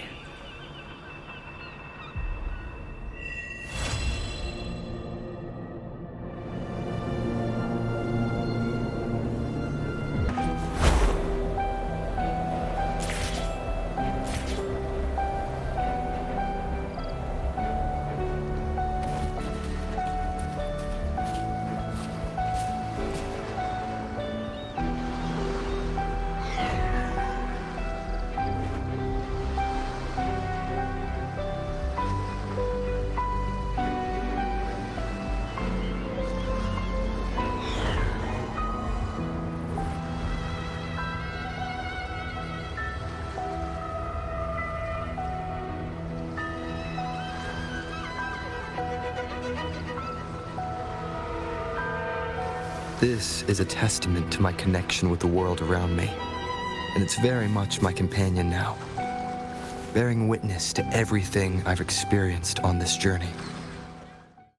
This is a testament to my connection with the world around me, and it's very much my companion now, bearing witness to everything I've experienced on this journey.